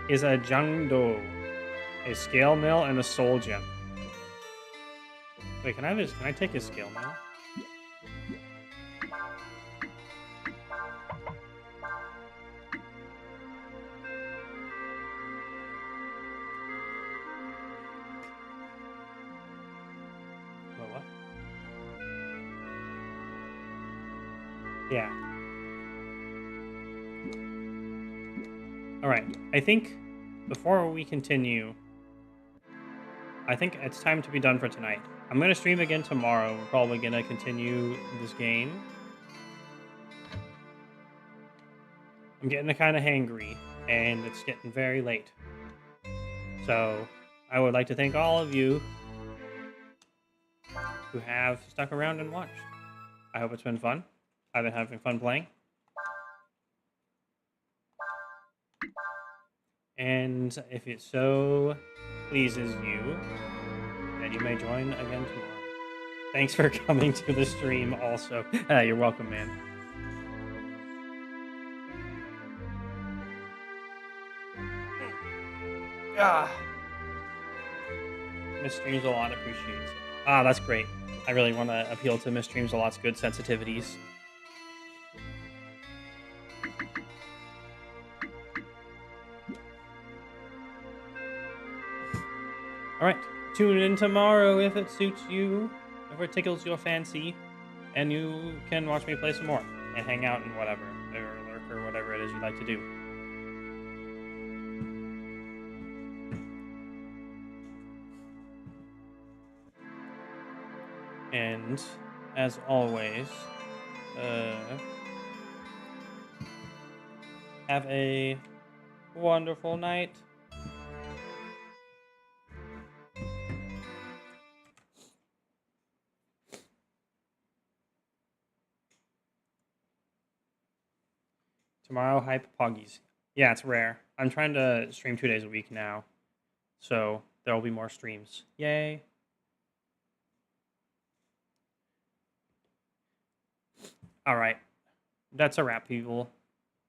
Is a Jangdo, a scale mill, and a soul gem. Wait, can I take his scale mill? What? Yeah. Alright, I think before we continue, I think it's time to be done for tonight. I'm going to stream again tomorrow. We're probably going to continue this game. I'm getting kind of hangry, and it's getting very late. So, I would like to thank all of you who have stuck around and watched. I hope it's been fun. I've been having fun playing. And if it so pleases you, then you may join again tomorrow. Thanks for coming to the stream also. You're welcome, man. Ah. Miss Streams a lot appreciates it. Ah, that's great. I really want to appeal to Miss Streams a lot's good sensitivities. All right, tune in tomorrow if it suits you, if it tickles your fancy, and you can watch me play some more and hang out and whatever, or lurk or whatever it is you like to do. And as always, have a wonderful night. Tomorrow, hype Poggies. Yeah, it's rare. I'm trying to stream 2 days a week now, so there will be more streams. Yay. All right. That's a wrap, people.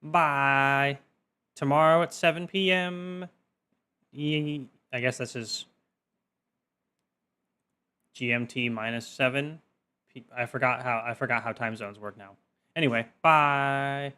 Bye. Tomorrow at 7 p.m. I guess this is GMT -7. I forgot how time zones work now. Anyway, bye.